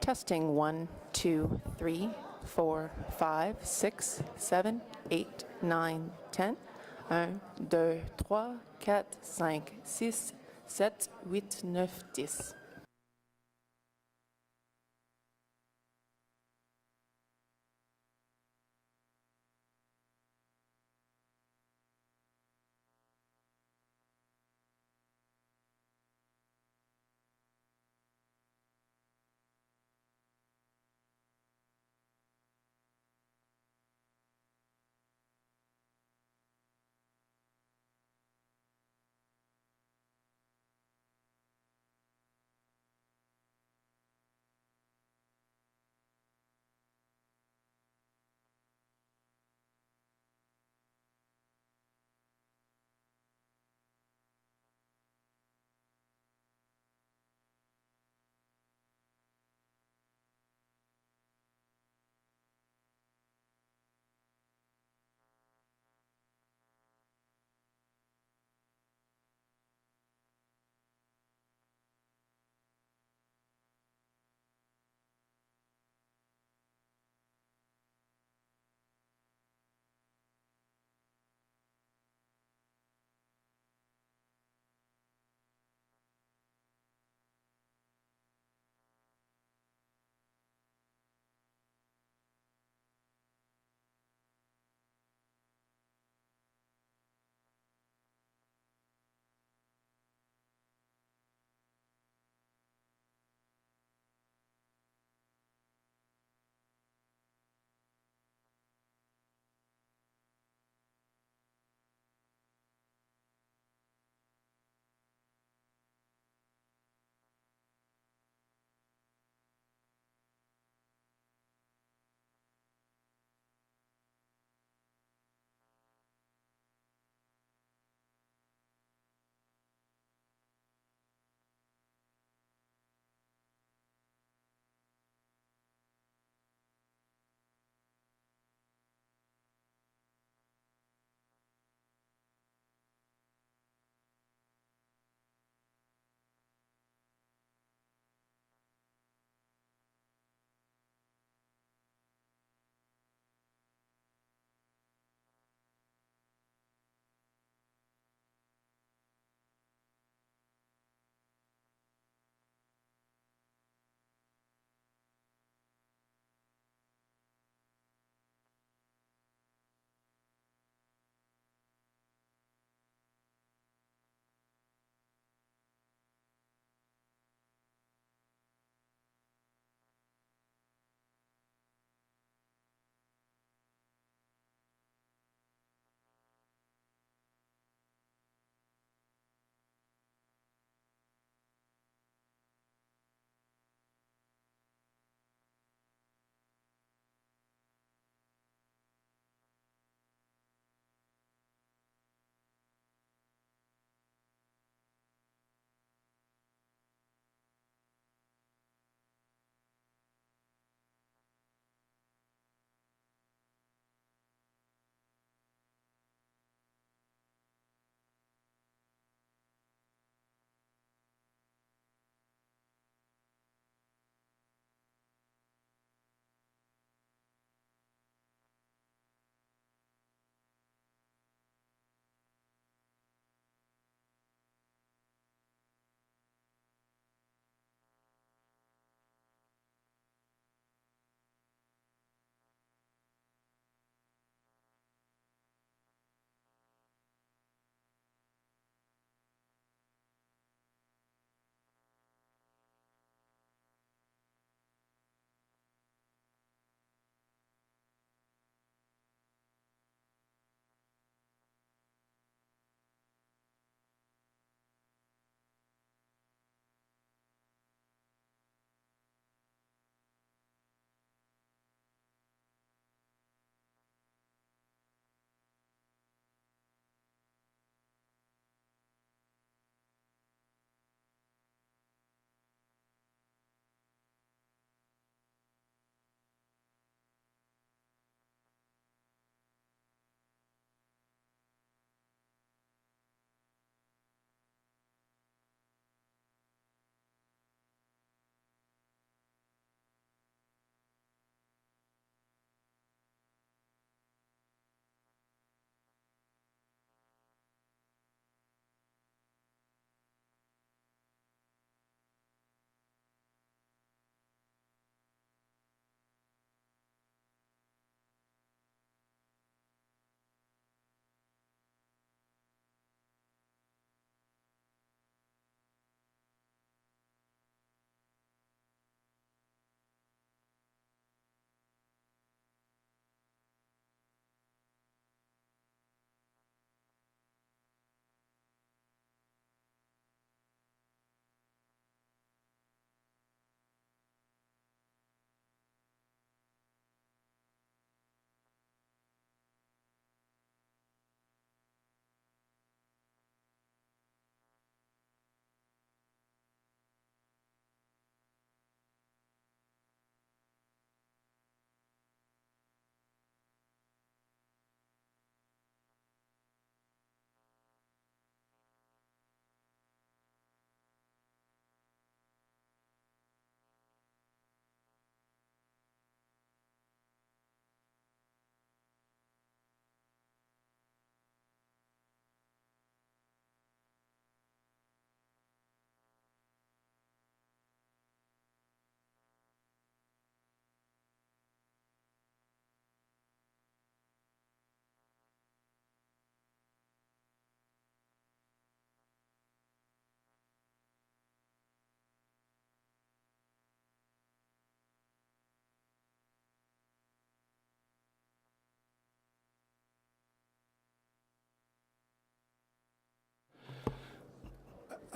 Testing 1, 2, 3, 4, 5, 6, 7, 8, 9, 10. 1, 2, 3, 4, 5, 6, 7, 8, 9, 10.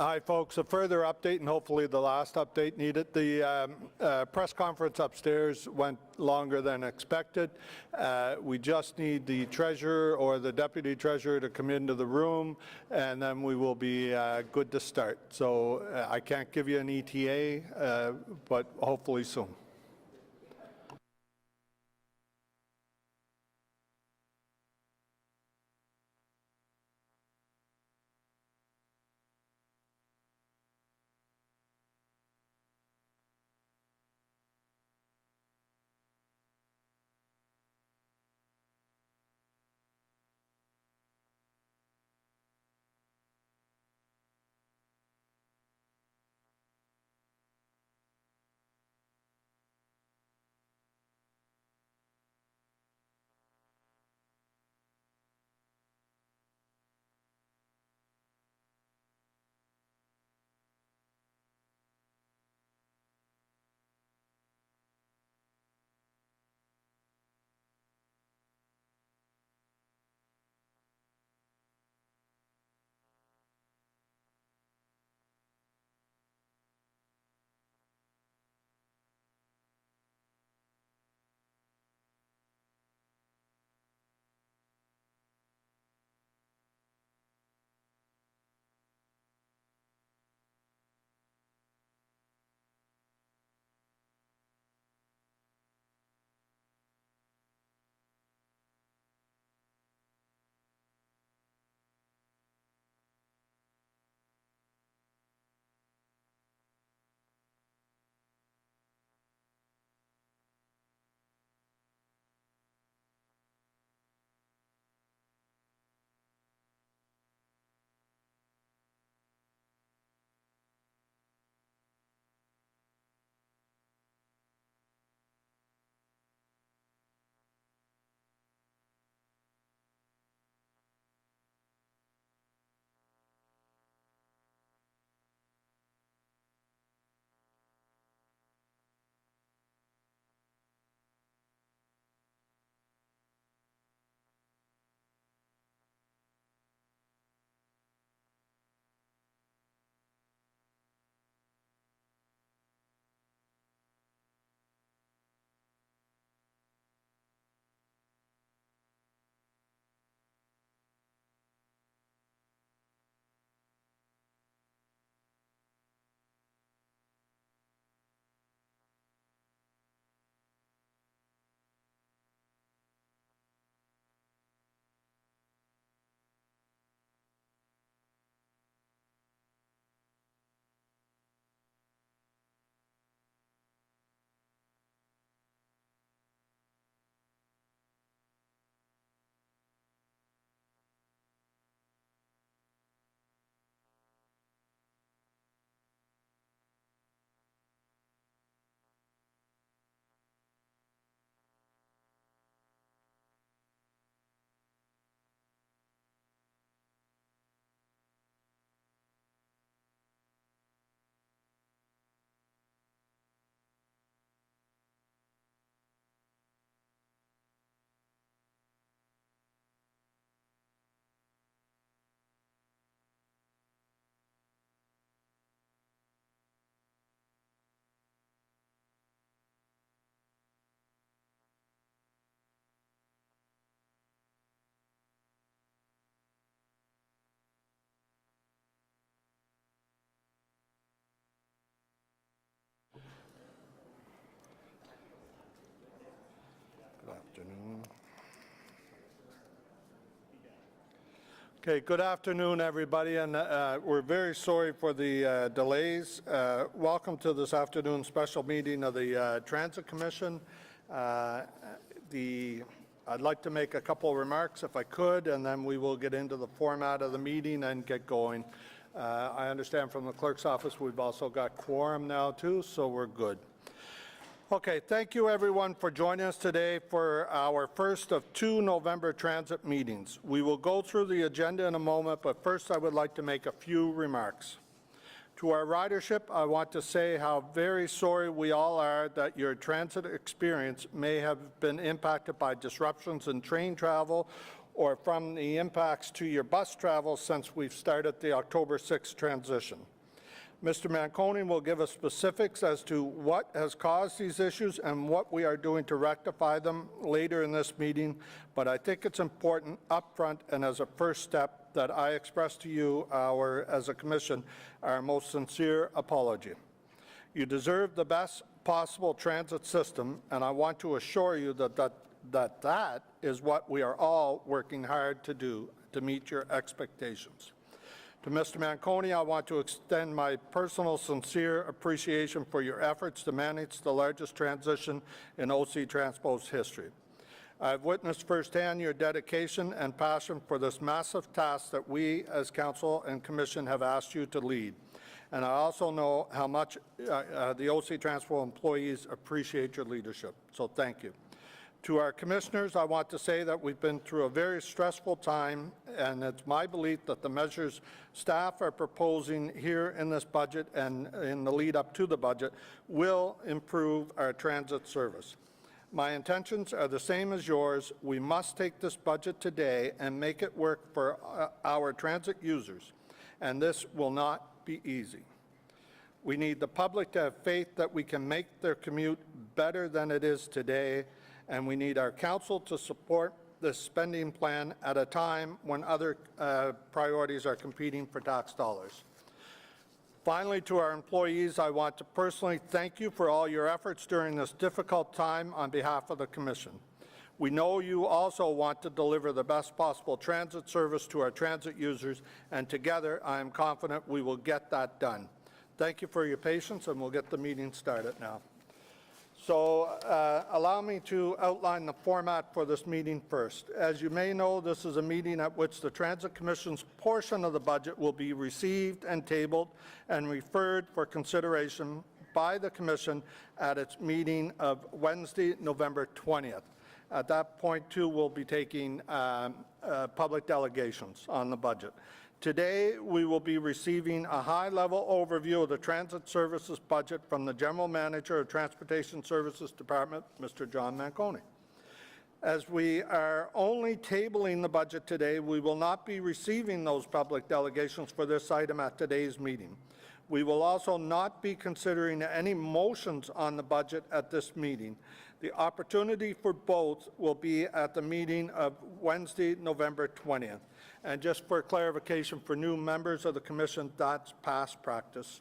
Hi, folks. A further update, and hopefully the last update needed. The press conference upstairs went longer than expected. We just need the treasurer or the deputy treasurer to come into the room, and then we will be good to start. So I can't give you an ETA, but hopefully soon. Okay, good afternoon, everybody, and we're very sorry for the delays. Welcome to this afternoon's special meeting of the Transit Commission. I'd like to make a couple of remarks, if I could, and then we will get into the format of the meeting and get going. I understand from the clerk's office we've also got quorum now, too, so we're good. Okay, thank you everyone for joining us today for our first of 2 November transit meetings. We will go through the agenda in a moment, but first I would like to make a few remarks. To our ridership, I want to say how very sorry we all are that your transit experience may have been impacted by disruptions in train travel or from the impacts to your bus travel since we've started the October 6th transition. Mr. Manconi will give us specifics as to what has caused these issues and what we are doing to rectify them later in this meeting, but I think it's important upfront and as a first step that I express to you, as a commission, our most sincere apology. You deserve the best possible transit system, and I want to assure you that is what we are all working hard to do to meet your expectations. To Mr. Manconi, I want to extend my personal sincere appreciation for your efforts to manage the largest transition in OC Transpo's history. I've witnessed firsthand your dedication and passion for this massive task that we as Council and Commission have asked you to lead. And I also know how much the OC Transpo employees appreciate your leadership, so thank you. To our commissioners, I want to say that we've been through a very stressful time, and it's my belief that the measures staff are proposing here in this budget and in the lead up to the budget will improve our transit service. My intentions are the same as yours. We must take this budget today and make it work for our transit users, and this will not be easy. We need the public to have faith that we can make their commute better than it is today, and we need our council to support this spending plan at a time when other priorities are competing for tax dollars. Finally, to our employees, I want to personally thank you for all your efforts during this difficult time on behalf of the Commission. We know you also want to deliver the best possible transit service to our transit users, and together I am confident we will get that done. Thank you for your patience, and we'll get the meeting started now. So allow me to outline the format for this meeting first. As you may know, this is a meeting at which the Transit Commission's portion of the budget will be received and tabled and referred for consideration by the Commission at its meeting of Wednesday, November 20th. At that point, too, we'll be taking public delegations on the budget. Today, we will be receiving a high-level overview of the Transit Services budget from the General Manager of Transportation Services Department, Mr. John Manconi. As we are only tabling the budget today, we will not be receiving those public delegations for this item at today's meeting. We will also not be considering any motions on the budget at this meeting. The opportunity for both will be at the meeting of Wednesday, November 20th. And just for clarification for new members of the Commission, that's past practice.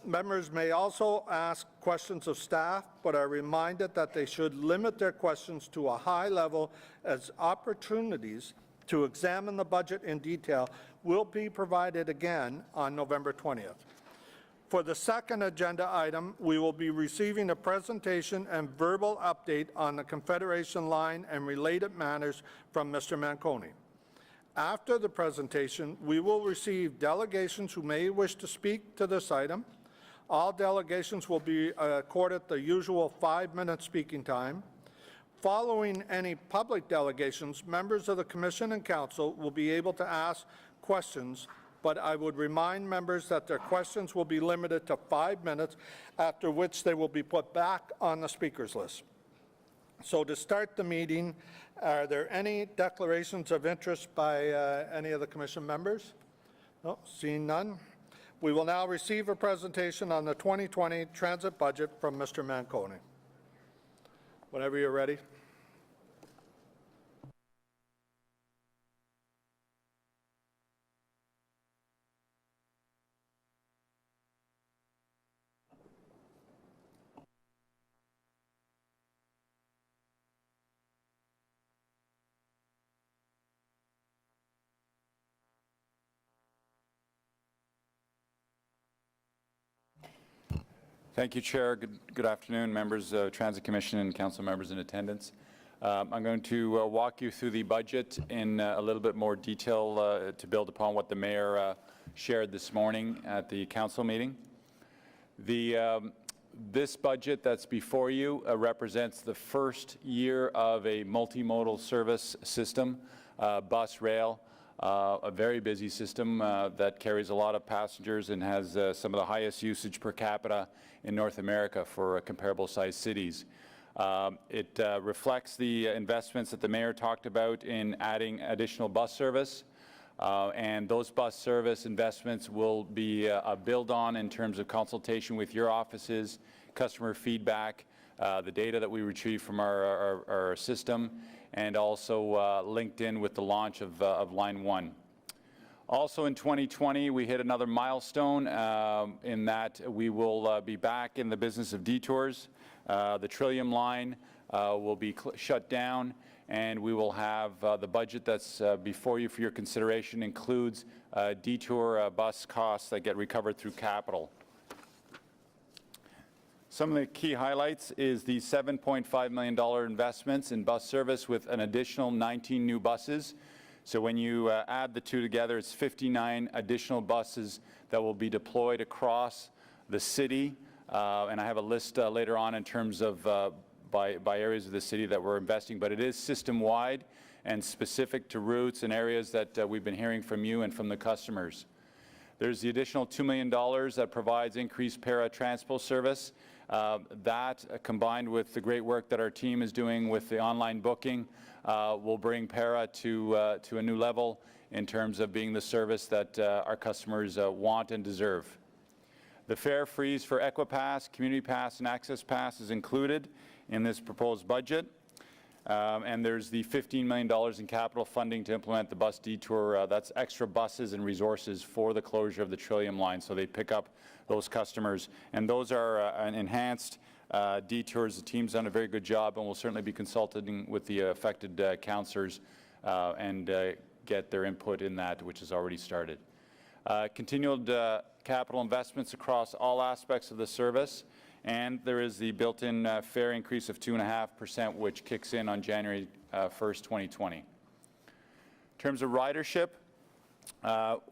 Members may also ask questions of staff, but are reminded that they should limit their questions to a high level, as opportunities to examine the budget in detail will be provided again on November 20th. For the second agenda item, we will be receiving a presentation and verbal update on the Confederation line and related matters from Mr. Manconi. After the presentation, we will receive delegations who may wish to speak to this item. All delegations will be accorded the usual 5-minute speaking time. Following any public delegations, members of the Commission and Council will be able to ask questions, but I would remind members that their questions will be limited to 5 minutes, after which they will be put back on the speakers list. So to start the meeting, are there any declarations of interest by any of the Commission members? No, seeing none. We will now receive a presentation on the 2020 transit budget from Mr. Manconi. Whenever you're ready. Thank you, Chair. Good afternoon, members of Transit Commission and Council members in attendance. I'm going to walk you through the budget in a little bit more detail to build upon what the Mayor shared this morning at the Council meeting. This budget that's before you represents the first year of a multimodal service system, bus, rail, a very busy system that carries a lot of passengers and has some of the highest usage per capita in North America for comparable sized cities. It reflects the investments that the Mayor talked about in adding additional bus service, And those bus service investments will be a build on in terms of consultation with your offices, customer feedback, the data that we retrieve from our system, and also linked in with the launch of Line 1. Also in 2020, we hit another milestone in that we will be back in the business of detours. The Trillium line will be shut down, and we will have the budget that's before you for your consideration includes detour bus costs that get recovered through capital. Some of the key highlights is the $7.5 million investments in bus service with an additional 19 new buses. So when you add the two together, it's 59 additional buses that will be deployed across the city. And I have a list later on in terms of by areas of the city that we're investing, but it is system-wide and specific to routes and areas that we've been hearing from you and from the customers. There's the additional $2 million that provides increased para Transpo service. That, combined with the great work that our team is doing with the online booking, will bring para to a new level in terms of being the service that our customers want and deserve. The fare freeze for Equipass, Community Pass, and Access Pass is included in this proposed budget. And there's the $15 million in capital funding to implement the bus detour. That's extra buses and resources for the closure of the Trillium line, so they pick up those customers. And those are enhanced detours. The team's done a very good job, and we'll certainly be consulting with the affected councillors and get their input in that, which has already started. Continued capital investments across all aspects of the service, and there is the built-in fare increase of 2.5%, which kicks in on January 1st, 2020. In terms of ridership,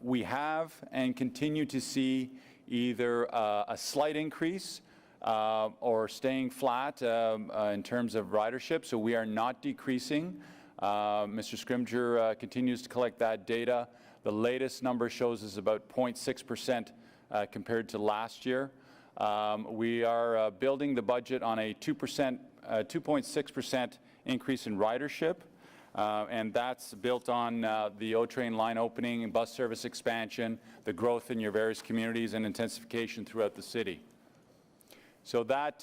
we have and continue to see either a slight increase or staying flat in terms of ridership, so we are not decreasing. Mr. Scrimger continues to collect that data. The latest number shows us about 0.6% compared to last year. We are building the budget on a 2.6% increase in ridership, and that's built on the O-Train line opening and bus service expansion, the growth in your various communities, and intensification throughout the city. So that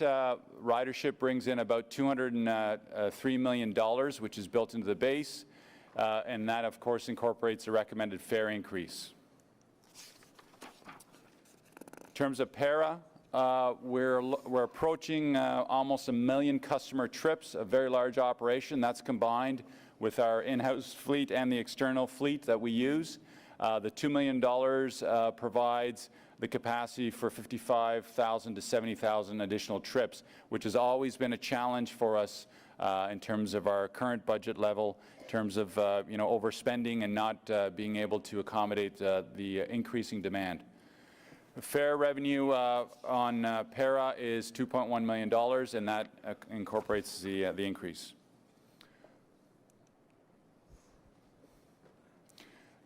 ridership brings in about $203 million, which is built into the base, and that, of course, incorporates a recommended fare increase. In terms of para, we're approaching almost 1 million customer trips, a very large operation. That's combined with our in-house fleet and the external fleet that we use. The $2 million provides the capacity for 55,000 to 70,000 additional trips, which has always been a challenge for us in terms of our current budget level, in terms of overspending and not being able to accommodate the increasing demand. Fare revenue on para is $2.1 million, and that incorporates the increase.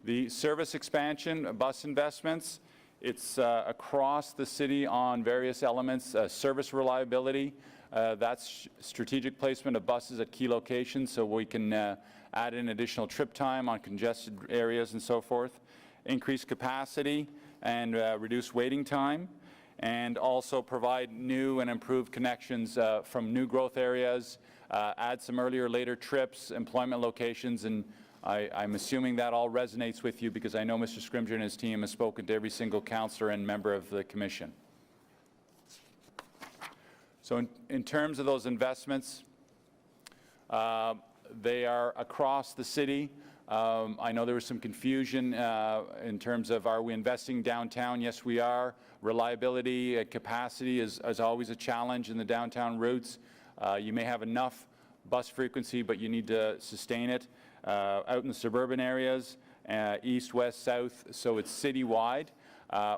The service expansion, bus investments, it's across the city on various elements. Service reliability, that's strategic placement of buses at key locations so we can add in additional trip time on congested areas and so forth. Increase capacity and reduce waiting time, and also provide new and improved connections from new growth areas, add some earlier, later trips, employment locations, and I'm assuming that all resonates with you because I know Mr. Scrimger and his team have spoken to every single councillor and member of the Commission. So in terms of those investments, they are across the city. I know there was some confusion in terms of are we investing downtown? Yes, we are. Reliability, capacity is always a challenge in the downtown routes. You may have enough bus frequency, but you need to sustain it. Out in the suburban areas, east, west, south, so it's citywide.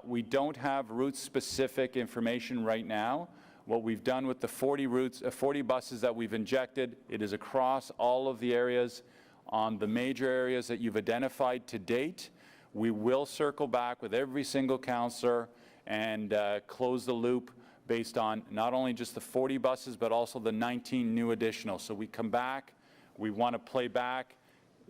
We don't have route-specific information right now. What we've done with the 40 buses that we've injected, it is across all of the areas on the major areas that you've identified to date. We will circle back with every single councillor and close the loop based on not only just the 40 buses, but also the 19 new additional. So we come back, we want to play back.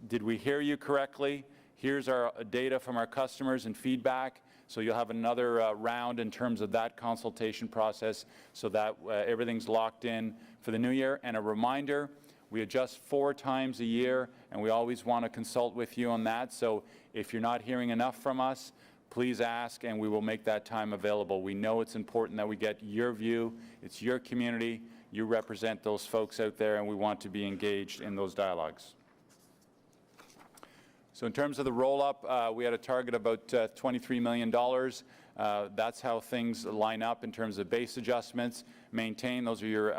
Did we hear you correctly? Here's our data from our customers and feedback. So you'll have another round in terms of that consultation process so that everything's locked in for the new year. And a reminder, we adjust 4 times a year, and we always want to consult with you on that. So if you're not hearing enough from us, please ask, and we will make that time available. We know it's important that we get your view. It's your community. You represent those folks out there, and we want to be engaged in those dialogues. So in terms of the roll-up, we had a target about $23 million. That's how things line up in terms of base adjustments. Maintain, those are your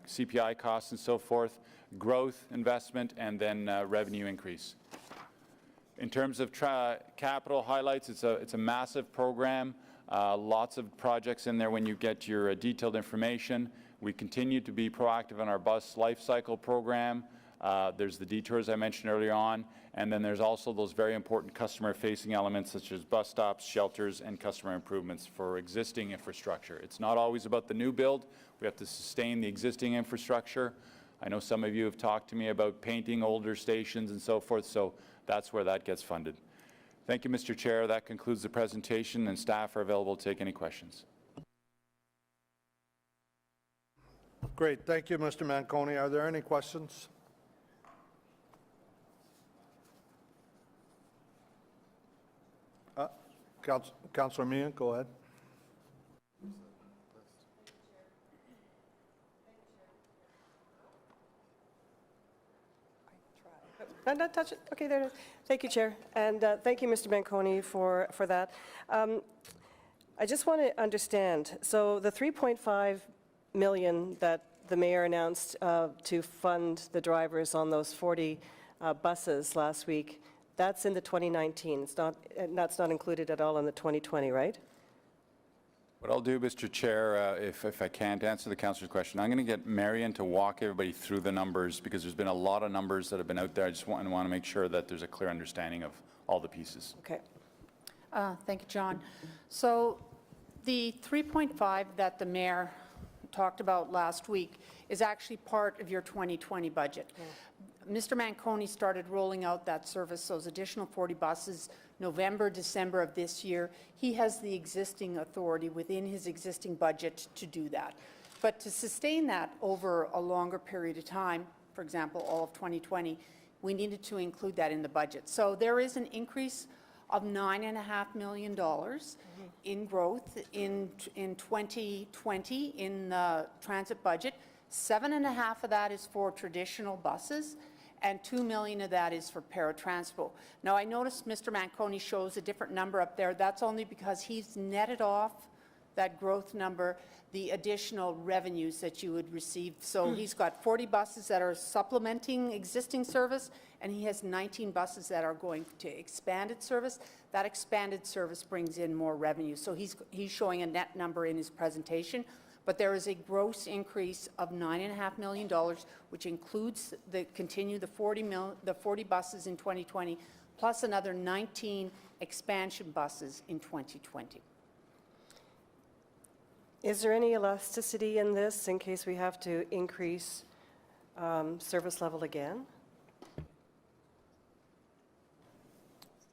CPI costs and so forth, growth, investment, and then revenue increase. In terms of capital highlights, it's a massive program. Lots of projects in there when you get your detailed information. We continue to be proactive in our bus life cycle program. There's the detours I mentioned earlier on, and then there's also those very important customer-facing elements such as bus stops, shelters, and customer improvements for existing infrastructure. It's not always about the new build. We have to sustain the existing infrastructure. I know some of you have talked to me about painting older stations and so forth, so that's where that gets funded. Thank you, Mr. Chair. That concludes the presentation, and staff are available to take any questions. Great. Thank you, Mr. Manconi. Are there any questions? Councillor Meehan, go ahead. Not touch it. Okay, there it is. Thank you, Chair. And thank you, Mr. Manconi, for that. I just want to understand, so the $3.5 million that the mayor announced to fund the drivers on those 40 buses last week, that's in the 2019. That's not included at all in the 2020, right? What I'll do, Mr. Chair, if I can't answer the councillor's question, I'm going to get Marion to walk everybody through the numbers because there's been a lot of numbers that have been out there. I just want to make sure that there's a clear understanding of all the pieces. Okay. Thank you, John. So the 3.5 that the mayor talked about last week is actually part of your 2020 budget. Yeah. Mr. Manconi started rolling out that service, those additional 40 buses, November, December of this year. He has the existing authority within his existing budget to do that. But to sustain that over a longer period of time, for example, all of 2020, we needed to include that in the budget. So there is an increase of $9.5 million in growth in 2020 in the transit budget. 7.5 of that is for traditional buses, and $2 million of that is for Transpo. Now, I noticed Mr. Manconi shows a different number up there. That's only because he's netted off that growth number the additional revenues that you would receive. So he's got 40 buses that are supplementing existing service, and he has 19 buses that are going to expanded service. That expanded service brings in more revenue. So he's showing a net number in his presentation. But there is a gross increase of $9.5 million, which includes the 40 buses in 2020, plus another 19 expansion buses in 2020. Is there any elasticity in this in case we have to increase service level again?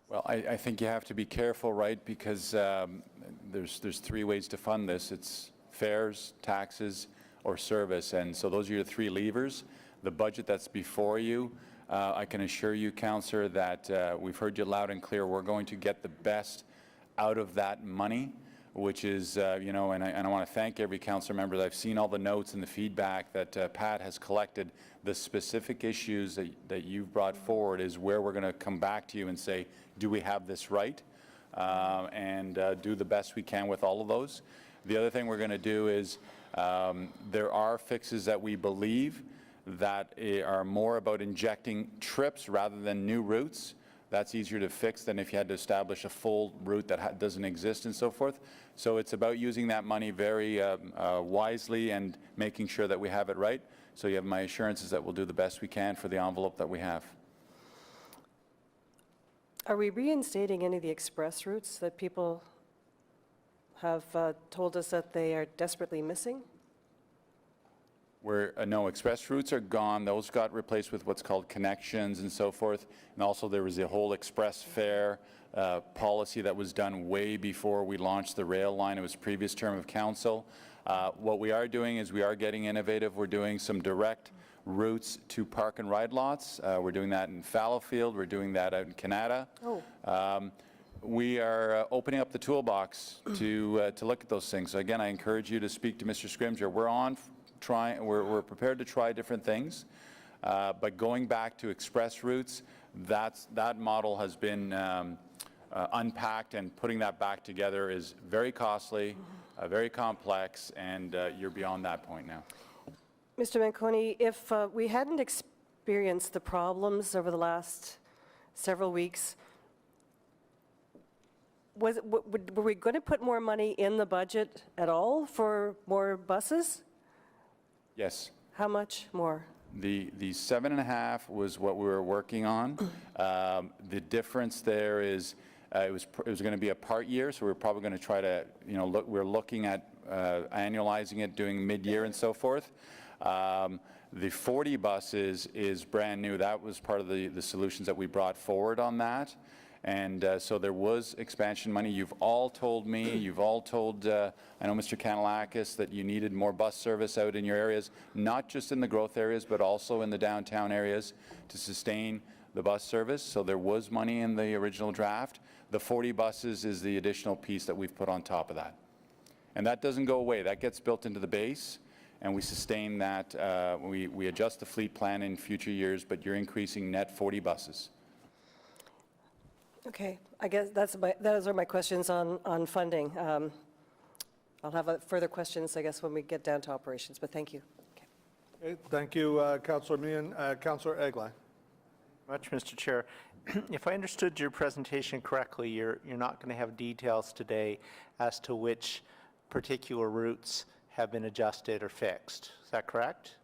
Well, I think you have to be careful, right, because there's 3 ways to fund this. It's fares, taxes, or service, and so those are your 3 levers. The budget that's before you, I can assure you, Councillor, that we've heard you loud and clear. We're going to get the best out of that money, which is, you know, and I want to thank every councillor member. I've seen all the notes and the feedback that Pat has collected. The specific issues that you've brought forward is where we're going to come back to you and say, do we have this right? And do the best we can with all of those. The other thing we're going to do is there are fixes that we believe that are more about injecting trips rather than new routes. That's easier to fix than if you had to establish a full route that doesn't exist and so forth. So it's about using that money very wisely and making sure that we have it right. So you have my assurances that we'll do the best we can for the envelope that we have. Are we reinstating any of the express routes that people have told us that they are desperately missing? Where, no, express routes are gone. Those got replaced with what's called connections and so forth. And also there was a whole express fare policy that was done way before we launched the rail line. It was previous term of council. What we are doing is we are getting innovative. We're doing some direct routes to park and ride lots. We're doing that in Fallowfield. We're doing that out in Canada. We are opening up the toolbox to look at those things. So again, I encourage you to speak to Mr. Scrimgeour. We're prepared to try different things, but going back to express routes, that model has been unpacked, and putting that back together is very costly, very complex, and you're beyond that point now. Mr. Manconi, if we hadn't experienced the problems over the last several weeks, were we going to put more money in the budget at all for more buses? Going How much more? The 7.5 was what we were working on. The difference there is it was going to be a part year, so we're probably going to try to, we're looking at annualizing it, doing mid-year and so forth. The 40 buses is brand new. That was part of the solutions that we brought forward on that. And so there was expansion money. You've all told me, you've all told, I know Mr. Kanalakis, that you needed more bus service out in your areas, not just in the growth areas, but also in the downtown areas to sustain the bus service. So there was money in the original draft. The 40 buses is the additional piece that we've put on top of that. And that doesn't go away. That gets built into the base, and we sustain that. We adjust the fleet plan in future years, but you're increasing net 40 buses. Okay, I guess those are my questions on funding. I'll have further questions, I guess, when we get down to operations, but thank you. Okay, thank you, Councillor Meehan. Councillor Eglai. Much, Mr. Chair. If I understood your presentation correctly, you're not going to have details today as to which particular routes have been adjusted or fixed. Is that correct?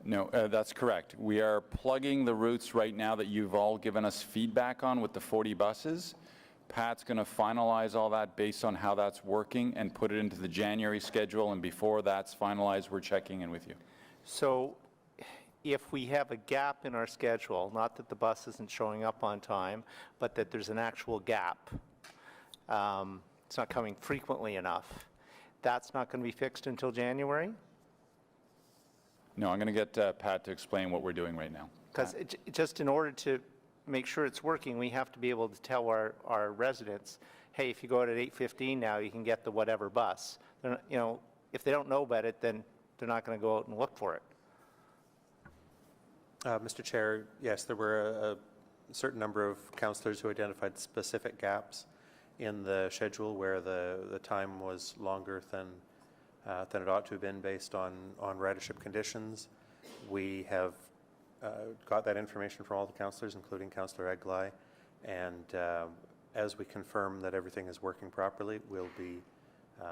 No, that's correct. We are plugging the routes right now that you've all given us feedback on with the 40 buses. Pat's going to finalize all that based on how that's working and put it into the January schedule, and before that's finalized, we're checking in with you. So if we have a gap in our schedule, not that the bus isn't showing up on time, but that there's an actual gap, it's not coming frequently enough, that's not going to be fixed until January? No, I'm going to get Pat to explain what we're doing right now. Because just in order to make sure it's working, we have to be able to tell our residents, hey, if you go out at 8:15 now, you can get the whatever bus. If they don't know about it, then they're not going to go out and look for it. Mr. Chair, yes, there were a certain number of councillors who identified specific gaps in the schedule where the time was longer than it ought to have been based on ridership conditions. We have got that information from all the councillors, including Councillor Eglai, and as we confirm that everything is working properly, we'll be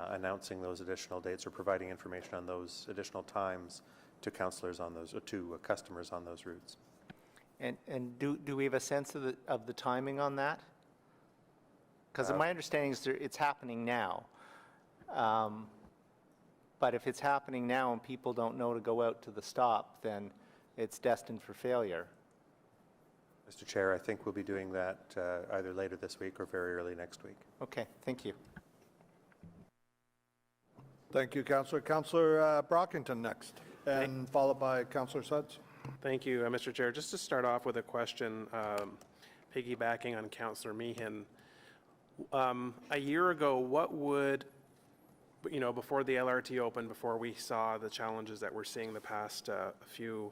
announcing those additional dates or providing information on those additional times to councillors on those, or to customers on those routes. And do we have a sense of the timing on that? Because my understanding is it's happening now. But if it's happening now and people don't know to go out to the stop, then it's destined for failure. Mr. Chair, I think we'll be doing that either later this week or very early next week. Okay, thank you. Thank you, Councillor. Councillor Brockington next, and followed by Councillor Sudds. Thank you, Mr. Chair. Just to start off with a question, piggybacking on Councillor Meehan. A year ago, what would, before the LRT opened, before we saw the challenges that we're seeing the past few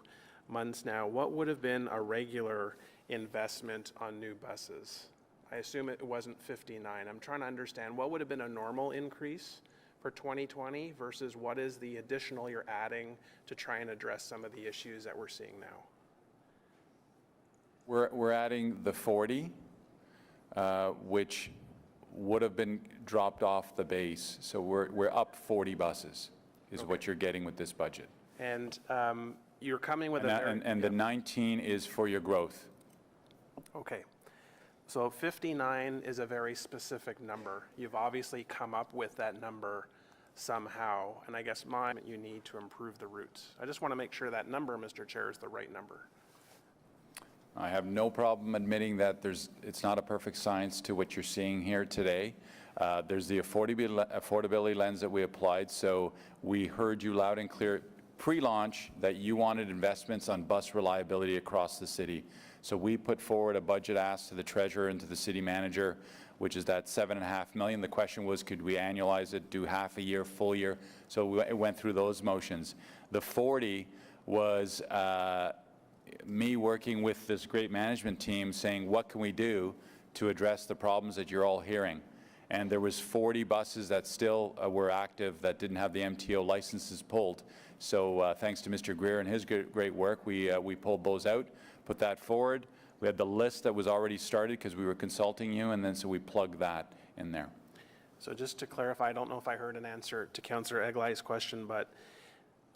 months now, what would have been a regular investment on new buses? I assume it wasn't 59. I'm trying to understand what would have been a normal increase for 2020 versus what is the additional you're adding to try and address some of the issues that we're seeing now? We're adding the 40, which would have been dropped off the base. So we're up 40 buses is what you're getting with this budget. And you're coming with and the 19 is for your growth. Okay. So 59 is a very specific number. You've obviously come up with that number somehow, and I guess you need to improve the routes. I just want to make sure that number, Mr. Chair, is the right number. I have no problem admitting that it's not a perfect science to what you're seeing here today. There's the affordability lens that we applied, so we heard you loud and clear pre-launch that you wanted investments on bus reliability across the city. So we put forward a budget ask to the treasurer and to the city manager, which is that $7.5 million. The question was, could we annualize it, do half a year, full year? So it went through those motions. The 40 was me working with this great management team saying, what can we do to address the problems that you're all hearing? And there was 40 buses that still were active that didn't have the MTO licenses pulled. So thanks to Mr. Greer and his great work, we pulled those out, put that forward. We had the list that was already started because we were consulting you, and then so we plugged that in there. So just to clarify, I don't know if I heard an answer to Councillor Eglai's question, but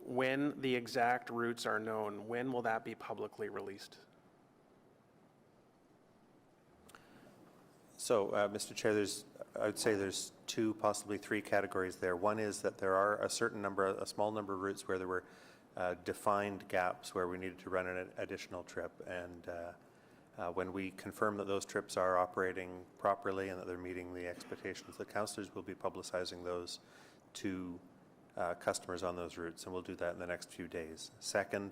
when the exact routes are known, when will that be publicly released? So, Mr. Chair, I would say there's 2, possibly 3 categories there. One is that there are a small number of routes where there were defined gaps where we needed to run an additional trip, and when we confirm that those trips are operating properly and that they're meeting the expectations, the councillors will be publicizing those to customers on those routes, and we'll do that in the next few days. Second,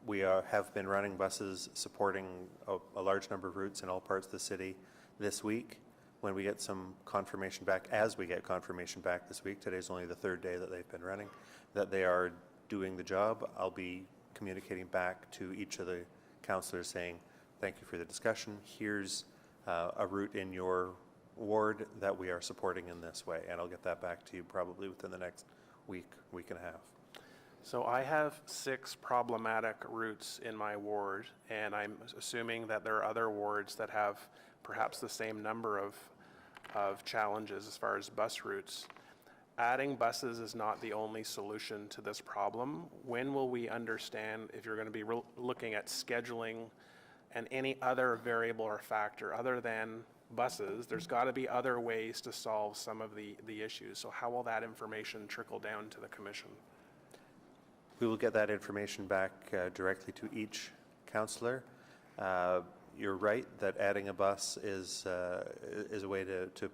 we have been running buses supporting a large number of routes in all parts of the city this week. When we get some confirmation back, as we get confirmation back this week, today's only the 3rd day that they've been running, that they are doing the job, I'll be communicating back to each of the councillors saying, thank you for the discussion. Here's a route in your ward that we are supporting in this way, and I'll get that back to you probably within the next week and a half. So I have 6 problematic routes in my ward, and I'm assuming that there are other wards that have perhaps the same number of challenges as far as bus routes. Adding buses is not the only solution to this problem. When will we understand if you're going to be looking at scheduling and any other variable or factor other than buses? There's got to be other ways to solve some of the issues. So how will that information trickle down to the Commission? We will get that information back directly to each councillor. You're right that adding a bus is a way to,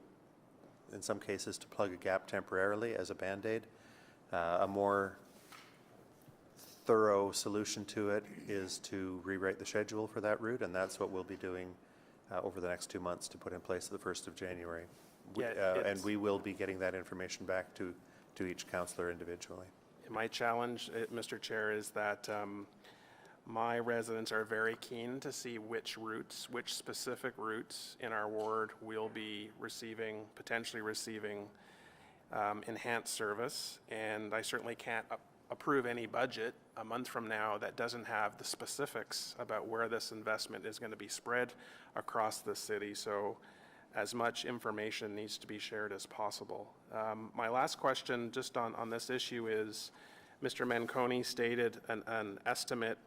in some cases, to plug a gap temporarily as a Band-Aid. A more thorough solution to it is to rewrite the schedule for that route, and that's what we'll be doing over the next 2 months to put in place the 1st of January. And we will be getting that information back to each councillor individually. My challenge, Mr. Chair, is that my residents are very keen to see which specific routes in our ward will be potentially receiving enhanced service. And I certainly can't approve any budget a month from now that doesn't have the specifics about where this investment is going to be spread across the city. So as much information needs to be shared as possible. My last question just on this issue is, Mr. Manconi stated an estimate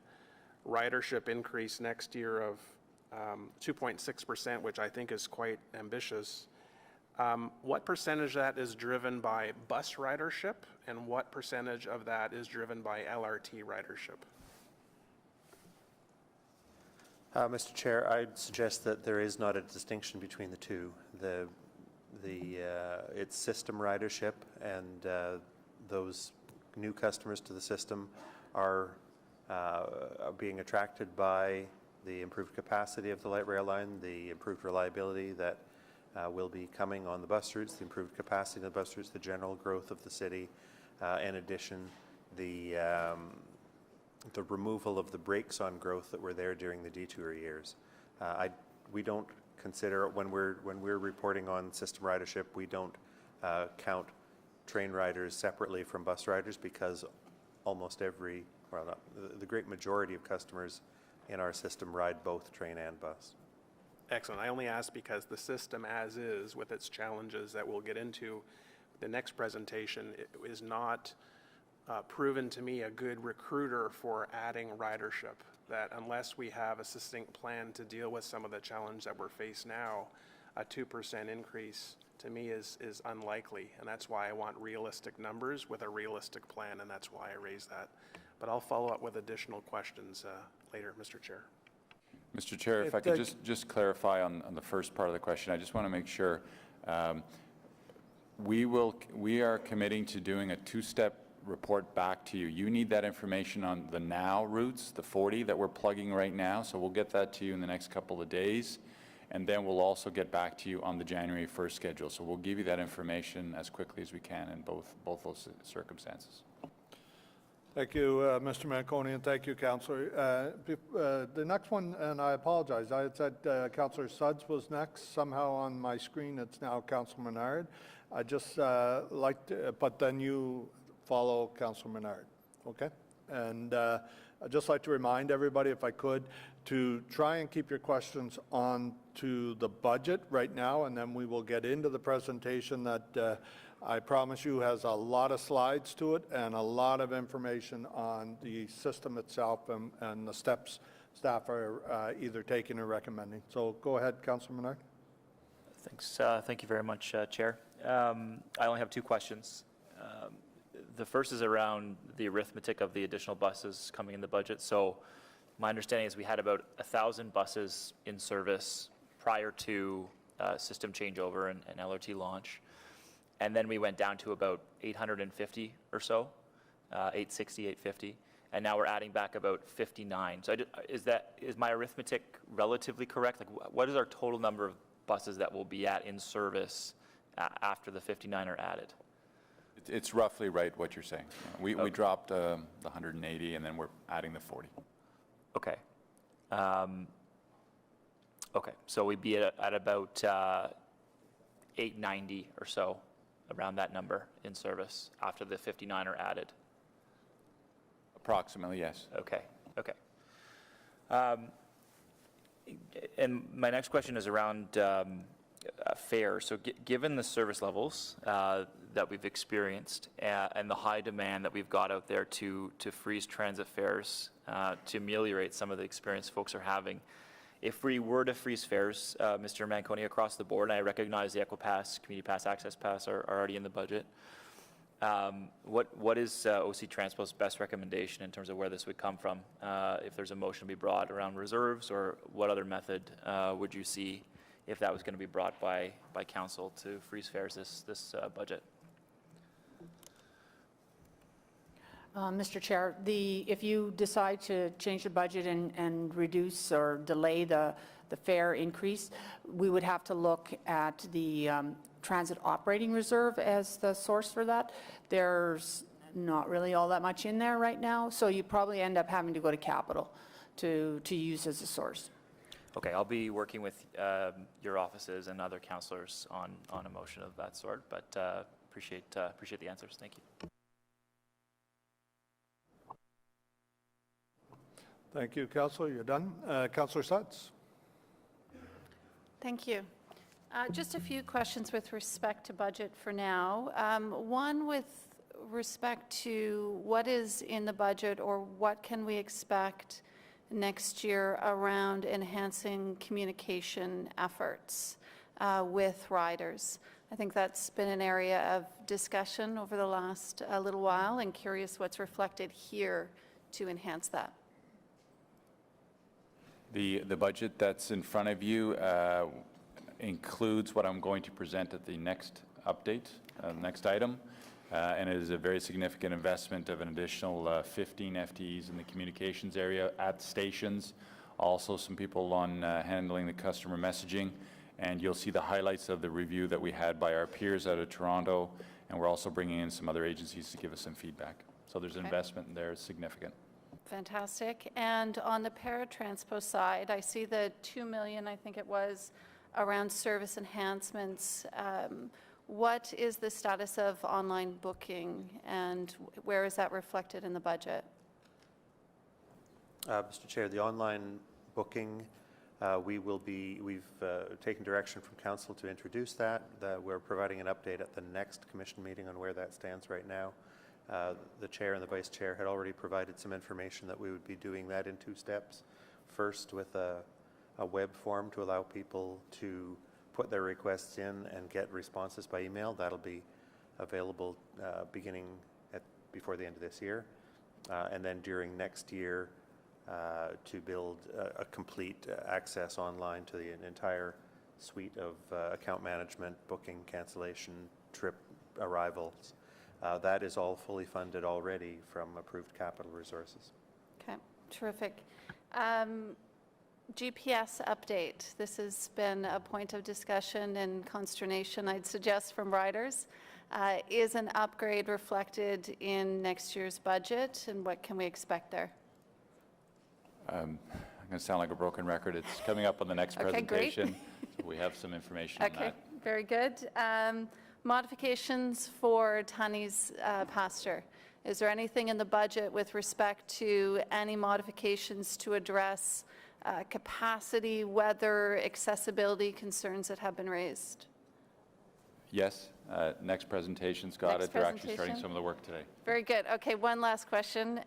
ridership increase next year of 2.6%, which I think is quite ambitious. What percentage of that is driven by bus ridership, and what percentage of that is driven by LRT ridership? Mr. Chair, I'd suggest that there is not a distinction between the two. It's system ridership, and those new customers to the system are being attracted by the improved capacity of the light rail line, the improved reliability that will be coming on the bus routes, the improved capacity of the bus routes, the general growth of the city. In addition, the removal of the brakes on growth that were there during the detour years. We don't consider, when we're reporting on system ridership, we don't count train riders separately from bus riders, because almost the great majority of customers in our system ride both train and bus. Excellent. I only ask because the system as is, with its challenges that we'll get into the next presentation, is not proven to me a good recruiter for adding ridership. That unless we have a succinct plan to deal with some of the challenge that we're faced now, a 2% increase to me is unlikely, and that's why I want realistic numbers with a realistic plan, and that's why I raised that. But I'll follow up with additional questions later, Mr. Chair. Mr. Chair, if I could just clarify on the first part of the question, I just want to make sure we are committing to doing a two-step report back to you. You need that information on the now routes, the 40 that we're plugging right now, so we'll get that to you in the next couple of days, and then we'll also get back to you on the January 1st schedule. So we'll give you that information as quickly as we can in both those circumstances. Thank you, Mr. Manconi, and thank you, Councillor. The next one, and I apologize, I had said Councillor Sudds was next. Somehow on my screen, it's now Councillor Menard. I just like to, but then you follow Councillor Menard, okay? And I'd just like to remind everybody, if I could, to try and keep your questions on to the budget right now, and then we will get into the presentation that I promise you has a lot of slides to it and a lot of information on the system itself and the steps staff are either taking or recommending. So go ahead, Councillor Menard. Thanks. Thank you very much, Chair. I only have two questions. The first is around the arithmetic of the additional buses coming in the budget. So my understanding is we had about 1,000 buses in service prior to system changeover and LRT launch. And then we went down to about 850 or so, 860, 850. And now we're adding back about 59. So is my arithmetic relatively correct? Like, what is our total number of buses that will be in service after the 59 are added? It's roughly right what you're saying. We dropped the 180 and then we're adding the 40. Okay. Okay, so we'd be at about 890 or so, around that number in service after the 59 are added. Approximately, yes. Okay, okay. And my next question is around fares. So given the service levels that we've experienced and the high demand that we've got out there to freeze transit fares to ameliorate some of the experience folks are having, if we were to freeze fares, Mr. Manconi, across the board, and I recognize the EquiPass, Community Pass, Access Pass are already in the budget, what is OC Transpo's best recommendation in terms of where this would come from? If there's a motion to be brought around reserves, or what other method would you see if that was going to be brought by council to freeze fares this budget? Mr. Chair, if you decide to change the budget and reduce or delay the fare increase, we would have to look at the transit operating reserve as the source for that. There's not really all that much in there right now, so you probably end up having to go to capital to use as a source. Okay, I'll be working with your offices and other councillors on a motion of that sort, but appreciate the answers. Thank you. Thank you, Councillor. You're done. Councillor Sutts. Thank you. Just a few questions with respect to budget for now. One with respect to what is in the budget, or what can we expect next year around enhancing communication efforts with riders. I think that's been an area of discussion over the last little while, and curious what's reflected here to enhance that. The budget that's in front of you includes what I'm going to present at the next update, next item, and it is a very significant investment of an additional 15 FTEs in the communications area at stations, also some people on handling the customer messaging, and you'll see the highlights of the review that we had by our peers out of Toronto, and we're also bringing in some other agencies to give us some feedback. So there's an investment in there, it's significant. Fantastic. And on the Transpo side, I see the $2 million, I think it was, around service enhancements. What is the status of online booking, and where is that reflected in the budget? Mr. Chair, the online booking, we've taken direction from Council to introduce that. We're providing an update at the next Commission meeting on where that stands right now. The Chair and the Vice Chair had already provided some information that we would be doing that in 2 steps. First, with a web form to allow people to put their requests in and get responses by email. That'll be available beginning before the end of this year. And then during next year, to build a complete access online to the entire suite of account management, booking, cancellation, trip arrivals. That is all fully funded already from approved capital resources. Okay, terrific. GPS update. This has been a point of discussion and consternation, I'd suggest, from riders. Is an upgrade reflected in next year's budget, and what can we expect there? I'm going to sound like a broken record. It's coming up on the next Okay, great. presentation. So we have some information on Okay, that. very good. Modifications for Tunney's pasture. Is there anything in the budget with respect to any modifications to address capacity, weather, accessibility concerns that have been raised? Yes, next presentation's got Next it. They're actually starting presentation? some of the work today. Very good. Okay, one last question.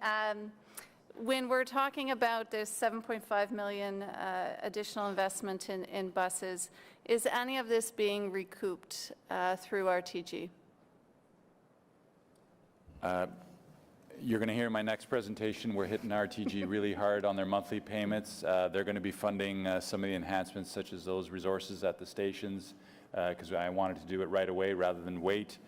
When we're talking about this 7.5 million additional investment in buses, is any of this being recouped through RTG? You're going to hear in my next presentation, we're hitting RTG really hard on their monthly payments. They're going to be funding some of the enhancements, such as those resources at the stations, because I wanted to do it right away rather than wait.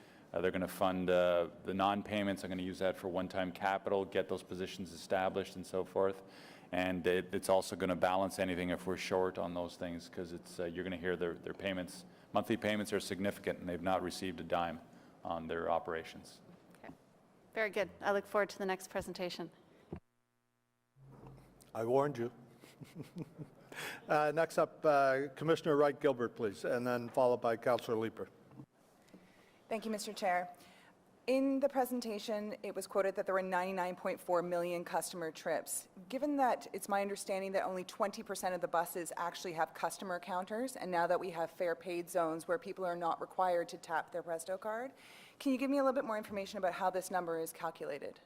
They're going to fund the non-payments. I'm going to use that for one-time capital, get those positions established and so forth. And it's also going to balance anything if we're short on those things, because it's you're going to hear their payments. Monthly payments are significant, and they've not received a dime on their operations. Okay. Very good. I look forward to the next presentation. I warned you. Next up, Commissioner Wright Gilbert, please, and then followed by Councillor Leeper. Thank you, Mr. Chair. In the presentation, it was quoted that there were 99.4 million customer trips. Given that it's my understanding that only 20% of the buses actually have customer counters, and now that we have fair paid zones where people are not required to tap their Presto card, can you give me a little bit more information about how this number is calculated?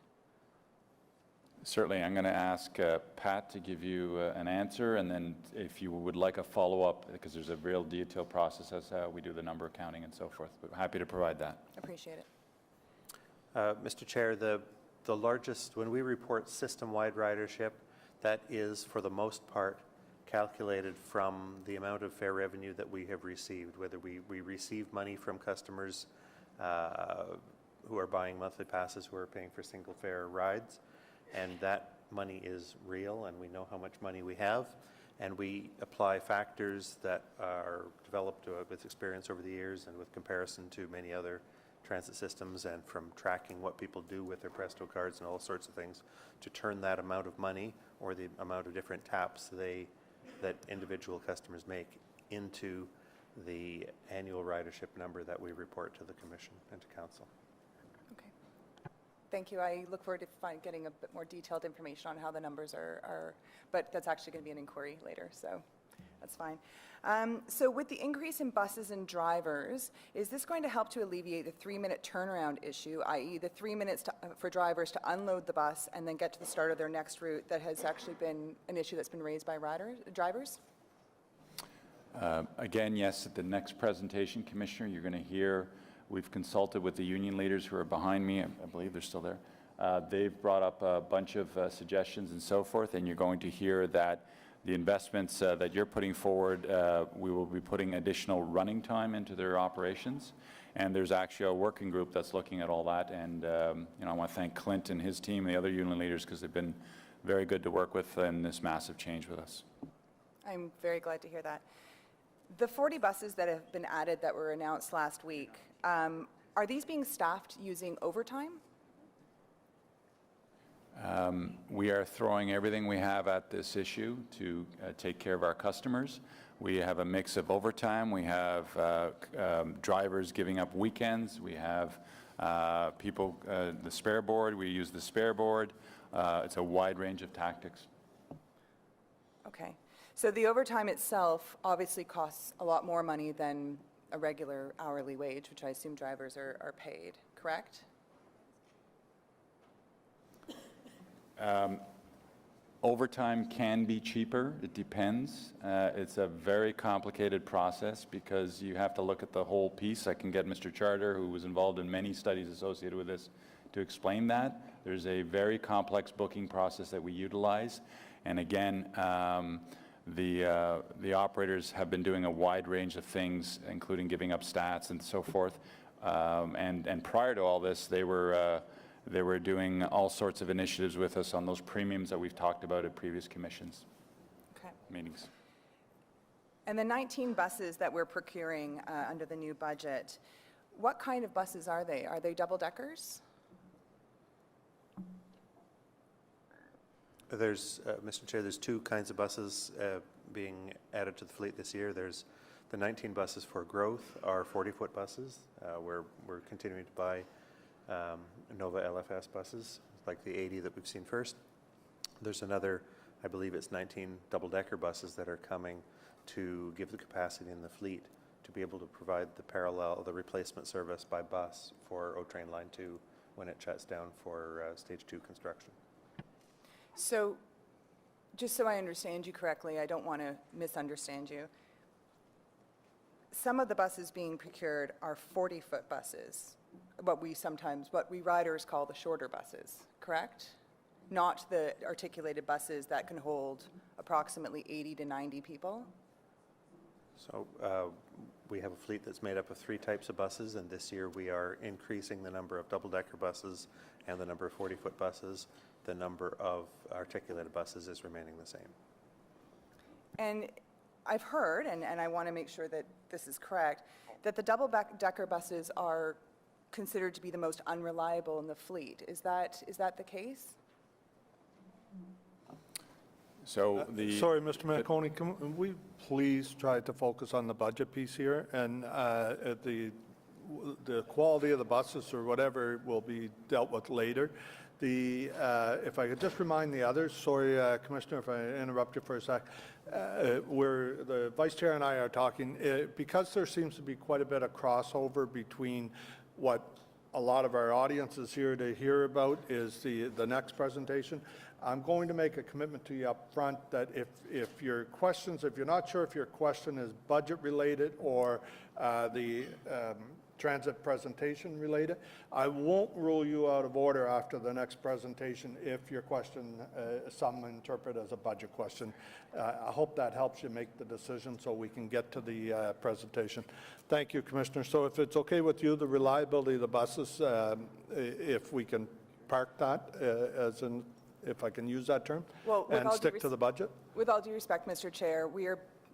Certainly, I'm going to ask Pat to give you an answer, and then if you would like a follow-up, because there's a real detailed process as how we do the number counting and so forth. But happy to provide that. Appreciate it. Mr. Chair, the largest, when we report system-wide ridership, that is for the most part calculated from the amount of fare revenue that we have received, whether we receive money from customers who are buying monthly passes, who are paying for single fare rides, and that money is real, and we know how much money we have, and we apply factors that are developed with experience over the years and with comparison to many other transit systems, and from tracking what people do with their Presto cards and all sorts of things, to turn that amount of money or the amount of different taps that individual customers make into the annual ridership number that we report to the Commission and to Council. Okay. Thank you. I look forward to getting a bit more detailed information on how the numbers are, but that's actually going to be an inquiry later, so that's fine. So with the increase in buses and drivers, is this going to help to alleviate the 3-minute turnaround issue, i.e. the 3 minutes for drivers to unload the bus and then get to the start of their next route that has actually been an issue that's been raised by drivers? Again, yes, at the next presentation, Commissioner, you're going to hear, we've consulted with the union leaders who are behind me. I believe they're still there. They've brought up a bunch of suggestions and so forth, and you're going to hear that the investments that you're putting forward, we will be putting additional running time into their operations. And there's actually a working group that's looking at all that. And I want to thank Clint and his team and the other union leaders, because they've been very good to work with in this massive change with us. I'm very glad to hear that. The 40 buses that have been added that were announced last week, are these being staffed using overtime? We are throwing everything we have at this issue to take care of our customers. We have a mix of overtime. We have drivers giving up weekends. We have people, the spare board. We use the spare board. It's a wide range of tactics. Okay. So the overtime itself obviously costs a lot more money than a regular hourly wage, which I assume drivers are paid, correct? Overtime can be cheaper. It depends. It's a very complicated process because you have to look at the whole piece. I can get Mr. Charter, who was involved in many studies associated with this, to explain that. There's a very complex booking process that we utilize. And again, the operators have been doing a wide range of things, including giving up stats and so forth. And prior to all this, they were doing all sorts of initiatives with us on those premiums that we've talked about at previous commissions Okay. meetings. And the 19 buses that we're procuring under the new budget, what kind of buses are they? Are they double-deckers? There's, Mr. Chair, there's two kinds of buses being added to the fleet this year. There's the 19 buses for growth are 40-foot buses. We're continuing to buy NOV LFS buses, like the 80 that we've seen first. There's another, I believe it's 19 double-decker buses that are coming to give the capacity in the fleet to be able to provide the replacement service by bus for O Train Line 2 when it shuts down for Stage 2 construction. So, just so I understand you correctly, I don't want to misunderstand you. Some of the buses being procured are 40-foot buses, what we riders call the shorter buses, correct? Not the articulated buses that can hold approximately 80 to 90 people? So we have a fleet that's made up of 3 types of buses, and this year we are increasing the number of double-decker buses and the number of 40-foot buses. The number of articulated buses is remaining the same. And I've heard, and I want to make sure that this is correct, that the double-decker buses are considered to be the most unreliable in the fleet. Is that the case? So Sorry, Mr. Manconi, can we please try to focus on the budget piece here? And the quality of the buses or whatever will be dealt with later. If I could just remind the others, sorry, Commissioner, if I interrupt you for a sec, where the Vice Chair and I are talking, because there seems to be quite a bit of crossover between what a lot of our audience is here to hear about is the next presentation. I'm going to make a commitment to you up front that if your questions, if you're not sure if your question is budget related or the transit presentation related, I won't rule you out of order after the next presentation if your question some interpret as a budget question. I hope that helps you make the decision so we can get to the presentation. Thank you, Commissioner. So if it's okay with you, the reliability of the buses, if we can park that as in, if I can use that term, and stick to the budget? With all due respect, Mr. Chair,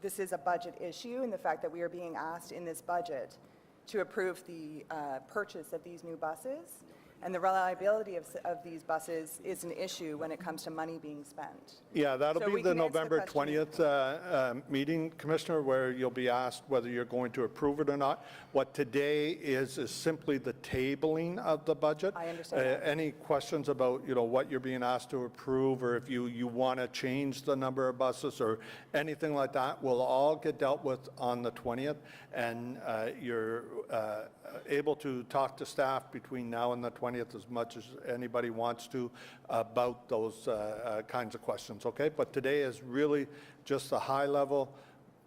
this is a budget issue, and the fact that we are being asked in this budget to approve the purchase of these new buses, and the reliability of these buses is an issue when it comes to money being spent. Yeah, that'll So be we the can answer the November question. 20th meeting, Commissioner, where you'll be asked whether you're going to approve it or not. What today is simply the tabling of the budget. I understand that. Any questions about, what you're being asked to approve, or if you want to change the number of buses or anything like that, will all get dealt with on the 20th, and you're able to talk to staff between now and the 20th as much as anybody wants to about those kinds of questions, okay? But today is really just a high-level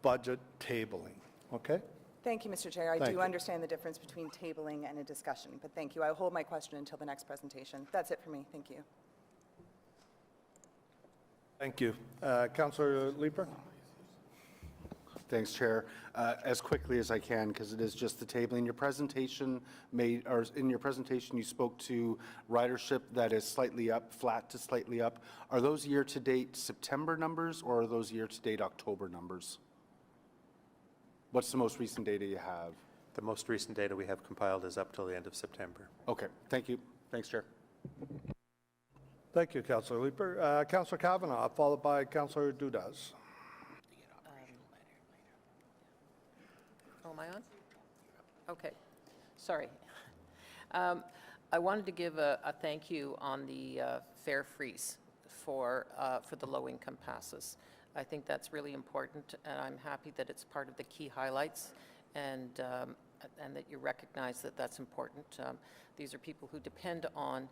budget tabling, okay? Thank you, Mr. Chair. I Thank do you. understand the difference between tabling and a discussion, but thank you. I will hold my question until the next presentation. That's it for me. Thank you. Thank you. Councillor Leeper? Thanks, Chair. As quickly as I can, because it is just the table. In your presentation, you spoke to ridership that is slightly up, flat to slightly up. Are those year-to-date September numbers, or are those year-to-date October numbers? What's the most recent data you have? The most recent data we have compiled is up till the end of September. Okay, thank you. Thanks, Chair. Thank you, Councillor Leeper. Councillor Kavanagh, followed by Councillor Dudas. Oh, am I on? Okay, sorry. I wanted to give a thank you on the fare freeze for the low-income passes. I think that's really important, and I'm happy that it's part of the key highlights, and that you recognize that that's important. These are people who depend on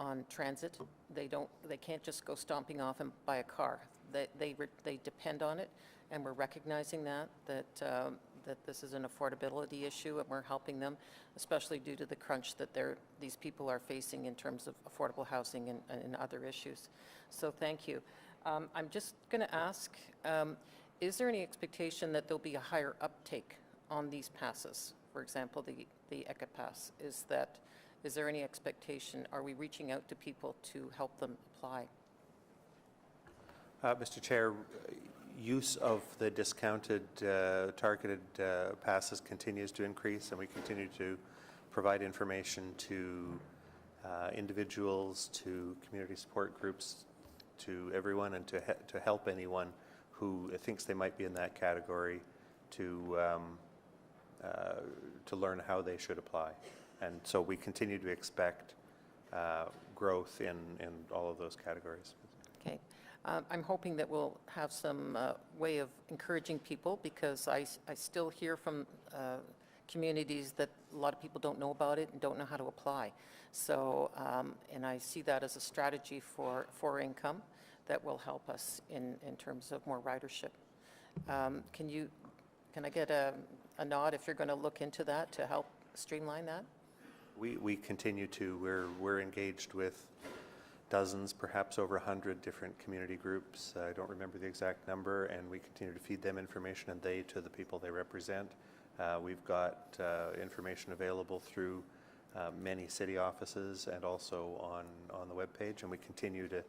on transit. They can't just go stomping off and buy a car. They depend on it, and we're recognizing that this is an affordability issue, and we're helping them, especially due to the crunch that these people are facing in terms of affordable housing and other issues. So thank you. I'm just going to ask, is there any expectation that there'll be a higher uptake on these passes? For example, the ECA pass. Is there any expectation? Are we reaching out to people to help them apply? Mr. Chair, use of the discounted targeted passes continues to increase, and we continue to provide information to individuals, to community support groups, to everyone, and to help anyone who thinks they might be in that category to learn how they should apply. And so we continue to expect growth in all of those categories. Okay. I'm hoping that we'll have some way of encouraging people, because I still hear from communities that a lot of people don't know about it and don't know how to apply. So, and I see that as a strategy for income that will help us in terms of more ridership. Can I get a nod if you're going to look into that to help streamline that? We continue to. We're engaged with dozens, perhaps over 100 different community groups. I don't remember the exact number, and we continue to feed them information, and they to the people they represent. We've got information available through many city offices and also on the webpage, and we continue to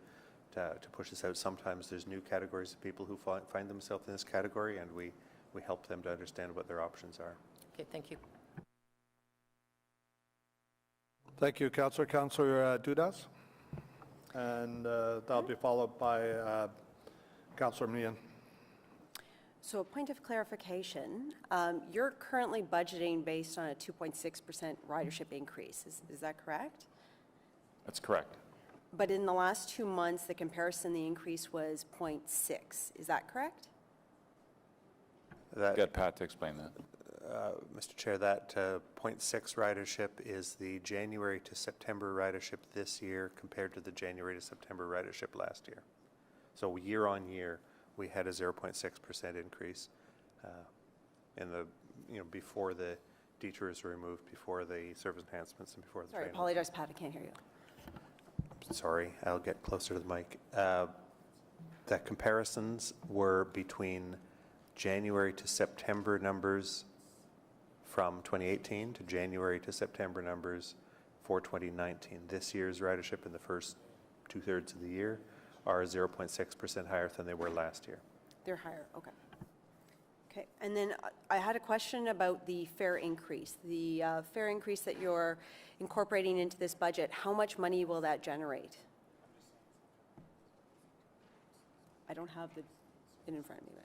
push this out. Sometimes there's new categories of people who find themselves in this category, and we help them to understand what their options are. Okay, thank you. Thank you, Councillor. Councillor Dudas? And that'll be followed by Councillor Meehan. So a point of clarification, you're currently budgeting based on a 2.6% ridership increase. Is that correct? That's correct. But in the last 2 months, the comparison, the increase was 0.6. Is that correct? Get Pat to explain that. Mr. Chair, that 0.6 ridership is the January to September ridership this year compared to the January to September ridership last year. So year on year, we had a 0.6% increase in the, before the detours were removed, before the service enhancements, and before the Sorry, train. apologize, Pat, I can't hear you. Sorry, I'll get closer to the mic. The comparisons were between January to September numbers from 2018 to January to September numbers for 2019. This year's ridership in the first 2/3 of the year are 0.6% higher than they were last year. They're higher, okay. Okay, and then I had a question about the fare increase. The fare increase that you're incorporating into this budget, how much money will that generate? I don't have it in front of me, but.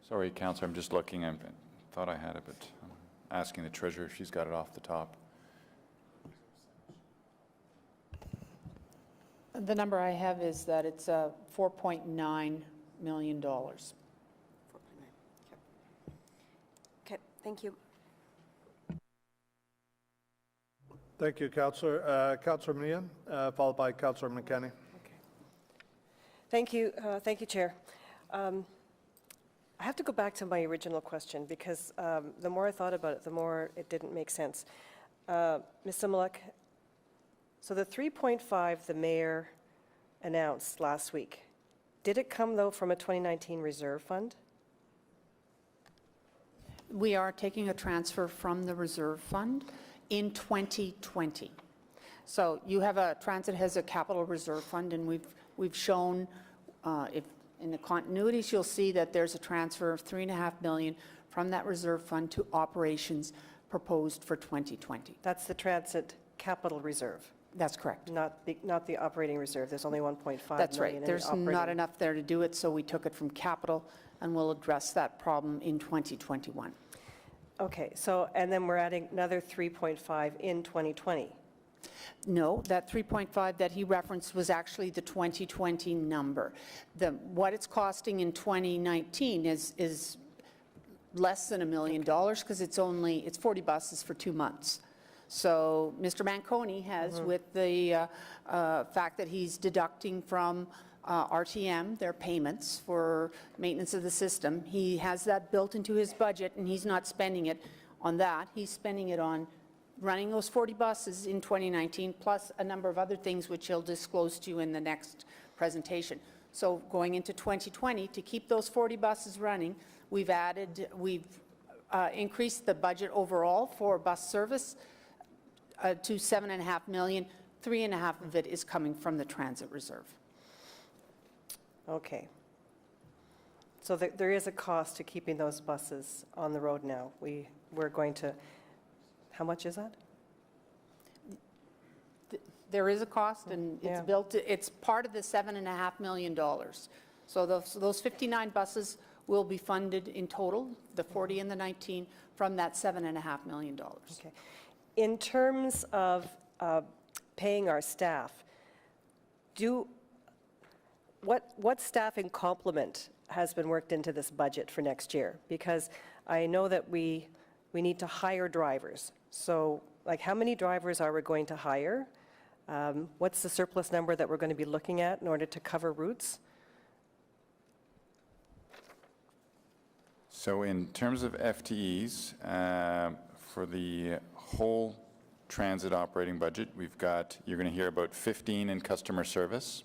Sorry, Councillor, I'm just looking. I thought I had it, but I'm asking the treasurer if she's got it off the top. The number I have is that it's $4.9 million. 4.9. Okay, thank you. Thank you, Councillor. Councillor Meehan, followed by Councillor McKenney. Thank you, Chair. I have to go back to my original question, because the more I thought about it, the more it didn't make sense. Ms. Similuk, so the 3.5 the mayor announced last week, did it come, though, from a 2019 reserve fund? We are taking a transfer from the reserve fund in 2020. So you have transit has a capital reserve fund, and we've shown, if in the continuities, you'll see that there's a transfer of $3.5 million from that reserve fund to operations proposed for 2020. That's the transit capital reserve, That's correct. not the operating reserve. There's only 1.5 That's million right. in There's operating. not enough there to do it, so we took it from capital, and we'll address that problem in 2021. Okay, so, and then we're adding another 3.5 in 2020. No, that 3.5 that he referenced was actually the 2020 number. What it's costing in 2019 is less than $1 million because it's 40 buses for 2 months. So Mr. Manconi has, with the fact that he's deducting from RTM their payments for maintenance of the system, he has that built into his budget, and he's not spending it on that. He's spending it on running those 40 buses in 2019, plus a number of other things which he'll disclose to you in the next presentation. So going into 2020, to keep those 40 buses running, we've increased the budget overall for bus service to $7.5 million. 3.5 of it is coming from the transit reserve. Okay. So there is a cost to keeping those buses on the road now. We're going to, how much is that? There is a cost, and it's built, it's part of the $7.5 million. So those 59 buses will be funded in total, the 40 and the 19, from that $7.5 million. Okay. In terms of paying our staff, what staffing complement has been worked into this budget for next year? Because I know that we need to hire drivers. So, like, how many drivers are we going to hire? What's the surplus number that we're going to be looking at in order to cover routes? So in terms of FTEs, for the whole transit operating budget, we've got, you're going to hear about 15 in customer service.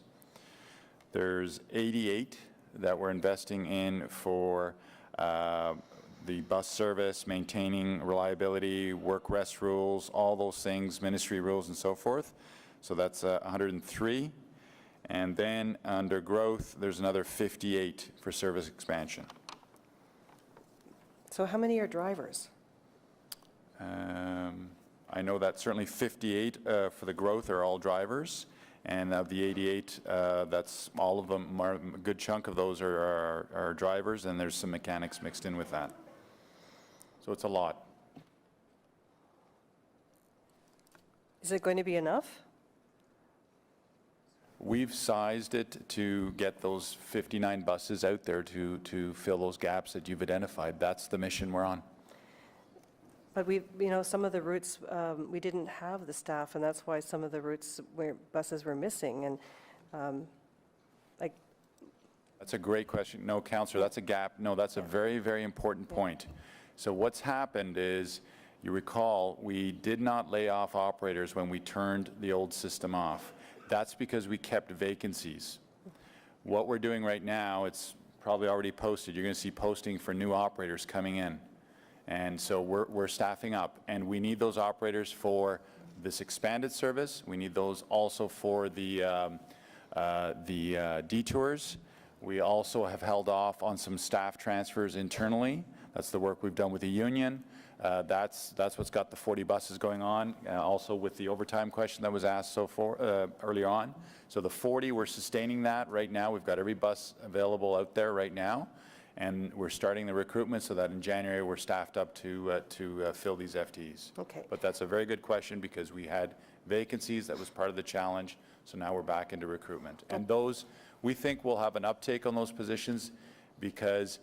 There's 88 that we're investing in for the bus service, maintaining reliability, work rest rules, all those things, ministry rules and so forth. So that's 103. And then under growth, there's another 58 for service expansion. So how many are drivers? I know that certainly 58 for the growth are all drivers. And of the 88, that's all of them, a good chunk of those are drivers, and there's some mechanics mixed in with that. So it's a lot. Is it going to be enough? We've sized it to get those 59 buses out there to fill those gaps that you've identified. That's the mission we're on. But some of the routes, we didn't have the staff, and that's why some of the routes where buses were missing. And that's a great question. No, Councillor, that's a gap. No, that's a very, very important point. So what's happened is, you recall, we did not lay off operators when we turned the old system off. That's because we kept vacancies. What we're doing right now, it's probably already posted. You're going to see posting for new operators coming in. And so we're staffing up, and we need those operators for this expanded service. We need those also for the detours. We also have held off on some staff transfers internally. That's the work we've done with the union. That's what's got the 40 buses going on, also with the overtime question that was asked earlier on. So the 40, we're sustaining that right now. We've got every bus available out there right now, and we're starting the recruitment so that in January we're staffed up to fill these FTEs. Okay. But that's a very good question, because we had vacancies. That was part of the challenge. So now we're back into recruitment. And those, we think we'll have an uptake on those positions, because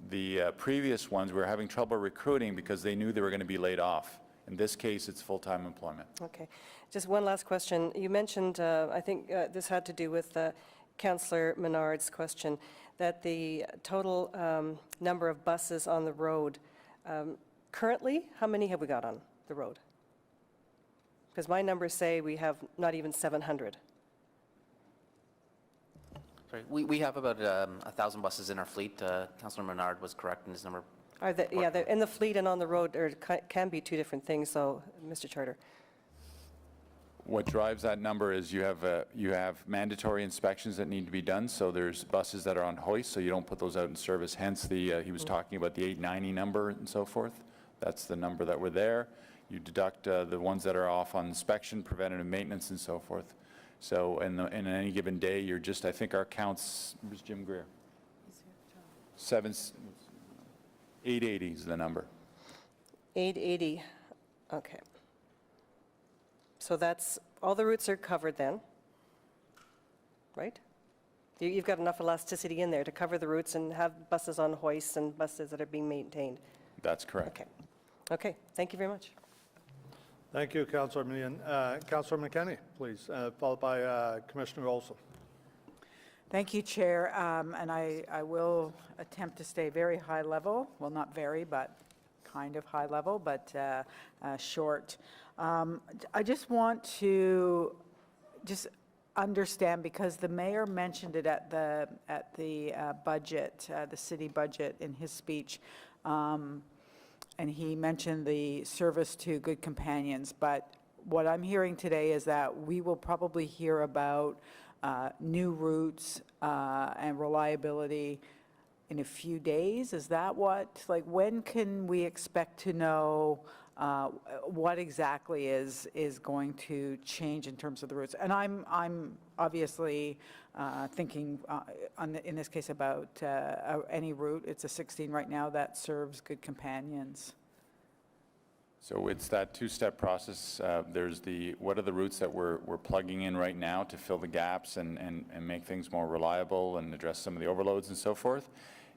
the previous ones, we were having trouble recruiting because they knew they were going to be laid off. In this case, it's full-time employment. Okay. Just one last question. You mentioned, I think this had to do with Councillor Menard's question, that the total number of buses on the road, currently, how many have we got on the road? Because my numbers say we have not even 700. Sorry, we have about 1,000 buses in our fleet. Councillor Menard was correct in his number. Yeah, in the fleet and on the road can be two different things, so, Mr. Charter. What drives that number is you have mandatory inspections that need to be done. So there's buses that are on hoist, so you don't put those out in service. Hence he was talking about the 890 number and so forth. That's the number that were there. You deduct the ones that are off on inspection, preventative maintenance, and so forth. So in any given day, you're just, I think our counts, where's Jim Greer? 880 is the number. 880, okay. So that's, all the routes are covered then, right? You've got enough elasticity in there to cover the routes and have buses on hoists and buses that are being maintained. That's correct. Okay. Okay, thank you very much. Thank you, Councillor Meehan. Councillor McKenney, please, followed by Commissioner Olson. Thank you, Chair. And I will attempt to stay very high level. Well, not very, but kind of high level, but short. I just want to understand, because the mayor mentioned it at the budget, the city budget in his speech, and he mentioned the service to good companions. But what I'm hearing today is that we will probably hear about new routes and reliability in a few days. Is that what, like, when can we expect to know what exactly is going to change in terms of the routes? And I'm obviously thinking in this case about any route. It's a 16 right now that serves good companions. So it's that two-step process. There's what are the routes that we're plugging in right now to fill the gaps and make things more reliable and address some of the overloads and so forth.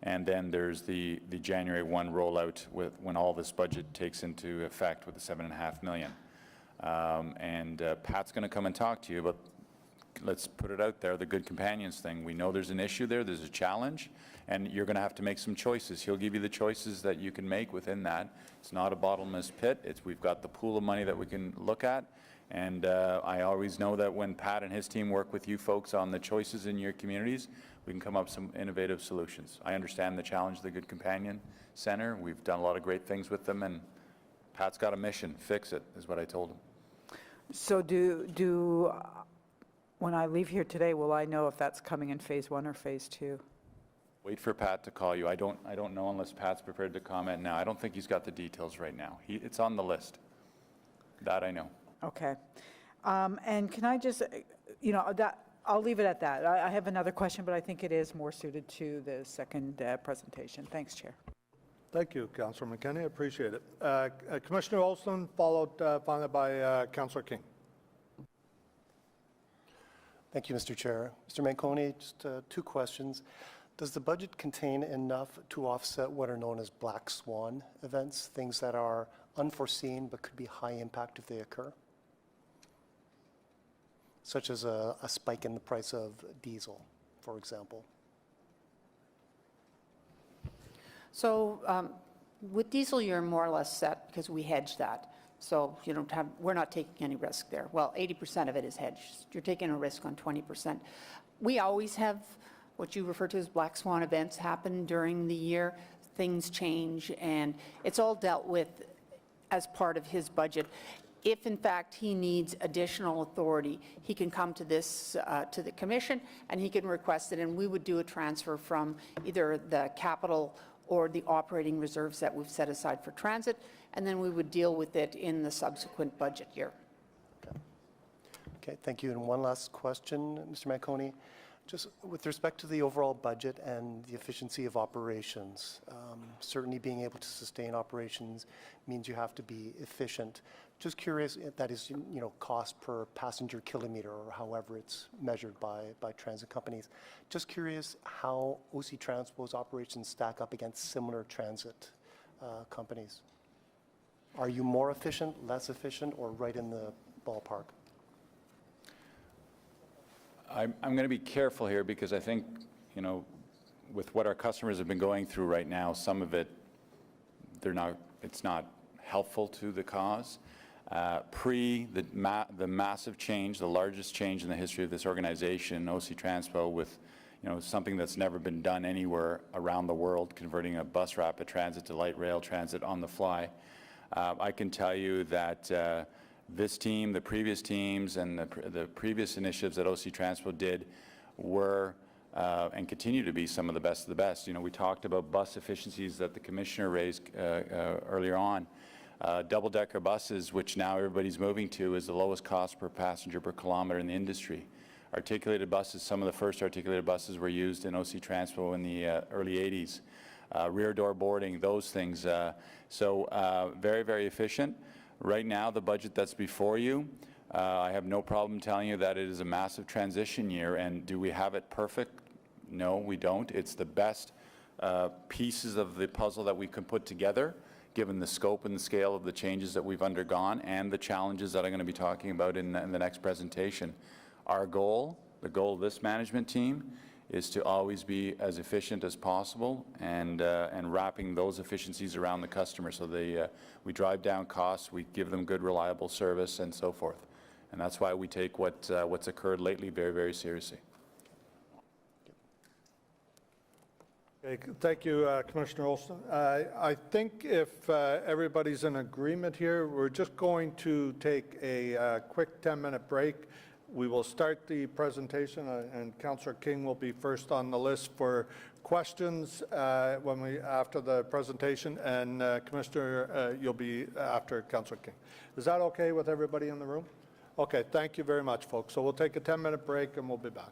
And then there's the January 1 rollout when all this budget takes into effect with the $7.5 million. Pat's going to come and talk to you, but let's put it out there, the good companions thing. We know there's an issue there, there's a challenge, and you're going to have to make some choices. He'll give you the choices that you can make within that. It's not a bottomless pit. We've got the pool of money that we can look at. And I always know that when Pat and his team work with you folks on the choices in your communities, we can come up with some innovative solutions. I understand the challenge of the Good Companion Center. We've done a lot of great things with them, and Pat's got a mission. Fix it, is what I told him. So when I leave here today, will I know if that's coming in phase 1 or phase 2? Wait for Pat to call you. I don't know unless Pat's prepared to comment now. I don't think he's got the details right now. It's on the list. That I know. Okay. And can I just, I'll leave it at that. I have another question, but I think it is more suited to the second presentation. Thanks, Chair. Thank you, Councillor McKenney. I appreciate it. Commissioner Olson, followed finally by Councillor King. Thank you, Mr. Chair. Mr. Manconi, just 2 questions. Does the budget contain enough to offset what are known as black swan events, things that are unforeseen but could be high impact if they occur? Such as a spike in the price of diesel, for example. So with diesel, you're more or less set because we hedge that. So we're not taking any risk there. Well, 80% of it is hedged. You're taking a risk on 20%. We always have what you refer to as black swan events happen during the year. Things change, and it's all dealt with as part of his budget. If, in fact, he needs additional authority, he can come to to the Commission, and he can request it, and we would do a transfer from either the capital or the operating reserves that we've set aside for transit, and then we would deal with it in the subsequent budget year. Okay, thank you. And one last question, Mr. Manconi. Just with respect to the overall budget and the efficiency of operations, certainly being able to sustain operations means you have to be efficient. Just curious, that is, cost per passenger kilometer or however it's measured by transit companies. Just curious how OC Transpo's operations stack up against similar transit companies. Are you more efficient, less efficient, or right in the ballpark? I'm going to be careful here because I think, with what our customers have been going through right now, some of it, it's not helpful to the cause. The massive change, the largest change in the history of this organization, OC Transpo, with something that's never been done anywhere around the world, converting a bus rapid transit to light rail transit on the fly. I can tell you that this team, the previous teams, and the previous initiatives that OC Transpo did were and continue to be some of the best of the best. We talked about bus efficiencies that the Commissioner raised earlier on. Double-decker buses, which now everybody's moving to, is the lowest cost per passenger per kilometer in the industry. Articulated buses, some of the first articulated buses were used in OC Transpo in the early 80s. Rear door boarding, those things. Very, very efficient. Right now, the budget that's before you, I have no problem telling you that it is a massive transition year. And do we have it perfect? No, we don't. It's the best pieces of the puzzle that we can put together. given the scope and the scale of the changes that we've undergone and the challenges that I'm going to be talking about in the next presentation. Our goal, the goal of this management team, is to always be as efficient as possible and wrapping those efficiencies around the customer so we drive down costs, we give them good, reliable service, and so forth. And that's why we take what's occurred lately very, very seriously. Okay, thank you, Commissioner Olson. I think if everybody's in agreement here, we're just going to take a quick 10-minute break. We will start the presentation, and Councillor King will be first on the list for questions after the presentation, and Commissioner, you'll be after Councillor King. Is that okay with everybody in the room? Okay, thank you very much, folks. So we'll take a 10-minute break, and we'll be back.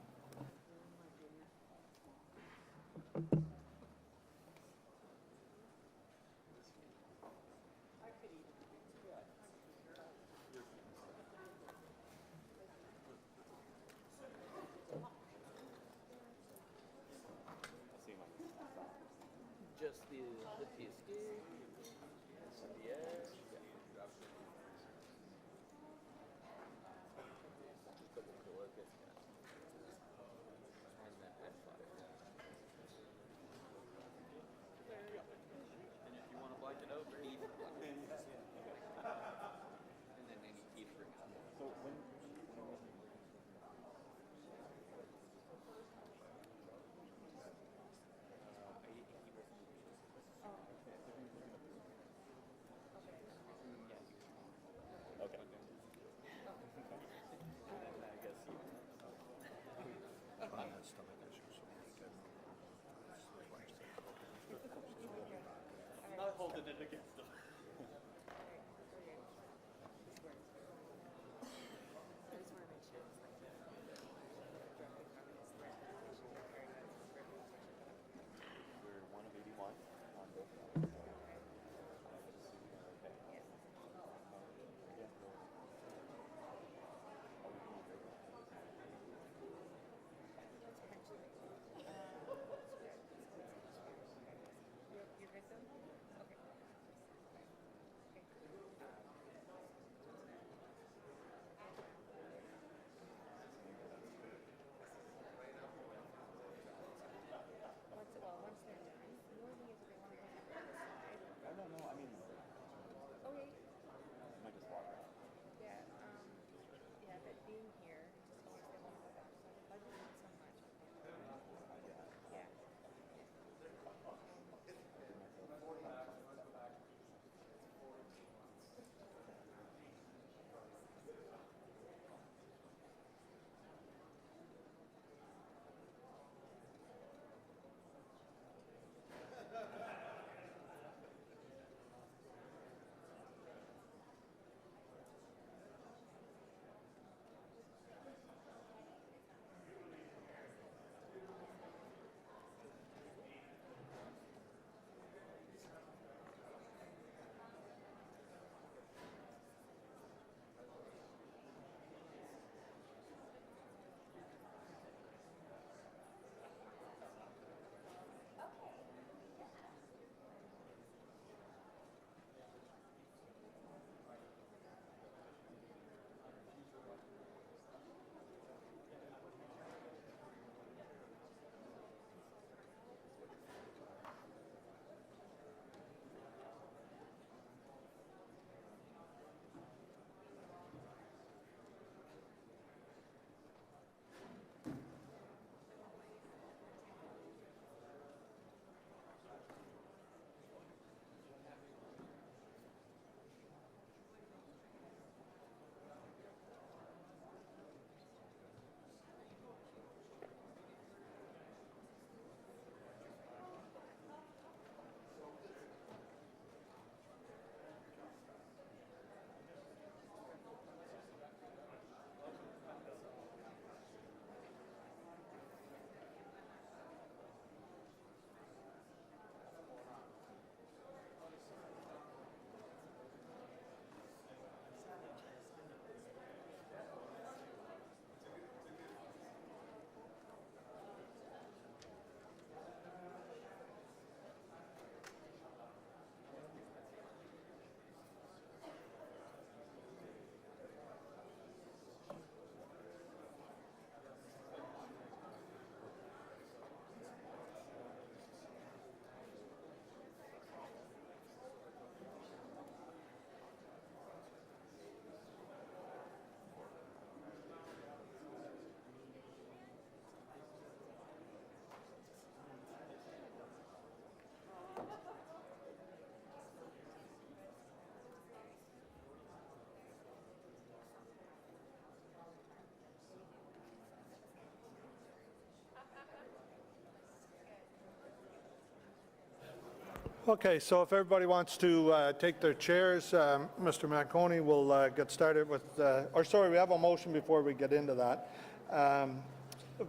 Okay, so if everybody wants to take their chairs, Mr. Manconi will get started with, or sorry, we have a motion before we get into that.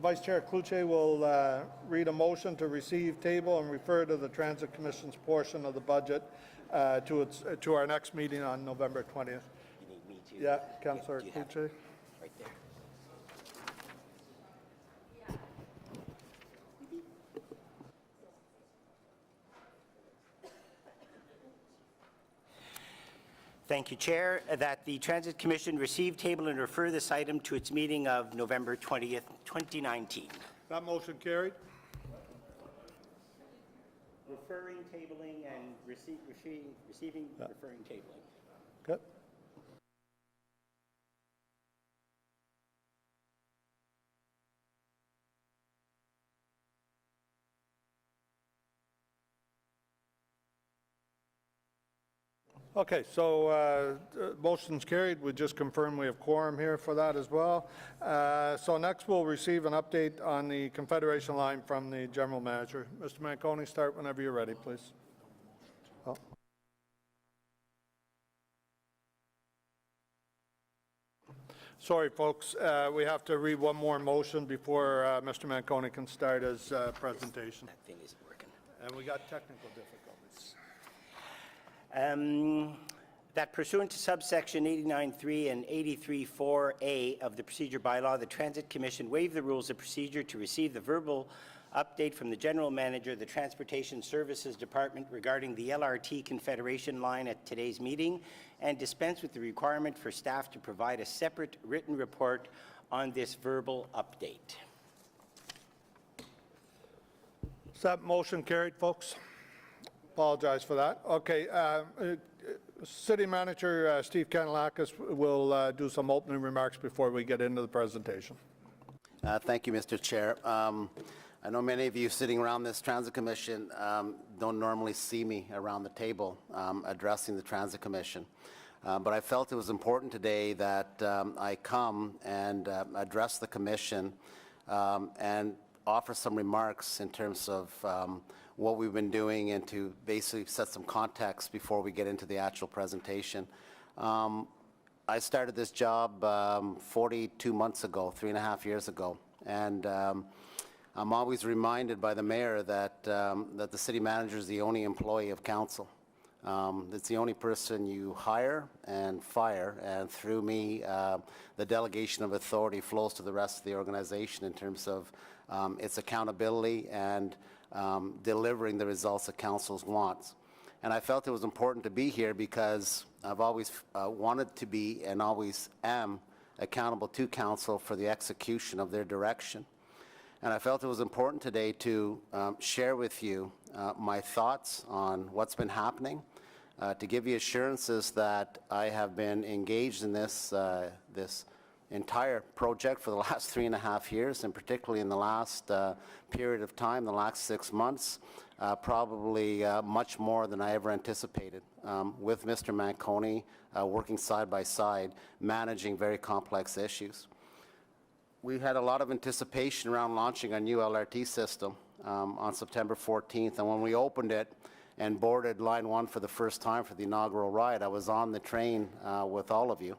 Vice Chair Cloutier will read a motion to receive, table, and refer to the Transit Commission's portion of the budget to our next meeting on November 20th. You need me to? Yeah, Councillor Cloutier. Right there. Thank you, Chair. That the Transit Commission receive, table, and refer this item to its meeting of November 20th, 2019. That motion carried. Referring, tabling, and receiving, referring, tabling. Good. Okay, so motion's carried. We just confirmed we have quorum here for that as well. So next we'll receive an update on the Confederation line from the General Manager. Mr. Manconi, start whenever you're ready, please. Oh. Sorry, folks. We have to read one more motion before Mr. Manconi can start his presentation. That thing isn't working. And we got technical difficulties. That pursuant to subsection 89.3 and 83.4A of the procedure bylaw, the Transit Commission waived the rules of procedure to receive the verbal update from the General Manager of the Transportation Services Department regarding the LRT Confederation line at today's meeting, and dispense with the requirement for staff to provide a separate written report on this verbal update. Is that motion carried, folks? Apologize for that. Okay, City Manager Steve Kanellakis will do some opening remarks before we get into the presentation. Thank you, Mr. Chair. I know many of you sitting around this Transit Commission don't normally see me around the table addressing the Transit Commission, but I felt it was important today that I come and address the Commission and offer some remarks in terms of what we've been doing and to basically set some context before we get into the actual presentation. I started this job 42 months ago, 3.5 years ago, and I'm always reminded by the mayor that the city manager is the only employee of council. It's the only person you hire and fire, and through me, the delegation of authority flows to the rest of the organization in terms of its accountability and delivering the results that councils wants. And I felt it was important to be here because I've always wanted to be and always am accountable to council for the execution of their direction. And I felt it was important today to share with you my thoughts on what's been happening, to give you assurances that I have been engaged in this entire project for the last 3.5 years, and particularly in the last period of time, the last 6 months, probably much more than I ever anticipated, with Mr. Manconi working side by side, managing very complex issues. We had a lot of anticipation around launching our new LRT system on September 14th, and when we opened it and boarded Line 1 for the first time for the inaugural ride, I was on the train with all of you.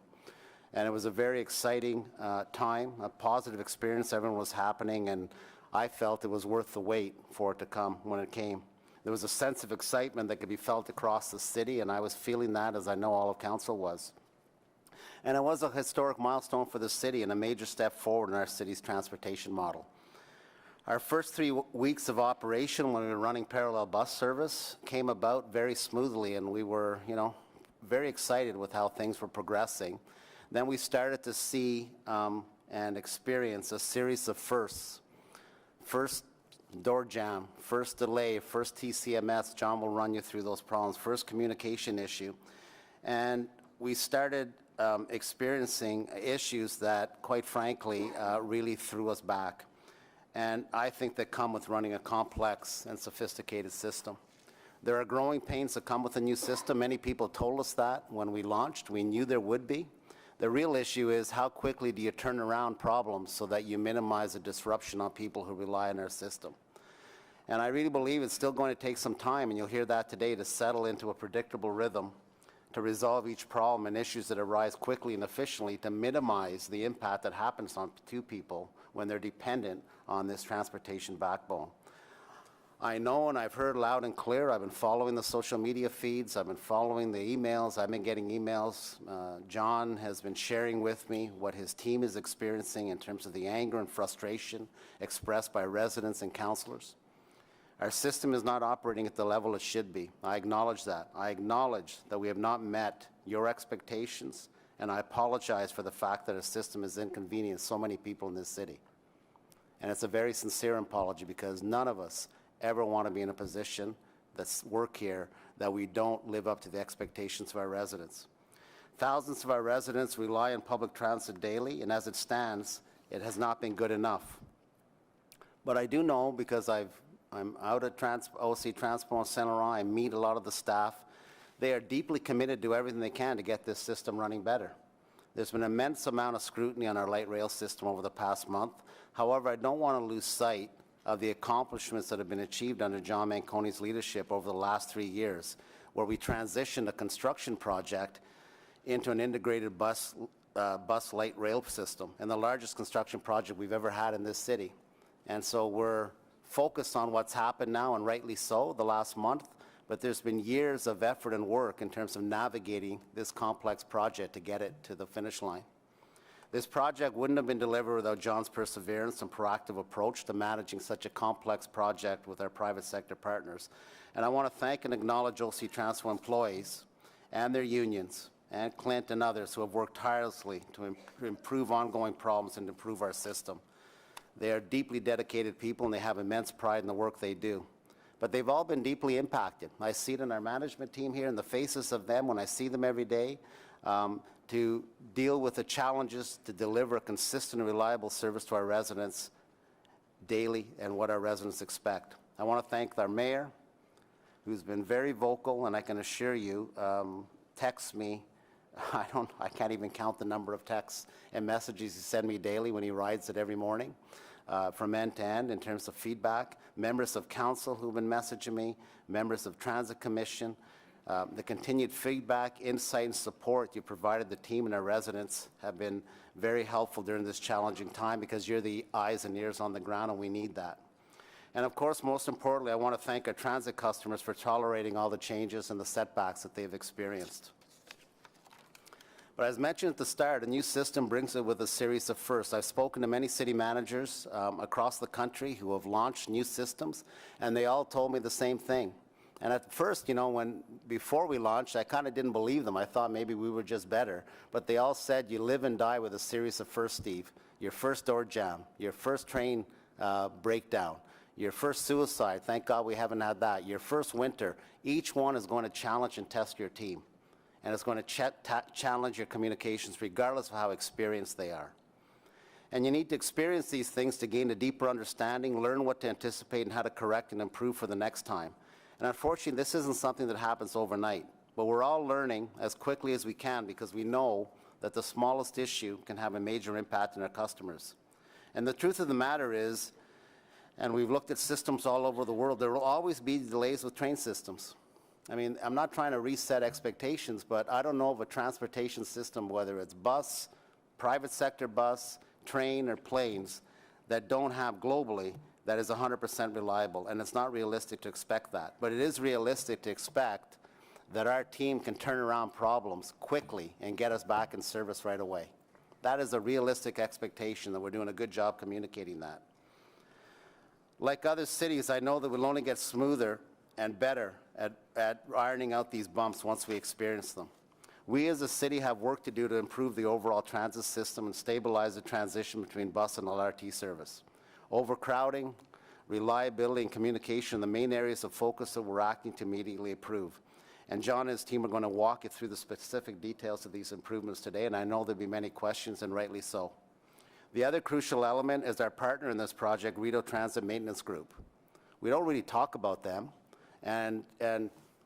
And it was a very exciting time, a positive experience. Everyone was happening, and I felt it was worth the wait for it to come when it came. There was a sense of excitement that could be felt across the city, and I was feeling that, as I know all of council was. And it was a historic milestone for the city and a major step forward in our city's transportation model. Our first 3 weeks of operation, when we were running parallel bus service, came about very smoothly, and we were, very excited with how things were progressing. Then we started to see and experience a series of firsts. First door jam, first delay, first TCMS. John will run you through those problems. First communication issue. And we started experiencing issues that, quite frankly, really threw us back. And I think that come with running a complex and sophisticated system. There are growing pains that come with a new system. Many people told us that when we launched. We knew there would be. The real issue is how quickly do you turn around problems so that you minimize the disruption on people who rely on our system. And I really believe it's still going to take some time, and you'll hear that today, to settle into a predictable rhythm, to resolve each problem and issues that arise quickly and efficiently, to minimize the impact that happens to people when they're dependent on this transportation backbone. I know, and I've heard loud and clear, I've been following the social media feeds, I've been following the emails, I've been getting emails. John has been sharing with me what his team is experiencing in terms of the anger and frustration expressed by residents and councillors. Our system is not operating at the level it should be. I acknowledge that. I acknowledge that we have not met your expectations, and I apologize for the fact that our system has inconvenienced so many people in this city. And it's a very sincere apology, because none of us ever want to be in a position that's work here that we don't live up to the expectations of our residents. Thousands of our residents rely on public transit daily, and as it stands, it has not been good enough. But I do know, because I'm out at OC Transpo in Saint Laurent, I meet a lot of the staff. They are deeply committed to everything they can to get this system running better. There's been an immense amount of scrutiny on our light rail system over the past month. However, I don't want to lose sight of the accomplishments that have been achieved under John Manconi's leadership over the last 3 years, where we transitioned a construction project into an integrated bus light rail system, and the largest construction project we've ever had in this city. And so we're focused on what's happened now, and rightly so, the last month, but there's been years of effort and work in terms of navigating this complex project to get it to the finish line. This project wouldn't have been delivered without John's perseverance and proactive approach to managing such a complex project with our private sector partners. And I want to thank and acknowledge OC Transpo employees and their unions, and Clint and others who have worked tirelessly to improve ongoing problems and improve our system. They are deeply dedicated people, and they have immense pride in the work they do. But they've all been deeply impacted. I see it in our management team here, in the faces of them when I see them every day, to deal with the challenges to deliver a consistent and reliable service to our residents daily and what our residents expect. I want to thank our mayor, who's been very vocal, and I can assure you, texts me. I can't even count the number of texts and messages he sends me daily when he rides it every morning, from end to end in terms of feedback. Members of council who've been messaging me, members of Transit Commission, the continued feedback, insight, and support you provided the team and our residents have been very helpful during this challenging time, because you're the eyes and ears on the ground, and we need that. And of course, most importantly, I want to thank our transit customers for tolerating all the changes and the setbacks that they've experienced. But as mentioned at the start, a new system brings it with a series of firsts. I've spoken to many city managers across the country who have launched new systems, and they all told me the same thing. And at first, you know, before we launched, I kind of didn't believe them. I thought maybe we were just better. But they all said, you live and die with a series of firsts, Steve. Your first door jam, your first train breakdown, your first suicide, thank God we haven't had that, your first winter. Each one is going to challenge and test your team. And it's going to challenge your communications regardless of how experienced they are. And you need to experience these things to gain a deeper understanding, learn what to anticipate and how to correct and improve for the next time. And unfortunately, this isn't something that happens overnight, but we're all learning as quickly as we can, because we know that the smallest issue can have a major impact on our customers. And the truth of the matter is, and we've looked at systems all over the world, there will always be delays with train systems. I mean, I'm not trying to reset expectations, but I don't know of a transportation system, whether it's bus, private sector bus, train, or planes, that don't have globally that is 100% reliable, and it's not realistic to expect that. But it is realistic to expect that our team can turn around problems quickly and get us back in service right away. That is a realistic expectation, that we're doing a good job communicating that. Like other cities, I know that we'll only get smoother and better at ironing out these bumps once we experience them. We as a city have work to do to improve the overall transit system and stabilize the transition between bus and LRT service. Overcrowding, reliability, and communication are the main areas of focus that we're acting to immediately improve. And John and his team are going to walk you through the specific details of these improvements today, and I know there'll be many questions, and rightly so. The other crucial element is our partner in this project, Rideau Transit Maintenance Group. We don't really talk about them, and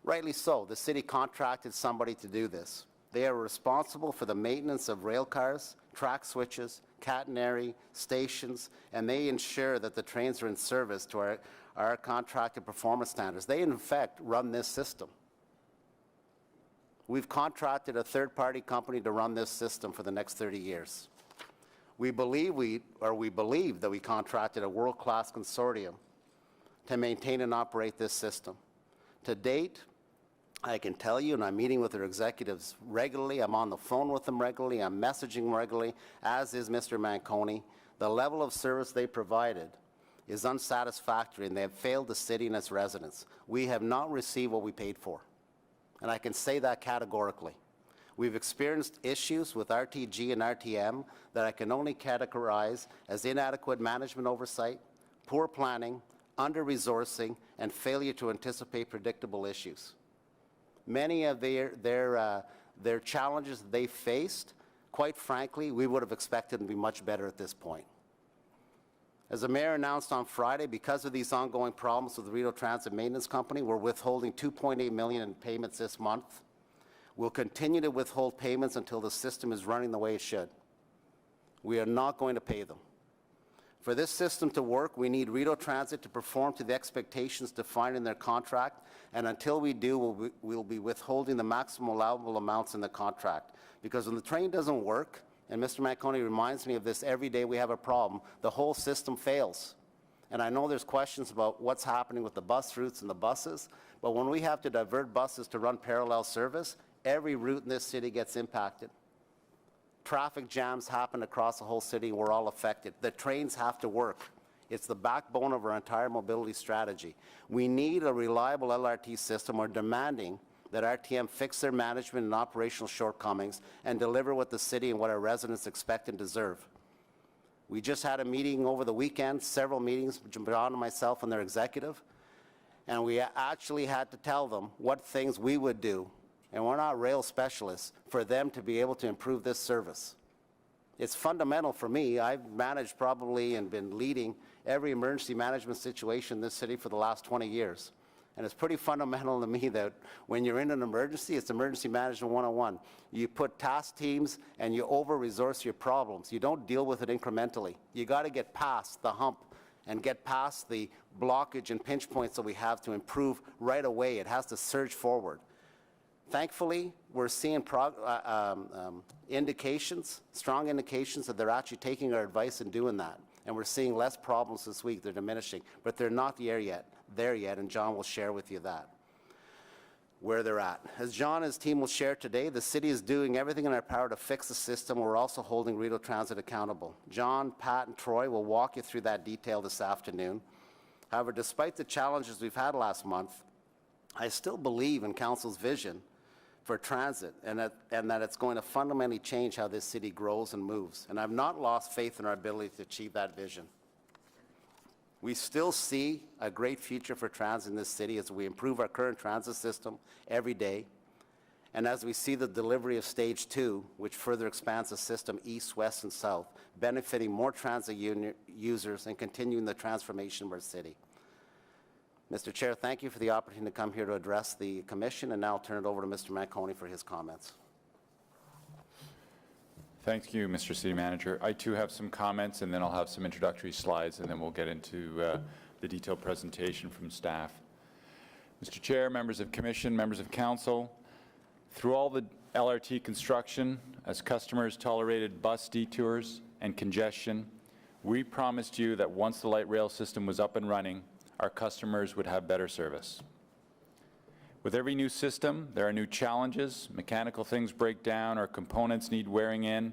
rightly so. The city contracted somebody to do this. They are responsible for the maintenance of rail cars, track switches, catenary, stations, and they ensure that the trains are in service to our contracted performance standards. They, in fact, run this system. We've contracted a third-party company to run this system for the next 30 years. We believe that we contracted a world-class consortium to maintain and operate this system. To date, I can tell you, and I'm meeting with their executives regularly, I'm on the phone with them regularly, I'm messaging them regularly, as is Mr. Manconi. The level of service they provided is unsatisfactory, and they have failed the city and its residents. We have not received what we paid for, and I can say that categorically. We've experienced issues with RTG and RTM that I can only categorize as inadequate management oversight, poor planning, under-resourcing, and failure to anticipate predictable issues. Many of their challenges that they faced, quite frankly, we would have expected them to be much better at this point. As the mayor announced on Friday, because of these ongoing problems with the Rideau Transit Maintenance Company, we're withholding $2.8 million in payments this month. We'll continue to withhold payments until the system is running the way it should. We are not going to pay them. For this system to work, we need Rideau Transit to perform to the expectations defined in their contract, and until we do, we'll be withholding the maximum allowable amounts in the contract. Because when the train doesn't work, and Mr. Manconi reminds me of this every day we have a problem, the whole system fails. And I know there's questions about what's happening with the bus routes and the buses, but when we have to divert buses to run parallel service, every route in this city gets impacted. Traffic jams happen across the whole city, and we're all affected. The trains have to work. It's the backbone of our entire mobility strategy. We need a reliable LRT system. We're demanding that RTM fix their management and operational shortcomings and deliver what the city and what our residents expect and deserve. We just had a meeting over the weekend, several meetings, John and myself and their executive, and we actually had to tell them what things we would do, and we're not rail specialists, for them to be able to improve this service. It's fundamental for me. I've managed probably and been leading every emergency management situation in this city for the last 20 years. And it's pretty fundamental to me that when you're in an emergency, it's emergency management 101. You put task teams and you over-resource your problems. You don't deal with it incrementally. You got to get past the hump and get past the blockage and pinch points that we have to improve right away. It has to surge forward. Thankfully, we're seeing indications, strong indications that they're actually taking our advice and doing that. And we're seeing less problems this week. They're diminishing, but they're not there yet, and John will share with you that, where they're at. As John and his team will share today, the city is doing everything in our power to fix the system. We're also holding Rideau Transit accountable. John, Pat, and Troy will walk you through that detail this afternoon. However, despite the challenges we've had last month, I still believe in Council's vision for transit, and that it's going to fundamentally change how this city grows and moves. And I've not lost faith in our ability to achieve that vision. We still see a great future for transit in this city as we improve our current transit system every day, and as we see the delivery of Stage 2, which further expands the system east, west, and south, benefiting more transit users and continuing the transformation of our city. Mr. Chair, thank you for the opportunity to come here to address the Commission, and now I'll turn it over to Mr. Manconi for his comments. Thank you, Mr. City Manager. I too have some comments, and then I'll have some introductory slides, and then we'll get into the detailed presentation from staff. Mr. Chair, members of Commission, members of Council, through all the LRT construction, as customers tolerated bus detours and congestion, we promised you that once the light rail system was up and running, our customers would have better service. With every new system, there are new challenges, mechanical things break down, or components need wearing in,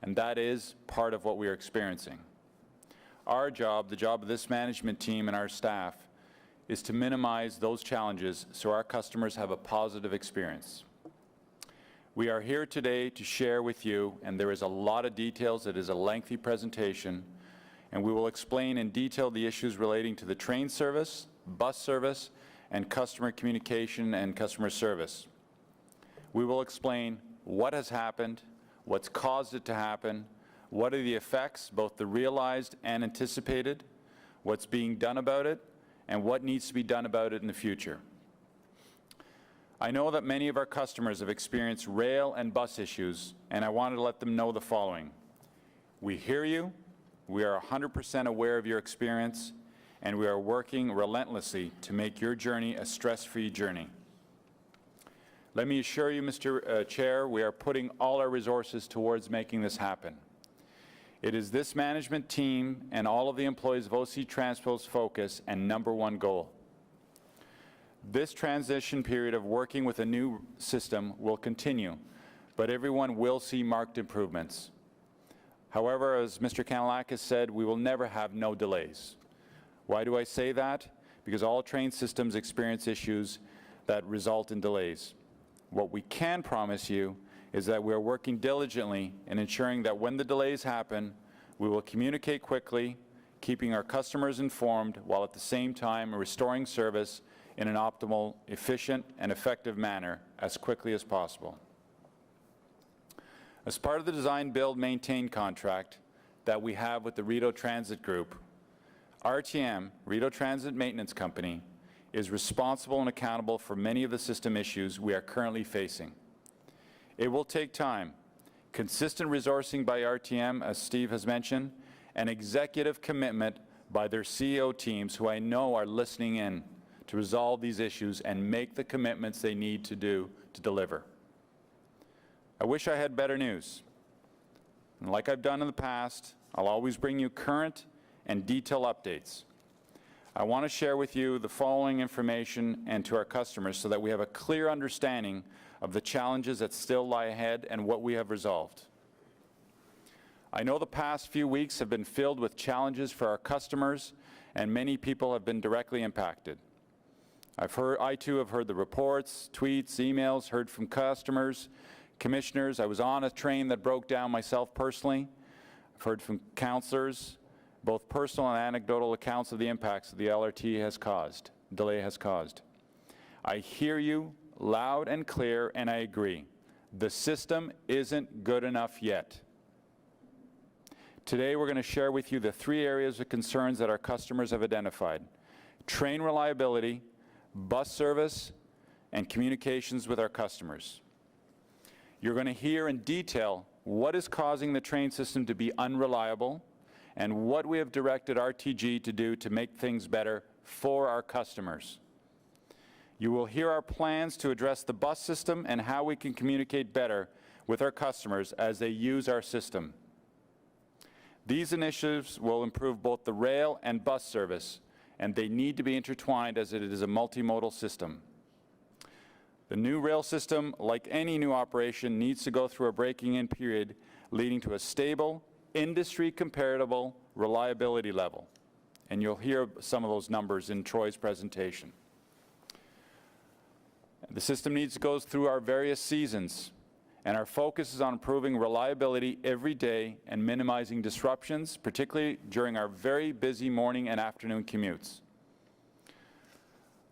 and that is part of what we are experiencing. Our job, the job of this management team and our staff, is to minimize those challenges so our customers have a positive experience. We are here today to share with you, and there is a lot of details. It is a lengthy presentation, and we will explain in detail the issues relating to the train service, bus service, and customer communication and customer service. We will explain what has happened, what's caused it to happen, what are the effects, both the realized and anticipated, what's being done about it, and what needs to be done about it in the future. I know that many of our customers have experienced rail and bus issues, and I wanted to let them know the following. We hear you, we are 100% aware of your experience, and we are working relentlessly to make your journey a stress-free journey. Let me assure you, Mr. Chair, we are putting all our resources towards making this happen. It is this management team and all of the employees of OC Transpo's focus and #1 goal. This transition period of working with a new system will continue, but everyone will see marked improvements. However, as Mr. Kanalakis said, we will never have no delays. Why do I say that? Because all train systems experience issues that result in delays. What we can promise you is that we are working diligently in ensuring that when the delays happen, we will communicate quickly, keeping our customers informed while at the same time restoring service in an optimal, efficient, and effective manner as quickly as possible. As part of the design, build, maintain contract that we have with the Rideau Transit Group, RTM, Rideau Transit Maintenance Company, is responsible and accountable for many of the system issues we are currently facing. It will take time, consistent resourcing by RTM, as Steve has mentioned, and executive commitment by their CEO teams, who I know are listening in to resolve these issues and make the commitments they need to do to deliver. I wish I had better news. And like I've done in the past, I'll always bring you current and detailed updates. I want to share with you the following information and to our customers so that we have a clear understanding of the challenges that still lie ahead and what we have resolved. I know the past few weeks have been filled with challenges for our customers, and many people have been directly impacted. I too have heard the reports, tweets, emails, heard from customers, commissioners. I was on a train that broke down myself personally. I've heard from councillors, both personal and anecdotal accounts of the impacts that the LRT has caused, delay has caused. I hear you loud and clear, and I agree. The system isn't good enough yet. Today, we're going to share with you the 3 areas of concerns that our customers have identified: train reliability, bus service, and communications with our customers. You're going to hear in detail what is causing the train system to be unreliable and what we have directed RTG to do to make things better for our customers. You will hear our plans to address the bus system and how we can communicate better with our customers as they use our system. These initiatives will improve both the rail and bus service, and they need to be intertwined as it is a multimodal system. The new rail system, like any new operation, needs to go through a breaking-in period leading to a stable, industry-comparable reliability level. And you'll hear some of those numbers in Troy's presentation. The system needs to go through our various seasons, and our focus is on improving reliability every day and minimizing disruptions, particularly during our very busy morning and afternoon commutes.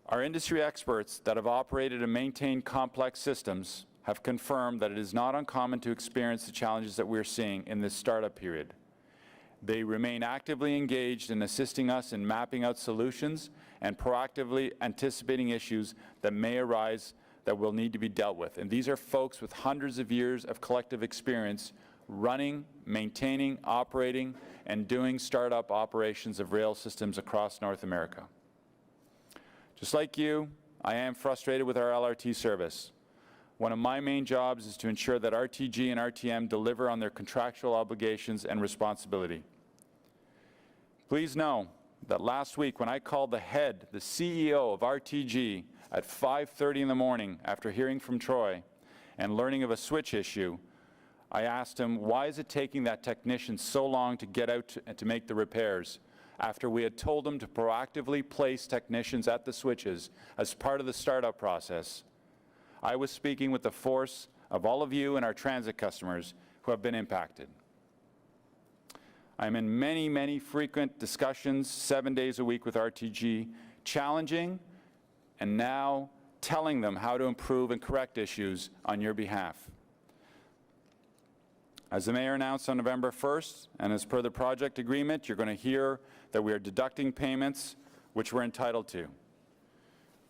Our industry experts that have operated and maintained complex systems have confirmed that it is not uncommon to experience the challenges that we're seeing in this startup period. They remain actively engaged in assisting us in mapping out solutions and proactively anticipating issues that may arise that will need to be dealt with. And these are folks with hundreds of years of collective experience running, maintaining, operating, and doing startup operations of rail systems across North America. Just like you, I am frustrated with our LRT service. One of my main jobs is to ensure that RTG and RTM deliver on their contractual obligations and responsibility. Please know that last week when I called the CEO of RTG at 5:30 in the morning after hearing from Troy and learning of a switch issue, I asked him, why is it taking that technician so long to get out to make the repairs after we had told him to proactively place technicians at the switches as part of the startup process? I was speaking with the force of all of you and our transit customers who have been impacted. I'm in many, many frequent discussions 7 days a week with RTG, challenging and now telling them how to improve and correct issues on your behalf. As the Mayor announced on November 1st, and as per the project agreement, you're going to hear that we are deducting payments which we're entitled to.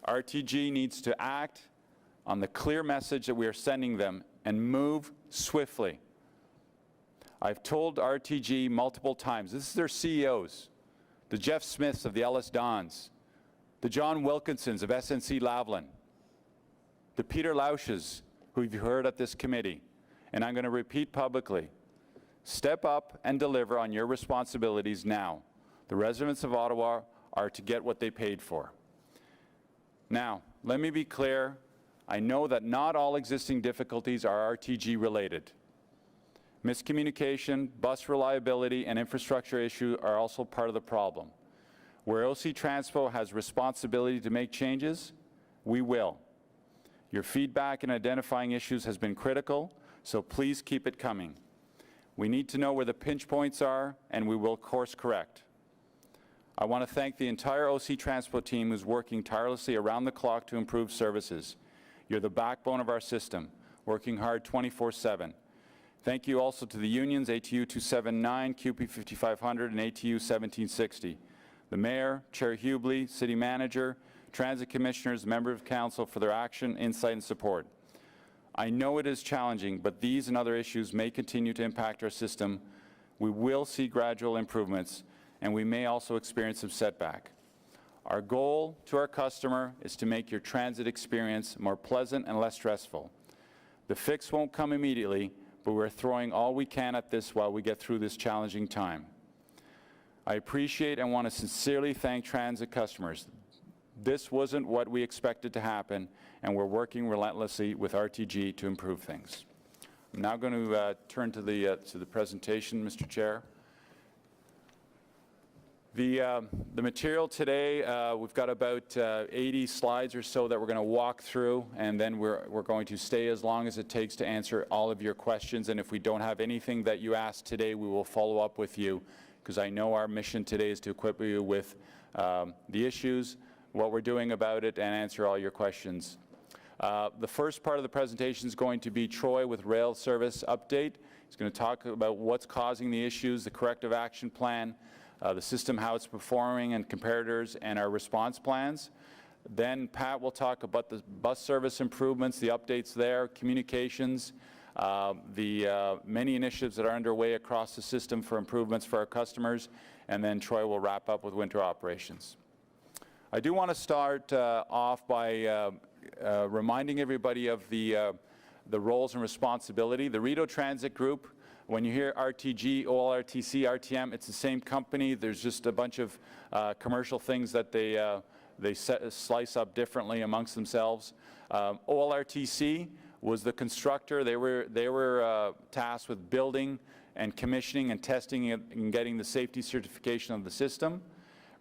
RTG needs to act on the clear message that we are sending them and move swiftly. I've told RTG multiple times, this is their CEOs, the Jeff Smiths of the Ellis Dons, the John Wilkinsons of SNC Lavalin, the Peter Lausches, who you've heard at this committee, and I'm going to repeat publicly, step up and deliver on your responsibilities now. The residents of Ottawa are to get what they paid for. Now, let me be clear. I know that not all existing difficulties are RTG related. Miscommunication, bus reliability, and infrastructure issues are also part of the problem. Where OC Transpo has responsibility to make changes, we will. Your feedback in identifying issues has been critical, so please keep it coming. We need to know where the pinch points are, and we will course correct. I want to thank the entire OC Transpo team who's working tirelessly around the clock to improve services. You're the backbone of our system, working hard 24/7. Thank you also to the unions, ATU 279, QP 5500, and ATU 1760. The Mayor, Chair Hubley, City Manager, Transit Commissioners, Member of Council for their action, insight, and support. I know it is challenging, but these and other issues may continue to impact our system. We will see gradual improvements, and we may also experience some setback. Our goal to our customer is to make your transit experience more pleasant and less stressful. The fix won't come immediately, but we're throwing all we can at this while we get through this challenging time. I appreciate and want to sincerely thank transit customers. This wasn't what we expected to happen, and we're working relentlessly with RTG to improve things. I'm now going to turn to the presentation, Mr. Chair. The material today, we've got about 80 slides or so that we're going to walk through, and then we're going to stay as long as it takes to answer all of your questions. And if we don't have anything that you asked today, we will follow up with you, because I know our mission today is to equip you with the issues, what we're doing about it, and answer all your questions. The first part of the presentation is going to be Troy with rail service update. He's going to talk about what's causing the issues, the corrective action plan, the system, how it's performing, and comparators, and our response plans. Then Pat will talk about the bus service improvements, the updates there, communications, the many initiatives that are underway across the system for improvements for our customers, and then Troy will wrap up with winter operations. I do want to start off by reminding everybody of the roles and responsibility. The Rideau Transit Group, when you hear RTG, OLRTC, RTM, it's the same company. There's just a bunch of commercial things that they slice up differently amongst themselves. OLRTC was the constructor. They were tasked with building and commissioning and testing and getting the safety certification of the system.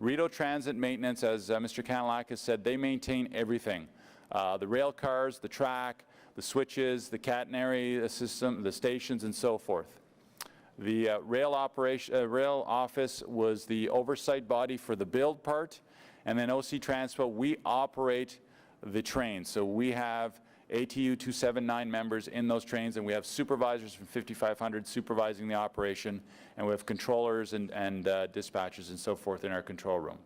Rideau Transit Maintenance, as Mr. Kanalakis said, they maintain everything. The rail cars, the track, the switches, the catenary system, the stations, and so forth. The rail office was the oversight body for the build part, and then OC Transpo, we operate the trains. So we have ATU 279 members in those trains, and we have supervisors from 5500 supervising the operation, and we have controllers and dispatchers and so forth in our control room.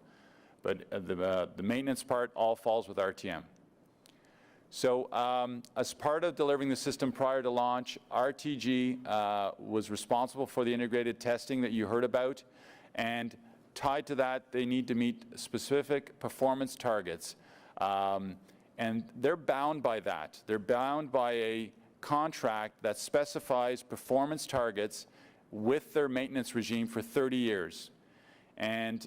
But the maintenance part all falls with RTM. So as part of delivering the system prior to launch, RTG was responsible for the integrated testing that you heard about, and tied to that, they need to meet specific performance targets. And they're bound by that. They're bound by a contract that specifies performance targets with their maintenance regime for 30 years. And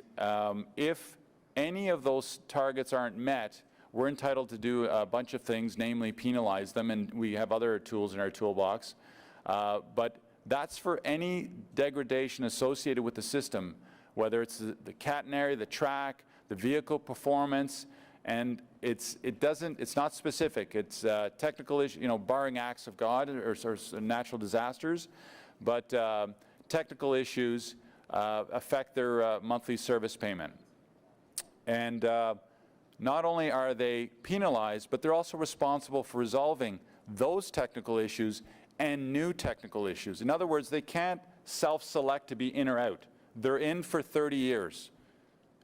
if any of those targets aren't met, we're entitled to do a bunch of things, namely penalize them, and we have other tools in our toolbox. But that's for any degradation associated with the system, whether it's the catenary, the track, the vehicle performance, and it's not specific. It's technical issue, barring acts of God or natural disasters, but technical issues affect their monthly service payment. And not only are they penalized, but they're also responsible for resolving those technical issues and new technical issues. In other words, they can't self-select to be in or out. They're in for 30 years.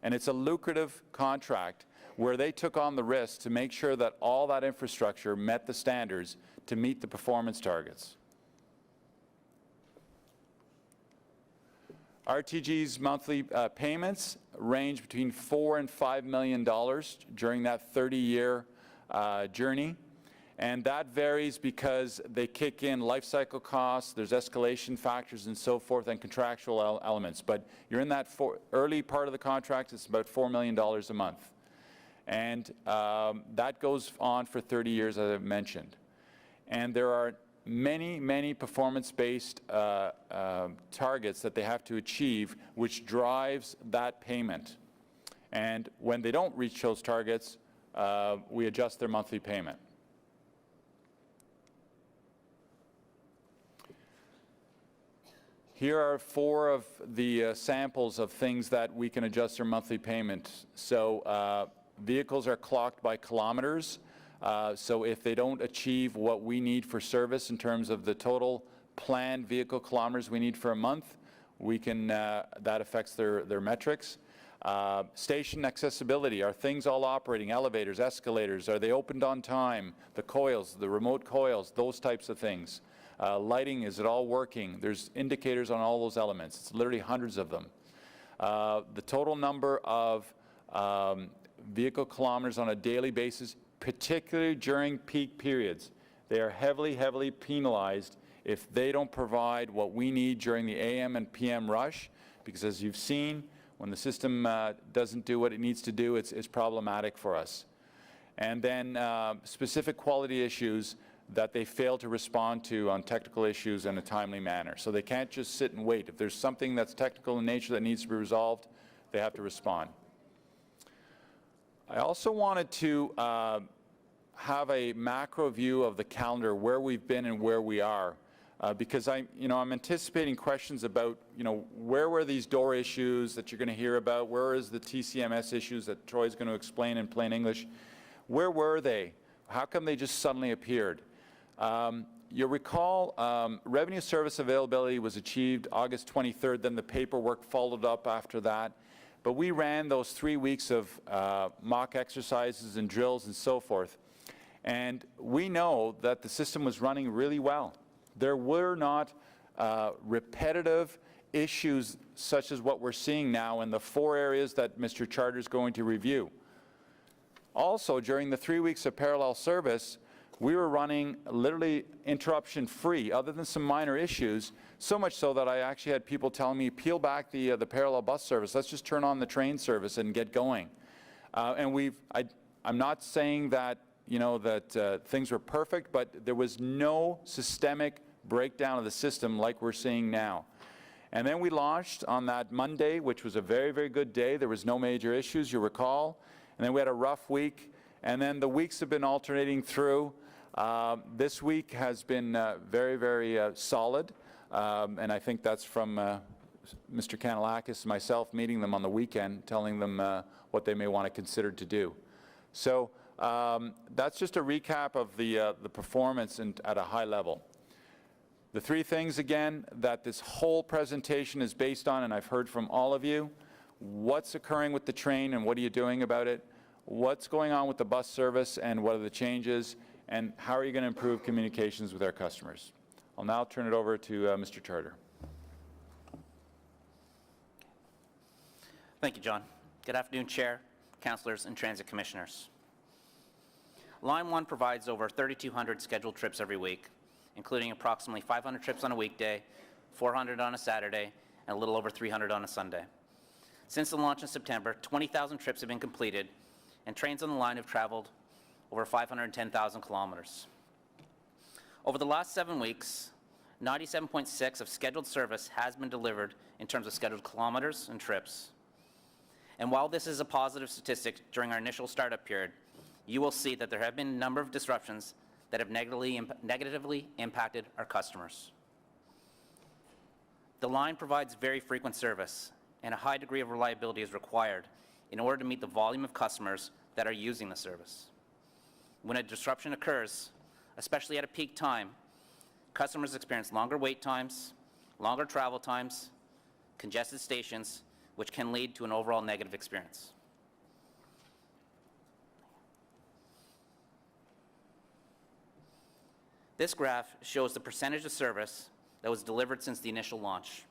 And it's a lucrative contract where they took on the risk to make sure that all that infrastructure met the standards to meet the performance targets. RTG's monthly payments range between $4 and $5 million during that 30-year journey. And that varies because they kick in life cycle costs, there's escalation factors and so forth, and contractual elements. But you're in that early part of the contract, it's about $4 million a month. And that goes on for 30 years, as I've mentioned. And there are many, many performance-based targets that they have to achieve, which drives that payment. And when they don't reach those targets, we adjust their monthly payment. Here are 4 of the samples of things that we can adjust their monthly payment. So vehicles are clocked by kilometers. So if they don't achieve what we need for service in terms of the total planned vehicle kilometers we need for a month, we can, that affects their metrics. Station accessibility, are things all operating? Elevators, escalators, are they opened on time? The coils, the remote coils, those types of things. Lighting, is it all working? There's indicators on all those elements. It's literally hundreds of them. The total number of vehicle kilometers on a daily basis, particularly during peak periods. They are heavily, heavily penalized if they don't provide what we need during the AM and PM rush, because as you've seen, when the system doesn't do what it needs to do, it's problematic for us. And then specific quality issues that they fail to respond to on technical issues in a timely manner. So they can't just sit and wait. If there's something that's technical in nature that needs to be resolved, they have to respond. I also wanted to have a macro view of the calendar, where we've been and where we are, because I'm anticipating questions about, where were these door issues that you're going to hear about? Where is the TCMS issues that Troy's going to explain in plain English? Where were they? How come they just suddenly appeared? You'll recall revenue service availability was achieved August 23rd, then the paperwork followed up after that. But we ran those 3 weeks of mock exercises and drills and so forth. And we know that the system was running really well. There were not repetitive issues such as what we're seeing now in the 4 areas that Mr. Charter is going to review. Also, during the 3 weeks of parallel service, we were running literally interruption-free, other than some minor issues, so much so that I actually had people telling me, peel back the parallel bus service, let's just turn on the train service and get going. And I'm not saying that, things were perfect, but there was no systemic breakdown of the system like we're seeing now. And then we launched on that Monday, which was a very, very good day. There was no major issues, you recall. And then we had a rough week. And then the weeks have been alternating through. This week has been very, very solid. And I think that's from Mr. Kanalakis and myself meeting them on the weekend, telling them what they may want to consider to do. So that's just a recap of the performance at a high level. The 3 things, again, that this whole presentation is based on, and I've heard from all of you, what's occurring with the train and what are you doing about it? What's going on with the bus service and what are the changes? And how are you going to improve communications with our customers? I'll now turn it over to Mr. Charter. Thank you, John. Good afternoon, Chair, Councillors, and Transit Commissioners. Line 1 provides over 3,200 scheduled trips every week, including approximately 500 trips on a weekday, 400 on a Saturday, and a little over 300 on a Sunday. Since the launch in September, 20,000 trips have been completed, and trains on the line have traveled over 510,000 kilometers. Over the last 7 weeks, 97.6% of scheduled service has been delivered in terms of scheduled kilometers and trips. And while this is a positive statistic during our initial startup period, you will see that there have been a number of disruptions that have negatively impacted our customers. The line provides very frequent service, and a high degree of reliability is required in order to meet the volume of customers that are using the service. When a disruption occurs, especially at a peak time, customers experience longer wait times, longer travel times, congested stations, which can lead to an overall negative experience. This graph shows the percentage of service that was delivered since the initial launch.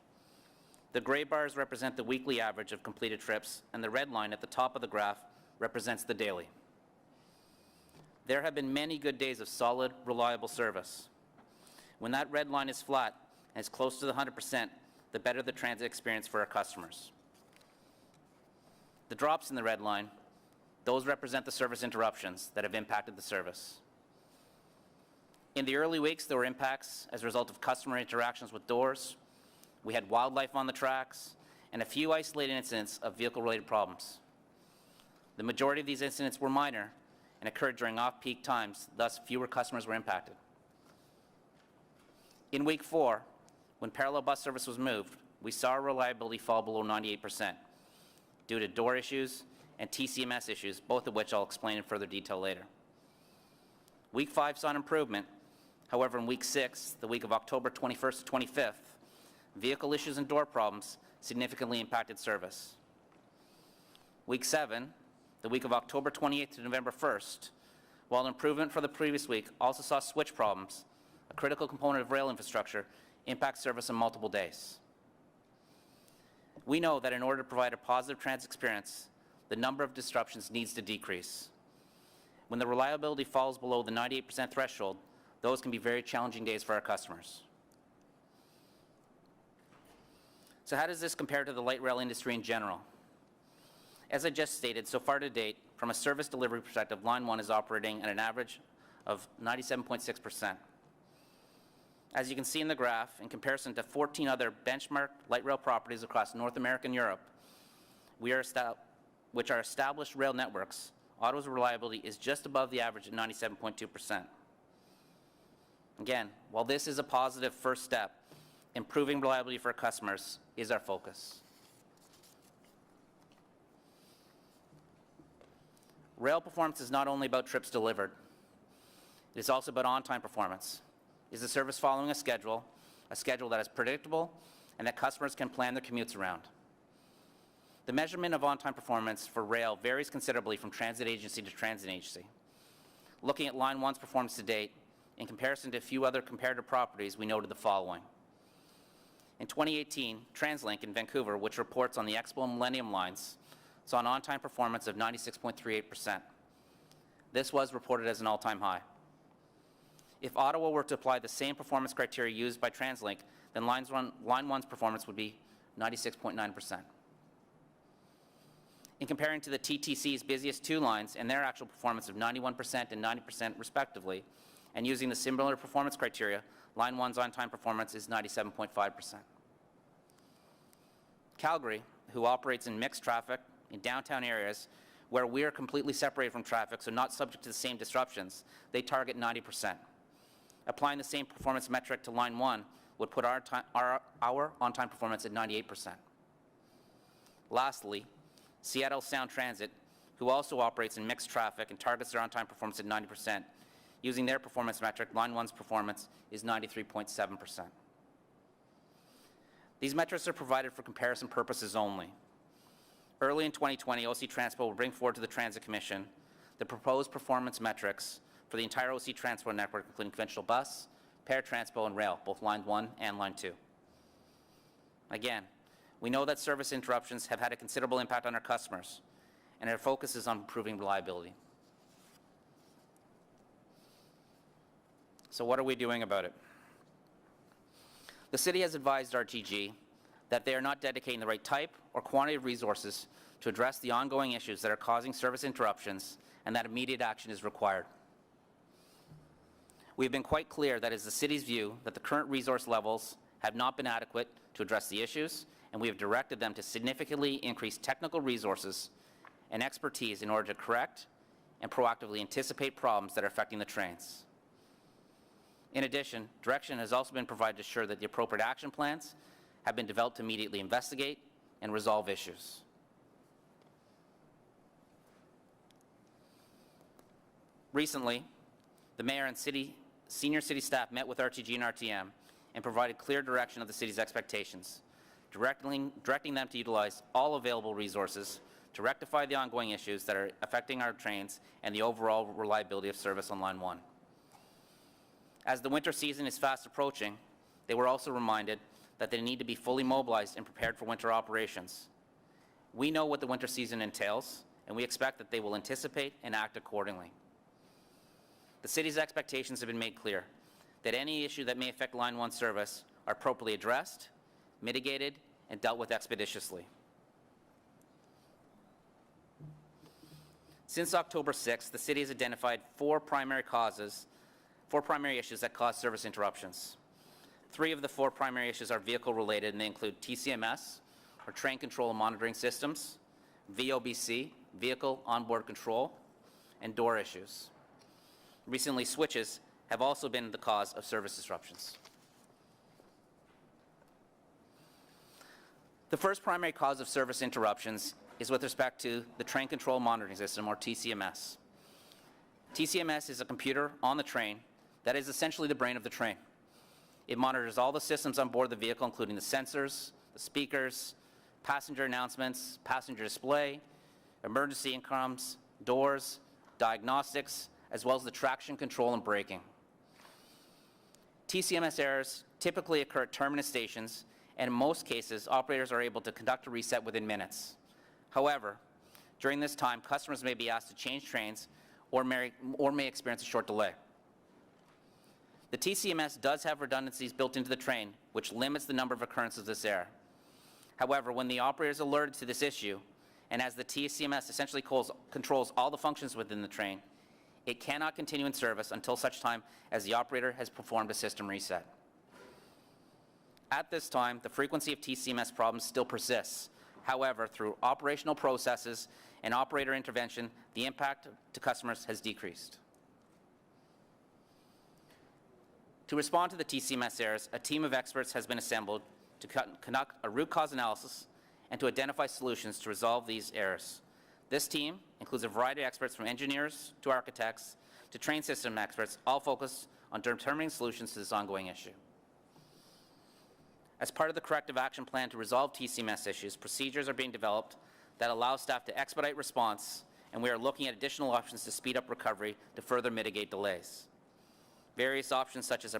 The gray bars represent the weekly average of completed trips, and the red line at the top of the graph represents the daily. There have been many good days of solid, reliable service. When that red line is flat and is close to the 100%, the better the transit experience for our customers. The drops in the red line, those represent the service interruptions that have impacted the service. In the early weeks, there were impacts as a result of customer interactions with doors. We had wildlife on the tracks, and a few isolated incidents of vehicle-related problems. The majority of these incidents were minor and occurred during off-peak times, thus fewer customers were impacted. In week 4, when parallel bus service was moved, we saw our reliability fall below 98% due to door issues and TCMS issues, both of which I'll explain in further detail later. Week 5 saw an improvement. However, in week 6, the week of October 21st to 25th, vehicle issues and door problems significantly impacted service. Week 7, the week of October 28th to November 1st, while an improvement for the previous week, also saw switch problems, a critical component of rail infrastructure, impact service on multiple days. We know that in order to provide a positive transit experience, the number of disruptions needs to decrease. When the reliability falls below the 98% threshold, those can be very challenging days for our customers. So how does this compare to the light rail industry in general? As I just stated, so far to date, from a service delivery perspective, Line 1 is operating at an average of 97.6%. As you can see in the graph, in comparison to 14 other benchmark light rail properties across North America and Europe, which are established rail networks, Ottawa's reliability is just above the average at 97.2%. Again, while this is a positive first step, improving reliability for our customers is our focus. Rail performance is not only about trips delivered, it is also about on-time performance. Is the service following a schedule that is predictable and that customers can plan their commutes around? The measurement of on-time performance for rail varies considerably from transit agency to transit agency. Looking at Line 1's performance to date, in comparison to a few other comparative properties, we noted the following. In 2018, TransLink in Vancouver, which reports on the Expo and Millennium lines, saw an on-time performance of 96.38%. This was reported as an all-time high. If Ottawa were to apply the same performance criteria used by TransLink, then Line 1's performance would be 96.9%. In comparing to the TTC's busiest 2 lines and their actual performance of 91% and 90% respectively, and using the similar performance criteria, Line 1's on-time performance is 97.5%. Calgary, who operates in mixed traffic in downtown areas where we are completely separated from traffic, so not subject to the same disruptions, they target 90%. Applying the same performance metric to Line 1 would put our on-time performance at 98%. Lastly, Seattle Sound Transit, who also operates in mixed traffic and targets their on-time performance at 90%, using their performance metric, Line 1's performance is 93.7%. These metrics are provided for comparison purposes only. Early in 2020, OC Transpo will bring forward to the Transit Commission the proposed performance metrics for the entire OC Transpo network, including conventional bus, paratranspo, and rail, both Line 1 and Line 2. Again, we know that service interruptions have had a considerable impact on our customers, and our focus is on improving reliability. So what are we doing about it? The city has advised RTG that they are not dedicating the right type or quantity of resources to address the ongoing issues that are causing service interruptions, and that immediate action is required. We have been quite clear that it is the city's view that the current resource levels have not been adequate to address the issues, and we have directed them to significantly increase technical resources and expertise in order to correct and proactively anticipate problems that are affecting the trains. In addition, direction has also been provided to ensure that the appropriate action plans have been developed to immediately investigate and resolve issues. Recently, the mayor and senior city staff met with RTG and RTM and provided clear direction of the city's expectations, directing them to utilize all available resources to rectify the ongoing issues that are affecting our trains and the overall reliability of service on Line 1. As the winter season is fast approaching, they were also reminded that they need to be fully mobilized and prepared for winter operations. We know what the winter season entails, and we expect that they will anticipate and act accordingly. The city's expectations have been made clear, that any issue that may affect Line 1 service are appropriately addressed, mitigated, and dealt with expeditiously. Since October 6th, the city has identified four primary issues that cause service interruptions. 3 of the 4 primary issues are vehicle-related, and they include TCMS, or Train Control and Monitoring Systems, VOBC, Vehicle Onboard Control, and door issues. Recently, switches have also been the cause of service disruptions. The first primary cause of service interruptions is with respect to the Train Control Monitoring System, or TCMS. TCMS is a computer on the train that is essentially the brain of the train. It monitors all the systems on board the vehicle, including the sensors, the speakers, passenger announcements, passenger display, emergency incomes, doors, diagnostics, as well as the traction control and braking. TCMS errors typically occur at terminus stations, and in most cases, operators are able to conduct a reset within minutes. However, during this time, customers may be asked to change trains or may experience a short delay. The TCMS does have redundancies built into the train, which limits the number of occurrences of this error. However, when the operator is alerted to this issue, and as the TCMS essentially controls all the functions within the train, it cannot continue in service until such time as the operator has performed a system reset. At this time, the frequency of TCMS problems still persists. However, through operational processes and operator intervention, the impact to customers has decreased. To respond to the TCMS errors, a team of experts has been assembled to conduct a root cause analysis and to identify solutions to resolve these errors. This team includes a variety of experts, from engineers to architects to train system experts, all focused on determining solutions to this ongoing issue. As part of the corrective action plan to resolve TCMS issues, procedures are being developed that allow staff to expedite response, and we are looking at additional options to speed up recovery to further mitigate delays. Various options such as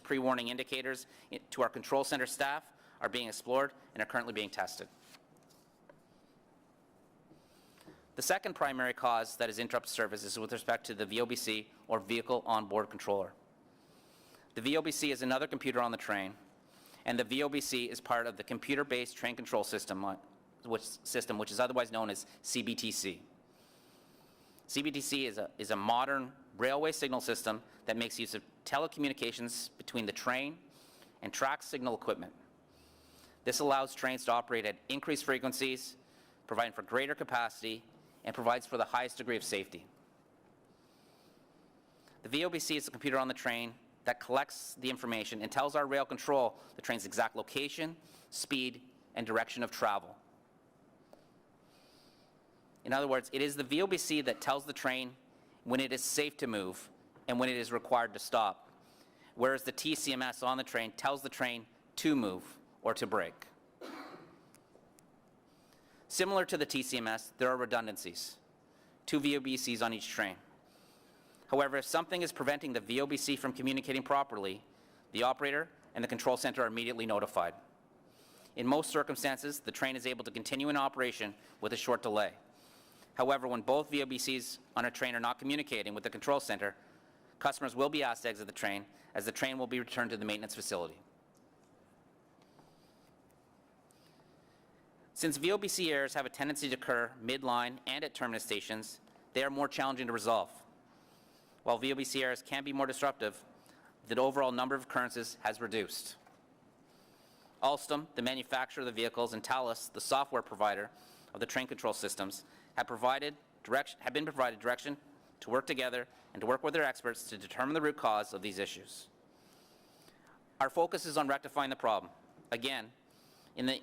pre-warning indicators to our control center staff are being explored and are currently being tested. The second primary cause that is interrupted service is with respect to the VOBC, or Vehicle Onboard Controller. The VOBC is another computer on the train, and the VOBC is part of the computer-based train control system, which is otherwise known as CBTC. CBTC is a modern railway signal system that makes use of telecommunications between the train and track signal equipment. This allows trains to operate at increased frequencies, providing for greater capacity, and provides for the highest degree of safety. The VOBC is a computer on the train that collects the information and tells our rail control the train's exact location, speed, and direction of travel. In other words, it is the VOBC that tells the train when it is safe to move and when it is required to stop, whereas the TCMS on the train tells the train to move or to brake. Similar to the TCMS, there are redundancies, 2 VOBCs on each train. However, if something is preventing the VOBC from communicating properly, the operator and the control center are immediately notified. In most circumstances, the train is able to continue in operation with a short delay. However, when both VOBCs on a train are not communicating with the control center, customers will be asked to exit the train, as the train will be returned to the maintenance facility. Since VOBC errors have a tendency to occur mid-line and at terminus stations, they are more challenging to resolve. While VOBC errors can be more disruptive, the overall number of occurrences has reduced. Alstom, the manufacturer of the vehicles, and Thales, the software provider of the train control systems, have been provided direction to work together and to work with their experts to determine the root cause of these issues. Our focus is on rectifying the problem. In the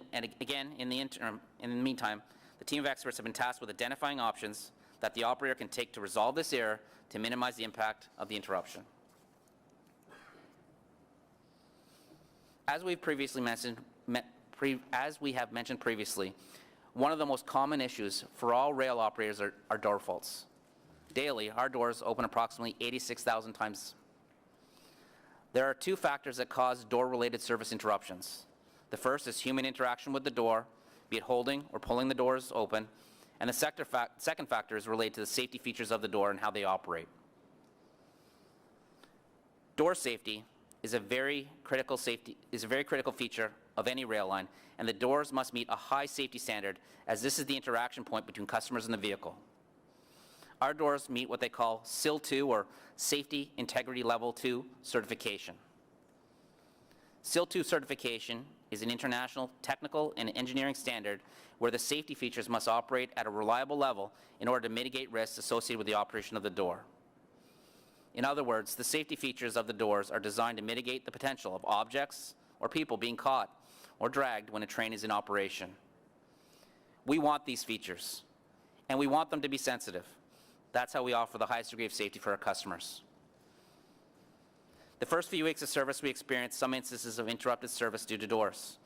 meantime, the team of experts have been tasked with identifying options that the operator can take to resolve this error to minimize the impact of the interruption. As we have mentioned previously, one of the most common issues for all rail operators are door faults. Daily, our doors open approximately 86,000 times. There are two factors that cause door-related service interruptions. The first is human interaction with the door, be it holding or pulling the doors open, and the second factor is related to the safety features of the door and how they operate. Door safety is a very critical feature of any rail line, and the doors must meet a high safety standard, as this is the interaction point between customers and the vehicle. Our doors meet what they call SIL 2, or Safety Integrity Level 2 certification. SIL 2 certification is an international technical and engineering standard where the safety features must operate at a reliable level in order to mitigate risks associated with the operation of the door. In other words, the safety features of the doors are designed to mitigate the potential of objects or people being caught or dragged when a train is in operation. We want these features, and we want them to be sensitive. That's how we offer the highest degree of safety for our customers. The first few weeks of service, we experienced some instances of interrupted service due to doors.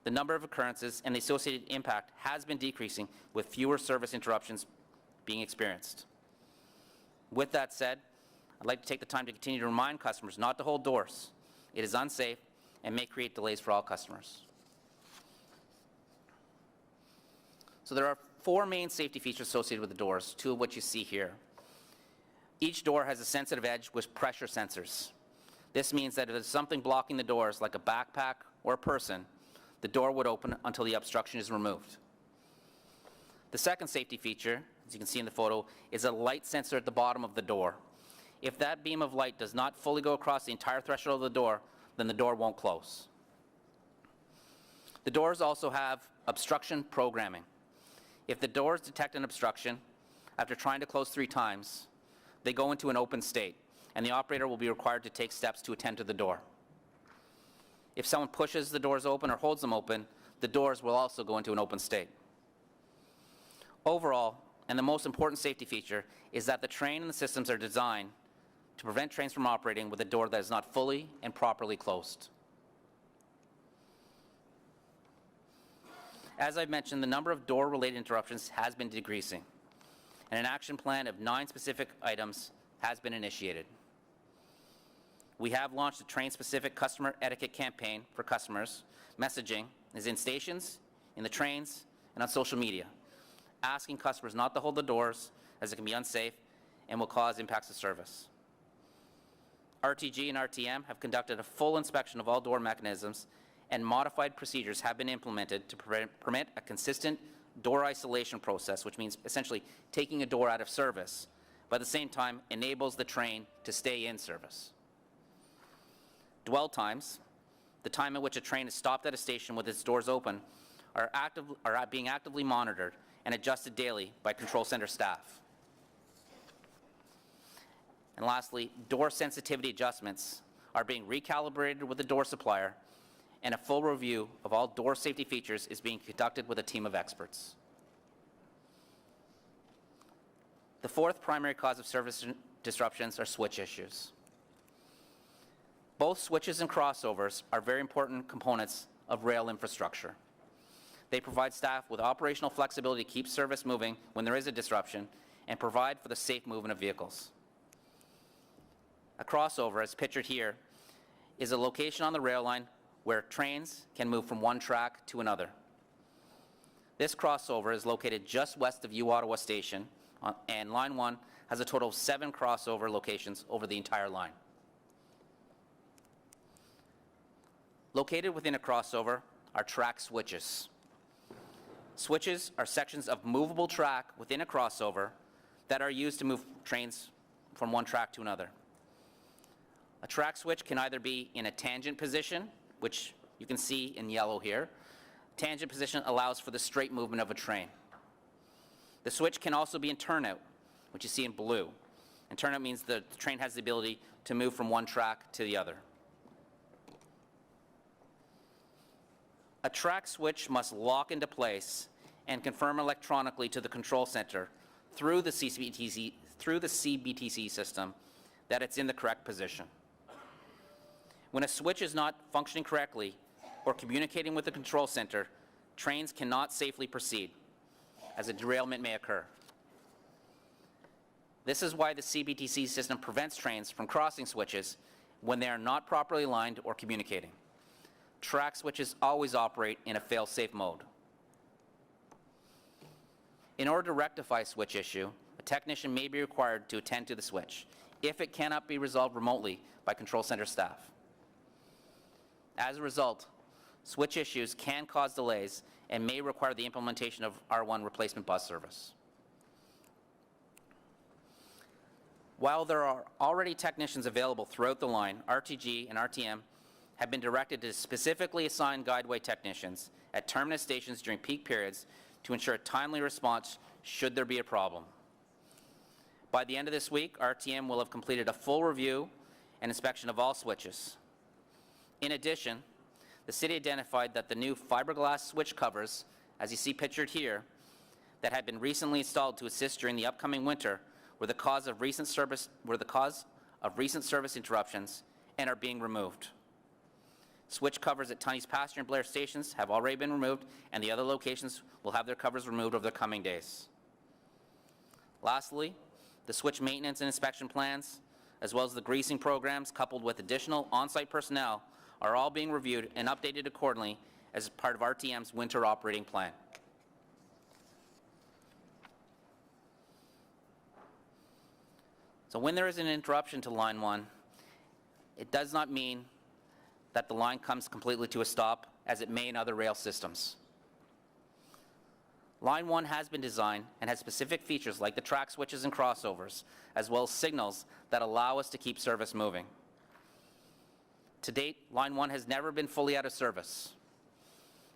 The number of occurrences and the associated impact has been decreasing, with fewer service interruptions being experienced. With that said, I'd like to take the time to continue to remind customers not to hold doors. It is unsafe and may create delays for all customers. So there are 4 main safety features associated with the doors, 2 of which you see here. Each door has a sensitive edge with pressure sensors. This means that if there's something blocking the doors, like a backpack or a person, the door would open until the obstruction is removed. The second safety feature, as you can see in the photo, is a light sensor at the bottom of the door. If that beam of light does not fully go across the entire threshold of the door, then the door won't close. The doors also have obstruction programming. If the doors detect an obstruction, after trying to close 3 times, they go into an open state, and the operator will be required to take steps to attend to the door. If someone pushes the doors open or holds them open, the doors will also go into an open state. Overall, and the most important safety feature, is that the train and the systems are designed to prevent trains from operating with a door that is not fully and properly closed. As I've mentioned, the number of door-related interruptions has been decreasing, and an action plan of 9 specific items has been initiated. We have launched a train-specific customer etiquette campaign for customers. Messaging is in stations, in the trains, and on social media, asking customers not to hold the doors, as it can be unsafe and will cause impacts of service. RTG and RTM have conducted a full inspection of all door mechanisms, and modified procedures have been implemented to permit a consistent door isolation process, which means essentially taking a door out of service, but at the same time enables the train to stay in service. Dwell times, the time at which a train is stopped at a station with its doors open, are being actively monitored and adjusted daily by control center staff. And lastly, door sensitivity adjustments are being recalibrated with the door supplier, and a full review of all door safety features is being conducted with a team of experts. The 4th primary cause of service disruptions are switch issues. Both switches and crossovers are very important components of rail infrastructure. They provide staff with operational flexibility to keep service moving when there is a disruption and provide for the safe movement of vehicles. A crossover, as pictured here, is a location on the rail line where trains can move from one track to another. This crossover is located just west of Ottawa Station, and Line 1 has a total of 7 crossover locations over the entire line. Located within a crossover are track switches. Switches are sections of movable track within a crossover that are used to move trains from one track to another. A track switch can either be in a tangent position, which you can see in yellow here. Tangent position allows for the straight movement of a train. The switch can also be in turnout, which you see in blue. And turnout means the train has the ability to move from one track to the other. A track switch must lock into place and confirm electronically to the control center through the CBTC system that it's in the correct position. When a switch is not functioning correctly or communicating with the control center, trains cannot safely proceed, as a derailment may occur. This is why the CBTC system prevents trains from crossing switches when they are not properly aligned or communicating. Track switches always operate in a fail-safe mode. In order to rectify a switch issue, a technician may be required to attend to the switch if it cannot be resolved remotely by control center staff. As a result, switch issues can cause delays and may require the implementation of R1 replacement bus service. While there are already technicians available throughout the line, RTG and RTM have been directed to specifically assign guideway technicians at terminus stations during peak periods to ensure a timely response should there be a problem. By the end of this week, RTM will have completed a full review and inspection of all switches. In addition, the city identified that the new fiberglass switch covers, as you see pictured here, that had been recently installed to assist during the upcoming winter were the cause of recent service interruptions and are being removed. Switch covers at Tunney's Pasture and Blair stations have already been removed, and the other locations will have their covers removed over the coming days. Lastly, the switch maintenance and inspection plans, as well as the greasing programs coupled with additional on-site personnel, are all being reviewed and updated accordingly as part of RTM's winter operating plan. So when there is an interruption to Line 1, it does not mean that the line comes completely to a stop, as it may in other rail systems. Line 1 has been designed and has specific features like the track switches and crossovers, as well as signals that allow us to keep service moving. To date, Line 1 has never been fully out of service.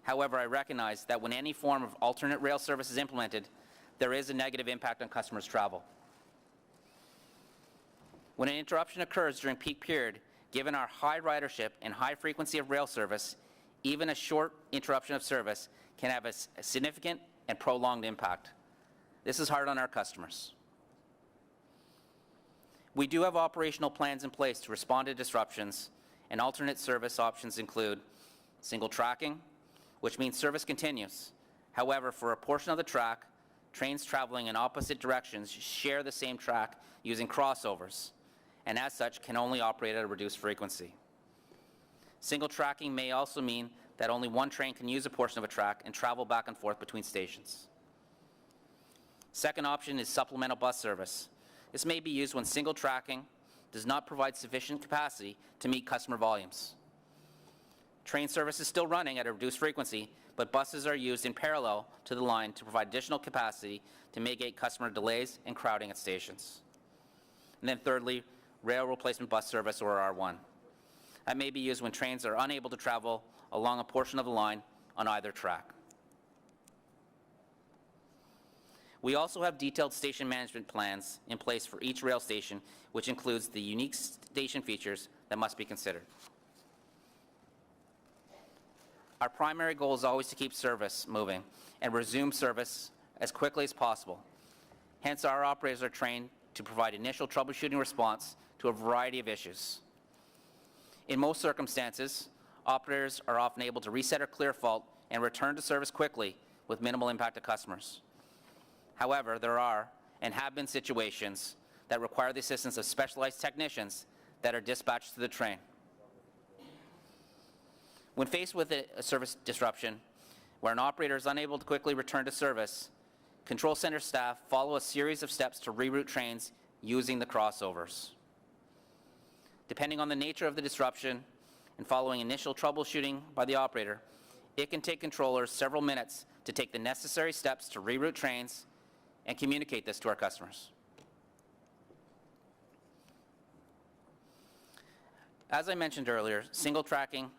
However, I recognize that when any form of alternate rail service is implemented, there is a negative impact on customers' travel. When an interruption occurs during peak period, given our high ridership and high frequency of rail service, even a short interruption of service can have a significant and prolonged impact. This is hard on our customers. We do have operational plans in place to respond to disruptions, and alternate service options include single tracking, which means service continues. However, for a portion of the track, trains traveling in opposite directions share the same track using crossovers, and as such can only operate at a reduced frequency. Single tracking may also mean that only one train can use a portion of a track and travel back and forth between stations. Second option is supplemental bus service. This may be used when single tracking does not provide sufficient capacity to meet customer volumes. Train service is still running at a reduced frequency, but buses are used in parallel to the line to provide additional capacity to mitigate customer delays and crowding at stations. And then thirdly, rail replacement bus service, or R1. That may be used when trains are unable to travel along a portion of the line on either track. We also have detailed station management plans in place for each rail station, which includes the unique station features that must be considered. Our primary goal is always to keep service moving and resume service as quickly as possible. Hence, our operators are trained to provide initial troubleshooting response to a variety of issues. In most circumstances, operators are often able to reset or clear fault and return to service quickly with minimal impact to customers. However, there are and have been situations that require the assistance of specialized technicians that are dispatched to the train. When faced with a service disruption where an operator is unable to quickly return to service, control center staff follow a series of steps to reroute trains using the crossovers. Depending on the nature of the disruption and following initial troubleshooting by the operator, it can take controllers several minutes to take the necessary steps to reroute trains and communicate this to our customers. As I mentioned earlier, single tracking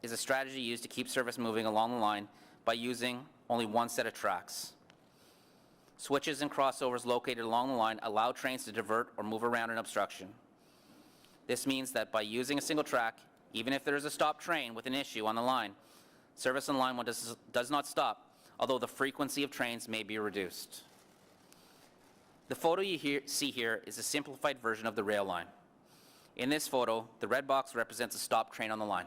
is a strategy used to keep service moving along the line by using only one set of tracks. Switches and crossovers located along the line allow trains to divert or move around an obstruction. This means that by using a single track, even if there is a stopped train with an issue on the line, service on line 1 does not stop, although the frequency of trains may be reduced. The photo you see here is a simplified version of the rail line. In this photo, the red box represents a stopped train on the line.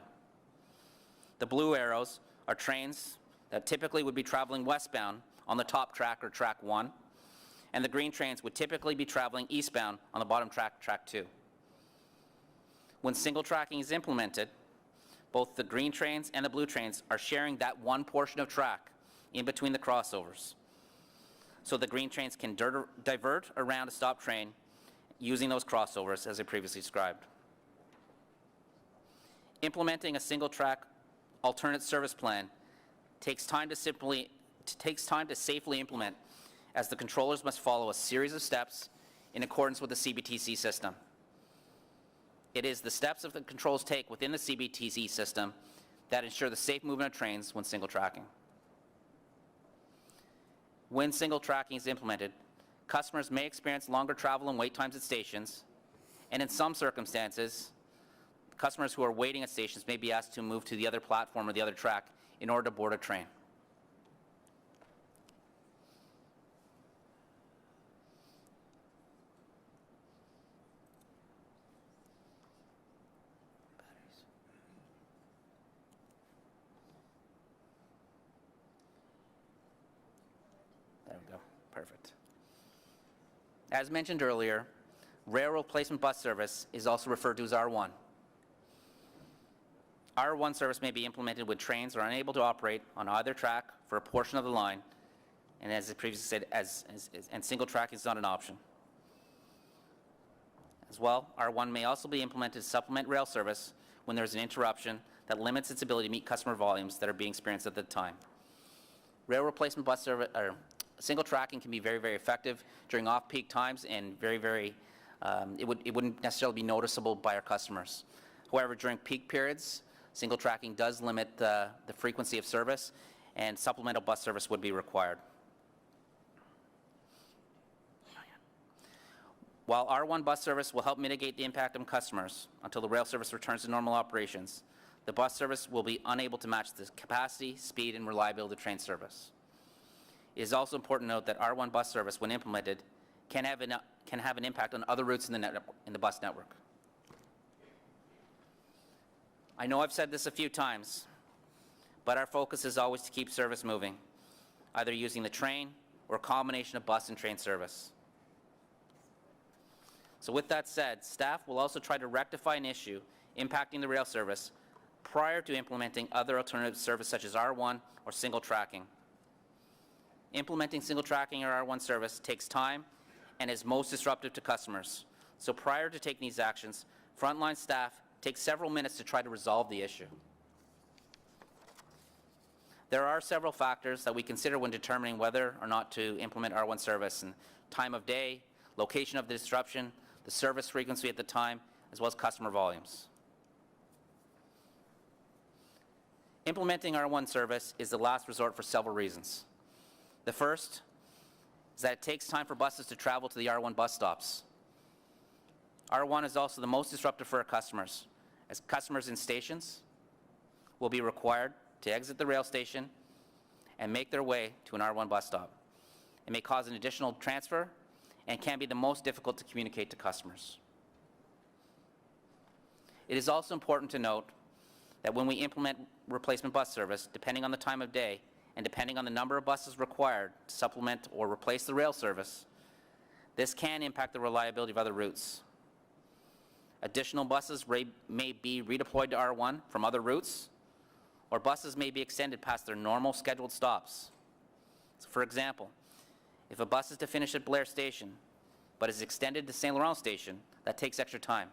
The blue arrows are trains that typically would be traveling westbound on the top track, or track 1, and the green trains would typically be traveling eastbound on the bottom track, track 2. When single tracking is implemented, both the green trains and the blue trains are sharing that one portion of track in between the crossovers. So the green trains can divert around a stop train using those crossovers as I previously described. Implementing a single track alternate service plan takes time to safely implement, as the controllers must follow a series of steps in accordance with the CBTC system. It is the steps that the controls take within the CBTC system that ensure the safe movement of trains when single tracking. When single tracking is implemented, customers may experience longer travel and wait times at stations, and in some circumstances, customers who are waiting at stations may be asked to move to the other platform or the other track in order to board a train. There we go. Perfect. As mentioned earlier, railroad replacement bus service is also referred to as R1. R1 service may be implemented when trains are unable to operate on either track for a portion of the line, and as I previously said, and single track is not an option. As well, R1 may also be implemented to supplement rail service when there's an interruption that limits its ability to meet customer volumes that are being experienced at the time. Rail replacement bus service, or single tracking, can be very, very effective during off-peak times, and it wouldn't necessarily be noticeable by our customers. However, during peak periods, single tracking does limit the frequency of service, and supplemental bus service would be required. While R1 bus service will help mitigate the impact on customers until the rail service returns to normal operations, the bus service will be unable to match the capacity, speed, and reliability of train service. It is also important to note that R1 bus service, when implemented, can have an impact on other routes in the bus network. I know I've said this a few times, but our focus is always to keep service moving, either using the train or a combination of bus and train service. So with that said, staff will also try to rectify an issue impacting the rail service prior to implementing other alternative service such as R1 or single tracking. Implementing single tracking or R1 service takes time and is most disruptive to customers. So prior to taking these actions, frontline staff take several minutes to try to resolve the issue. There are several factors that we consider when determining whether or not to implement R1 service, and time of day, location of the disruption, the service frequency at the time, as well as customer volumes. Implementing R1 service is the last resort for several reasons. The first is that it takes time for buses to travel to the R1 bus stops. R1 is also the most disruptive for our customers, as customers in stations will be required to exit the rail station and make their way to an R1 bus stop. It may cause an additional transfer and can be the most difficult to communicate to customers. It is also important to note that when we implement replacement bus service, depending on the time of day and depending on the number of buses required to supplement or replace the rail service, this can impact the reliability of other routes. Additional buses may be redeployed to R1 from other routes, or buses may be extended past their normal scheduled stops. So for example, if a bus is to finish at Blair Station, but is extended to St. Laurent Station, that takes extra time.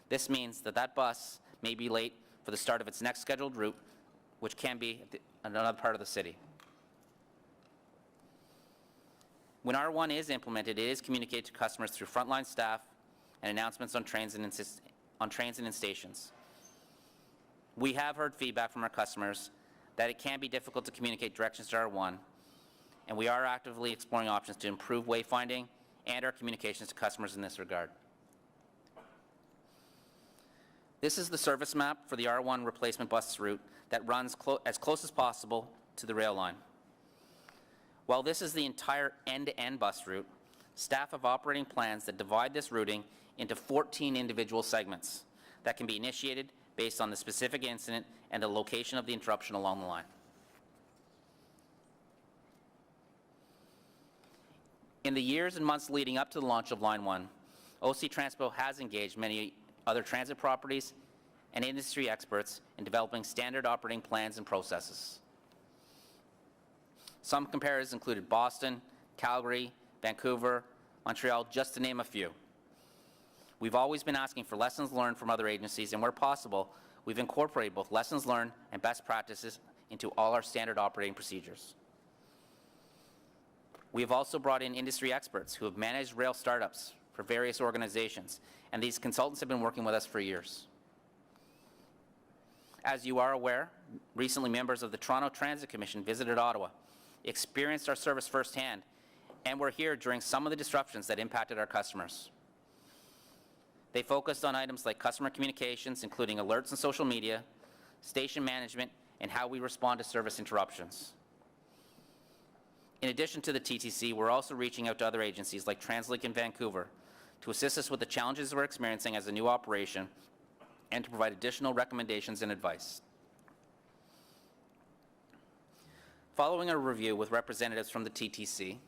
This means that that bus may be late for the start of its next scheduled route, which can be another part of the city. When R1 is implemented, it is communicated to customers through frontline staff and announcements on trains and in stations. We have heard feedback from our customers that it can be difficult to communicate directions to R1, and we are actively exploring options to improve wayfinding and our communications to customers in this regard. This is the service map for the R1 replacement bus route that runs as close as possible to the rail line. While this is the entire end-to-end bus route, staff have operating plans that divide this routing into 14 individual segments that can be initiated based on the specific incident and the location of the interruption along the line. In the years and months leading up to the launch of Line 1, OC Transpo has engaged many other transit properties, and industry experts in developing standard operating plans and processes. Some comparators included Boston, Calgary, Vancouver, Montreal, just to name a few. We've always been asking for lessons learned from other agencies, and where possible, we've incorporated both lessons learned and best practices into all our standard operating procedures. We have also brought in industry experts who have managed rail startups for various organizations, and these consultants have been working with us for years. As you are aware, recently members of the Toronto Transit Commission visited Ottawa, experienced our service firsthand, and were here during some of the disruptions that impacted our customers. They focused on items like customer communications, including alerts and social media, station management, and how we respond to service interruptions. In addition to the TTC, we're also reaching out to other agencies like TransLink in Vancouver to assist us with the challenges we're experiencing as a new operation and to provide additional recommendations and advice. Following a review with representatives from the TTC,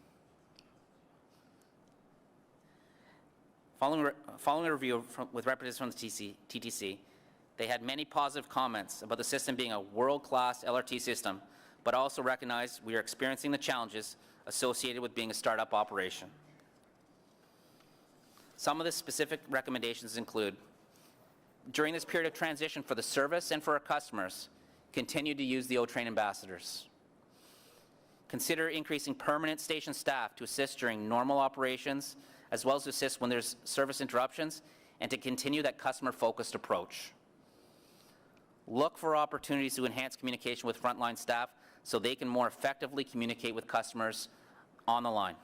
with representatives from the TTC, they had many positive comments about the system being a world-class LRT system, but also recognized we are experiencing the challenges associated with being a startup operation. Some of the specific recommendations include, during this period of transition for the service and for our customers, continue to use the O-Train ambassadors. Consider increasing permanent station staff to assist during normal operations, as well as to assist when there's service interruptions, and to continue that customer-focused approach. Look for opportunities to enhance communication with frontline staff so they can more effectively communicate with customers on the line.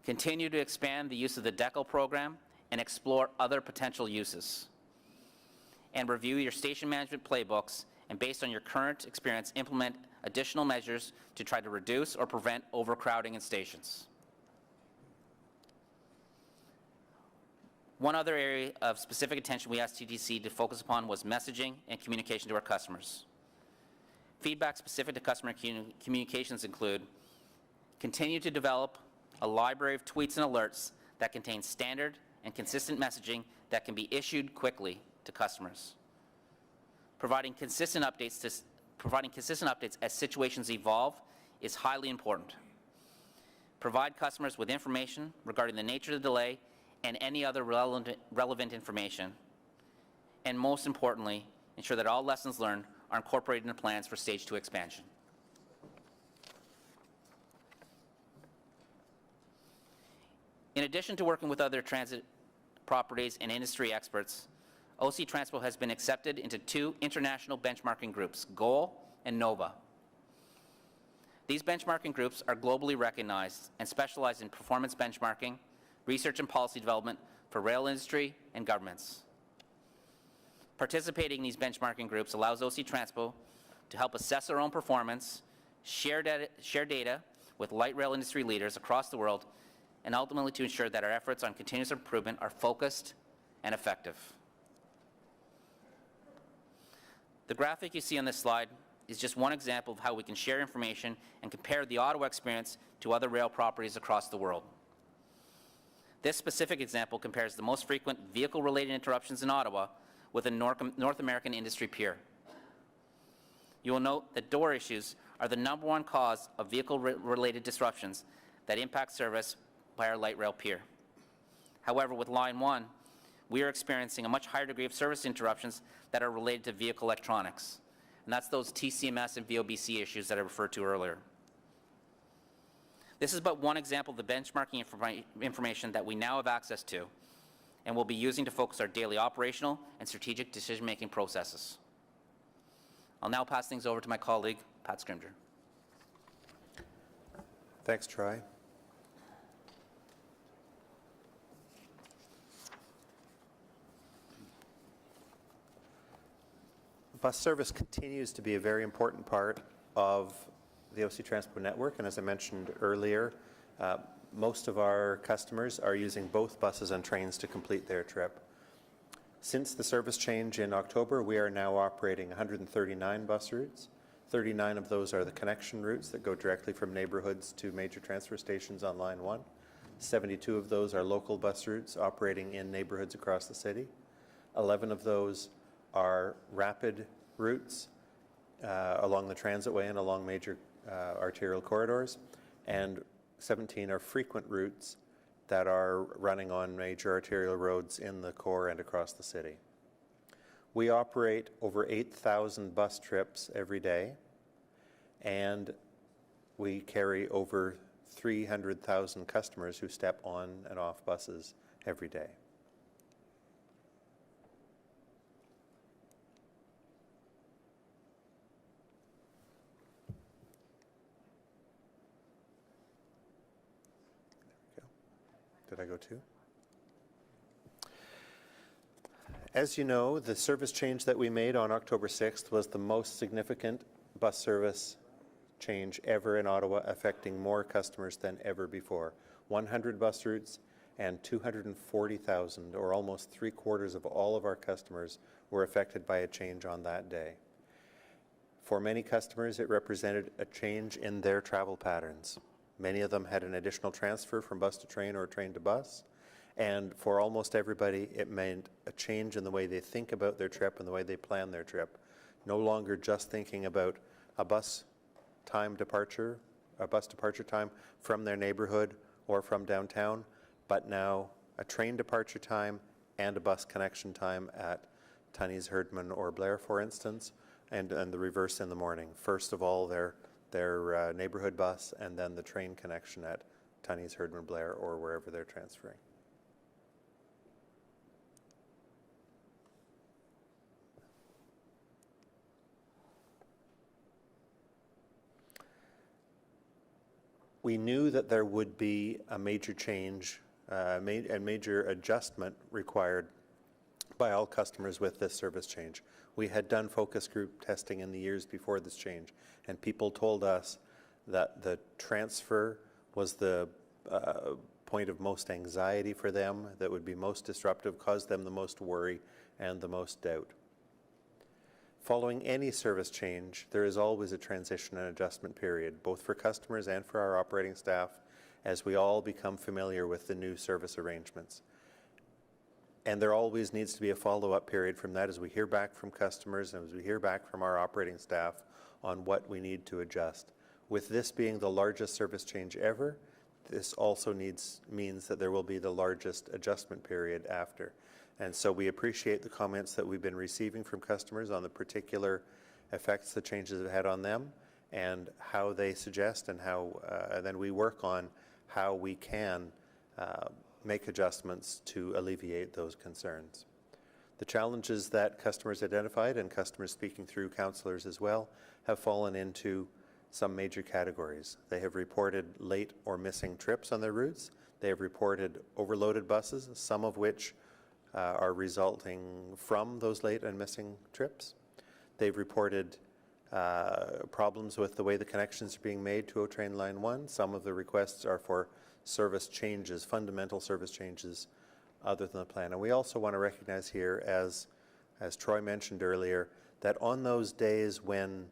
Continue to expand the use of the DECO program and explore other potential uses. And review your station management playbooks, and based on your current experience, implement additional measures to try to reduce or prevent overcrowding in stations. One other area of specific attention we asked TTC to focus upon was messaging and communication to our customers. Feedback specific to customer communications include, continue to develop a library of tweets and alerts that contain standard and consistent messaging that can be issued quickly to customers. Providing consistent updates as situations evolve is highly important. Provide customers with information regarding the nature of the delay and any other relevant information. And most importantly, ensure that all lessons learned are incorporated into plans for Stage 2 expansion. In addition to working with other transit properties and industry experts, OC Transpo has been accepted into 2 international benchmarking groups, GOAL and NOVA. These benchmarking groups are globally recognized and specialize in performance benchmarking, research and policy development for rail industry and governments. Participating in these benchmarking groups allows OC Transpo to help assess our own performance, share data with light rail industry leaders across the world, and ultimately to ensure that our efforts on continuous improvement are focused and effective. The graphic you see on this slide is just one example of how we can share information and compare the Ottawa experience to other rail properties across the world. This specific example compares the most frequent vehicle-related interruptions in Ottawa with a North American industry peer. You will note that door issues are the #1 cause of vehicle-related disruptions that impact service by our light rail peer. However, with Line 1, we are experiencing a much higher degree of service interruptions that are related to vehicle electronics, and that's those TCMS and VOBC issues that I referred to earlier. This is but one example of the benchmarking information that we now have access to and will be using to focus our daily operational and strategic decision-making processes. I'll now pass things over to my colleague, Pat Scrimger. Thanks, Troy. Bus service continues to be a very important part of the OC Transpo network, and as I mentioned earlier, most of our customers are using both buses and trains to complete their trip. Since the service change in October, we are now operating 139 bus routes. 39 of those are the connection routes that go directly from neighborhoods to major transfer stations on Line 1. 72 of those are local bus routes operating in neighborhoods across the city. 11 of those are rapid routes along the transitway and along major arterial corridors, and 17 are frequent routes that are running on major arterial roads in the core and across the city. We operate over 8,000 bus trips every day, and we carry over 300,000 customers who step on and off buses every day. Did I go too? As you know, the service change that we made on October 6th was the most significant bus service change ever in Ottawa, affecting more customers than ever before. 100 bus routes and 240,000, or almost 3/4 of all of our customers, were affected by a change on that day. For many customers, it represented a change in their travel patterns. Many of them had an additional transfer from bus to train or train to bus. And for almost everybody, it meant a change in the way they think about their trip and the way they plan their trip. No longer just thinking about a bus departure time from their neighborhood or from downtown, but now a train departure time and a bus connection time at Tunney's, Herdman, or Blair, for instance, and the reverse in the morning. First of all, their neighborhood bus, and then the train connection at Tunney's, Herdman, Blair, or wherever they're transferring. We knew that there would be a major change, a major adjustment required by all customers with this service change. We had done focus group testing in the years before this change, and people told us that the transfer was the point of most anxiety for them, that would be most disruptive, caused them the most worry and the most doubt. Following any service change, there is always a transition and adjustment period, both for customers and for our operating staff, as we all become familiar with the new service arrangements. And there always needs to be a follow-up period from that as we hear back from customers and as we hear back from our operating staff on what we need to adjust. With this being the largest service change ever, this also means that there will be the largest adjustment period after. And so we appreciate the comments that we've been receiving from customers on the particular effects the changes have had on them and how they suggest and how then we work on how we can make adjustments to alleviate those concerns. The challenges that customers identified, and customers speaking through councillors as well, have fallen into some major categories. They have reported late or missing trips on their routes. They have reported overloaded buses, some of which are resulting from those late and missing trips. They've reported problems with the way the connections are being made to O Train Line 1. Some of the requests are for service changes, fundamental service changes other than the plan. And we also want to recognize here, as Troy mentioned earlier, that on those days when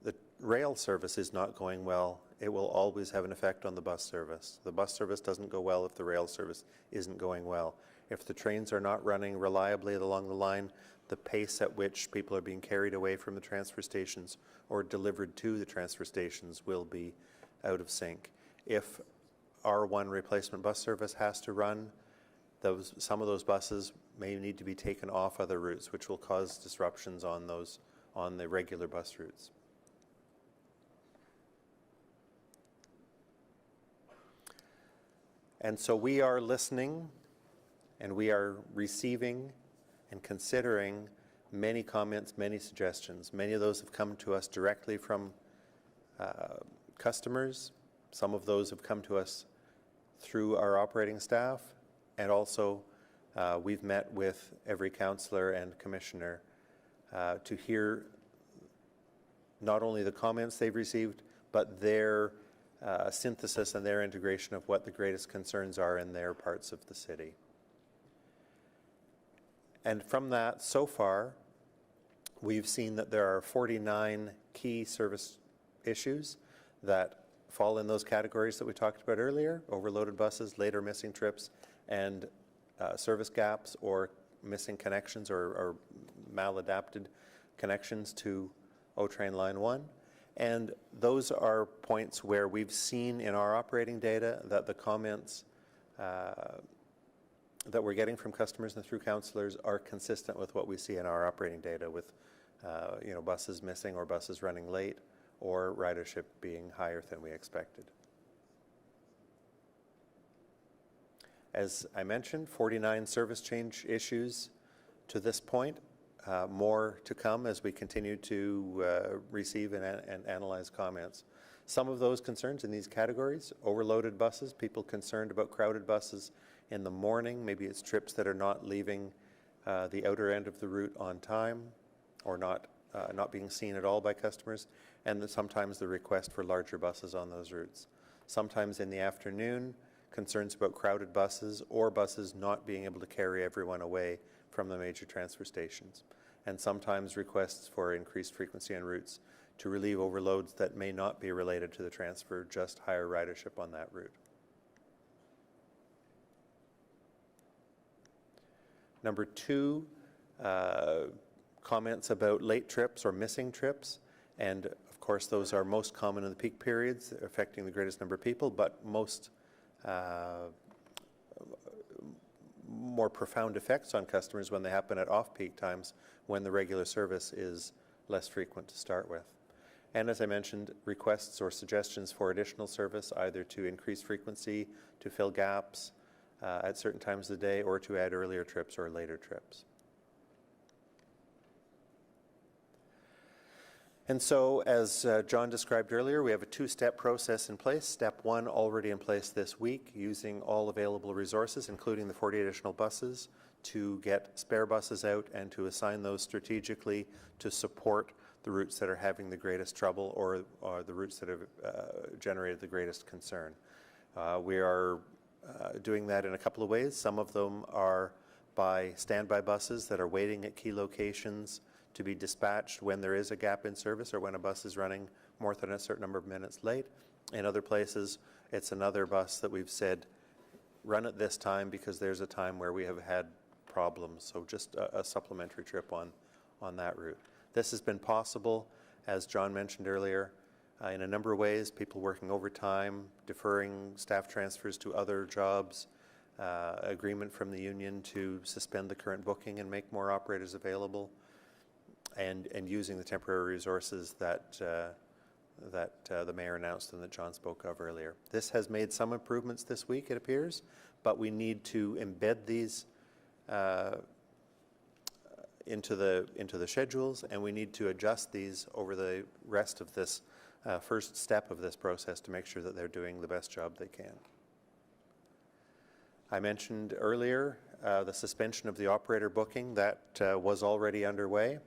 the rail service is not going well, it will always have an effect on the bus service. The bus service doesn't go well if the rail service isn't going well. If the trains are not running reliably along the line, the pace at which people are being carried away from the transfer stations or delivered to the transfer stations will be out of sync. If R1 replacement bus service has to run, some of those buses may need to be taken off other routes, which will cause disruptions on the regular bus routes. And so we are listening, and we are receiving and considering many comments, many suggestions. Many of those have come to us directly from customers. Some of those have come to us through our operating staff, and also we've met with every councillor and commissioner to hear not only the comments they've received, but their synthesis and their integration of what the greatest concerns are in their parts of the city. And from that, so far, we've seen that there are 49 key service issues that fall in those categories that we talked about earlier: overloaded buses, late or missing trips, and service gaps or missing connections or maladapted connections to O-Train Line 1. And those are points where we've seen in our operating data that the comments that we're getting from customers and through councillors are consistent with what we see in our operating data, with buses missing or buses running late or ridership being higher than we expected. As I mentioned, 49 service change issues to this point. More to come as we continue to receive and analyze comments. Some of those concerns in these categories: overloaded buses, people concerned about crowded buses in the morning, maybe it's trips that are not leaving the outer end of the route on time, or not being seen at all by customers, and sometimes the request for larger buses on those routes. Sometimes in the afternoon, concerns about crowded buses or buses not being able to carry everyone away from the major transfer stations, and sometimes requests for increased frequency on routes to relieve overloads that may not be related to the transfer, just higher ridership on that route. Number 2, comments about late trips or missing trips, and of course those are most common in the peak periods, affecting the greatest number of people, but most more profound effects on customers when they happen at off-peak times, when the regular service is less frequent to start with. And as I mentioned, requests or suggestions for additional service, either to increase frequency, to fill gaps at certain times of the day, or to add earlier trips or later trips. And so, as John described earlier, we have a 2-step process in place. Step 1 already in place this week, using all available resources, including the 40 additional buses, to get spare buses out and to assign those strategically to support the routes that are having the greatest trouble, or the routes that have generated the greatest concern. We are doing that in a couple of ways. Some of them are by standby buses that are waiting at key locations to be dispatched when there is a gap in service or when a bus is running more than a certain number of minutes late. In other places, it's another bus that we've said, run at this time because there's a time where we have had problems, so just a supplementary trip on that route. This has been possible, as John mentioned earlier, in a number of ways: people working overtime, deferring staff transfers to other jobs, agreement from the union to suspend the current booking and make more operators available, and using the temporary resources that the mayor announced and that John spoke of earlier. This has made some improvements this week, it appears, but we need to embed these into the schedules, and we need to adjust these over the rest of this first step of this process to make sure that they're doing the best job they can. I mentioned earlier the suspension of the operator booking. That was already underway,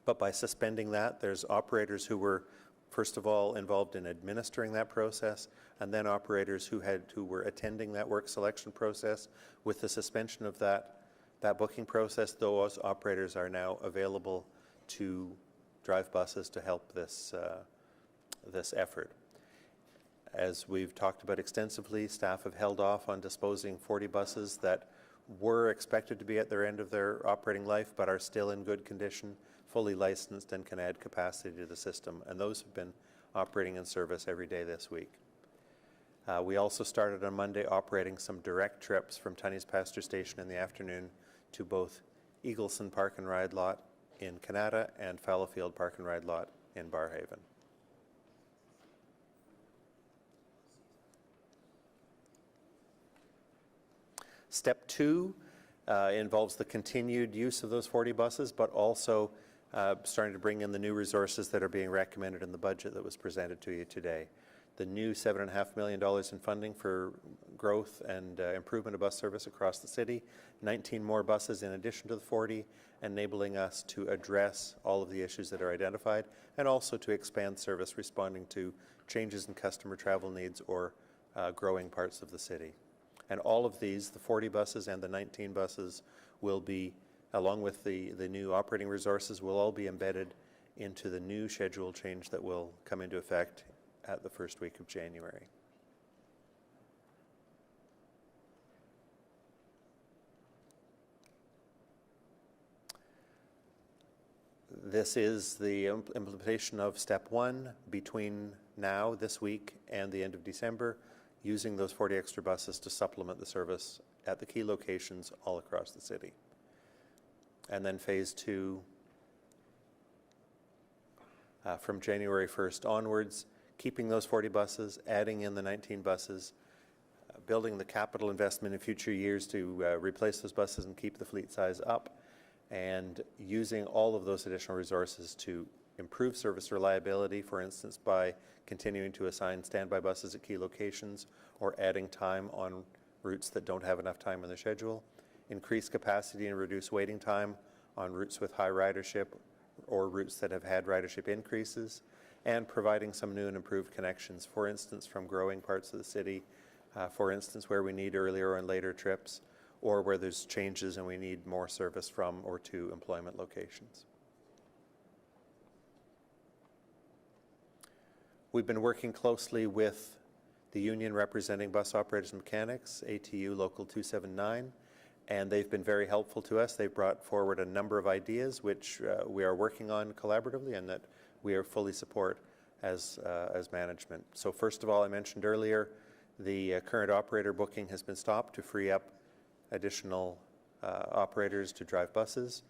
but by suspending that, there's operators who were first of all involved in administering that process, and then operators who were attending that work selection process. With the suspension of that booking process, those operators are now available to drive buses to help this effort. As we've talked about extensively, staff have held off on disposing 40 buses that were expected to be at their end of their operating life but are still in good condition, fully licensed, and can add capacity to the system, and those have been operating in service every day this week. We also started on Monday operating some direct trips from Tunney's Pasture Station in the afternoon to both Eagleson Park and Ride Lot in Canada and Fallowfield Park and Ride Lot in Barrhaven. Step 2 involves the continued use of those 40 buses, but also starting to bring in the new resources that are being recommended in the budget that was presented to you today. The new $7.5 million in funding for growth and improvement of bus service across the city, 19 more buses in addition to the 40, enabling us to address all of the issues that are identified, and also to expand service responding to changes in customer travel needs or growing parts of the city. And all of these, the 40 buses and the 19 buses, will be, along with the new operating resources, will all be embedded into the new schedule change that will come into effect at the first week of January. This is the implementation of step 1 between now, this week, and the end of December, using those 40 extra buses to supplement the service at the key locations all across the city. And then phase 2, from January 1st onwards, keeping those 40 buses, adding in the 19 buses, building the capital investment in future years to replace those buses and keep the fleet size up, and using all of those additional resources to improve service reliability, for instance, by continuing to assign standby buses at key locations or adding time on routes that don't have enough time in the schedule, increase capacity and reduce waiting time on routes with high ridership or routes that have had ridership increases, and providing some new and improved connections, for instance, from growing parts of the city, for instance, where we need earlier and later trips, or where there's changes and we need more service from or to employment locations. We've been working closely with the union representing bus operators and mechanics, ATU Local 279, and they've been very helpful to us. They've brought forward a number of ideas which we are working on collaboratively and that we are fully support as management. So first of all, I mentioned earlier, the current operator booking has been stopped to free up additional operators to drive buses,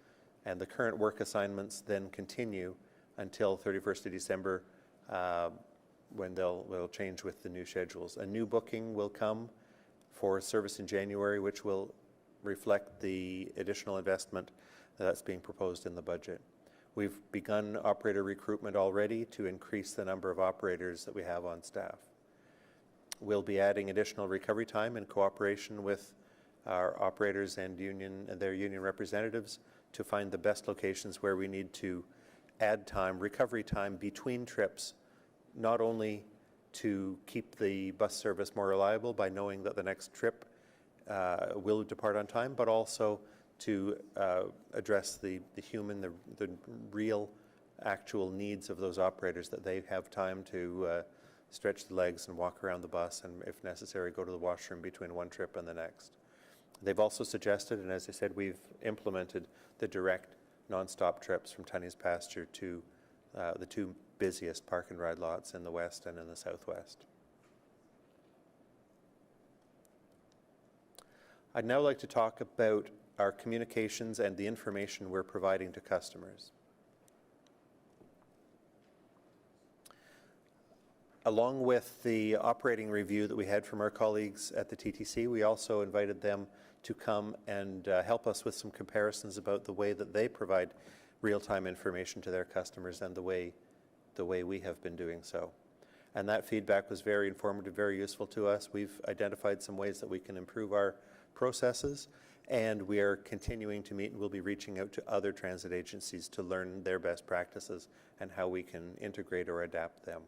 and the current work assignments then continue until 31st of December when they'll change with the new schedules. A new booking will come for service in January, which will reflect the additional investment that's being proposed in the budget. We've begun operator recruitment already to increase the number of operators that we have on staff. We'll be adding additional recovery time in cooperation with our operators and their union representatives to find the best locations where we need to add time, recovery time between trips, not only to keep the bus service more reliable by knowing that the next trip will depart on time, but also to address the real actual needs of those operators, that they have time to stretch the legs and walk around the bus and, if necessary, go to the washroom between one trip and the next. They've also suggested, and as I said, we've implemented the direct non-stop trips from Tunney's Pasture to the two busiest park and ride lots in the west and in the southwest. I'd now like to talk about our communications and the information we're providing to customers. Along with the operating review that we had from our colleagues at the TTC, we also invited them to come and help us with some comparisons about the way that they provide real-time information to their customers and the way we have been doing so. And that feedback was very informative, very useful to us. We've identified some ways that we can improve our processes, and we are continuing to meet, and we'll be reaching out to other transit agencies to learn their best practices and how we can integrate or adapt them.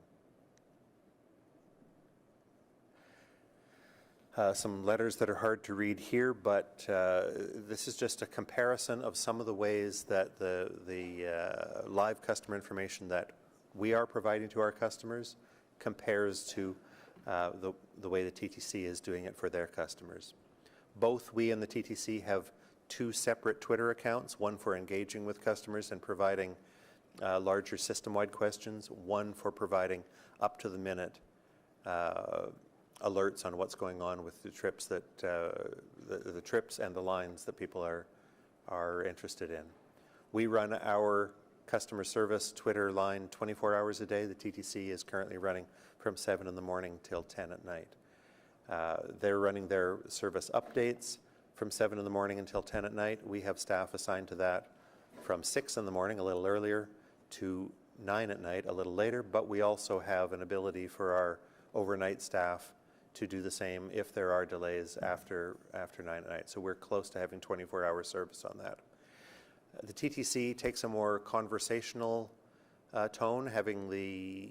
Some letters that are hard to read here, but this is just a comparison of some of the ways that the live customer information that we are providing to our customers compares to the way the TTC is doing it for their customers. Both we and the TTC have two separate Twitter accounts, one for engaging with customers and providing larger system-wide questions, one for providing up-to-the-minute alerts on what's going on with the trips that the trips and the lines that people are interested in. We run our customer service Twitter line 24 hours a day. The TTC is currently running from 7 in the morning till 10 at night. They're running their service updates from 7 in the morning until 10 at night. We have staff assigned to that from 6 in the morning, a little earlier, to 9 at night, a little later, but we also have an ability for our overnight staff to do the same if there are delays after 9 at night. So we're close to having 24-hour service on that. The TTC takes a more conversational tone, having the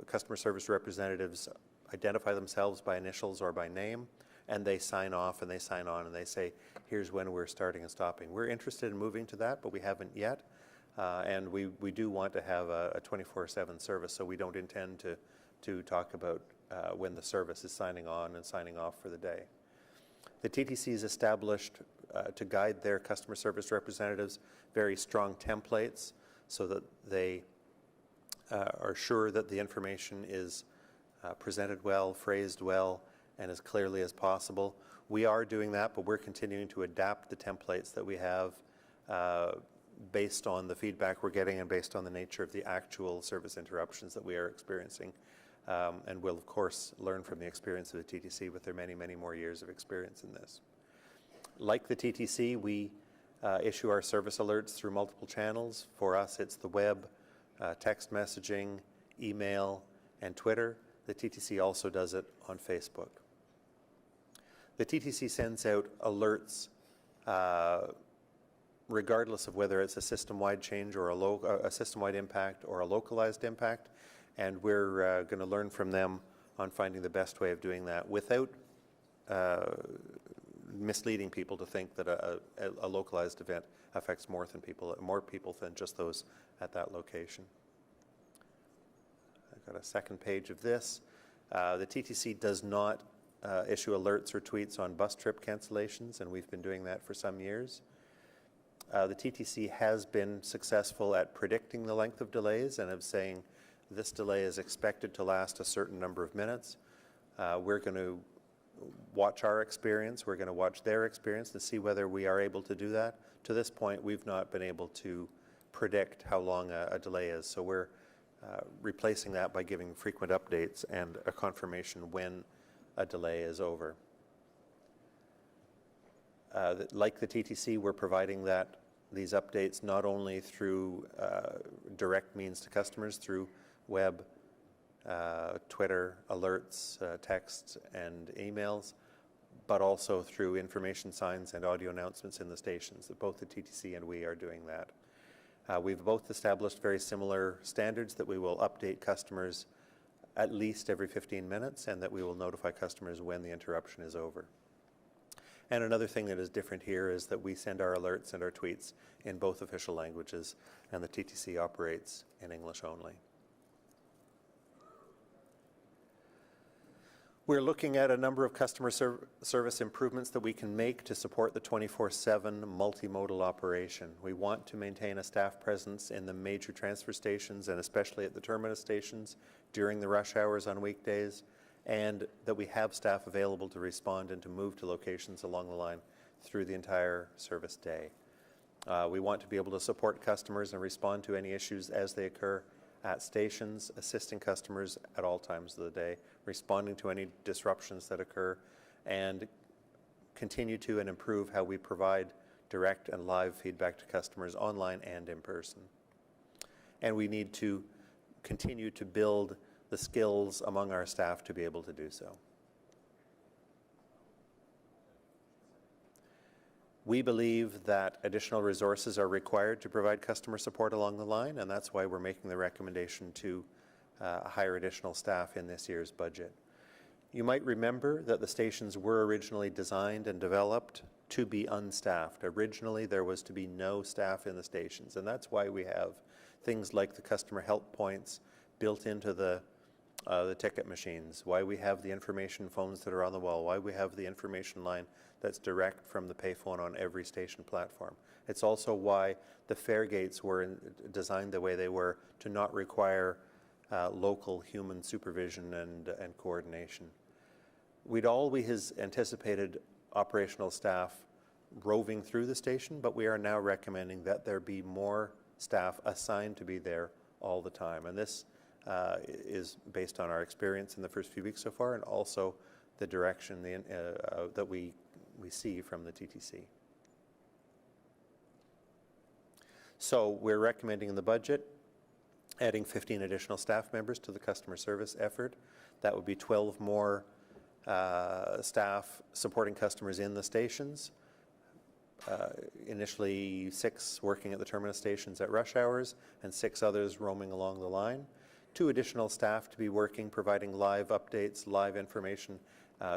customer service representatives identify themselves by initials or by name, and they sign off and they sign on and they say, here's when we're starting and stopping. We're interested in moving to that, but we haven't yet. And we do want to have a 24/7 service, so we don't intend to to talk about when the service is signing on and signing off for the day. The TTC is established to guide their customer service representatives very strong templates so that they are sure that the information is presented well, phrased well, and as clearly as possible. We are doing that, but we're continuing to adapt the templates that we have based on the feedback we're getting and based on the nature of the actual service interruptions that we are experiencing. And we'll, of course, learn from the experience of the TTC with their many, many more years of experience in this. Like the TTC, we issue our service alerts through multiple channels. For us, it's the web, text messaging, email, and Twitter. The TTC also does it on Facebook. The TTC sends out alerts regardless of whether it's a system-wide change or a system-wide impact or a localized impact, and we're going to learn from them on finding the best way of doing that without misleading people to think that a localized event affects more people than just those at that location. I've got a second page of this. The TTC does not issue alerts or tweets on bus trip cancellations, and we've been doing that for some years. The TTC has been successful at predicting the length of delays and of saying this delay is expected to last a certain number of minutes. We're going to watch our experience, we're going to watch their experience to see whether we are able to do that. To this point, we've not been able to predict how long a delay is, so we're replacing that by giving frequent updates and a confirmation when a delay is over. Like the TTC, we're providing these updates not only through direct means to customers, through web, Twitter, alerts, texts, and emails, but also through information signs and audio announcements in the stations. Both the TTC and we are doing that. We've both established very similar standards that we will update customers at least every 15 minutes and that we will notify customers when the interruption is over. And another thing that is different here is that we send our alerts and our tweets in both official languages, and the TTC operates in English only. We're looking at a number of customer service improvements that we can make to support the 24/7 multimodal operation. We want to maintain a staff presence in the major transfer stations and especially at the terminus stations during the rush hours on weekdays, and that we have staff available to respond and to move to locations along the line through the entire service day. We want to be able to support customers and respond to any issues as they occur at stations, assisting customers at all times of the day, responding to any disruptions that occur, and continue to and improve how we provide direct and live feedback to customers online and in person. And we need to continue to build the skills among our staff to be able to do so. We believe that additional resources are required to provide customer support along the line, and that's why we're making the recommendation to hire additional staff in this year's budget. You might remember that the stations were originally designed and developed to be unstaffed. Originally, there was to be no staff in the stations, and that's why we have things like the customer help points built into the ticket machines, why we have the information phones that are on the wall, why we have the information line that's direct from the payphone on every station platform. It's also why the fare gates were designed the way they were, to not require local human supervision and coordination. We'd always anticipated operational staff roving through the station, but we are now recommending that there be more staff assigned to be there all the time. And this is based on our experience in the first few weeks so far, and also the direction that we see from the TTC. So we're recommending in the budget adding 15 additional staff members to the customer service effort. That would be 12 more staff supporting customers in the stations. Initially 6 working at the terminus stations at rush hours and 6 others roaming along the line. 2 additional staff to be working, providing live updates, live information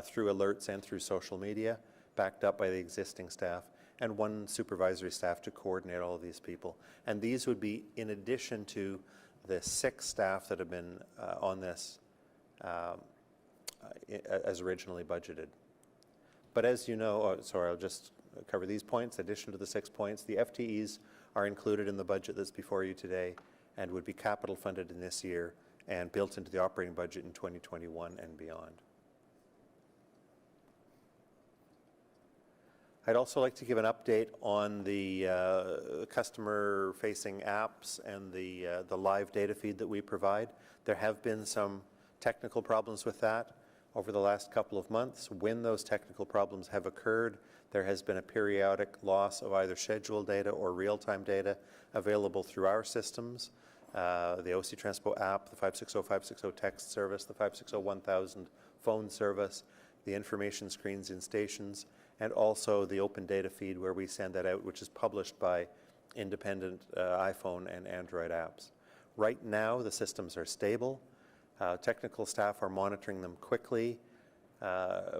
through alerts and through social media, backed up by the existing staff, and 1 supervisory staff to coordinate all of these people. And these would be in addition to the 6 staff that have been on this as originally budgeted. But as you know, I'll just cover these points. In addition to the 6 points, the FTEs are included in the budget that's before you today and would be capital funded in this year and built into the operating budget in 2021 and beyond. I'd also like to give an update on the customer-facing apps and the live data feed that we provide. There have been some technical problems with that over the last couple of months. When those technical problems have occurred, there has been a periodic loss of either scheduled data or real-time data available through our systems. The OC Transpo app, the 560-560 text service, the 560-1000 phone service, the information screens in stations, and also the open data feed where we send that out, which is published by independent iPhone and Android apps. Right now, the systems are stable. Technical staff are monitoring them quickly,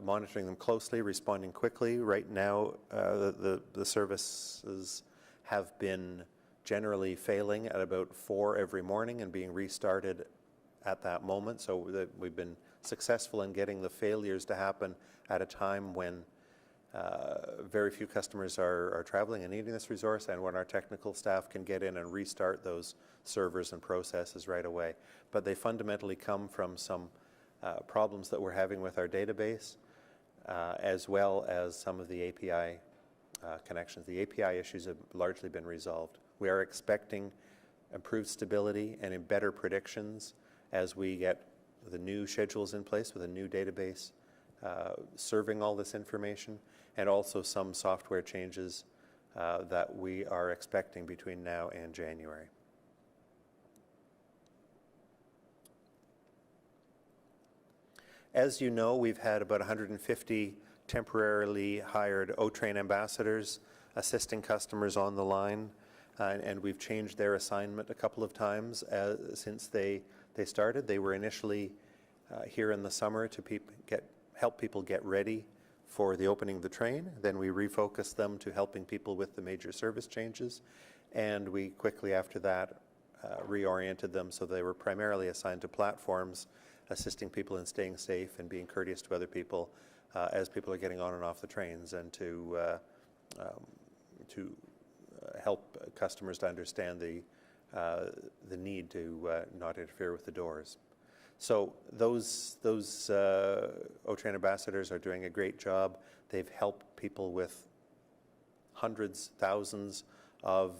monitoring them closely, responding quickly. Right now, the services have been generally failing at about 4 every morning and being restarted at that moment. So we've been successful in getting the failures to happen at a time when very few customers are traveling and needing this resource, and when our technical staff can get in and restart those servers and processes right away. But they fundamentally come from some problems that we're having with our database, as well as some of the API connections. The API issues have largely been resolved. We are expecting improved stability and better predictions as we get the new schedules in place with a new database serving all this information, and also some software changes that we are expecting between now and January. As you know, we've had about 150 temporarily hired O-Train ambassadors assisting customers on the line, and we've changed their assignment a couple of times since they started. They were initially here in the summer to help people get ready for the opening of the train. Then we refocused them to helping people with the major service changes, and we quickly after that reoriented them so they were primarily assigned to platforms, assisting people in staying safe and being courteous to other people as people are getting on and off the trains, and to help customers to understand the need to not interfere with the doors. So those O-Train ambassadors are doing a great job. They've helped people with hundreds, thousands of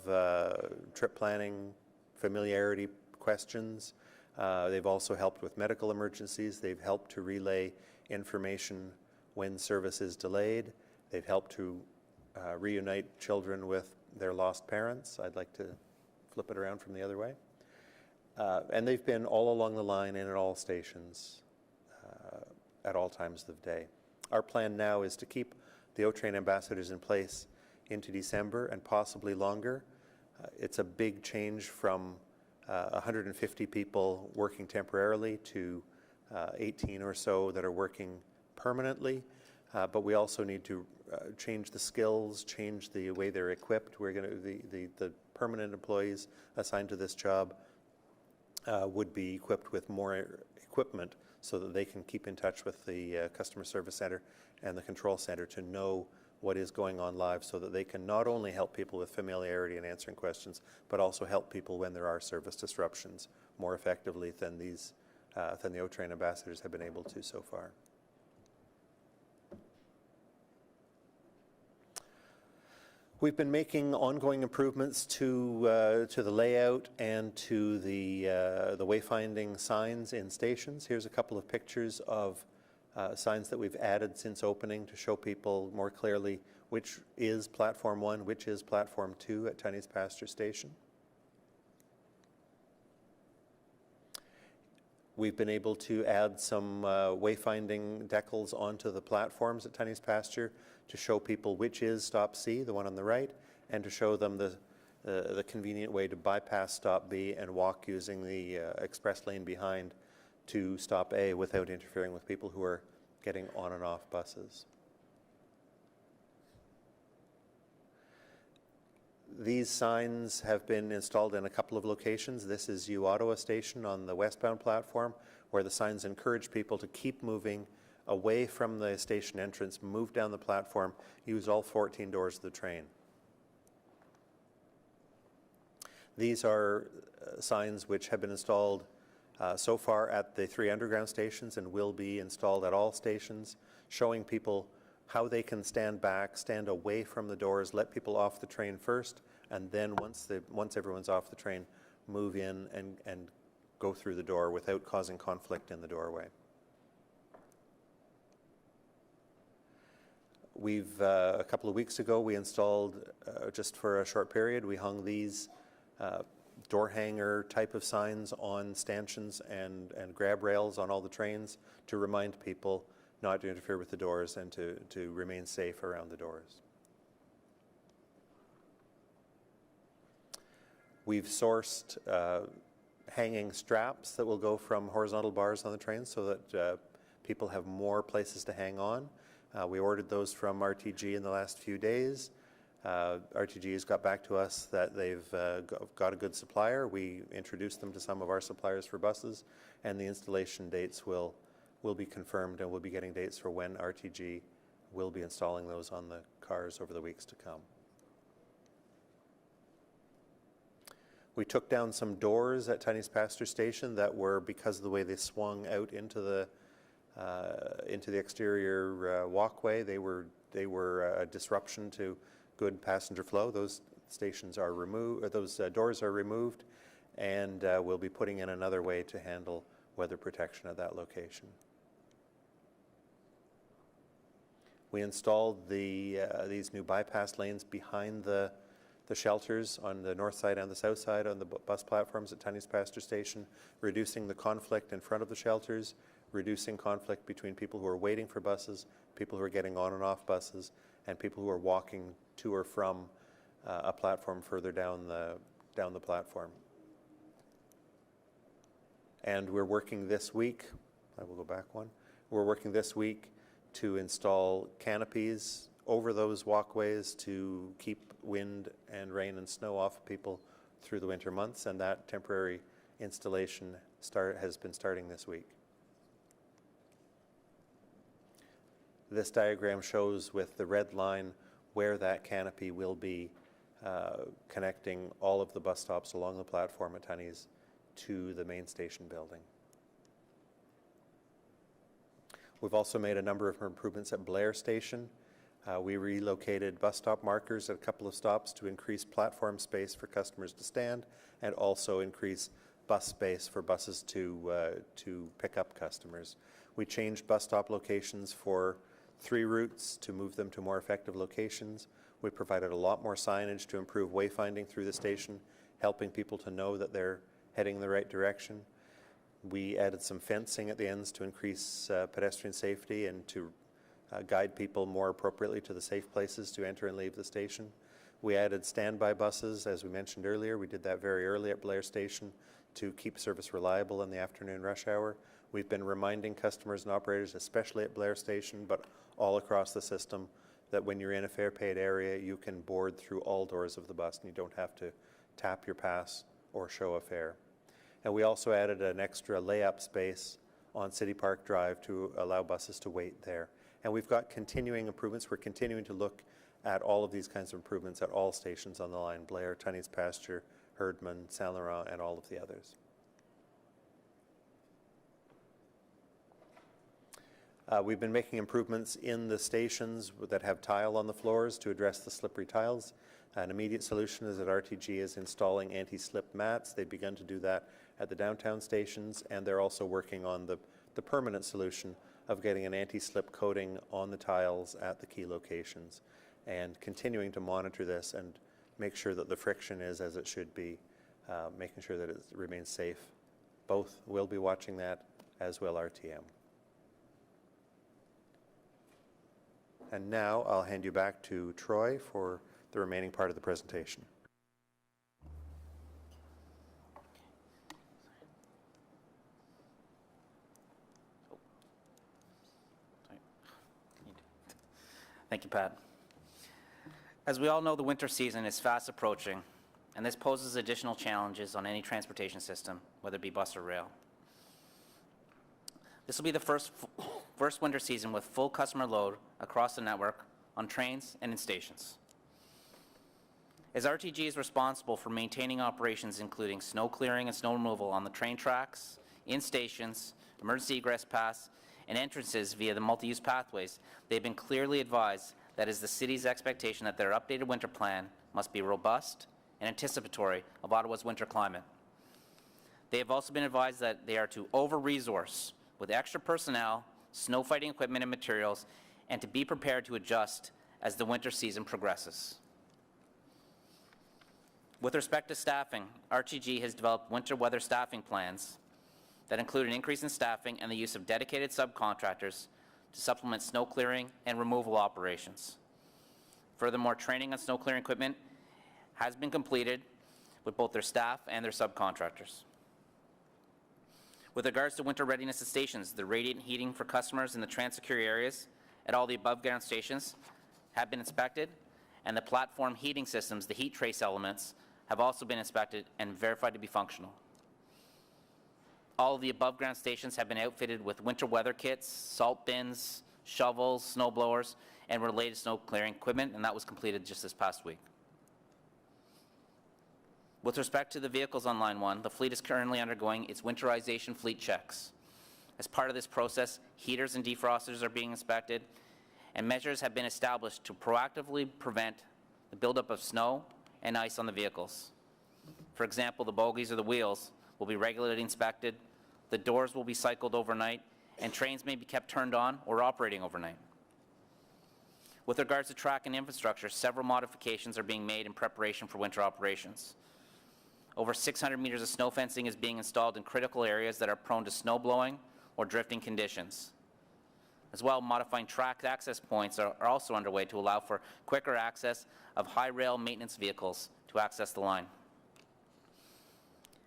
trip planning, familiarity questions. They've also helped with medical emergencies. They've helped to relay information when service is delayed. They've helped to reunite children with their lost parents. I'd like to flip it around from the other way. And they've been all along the line and at all stations at all times of the day. Our plan now is to keep the O-Train ambassadors in place into December and possibly longer. It's a big change from 150 people working temporarily to 18 or so that are working permanently, but we also need to change the skills, change the way they're equipped. We're going to the permanent employees assigned to this job would be equipped with more equipment so that they can keep in touch with the customer service center and the control center to know what is going on live, so that they can not only help people with familiarity and answering questions, but also help people when there are service disruptions more effectively than the O-Train ambassadors have been able to so far. We've been making ongoing improvements to the layout and to the wayfinding signs in stations. Here's a couple of pictures of signs that we've added since opening to show people more clearly which is Platform 1, which is Platform 2 at Tunney's Pasture Station. We've been able to add some wayfinding decals onto the platforms at Tunney's Pasture to show people which is Stop C, the one on the right, and to show them the convenient way to bypass Stop B and walk using the express lane behind to Stop A without interfering with people who are getting on and off buses. These signs have been installed in a couple of locations. This is U Ottawa Station on the westbound platform, where the signs encourage people to keep moving away from the station entrance, move down the platform, use all 14 doors of the train. These are signs which have been installed so far at the 3 underground stations and will be installed at all stations, showing people how they can stand back, stand away from the doors, let people off the train first, and then once everyone's off the train, move in and go through the door without causing conflict in the doorway. We've, a couple of weeks ago, we installed, just for a short period, we hung these door hanger type of signs on stanchions and grab rails on all the trains to remind people not to interfere with the doors and to remain safe around the doors. We've sourced hanging straps that will go from horizontal bars on the train so that people have more places to hang on. We ordered those from RTG in the last few days. RTG has got back to us that they've got a good supplier. We introduced them to some of our suppliers for buses, and the installation dates will be confirmed, and we'll be getting dates for when RTG will be installing those on the cars over the weeks to come. We took down some doors at Tiny's Pasture Station that were, because of the way they swung out into the exterior walkway, they were a disruption to good passenger flow. Those stations are removed, those doors are removed, and we'll be putting in another way to handle weather protection at that location. We installed these new bypass lanes behind the shelters on the north side and the south side on the bus platforms at Tiny's Pasture Station, reducing the conflict in front of the shelters, reducing conflict between people who are waiting for buses, people who are getting on and off buses, and people who are walking to or from a platform further down the platform. And we're working this week, I will go back one, we're working this week to install canopies over those walkways to keep wind and rain and snow off of people through the winter months, and that temporary installation has been starting this week. This diagram shows with the red line where that canopy will be connecting all of the bus stops along the platform at Tiny's to the main station building. We've also made a number of improvements at Blair Station. We relocated bus stop markers at a couple of stops to increase platform space for customers to stand and also increase bus space for buses to pick up customers. We changed bus stop locations for 3 routes to move them to more effective locations. We provided a lot more signage to improve wayfinding through the station, helping people to know that they're heading in the right direction. We added some fencing at the ends to increase pedestrian safety and to guide people more appropriately to the safe places to enter and leave the station. We added standby buses, as we mentioned earlier. We did that very early at Blair Station to keep service reliable in the afternoon rush hour. We've been reminding customers and operators, especially at Blair Station, but all across the system, that when you're in a fare paid area, you can board through all doors of the bus and you don't have to tap your pass or show a fare. And we also added an extra layup space on City Park Drive to allow buses to wait there. And we've got continuing improvements. We're continuing to look at all of these kinds of improvements at all stations on the line: Blair, Tiny's Pasture, Herdman, Saint Laurent, and all of the others. We've been making improvements in the stations that have tile on the floors to address the slippery tiles. An immediate solution is that RTG is installing anti-slip mats. They've begun to do that at the downtown stations, and they're also working on the permanent solution of getting an anti-slip coating on the tiles at the key locations, and continuing to monitor this and make sure that the friction is as it should be, making sure that it remains safe. Both will be watching that, as will RTM. And now I'll hand you back to Troy for the remaining part of the presentation. Thank you, Pat. As we all know, the winter season is fast approaching, and this poses additional challenges on any transportation system, whether it be bus or rail. This will be the first winter season with full customer load across the network on trains and in stations. As RTG is responsible for maintaining operations including snow clearing and snow removal on the train tracks, in stations, emergency egress paths, and entrances via the multi-use pathways, they've been clearly advised that it is the city's expectation that their updated winter plan must be robust and anticipatory of Ottawa's winter climate. They have also been advised that they are to over-resource with extra personnel, snow fighting equipment and materials, and to be prepared to adjust as the winter season progresses. With respect to staffing, RTG has developed winter weather staffing plans that include an increase in staffing and the use of dedicated subcontractors to supplement snow clearing and removal operations. Furthermore, training on snow clearing equipment has been completed with both their staff and their subcontractors. With regards to winter readiness at stations, the radiant heating for customers in the transit-secure areas at all the above-ground stations have been inspected, and the platform heating systems, the heat trace elements, have also been inspected and verified to be functional. All of the above-ground stations have been outfitted with winter weather kits, salt bins, shovels, snow blowers, and related snow clearing equipment, and that was completed just this past week. With respect to the vehicles on Line 1, the fleet is currently undergoing its winterization fleet checks. As part of this process, heaters and defrosters are being inspected, and measures have been established to proactively prevent the buildup of snow and ice on the vehicles. For example, the bogies or the wheels will be regularly inspected, the doors will be cycled overnight, and trains may be kept turned on or operating overnight. With regards to track and infrastructure, several modifications are being made in preparation for winter operations. Over 600 meters of snow fencing is being installed in critical areas that are prone to snow blowing or drifting conditions. As well, modifying track access points are also underway to allow for quicker access of high rail maintenance vehicles to access the line.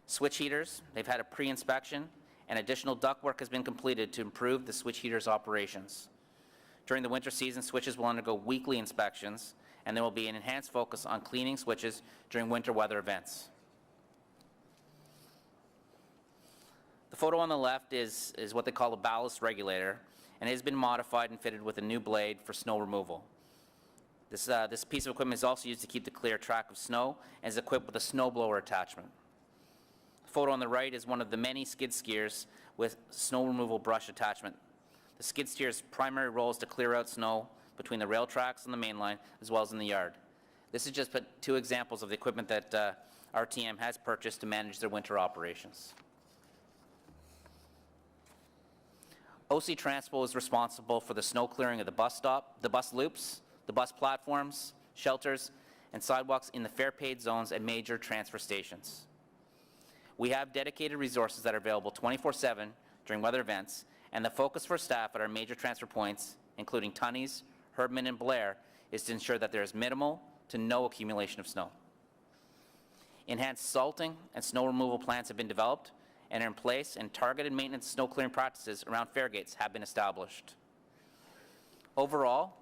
Switch heaters, they've had a pre-inspection, and additional ductwork has been completed to improve the switch heaters' operations. During the winter season, switches will undergo weekly inspections, and there will be an enhanced focus on cleaning switches during winter weather events. The photo on the left is what they call a ballast regulator, and it has been modified and fitted with a new blade for snow removal. This piece of equipment is also used to keep the clear track of snow and is equipped with a snowblower attachment. The photo on the right is one of the many skid steers with snow removal brush attachment. The skid steer's primary role is to clear out snow between the rail tracks on the main line as well as in the yard. This is just two examples of the equipment that RTM has purchased to manage their winter operations. OC Transpo is responsible for the snow clearing of the bus stop, the bus loops, the bus platforms, shelters, and sidewalks in the fare paid zones at major transfer stations. We have dedicated resources that are available 24/7 during weather events, and the focus for staff at our major transfer points, including Tunney's, Herdman, and Blair, is to ensure that there is minimal to no accumulation of snow. Enhanced salting and snow removal plans have been developed and are in place, and targeted maintenance snow clearing practices around fare gates have been established. Overall,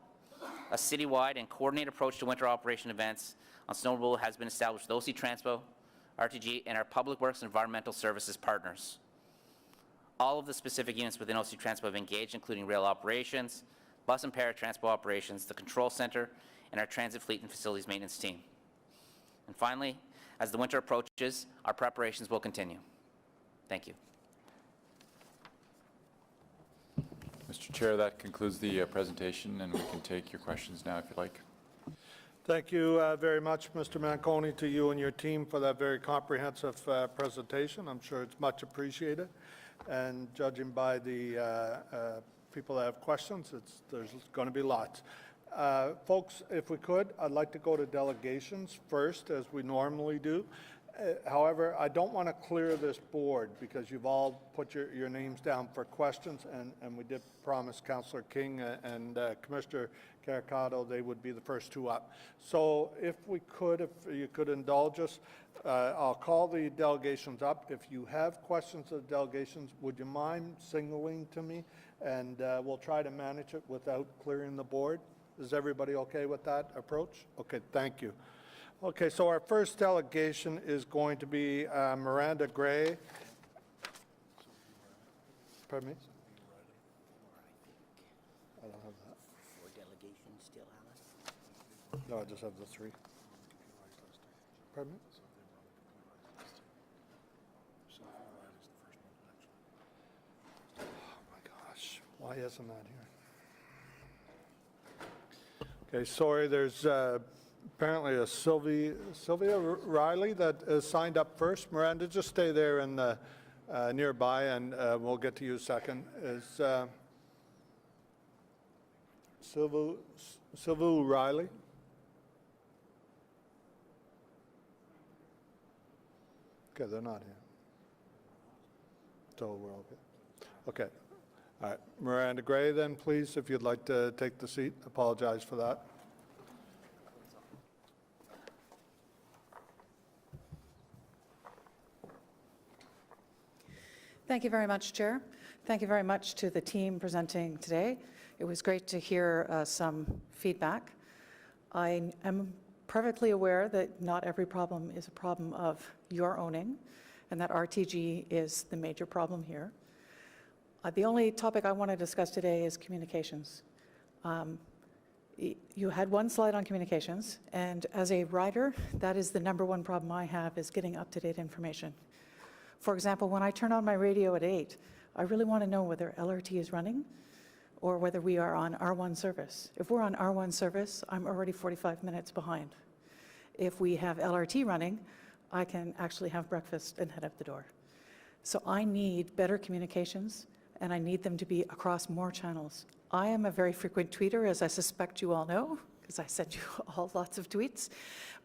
a citywide and coordinated approach to winter operation events on snow removal has been established with OC Transpo, RTG, and our Public Works and Environmental Services partners. All of the specific units within OC Transpo have engaged, including rail operations, bus and paratransport operations, the control center, and our transit fleet and facilities maintenance team. And finally, as the winter approaches, our preparations will continue. Thank you. Mr. Chair, that concludes the presentation, and we can take your questions now if you'd like. Thank you very much, Mr. Manconi, to you and your team for that very comprehensive presentation. I'm sure it's much appreciated. And judging by the people that have questions, there's going to be lots. Folks, if we could, I'd like to go to delegations first, as we normally do. However, I don't want to clear this board because you've all put your names down for questions, and we did promise Councillor King and Commissioner Caricato they would be the first two up. So if you could indulge us, I'll call the delegations up. If you have questions of the delegations, would you mind signaling to me, and we'll try to manage it without clearing the board. Is everybody okay with that approach? Okay, thank you. Okay, so our first delegation is going to be Miranda Gray. Pardon me? that. For delegation still, Alice? No, I just have the 3. Pardon me? Oh my gosh, why isn't that here? Okay, sorry, there's apparently a Sylvia Riley that is signed up first. Miranda, just stay there in the nearby, and we'll get to you second. Is Sylvia Riley? Okay, they're not here. So we're okay. Okay. All right. Miranda Gray, then, please, if you'd like to take the seat. Apologize for that. Thank you very much, Chair. Thank you very much to the team presenting today. It was great to hear some feedback. I am perfectly aware that not every problem is a problem of your owning, and that RTG is the major problem here. The only topic I want to discuss today is communications. You had one slide on communications, and as a rider, that is the #1 problem I have, is getting up-to-date information. For example, when I turn on my radio at 8, I really want to know whether LRT is running or whether we are on R1 service. If we're on R1 service, I'm already 45 minutes behind. If we have LRT running, I can actually have breakfast and head out the door. So I need better communications, and I need them to be across more channels. I am a very frequent tweeter, as I suspect you all know, because I send you all lots of tweets,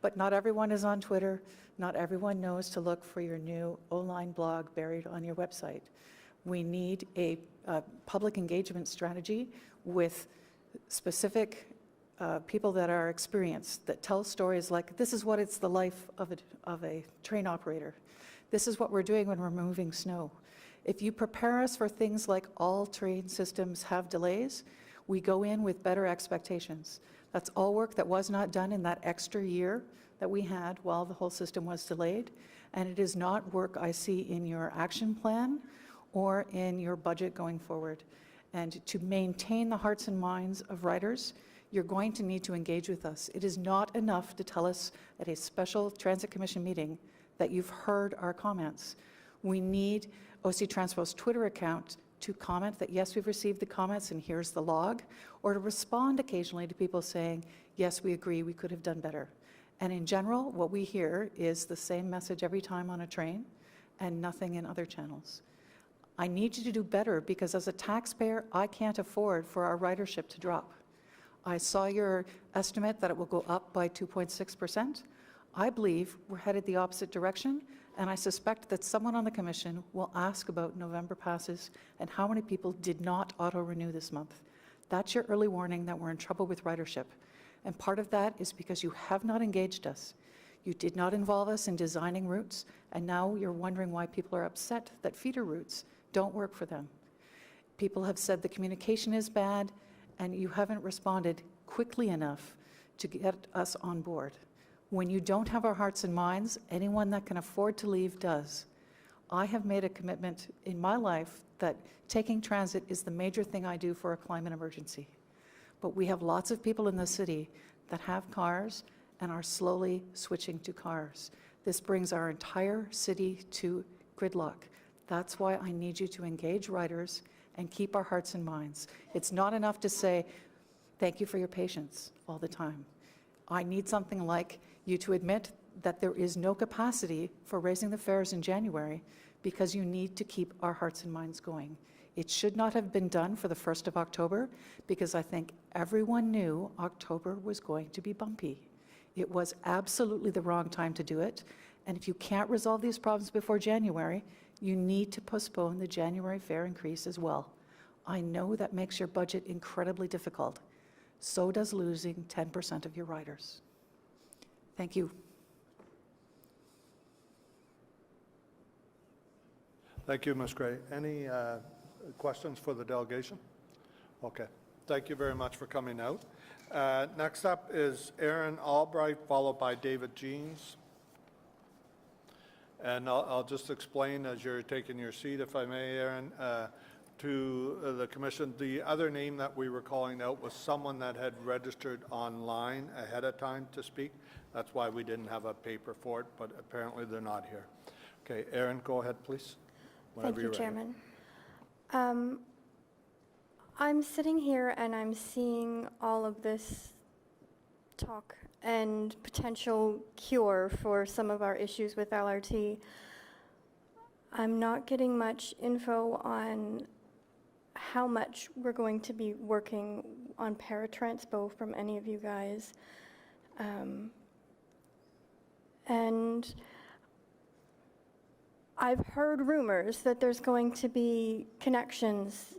but not everyone is on Twitter. Not everyone knows to look for your new online blog buried on your website. We need a public engagement strategy with specific people that are experienced, that tell stories like, this is what it's the life of a train operator. This is what we're doing when we're moving snow. If you prepare us for things like all train systems have delays, we go in with better expectations. That's all work that was not done in that extra year that we had while the whole system was delayed. And it is not work I see in your action plan or in your budget going forward. And to maintain the hearts and minds of riders, you're going to need to engage with us. It is not enough to tell us at a special Transit Commission meeting that you've heard our comments. We need OC Transpo's Twitter account to comment that, yes, we've received the comments and here's the log, or to respond occasionally to people saying, yes, we agree, we could have done better. And in general, what we hear is the same message every time on a train and nothing in other channels. I need you to do better, because as a taxpayer, I can't afford for our ridership to drop. I saw your estimate that it will go up by 2.6%. I believe we're headed the opposite direction, and I suspect that someone on the Commission will ask about November passes and how many people did not auto-renew this month. That's your early warning that we're in trouble with ridership. And part of that is because you have not engaged us. You did not involve us in designing routes, and now you're wondering why people are upset that feeder routes don't work for them. People have said the communication is bad, and you haven't responded quickly enough to get us on board. When you don't have our hearts and minds, anyone that can afford to leave does. I have made a commitment in my life that taking transit is the major thing I do for a climate emergency. But we have lots of people in the city that have cars and are slowly switching to cars. This brings our entire city to gridlock. That's why I need you to engage riders and keep our hearts and minds. It's not enough to say, thank you for your patience all the time. I need something like you to admit that there is no capacity for raising the fares in January because you need to keep our hearts and minds going. It should not have been done for the 1st of October because I think everyone knew October was going to be bumpy. It was absolutely the wrong time to do it. And if you can't resolve these problems before January, you need to postpone the January fare increase as well. I know that makes your budget incredibly difficult. So does losing 10% of your riders. Thank you. Thank you, Ms. Gray. Any questions for the delegation? Okay. Thank you very much for coming out. Next up is Aaron Albright, followed by David Jeans. And I'll just explain as you're taking your seat, if I may, Aaron. to the commission, the other name that we were calling out was someone that had registered online ahead of time to speak. That's why we didn't have a paper for it, but apparently they're not here. Okay, Aaron, go ahead, please. Thank you, You're ready. Chairman. I'm sitting here and I'm seeing all of this talk and potential cure for some of our issues with LRT. I'm not getting much info on how much we're going to be working on Transpo from any of you guys. And I've heard rumors that there's going to be connections,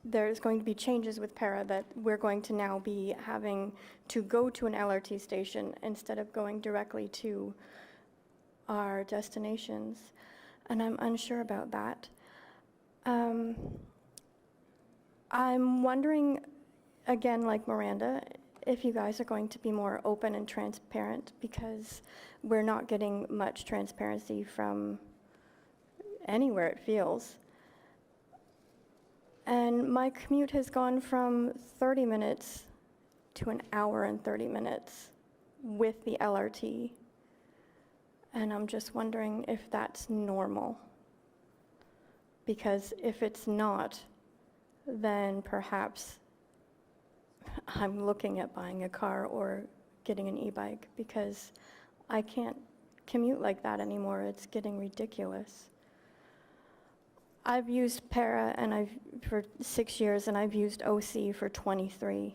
there's going to be changes with Para, that we're going to now be having to go to an LRT station instead of going directly to our destinations. And I'm unsure about that. I'm wondering, again, like Miranda, if you guys are going to be more open and transparent, because we're not getting much transparency from anywhere, it feels. And my commute has gone from 30 minutes to an hour and 30 minutes with the LRT. And I'm just wondering if that's normal. Because if it's not, then perhaps I'm looking at buying a car or getting an e-bike, because I can't commute like that anymore. It's getting ridiculous. I've used Para for 6 years, and I've used OC for 23.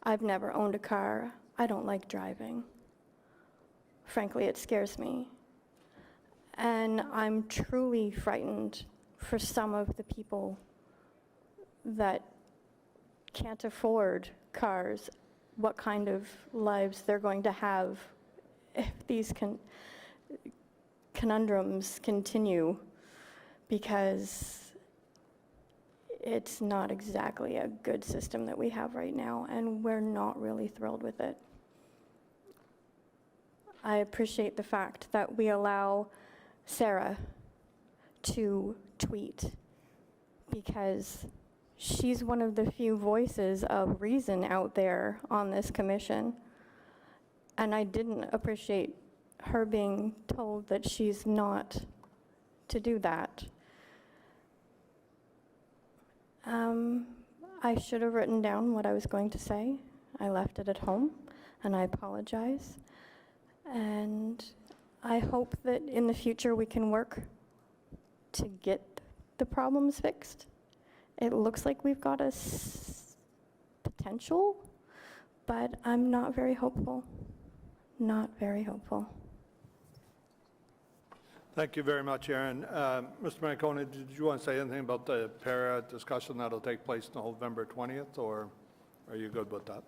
I've never owned a car. I don't like driving. Frankly, it scares me. And I'm truly frightened for some of the people that can't afford cars, what kind of lives they're going to have if these conundrums continue, because it's not exactly a good system that we have right now, and we're not really thrilled with it. I appreciate the fact that we allow Sarah to tweet, because she's one of the few voices of reason out there on this commission. And I didn't appreciate her being told that she's not to do that. I should have written down what I was going to say. I left it at home, and I apologize. And I hope that in the future we can work to get the problems fixed. It looks like we've got a potential, but I'm not very hopeful. Not very hopeful. Thank you very much, Aaron. Mr. Manconi, did you want to say anything about the Para discussion that'll take place November 20th, or are you good with that?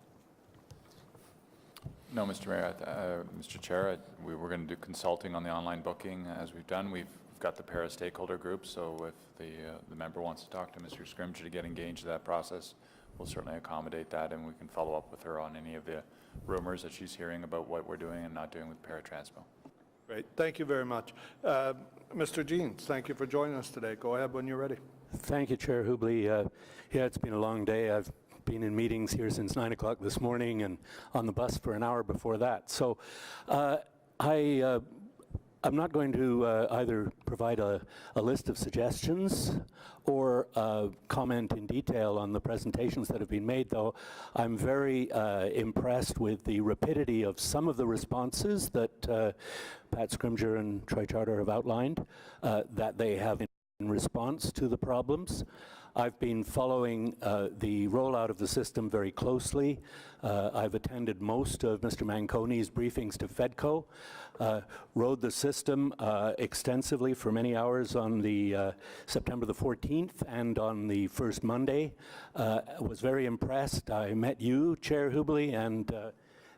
No, Mr. Mayor, Mr. Chair, we were going to do consulting on the online booking as we've done. We've got the Para stakeholder group, so if the member wants to talk to Mr. Scrimger to get engaged in that process, we'll certainly accommodate that, and we can follow up with her on any of the rumors that she's hearing about what we're doing and not doing with Para Transpo. Great, thank you very much. Mr. Jeans, thank you for joining us today. Go ahead when you're ready. Thank you, Chair Hubley. Yeah, it's been a long day. I've been in meetings here since 9 o'clock this morning and on the bus for an hour before that. So I'm not going to either provide a list of suggestions or comment in detail on the presentations that have been made, though I'm very impressed with the rapidity of some of the responses that Pat Scrimger and Troy Charter have outlined, that they have in response to the problems. I've been following the rollout of the system very closely. I've attended most of Mr. Manconi's briefings to FEDCO, rode the system extensively for many hours on the September the 14th and on the first Monday. Was very impressed. I met you, Chair Hubley,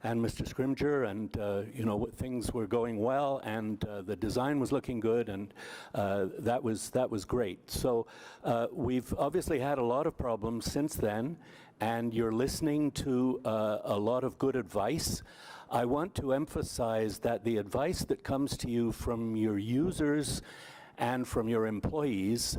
and Mr. Scrimger, and you know, things were going well, and the design was looking good, and that was great. So we've obviously had a lot of problems since then, and you're listening to a lot of good advice. I want to emphasize that the advice that comes to you from your users and from your employees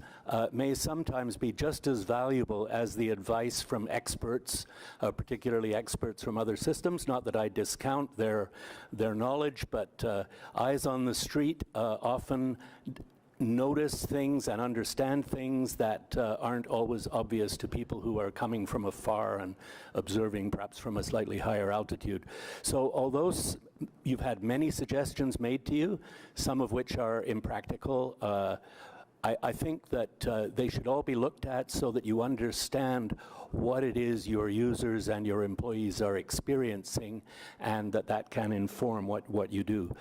may sometimes be just as valuable as the advice from experts, particularly experts from other systems. Not that I discount their knowledge, but eyes on the street often notice things and understand things that aren't always obvious to people who are coming from afar and observing perhaps from a slightly higher altitude. So although you've had many suggestions made to you, some of which are impractical, I think that they should all be looked at so that you understand what it is your users and your employees are experiencing, and that can inform what you do.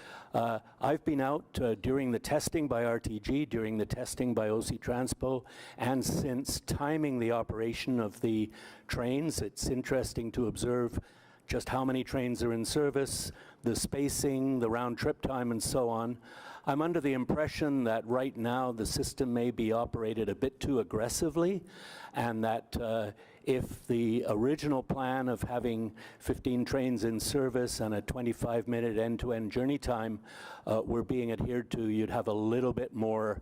I've been out during the testing by RTG, during the testing by OC Transpo, and since timing the operation of the trains. It's interesting to observe just how many trains are in service, the spacing, the round trip time, and so on. I'm under the impression that right now the system may be operated a bit too aggressively, and that if the original plan of having 15 trains in service and a 25-minute end-to-end journey time were being adhered to, you'd have a little bit more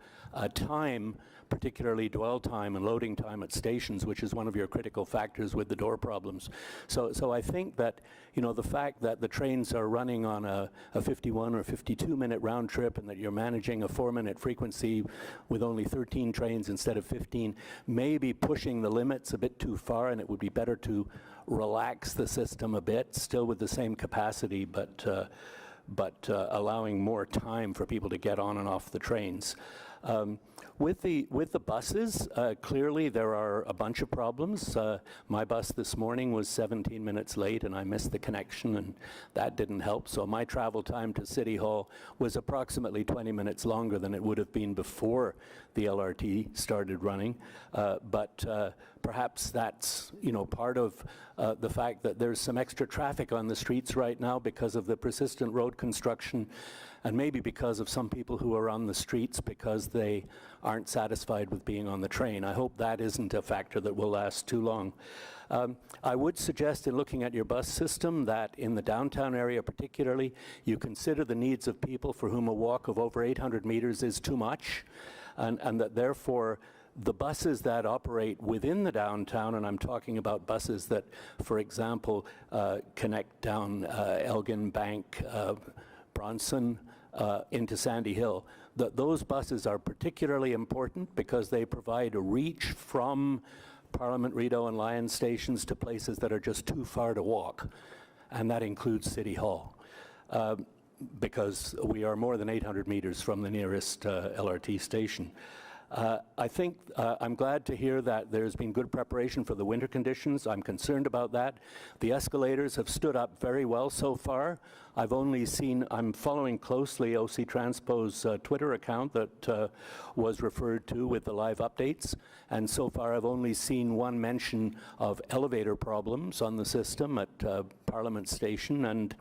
time, particularly dwell time and loading time at stations, which is one of your critical factors with the door problems. So I think that, you know, the fact that the trains are running on a 51 or 52-minute round trip and that you're managing a 4-minute frequency with only 13 trains instead of 15 may be pushing the limits a bit too far, and it would be better to relax the system a bit, still with the same capacity, but allowing more time for people to get on and off the trains. With the buses, clearly there are a bunch of problems. My bus this morning was 17 minutes late and I missed the connection, and that didn't help. So my travel time to City Hall was approximately 20 minutes longer than it would have been before the LRT started running. But perhaps that's, you know, part of the fact that there's some extra traffic on the streets right now because of the persistent road construction, and maybe because of some people who are on the streets because they aren't satisfied with being on the train. I hope that isn't a factor that will last too long. I would suggest in looking at your bus system that in the downtown area particularly, you consider the needs of people for whom a walk of over 800 meters is too much, and that therefore the buses that operate within the downtown, and I'm talking about buses that, for example, connect down Elgin Bank, Bronson, into Sandy Hill, that those buses are particularly important because they provide a reach from Parliament, Rideau, and Lyon stations to places that are just too far to walk, and that includes City Hall, because we are more than 800 meters from the nearest LRT station. I think I'm glad to hear that there's been good preparation for the winter conditions. I'm concerned about that. The escalators have stood up very well so far. I'm following closely OC Transpo's Twitter account that was referred to with the live updates, and so far I've only seen one mention of elevator problems on the system at Parliament Station,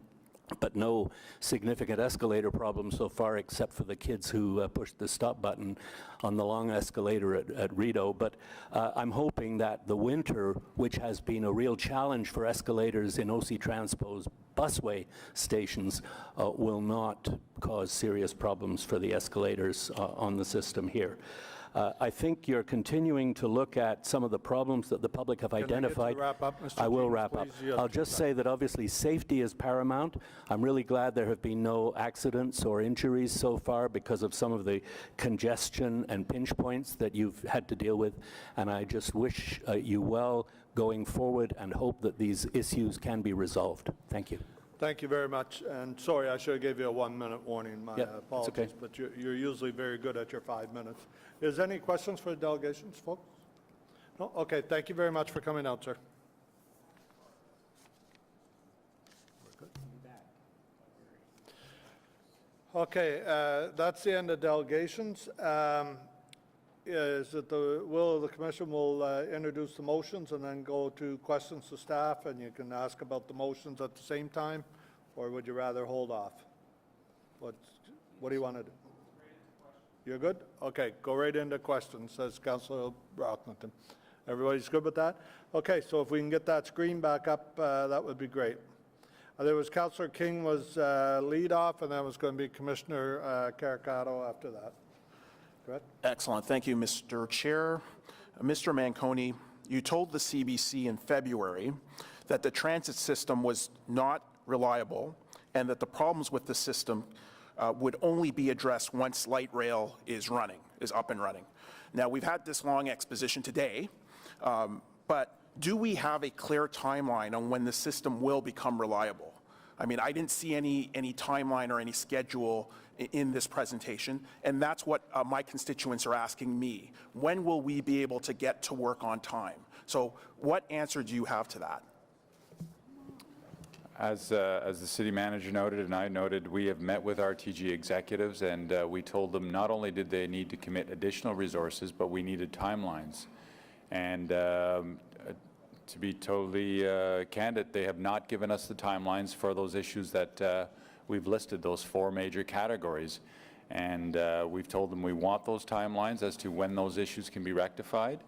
but no significant escalator problems so far, except for the kids who pushed the stop button on the long escalator at Rideau. But I'm hoping that the winter, which has been a real challenge for escalators in OC Transpo's busway stations, will not cause serious problems for the escalators on the system here. I think you're continuing to look at some of the problems that the public have identified. Can I get you to wrap up, Mr. I will James, wrap up. please? I'll just say that obviously safety is paramount. I'm really glad there have been no accidents or injuries so far because of some of the congestion and pinch points that you've had to deal with, and I just wish you well going forward and hope that these issues can be resolved. Thank you. Thank you very much, and sorry, I should have gave you a 1-minute warning. My apologies, okay. but you're usually very good at your 5 minutes. Is there any questions for the delegations, folks? No? Okay, thank you very much for coming out, sir. Okay, that's the end of delegations. Is it the will of the commission will introduce the motions and then go to questions to staff, and you can ask about the motions at the same time, or would you rather hold off? What do you want to do? You're good? Okay, go right into questions, says Councillor Rockington. Everybody's good with that? Okay, so if we can get that screen back up, that would be great. There was Councillor King was lead off, and then was going to be Commissioner Caricato after that. Go ahead. Excellent. Thank you, Mr. Chair. Mr. Manconi, you told the CBC in February that the transit system was not reliable and that the problems with the system would only be addressed once light rail is up and running. Now, we've had this long exposition today, but do we have a clear timeline on when the system will become reliable? I mean, I didn't see any timeline or any schedule in this presentation, and that's what my constituents are asking me. When will we be able to get to work on time? So what answer do you have to that? As the city manager noted and I noted, we have met with RTG executives, and we told them not only did they need to commit additional resources, but we needed timelines. And to be totally candid, they have not given us the timelines for those issues that we've listed, those 4 major categories. And we've told them we want those timelines as to when those issues can be rectified.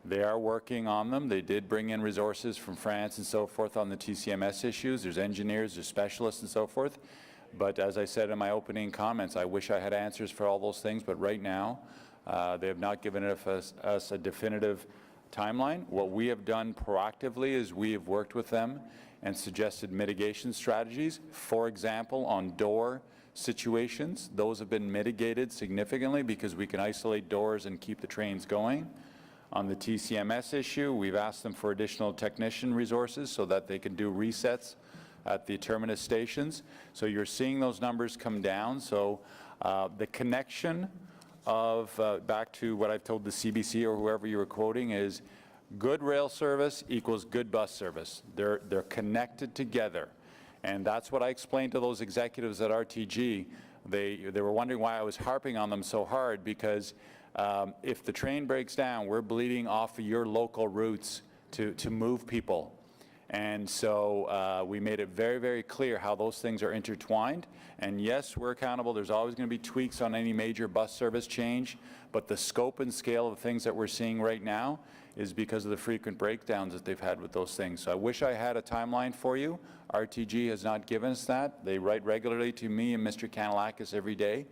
They are working on them. They did bring in resources from France and so forth on the TCMS issues. There's engineers, there's specialists and so forth. But as I said in my opening comments, I wish I had answers for all those things, but right now they have not given us a definitive timeline. What we have done proactively is we have worked with them and suggested mitigation strategies. For example, on door situations, those have been mitigated significantly because we can isolate doors and keep the trains going. On the TCMS issue, we've asked them for additional technician resources so that they can do resets at the terminus stations. So you're seeing those numbers come down. So the connection of, back to what I've told the CBC or whoever you were quoting, is good rail service equals good bus service. They're connected together. And that's what I explained to those executives at RTG. They were wondering why I was harping on them so hard, because if the train breaks down, we're bleeding off of your local routes to move people. And so we made it very, very clear how those things are intertwined. And yes, we're accountable. There's always going to be tweaks on any major bus service change, but the scope and scale of the things that we're seeing right now is because of the frequent breakdowns that they've had with those things. So I wish I had a timeline for you. RTG has not given us that. They write regularly to me and Mr. Kanalakis every day.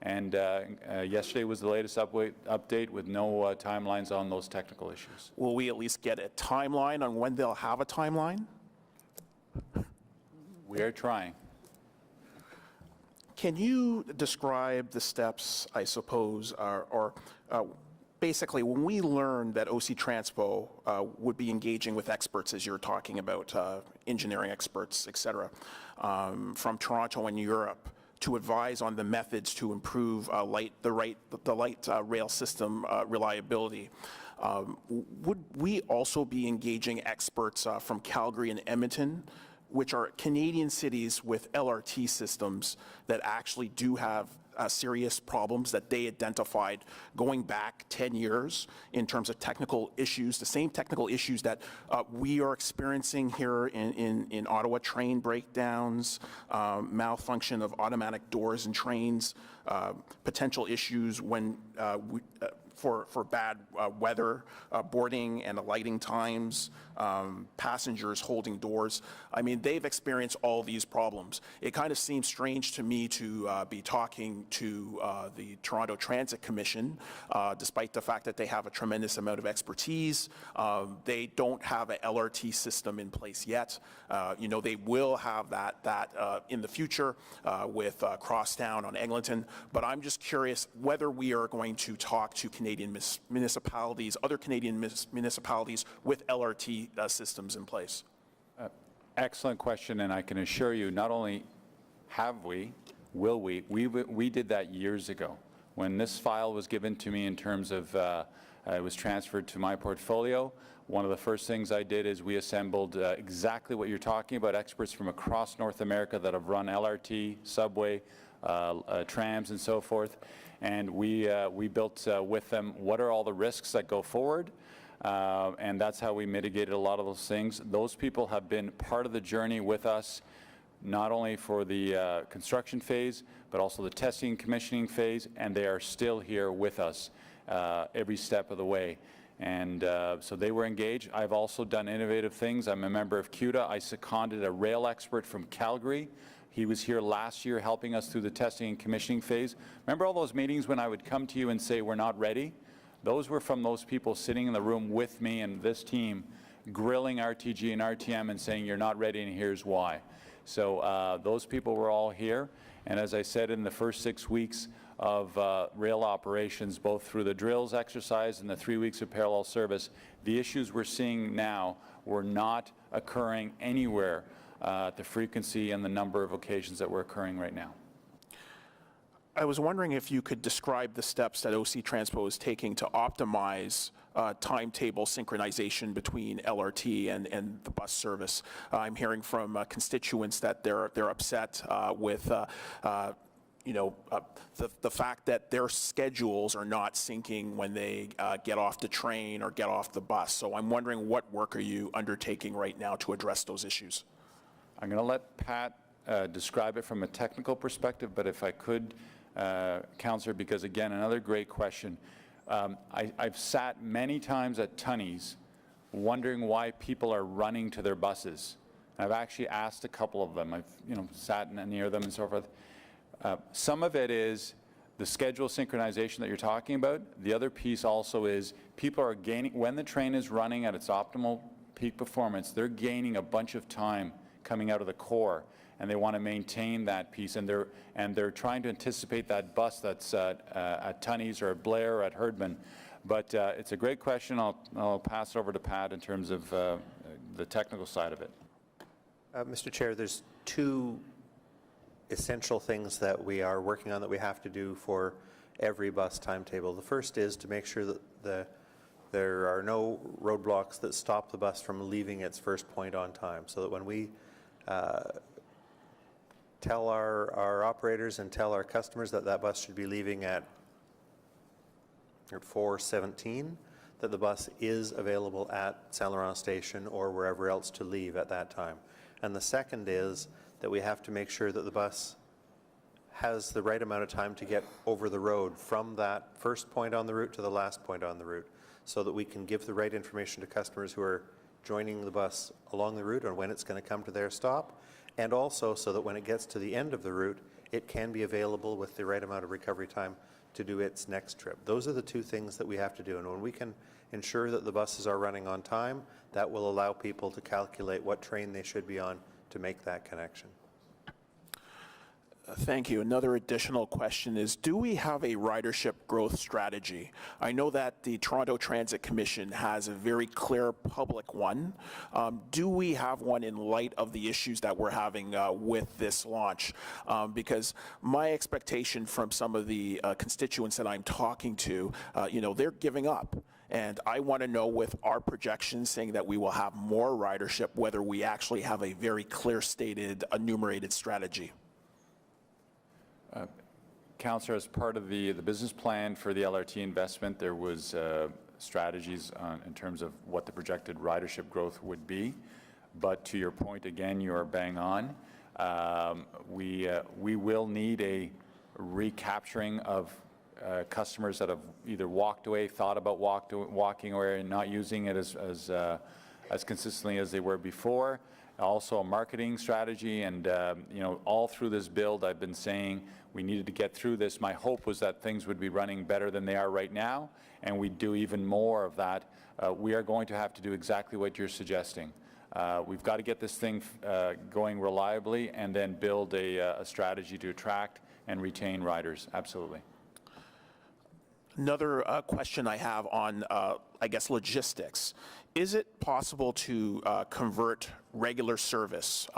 And yesterday was the latest update with no timelines on those technical issues. Will we at least get a timeline on when they'll have a timeline? We are trying. Can you describe the steps, I suppose, or basically when we learned that OC Transpo would be engaging with experts, as you're talking about, engineering experts, et cetera, from Toronto and Europe, to advise on the methods to improve the light rail system reliability. Would we also be engaging experts from Calgary and Edmonton, which are Canadian cities with LRT systems that actually do have serious problems that they identified going back 10 years in terms of technical issues, the same technical issues that we are experiencing here in Ottawa, train breakdowns, malfunction of automatic doors in trains, potential issues when for bad weather, boarding and alighting times, passengers holding doors. I mean, they've experienced all these problems. It kind of seems strange to me to be talking to the Toronto Transit Commission, despite the fact that they have a tremendous amount of expertise. They don't have an LRT system in place yet. You know, they will have that in the future with Crosstown on Eglinton. But I'm just curious whether we are going to talk to Canadian municipalities, other Canadian municipalities with LRT systems in place. Excellent question, and I can assure you, not only have we, will we did that years ago. When this file was given to me in terms of, it was transferred to my portfolio, one of the first things I did is we assembled exactly what you're talking about, experts from across North America that have run LRT, subway, trams and so forth, and we built with them what are all the risks that go forward, and that's how we mitigated a lot of those things. Those people have been part of the journey with us, not only for the construction phase, but also the testing and commissioning phase, and they are still here with us every step of the way. And so they were engaged. I've also done innovative things. I'm a member of CUDA. I seconded a rail expert from Calgary He was here last year helping us through the testing and commissioning phase. Remember all those meetings when I would come to you and say, we're not ready? Those were from those people sitting in the room with me and this team, grilling RTG and RTM and saying, you're not ready and here's why. So those people were all here. And as I said, in the first 6 weeks of rail operations, both through the drills exercise and the 3 weeks of parallel service, the issues we're seeing now were not occurring anywhere at the frequency and the number of occasions that were occurring right now. I was wondering if you could describe the steps that OC Transpo is taking to optimize timetable synchronization between LRT and the bus service. I'm hearing from constituents that they're upset with the fact that their schedules are not syncing when they get off the train or get off the bus. So I'm wondering, what work are you undertaking right now to address those issues? I'm going to let Pat describe it from a technical perspective, but if I could, Councillor, because again, another great question. I've sat many times at Tunney's wondering why people are running to their buses. I've actually asked a couple of them. I've sat near them and so forth. Some of it is the schedule synchronization that you're talking about. The other piece also is people are gaining, when the train is running at its optimal peak performance, they're gaining a bunch of time coming out of the core, and they want to maintain that piece, and they're trying to anticipate that bus that's at Tunney's or at Blair or at Herdman. But it's a great question. I'll pass it over to Pat in terms of the technical side of it. Mr. Chair, there's two essential things that we are working on that we have to do for every bus timetable. The first is to make sure that there are no roadblocks that stop the bus from leaving its first point on time, so that when we tell our operators and tell our customers that that bus should be leaving at 4:17, that the bus is available at Saint Laurent Station or wherever else to leave at that time. And the second is that we have to make sure that the bus has the right amount of time to get over the road from that first point on the route to the last point on the route, so that we can give the right information to customers who are joining the bus along the route on when it's going to come to their stop, and also so that when it gets to the end of the route, it can be available with the right amount of recovery time to do its next trip. Those are the two things that we have to do, and when we can ensure that the buses are running on time, that will allow people to calculate what train they should be on to make that connection. Thank you. Another additional question is, do we have a ridership growth strategy? I know that the Toronto Transit Commission has a very clear public one. Do we have one in light of the issues that we're having with this launch? Because my expectation from some of the constituents that I'm talking to, they're giving up. And I want to know, with our projections saying that we will have more ridership, whether we actually have a very clear stated, enumerated strategy. Councillor, as part of the business plan for the LRT investment, there was strategies in terms of what the projected ridership growth would be. But to your point, again, you are bang on. We will need a recapturing of customers that have either walked away, thought about walking away, and not using it as consistently as they were before. Also a marketing strategy, and all through this build, I've been saying we needed to get through this. My hope was that things would be running better than they are right now, and we'd do even more of that. We are going to have to do exactly what you're suggesting. We've got to get this thing going reliably, and then build a strategy to attract and retain riders. Absolutely. Another question I have on, I guess, logistics. Is it possible to convert regular service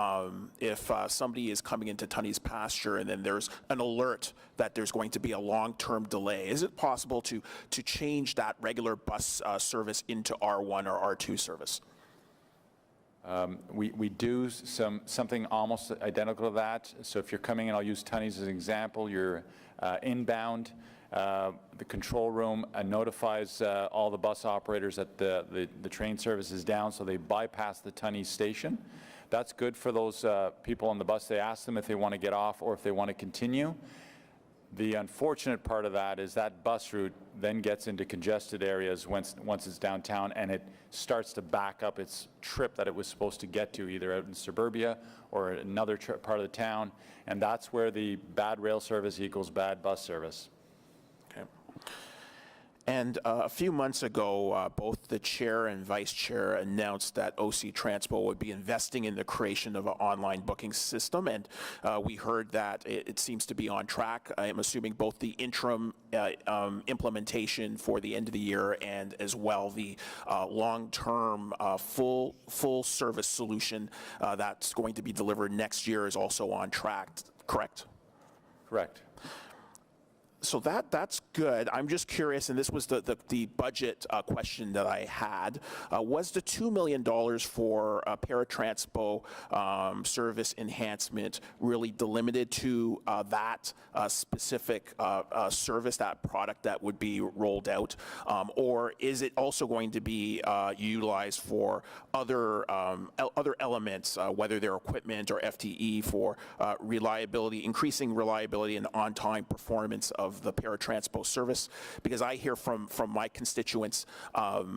if somebody is coming into Tunney's pasture and then there's an alert that there's going to be a long-term delay? Is it possible to change that regular bus service into R1 or R2 service? We do something almost identical to that. So if you're coming in, I'll use Tunney's as an example, you're inbound. The control room notifies all the bus operators that the train service is down, so they bypass the Tunney's station. That's good for those people on the bus. They ask them if they want to get off or if they want to continue. The unfortunate part of that is that bus route then gets into congested areas once it's downtown, and it starts to back up its trip that it was supposed to get to, either out in suburbia or another part of the town, and that's where the bad rail service equals bad bus service. Okay. And a few months ago, both the chair and vice chair announced that OC Transpo would be investing in the creation of an online booking system, and we heard that it seems to be on track. I am assuming both the interim implementation for the end of the year and as well the long-term full service solution that's going to be delivered next year is also on track, correct? Correct. So that's good. I'm just curious, and this was the budget question that I had. Was the $2 million for Paratranspo service enhancement really delimited to that specific service, that product that would be rolled out? Or is it also going to be utilized for other elements, whether they're equipment or FTE, for reliability, increasing reliability and on-time performance of the Paratranspo service? Because I hear from my constituents,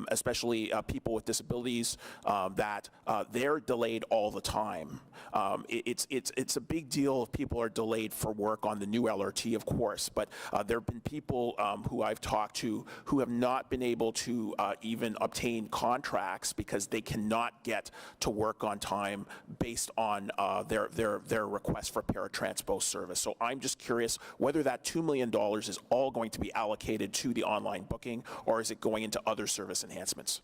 especially people with disabilities, that they're delayed all the time. It's a big deal if people are delayed for work on the new LRT, of course, but there have been people who I've talked to who have not been able to even obtain contracts because they cannot get to work on time based on their request for Paratranspo service. So I'm just curious whether that $2 million is all going to be allocated to the online booking, or is it going into other service enhancements?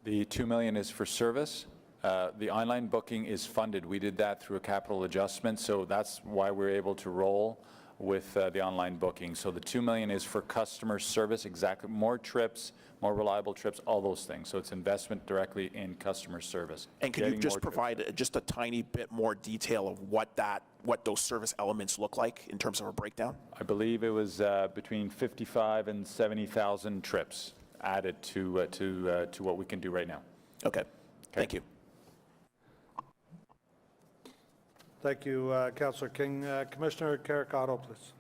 The $2 million is for service. The online booking is funded. We did that through a capital adjustment, so that's why we're able to roll with the online booking. So the $2 million is for customer service, exactly, more trips, more reliable trips, all those things. So it's investment directly in customer service. And can you just provide just a tiny bit more detail of what those service elements look like in terms of a breakdown? I believe it was between 55 and 70,000 trips added to what we can do right now. Okay. Thank you. Thank you, Councillor King. Commissioner Caricato, please.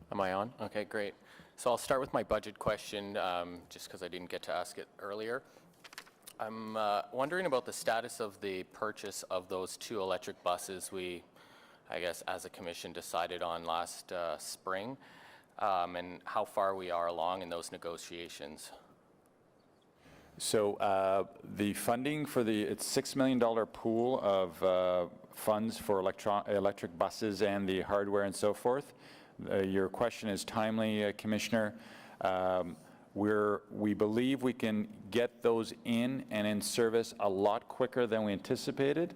Am I on? Okay, great. So I'll start with my budget question, just because I didn't get to ask it earlier. I'm wondering about the status of the purchase of those 2 electric buses we, I guess, as a commission decided on last spring, and how far we are along in those negotiations. So the funding for it's $6 million pool of funds for electric buses and the hardware and so forth. Your question is timely, Commissioner. We believe we can get those in and in service a lot quicker than we anticipated.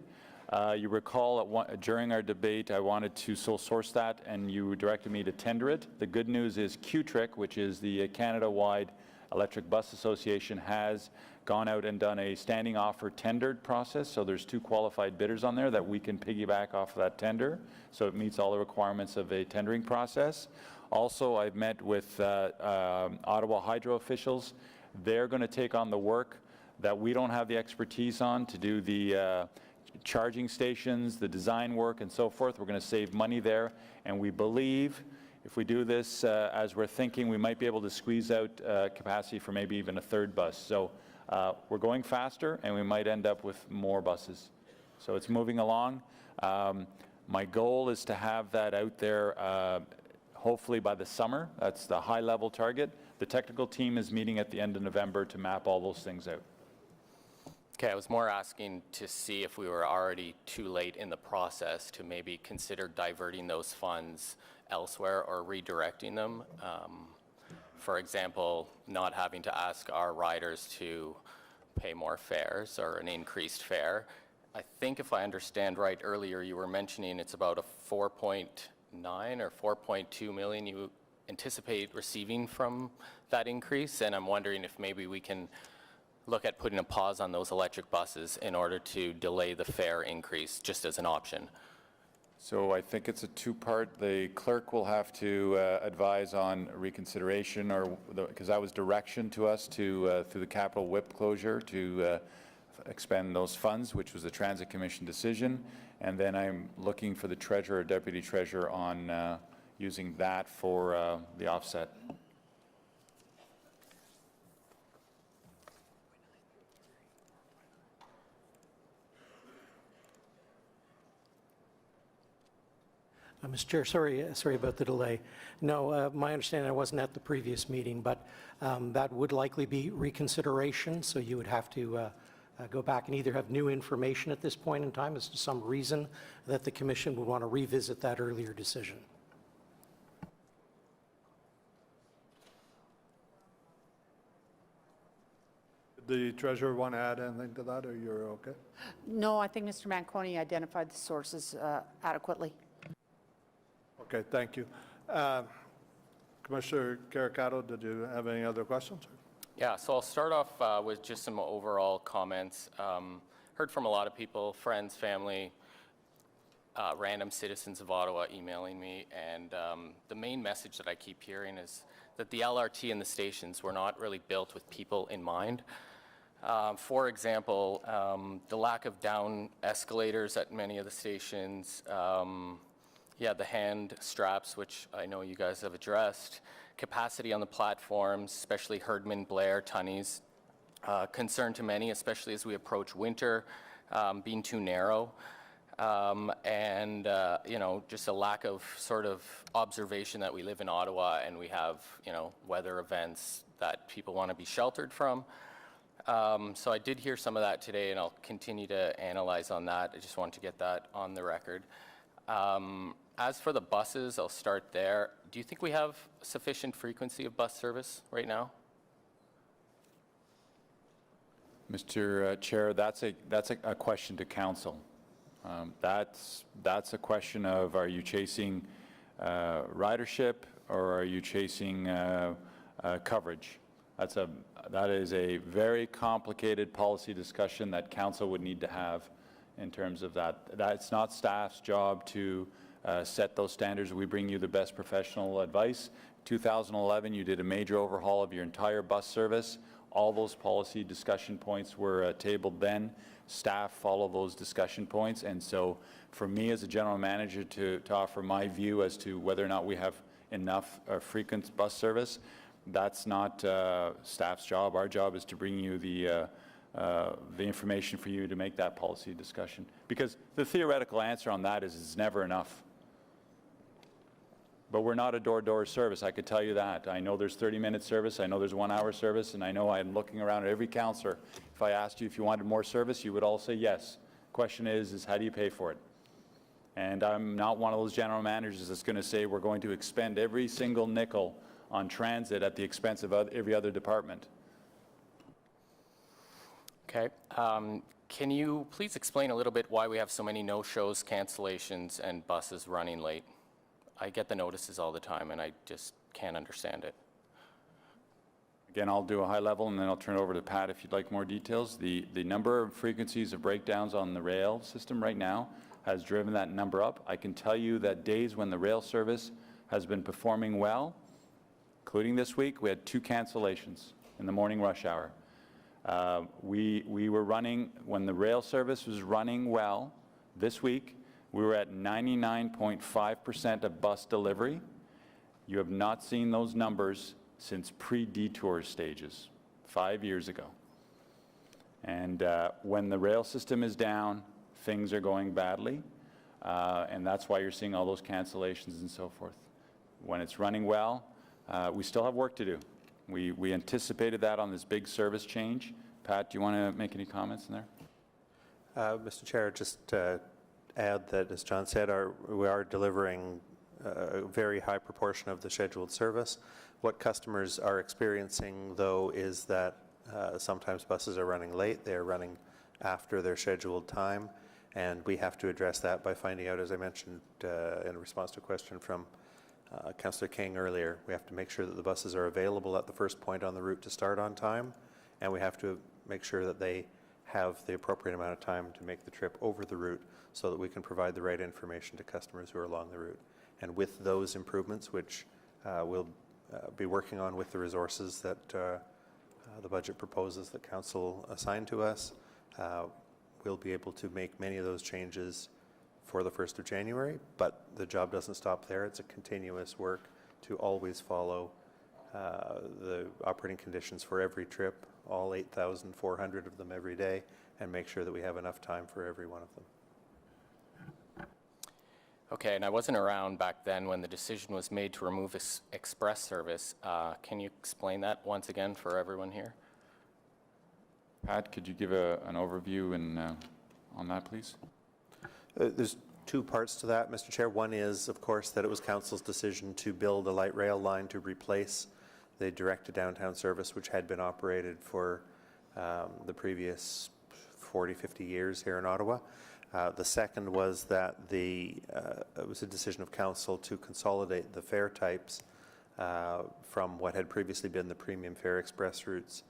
You recall during our debate, I wanted to sole source that, and you directed me to tender it. The good news is QTRIC, which is the Canada-wide Electric Bus Association, has gone out and done a standing offer tendered process. So there's 2 qualified bidders on there that we can piggyback off of that tender. So it meets all the requirements of a tendering process. Also, I've met with Ottawa Hydro officials. They're going to take on the work that we don't have the expertise on to do the charging stations, the design work, and so forth. We're going to save money there, and we believe if we do this as we're thinking, we might be able to squeeze out capacity for maybe even a 3rd bus. So we're going faster, and we might end up with more buses. So it's moving along. My goal is to have that out there hopefully by the summer. That's the high-level target. The technical team is meeting at the end of November to map all those things out. Okay, I was more asking to see if we were already too late in the process to maybe consider diverting those funds elsewhere or redirecting them. For example, not having to ask our riders to pay more fares or an increased fare. I think if I understand right, earlier you were mentioning it's about a 4.9 or 4.2 million you anticipate receiving from that increase, and I'm wondering if maybe we can look at putting a pause on those electric buses in order to delay the fare increase, just as an option. So I think it's a 2-part. The clerk will have to advise on reconsideration, or because that was direction to us to through the capital whip closure to expend those funds, which was the Transit Commission decision. And then I'm looking for the treasurer or deputy treasurer on using that for the offset. Mr. Chair, sorry about the delay. No, my understanding, I wasn't at the previous meeting, but that would likely be reconsideration, so you would have to go back and either have new information at this point in time as to some reason that the Commission would want to revisit that earlier decision. The treasurer want to add anything to that, or you're okay? No, I think Mr. Manconi identified the sources adequately. Okay, thank you. Commissioner Caricato, did you have any other questions? Yeah, so I'll start off with just some overall comments. Heard from a lot of people, friends, family, random citizens of Ottawa emailing me, and the main message that I keep hearing is that the LRT and the stations were not really built with people in mind. For example, the lack of down escalators at many of the stations, the hand straps, which I know you guys have addressed, capacity on the platforms, especially Herdman, Blair, Tunney's, concern to many, especially as we approach winter, being too narrow, and just a lack of sort of observation that we live in Ottawa and we have, weather events that people want to be sheltered from. So I did hear some of that today, and I'll continue to analyze on that. I just wanted to get that on the record. As for the buses, I'll start there. Do you think we have sufficient frequency of bus service right now? Mr. Chair, that's a question to council. That's a question of, are you chasing ridership or are you chasing coverage? That is a very complicated policy discussion that council would need to have in terms of that. That's not staff's job to set those standards. We bring you the best professional advice. 2011, you did a major overhaul of your entire bus service. All those policy discussion points were tabled then. Staff follow those discussion points. And so for me as a general manager to offer my view as to whether or not we have enough frequent bus service, that's not staff's job. Our job is to bring you the information for you to make that policy discussion. Because the theoretical answer on that is it's never enough. But we're not a door-to-door service, I could tell you that. I know there's 30-minute service, I know there's 1-hour service, and I know I'm looking around at every councillor. If I asked you if you wanted more service, you would all say yes. Question is how do you pay for it? And I'm not one of those general managers that's going to say we're going to expend every single nickel on transit at the expense of every other department. Okay. Can you please explain a little bit why we have so many no-shows, cancellations, and buses running late? I get the notices all the time, and I just can't understand it. Again, I'll do a high level, and then I'll turn it over to Pat if you'd like more details. The number of frequencies of breakdowns on the rail system right now has driven that number up. I can tell you that days when the rail service has been performing well, including this week, we had 2 cancellations in the morning rush hour. We were running, when the rail service was running well this week, we were at 99.5% of bus delivery. You have not seen those numbers since pre-detour stages, 5 years ago. And when the rail system is down, things are going badly, and that's why you're seeing all those cancellations and so forth. When it's running well, we still have work to do. We anticipated that on this big service change. Pat, do you want to make any comments in there? Mr. Chair, just to add that, as John said, we are delivering a very high proportion of the scheduled service. What customers are experiencing, though, is that sometimes buses are running late. They're running after their scheduled time, and we have to address that by finding out, as I mentioned in response to a question from Councillor King earlier, we have to make sure that the buses are available at the first point on the route to start on time, and we have to make sure that they have the appropriate amount of time to make the trip over the route so that we can provide the right information to customers who are along the route. And with those improvements, which we'll be working on with the resources that the budget proposes that Council assigned to us, we'll be able to make many of those changes for the 1st of January, but the job doesn't stop there. It's a continuous work to always follow the operating conditions for every trip, all 8,400 of them every day, and make sure that we have enough time for every one of them. Okay, and I wasn't around back then when the decision was made to remove express service. Can you explain that once again for everyone here? Pat, could you give an overview on that, please? There's two parts to that, Mr. Chair. One is, of course, that it was Council's decision to build a light rail line to replace the direct-to-downtown service, which had been operated for the previous 40, 50 years here in Ottawa. The second was that it was a decision of Council to consolidate the fare types from what had previously been the premium fare express routes,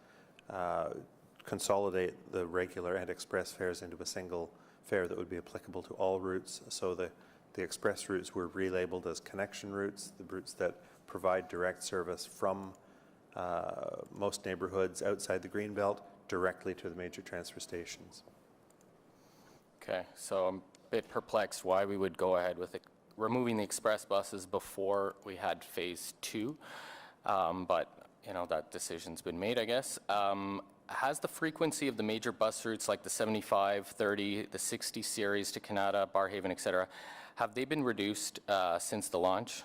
consolidate the regular and express fares into a single fare that would be applicable to all routes. So the express routes were relabeled as connection routes, the routes that provide direct service from most neighborhoods outside the Greenbelt directly to the major transfer stations. Okay, so I'm a bit perplexed why we would go ahead with removing the express buses before we had phase 2, but you know, that decision's been made, I guess. Has the frequency of the major bus routes like the 75, 30, the 60 series to Canada, Barrhaven, et cetera, have they been reduced since the launch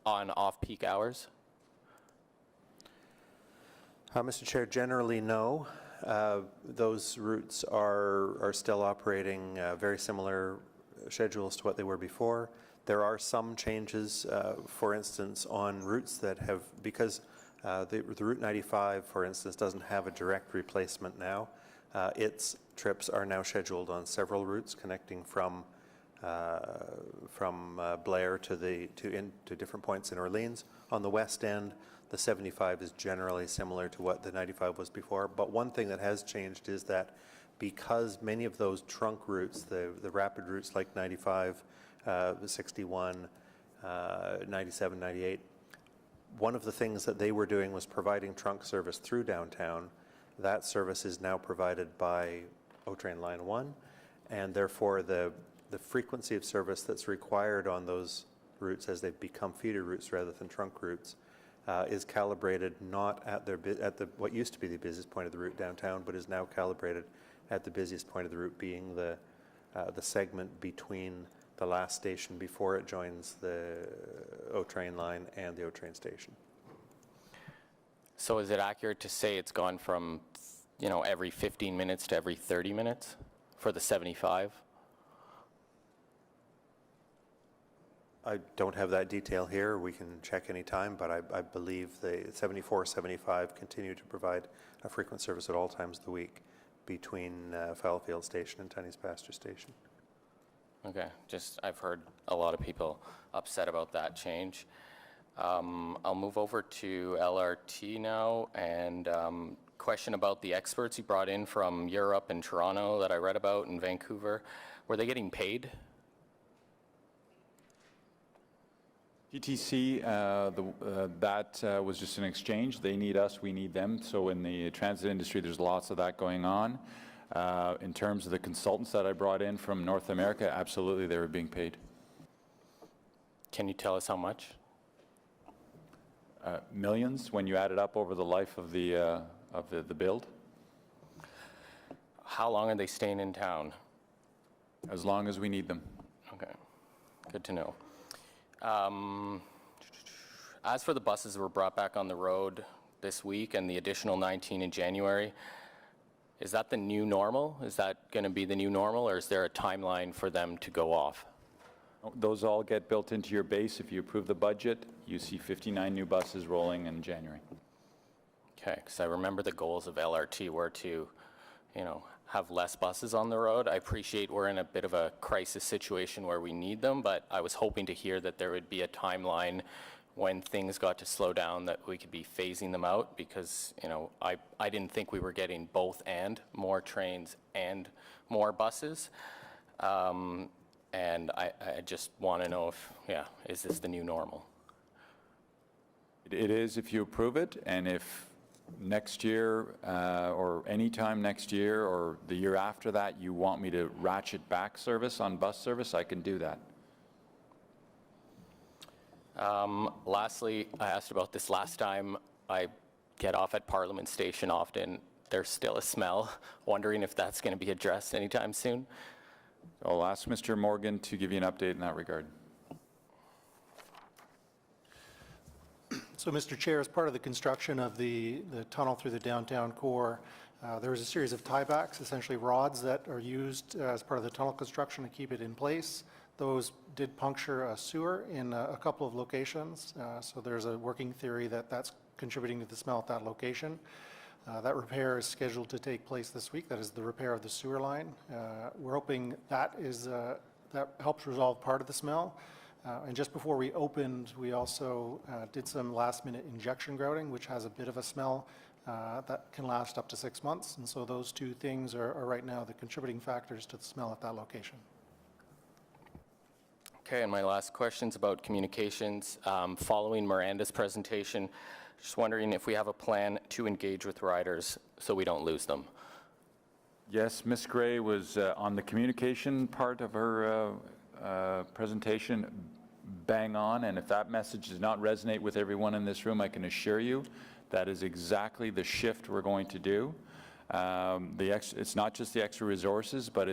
on off-peak hours? Mr. Chair, generally no. Those routes are still operating very similar schedules to what they were before. There are some changes, for instance, on routes that have, because the Route 95, for instance, doesn't have a direct replacement now. Its trips are now scheduled on several routes connecting from Blair to different points in Orleans. On the west end, the 75 is generally similar to what the 95 was before. But one thing that has changed is that because many of those trunk routes, the rapid routes like 95, 61, 97, 98, one of the things that they were doing was providing trunk service through downtown. That service is now provided by O-Train Line 1, and therefore the frequency of service that's required on those routes as they've become feeder routes rather than trunk routes is calibrated not at what used to be the busiest point of the route downtown, but is now calibrated at the busiest point of the route, being the segment between the last station before it joins the O-Train line and the O-Train station. So is it accurate to say it's gone from, you know, every 15 minutes to every 30 minutes for the 75? I don't have that detail here. We can check any time, but I believe the 74, 75 continue to provide a frequent service at all times of the week between Fallowfield Station and Tunney's Pasture Station. Okay, I've heard a lot of people upset about that change. I'll move over to LRT now, and question about the experts you brought in from Europe and Toronto that I read about in Vancouver. Were they getting paid? TTC, that was just an exchange. They need us, we need them. So in the transit industry, there's lots of that going on. In terms of the consultants that I brought in from North America, absolutely, they were being paid. Can you tell us how much? Millions when you add it up over the life of the build. How long are they staying in town? As long as we need them. Okay, good to know. As for the buses that were brought back on the road this week and the additional 19 in January, is that the new normal? Is that going to be the new normal, or is there a timeline for them to go off? Those all get built into your base. If you approve the budget, you see 59 new buses rolling in January. Okay, because I remember the goals of LRT were to, you know, have less buses on the road. I appreciate we're in a bit of a crisis situation where we need them, but I was hoping to hear that there would be a timeline when things got to slow down that we could be phasing them out, because, you know, I didn't think we were getting both and more trains and more buses. And I just want to know if, is this the new normal? It is if you approve it, and if next year or anytime next year or the year after that you want me to ratchet back service on bus service, I can do that. Lastly, I asked about this last time. I get off at Parliament Station often. There's still a smell. Wondering if that's going to be addressed anytime soon. I'll ask Mr. Morgan to give you an update in that regard. So, Mr. Chair, as part of the construction of the tunnel through the downtown core, there was a series of tiebacks, essentially rods that are used as part of the tunnel construction to keep it in place. Those did puncture a sewer in a couple of locations, so there's a working theory that that's contributing to the smell at that location. That repair is scheduled to take place this week. That is the repair of the sewer line. We're hoping that helps resolve part of the smell. And just before we opened, we also did some last-minute injection grouting, which has a bit of a smell that can last up to 6 months. And so those two things are right now the contributing factors to the smell at that location. Okay, and my last question's about communications. Following Miranda's presentation, just wondering if we have a plan to engage with riders so we don't lose them. Yes, Ms. Gray was on the communication part of her presentation, bang on, and if that message does not resonate with everyone in this room, I can assure you that is exactly the shift we're going to do. It's not just the extra resources, but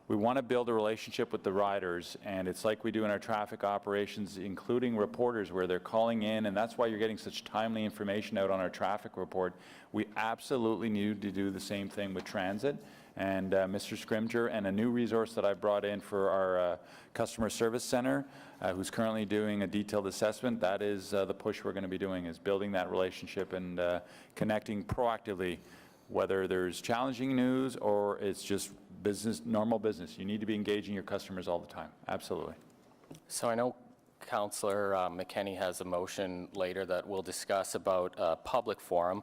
we want to build a relationship with the riders, and it's like we do in our traffic operations, including reporters, where they're calling in, and that's why you're getting such timely information out on our traffic report. We absolutely need to do the same thing with transit. And Mr. Scrimger, and a new resource that I brought in for our customer service center, who's currently doing a detailed assessment, that is the push we're going to be doing, is building that relationship and connecting proactively, whether there's challenging news or it's just business, normal business. You need to be engaging your customers all the time. Absolutely. So I know Councillor McKenney has a motion later that we'll discuss about a public forum.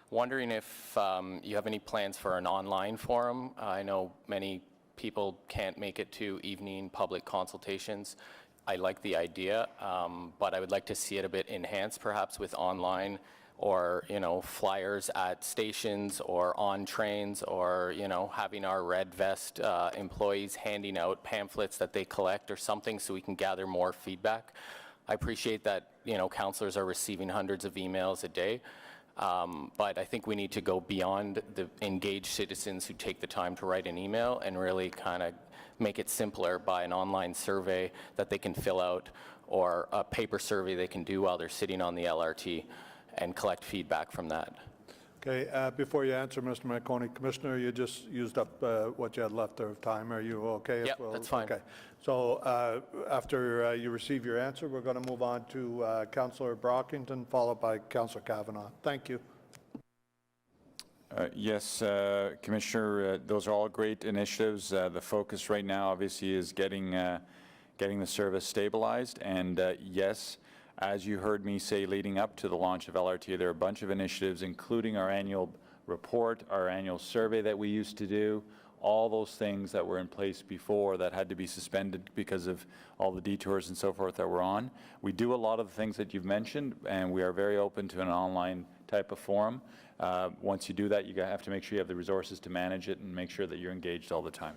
Wondering if you have any plans for an online forum. I know many people can't make it to evening public consultations. I like the idea, but I would like to see it a bit enhanced, perhaps with online or, flyers at stations or on trains, or, having our Red Vest employees handing out pamphlets that they collect or something so we can gather more feedback. I appreciate that, councillors are receiving hundreds of emails a day. But I think we need to go beyond the engaged citizens who take the time to write an email and really kind of make it simpler by an online survey that they can fill out, or a paper survey they can do while they're sitting on the LRT and collect feedback from that. Okay, before you answer, Mr. McConey, Commissioner, you just used up what you had left of time. Are you okay? Yep, that's fine. Okay. So after you receive your answer, we're going to move on to Councillor Brockington, followed by Councillor Kavanaugh. Thank you. Yes, Commissioner, those are all great initiatives. The focus right now, obviously, is getting the service stabilized. And yes, as you heard me say leading up to the launch of LRT, there are a bunch of initiatives, including our annual report, our annual survey that we used to do, all those things that were in place before that had to be suspended because of all the detours and so forth that we're on. We do a lot of the things that you've mentioned, and we are very open to an online type of forum. Once you do that, you have to make sure you have the resources to manage it and make sure that you're engaged all the time.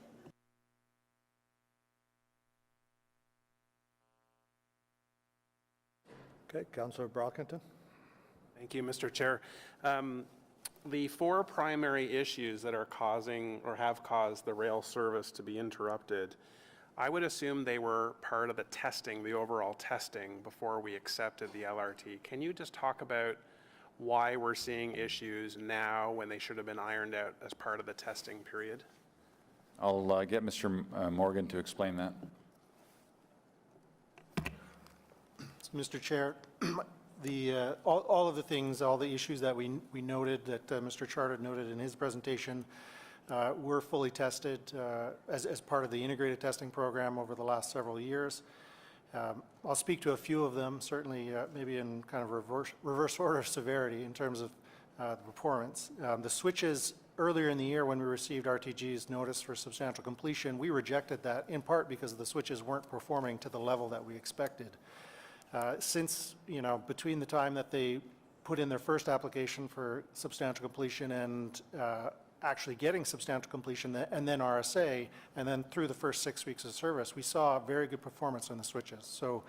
Okay, Councillor Brockington. Thank you, Mr. Chair. The four primary issues that are causing or have caused the rail service to be interrupted, I would assume they were part of the testing, the overall testing, before we accepted the LRT. Can you just talk about why we're seeing issues now when they should have been ironed out as part of the testing period? I'll get Mr. Morgan to explain that. Mr. Chair, all of the things, all the issues that we noted, that Mr. Chartered noted in his presentation, were fully tested as part of the integrated testing program over the last several years. I'll speak to a few of them, certainly maybe in kind of reverse order of severity in terms of the performance. The switches earlier in the year, when we received RTG's notice for substantial completion, we rejected that in part because the switches weren't performing to the level that we expected. Since, between the time that they put in their first application for substantial completion and actually getting substantial completion and then RSA, and then through the first 6 weeks of service, we saw very good performance on the switches. So,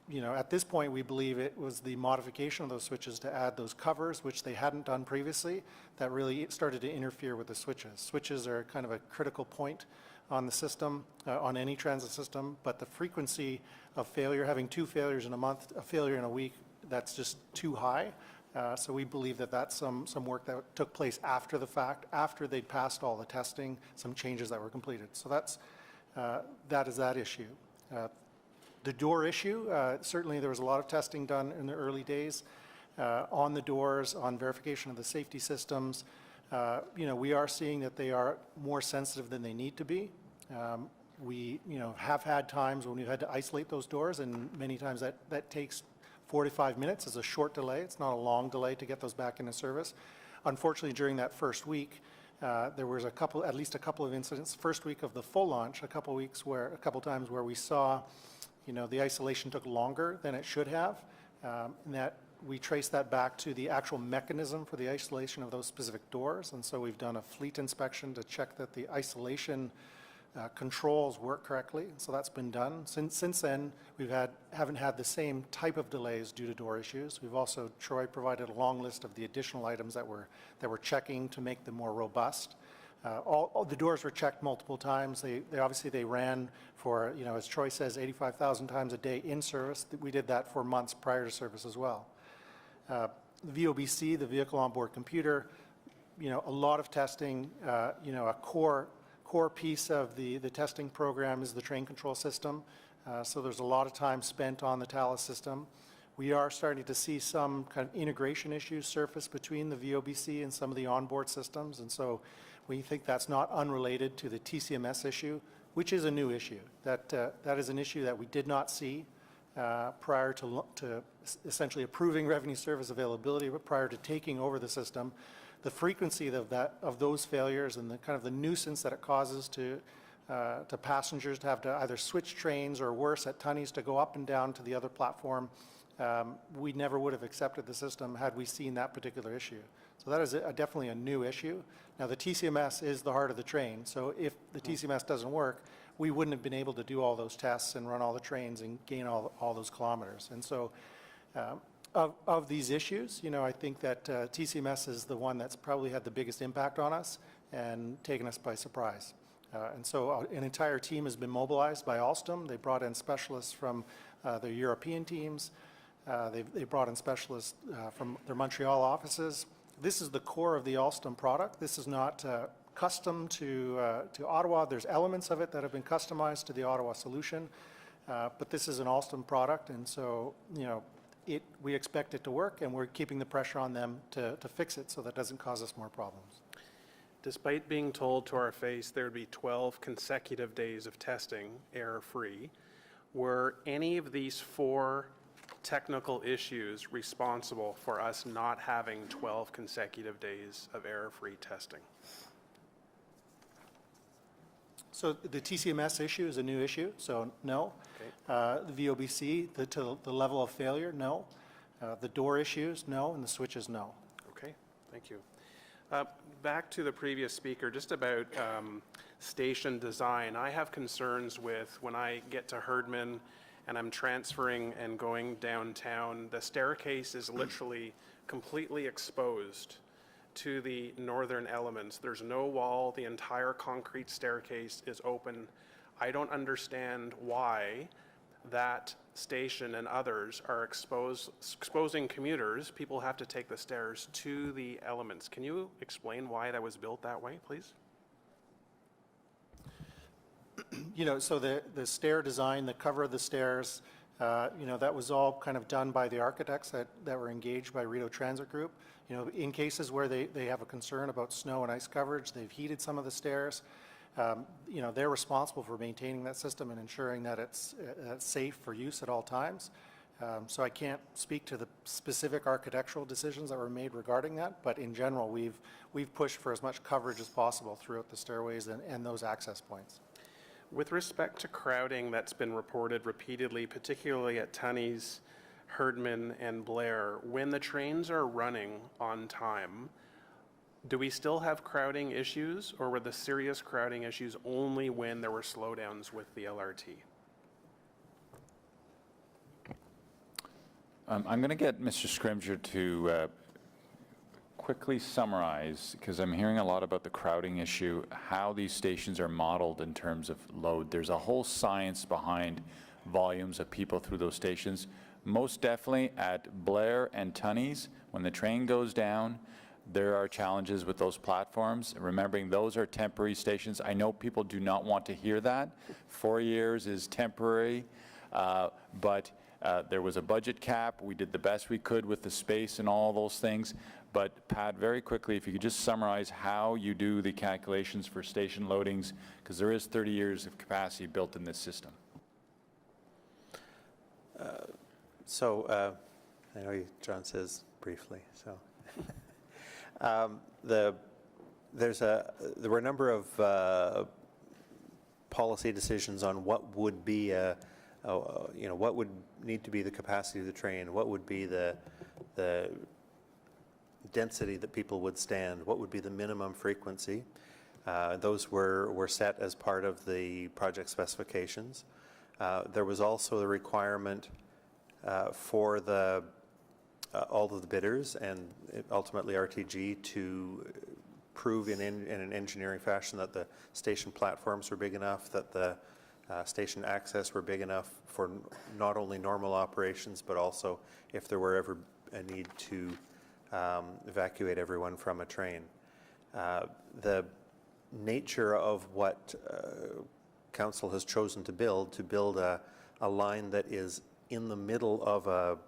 you know, at this point, we believe it was the modification of those switches to add those covers, which they hadn't done previously, that really started to interfere with the switches. Switches are kind of a critical point on the system, on any transit system, but the frequency of failure, having 2 failures in a month, a failure in a week, that's just too high. So we believe that that's some work that took place after the fact, after they'd passed all the testing, some changes that were completed. So that is that issue. The door issue, certainly there was a lot of testing done in the early days on the doors, on verification of the safety systems. You know, we are seeing that they are more sensitive than they need to be. We, you know, have had times when we've had to isolate those doors, and many times that takes 45 minutes is a short delay. It's not a long delay to get those back into service. Unfortunately, during that first week, there was at least a couple of incidents. First week of the full launch, a couple times where we saw, you know, the isolation took longer than it should have, and that we trace that back to the actual mechanism for the isolation of those specific doors. And so we've done a fleet inspection to check that the isolation controls work correctly. So that's been done. Since then, we haven't had the same type of delays due to door issues. We've also, Troy provided a long list of the additional items that we're checking to make them more robust. All the doors were checked multiple times. They obviously ran for, you know, as Troy says, 85,000 times a day in service. We did that for months prior to service as well. The VOBC, the vehicle onboard computer, you know, a lot of testing. You know, a core piece of the testing program is the train control system. So there's a lot of time spent on the TALIS system. We are starting to see some kind of integration issues surface between the VOBC and some of the onboard systems. And so we think that's not unrelated to the TCMS issue, which is a new issue. That is an issue that we did not see prior to essentially approving revenue service availability, but prior to taking over the system. The frequency of those failures and the kind of the nuisance that it causes to passengers to have to either switch trains or worse at Tunney's to go up and down to the other platform, we never would have accepted the system had we seen that particular issue. So that is definitely a new issue. Now the TCMS is the heart of the train, so if the TCMS doesn't work, we wouldn't have been able to do all those tests and run all the trains and gain all those kilometers. And so of these issues, you know, I think that TCMS is the one that's probably had the biggest impact on us and taken us by surprise. And so an entire team has been mobilized by Alstom. They brought in specialists from their European teams. They brought in specialists from their Montreal offices. This is the core of the Alstom product. This is not custom to Ottawa. There's elements of it that have been customized to the Ottawa solution, but this is an Alstom product, and so, you know, we expect it to work, and we're keeping the pressure on them to fix it so that doesn't cause us more problems. Despite being told to our face there would be 12 consecutive days of testing error-free, were any of these 4 technical issues responsible for us not having 12 consecutive days of error-free testing? So the TCMS issue is a new issue, so no. Okay. The VOBC, the level of failure, no. The door issues, no, and the switches, no. Okay, thank you. Back to the previous speaker, just about station design. I have concerns with when I get to Herdman and I'm transferring and going downtown, the staircase is literally completely exposed to the northern elements. There's no wall, the entire concrete staircase is open. I don't understand why that station and others are exposing commuters. People have to take the stairs to the elements. Can you explain why that was built that way, please? You know, so the stair design, the cover of the stairs, you know, that was all kind of done by the architects that were engaged by Rideau Transit Group. You know, in cases where they have a concern about snow and ice coverage, they've heated some of the stairs. You know, they're responsible for maintaining that system and ensuring that it's safe for use at all times. So I can't speak to the specific architectural decisions that were made regarding that, but in general, we've pushed for as much coverage as possible throughout the stairways and those access points. With respect to crowding that's been reported repeatedly, particularly at Tunney's, Herdman, and Blair, when the trains are running on time, do we still have crowding issues, or were the serious crowding issues only when there were slowdowns with the LRT? I'm going to get Mr. Scrimgeour to quickly summarize, because I'm hearing a lot about the crowding issue, how these stations are modeled in terms of load. There's a whole science behind volumes of people through those stations. Most definitely at Blair and Tunney's, when the train goes down, there are challenges with those platforms. Remembering those are temporary stations. I know people do not want to hear that. 4 years is temporary, but there was a budget cap. We did the best we could with the space and all those things. But Pat, very quickly, if you could just summarize how you do the calculations for station loadings, because there is 30 years of capacity built in this system. I know John says briefly, so. There were a number of policy decisions on what would be what would need to be the capacity of the train, what would be the density that people would stand, what would be the minimum frequency. Those were set as part of the project specifications. There was also the requirement for all of the bidders and ultimately RTG to prove in an engineering fashion that the station platforms were big enough, that the station access were big enough for not only normal operations, but also if there were ever a need to evacuate everyone from a train. The nature of what council has chosen to build a line that is in the middle of a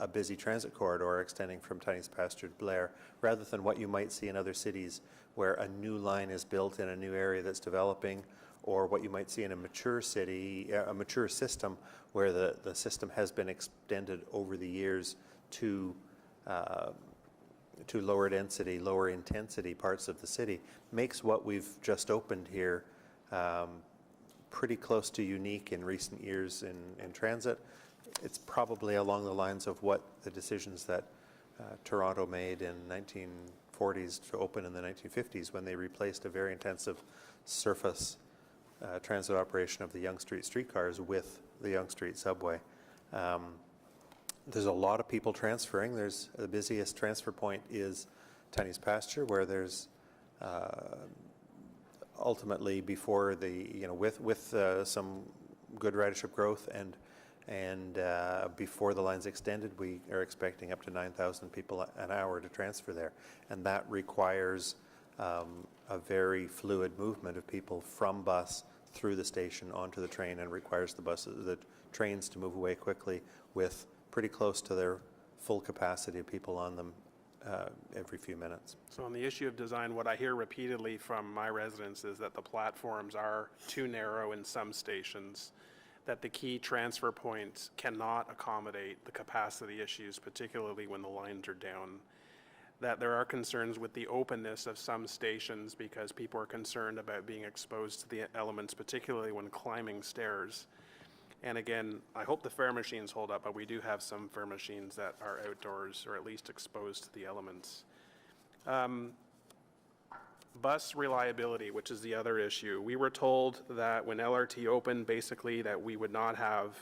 busy transit corridor extending from Tunney's Pasture to Blair, rather than what you might see in other cities where a new line is built in a new area that's developing, or what you might see in a mature city, a mature system where the system has been extended over the years to lower density, lower intensity parts of the city, makes what we've just opened here pretty close to unique in recent years in transit. It's probably along the lines of what the decisions that Toronto made in 1940s to open in the 1950s when they replaced a very intensive surface transit operation of the Yonge Street streetcars with the Yonge Street subway. There's a lot of people transferring. The busiest transfer point is Tunney's Pasture, where there's ultimately before with some good ridership growth and before the line's extended, we are expecting up to 9,000 people an hour to transfer there. And that requires a very fluid movement of people from bus through the station onto the train, and requires the trains to move away quickly with pretty close to their full capacity of people on them every few minutes. So on the issue of design, what I hear repeatedly from my residents is that the platforms are too narrow in some stations, that the key transfer points cannot accommodate the capacity issues, particularly when the lines are down, that there are concerns with the openness of some stations because people are concerned about being exposed to the elements, particularly when climbing stairs. And again, I hope the fare machines hold up, but we do have some fare machines that are outdoors or at least exposed to the elements. Bus reliability, which is the other issue. We were told that when LRT opened, basically that we would not have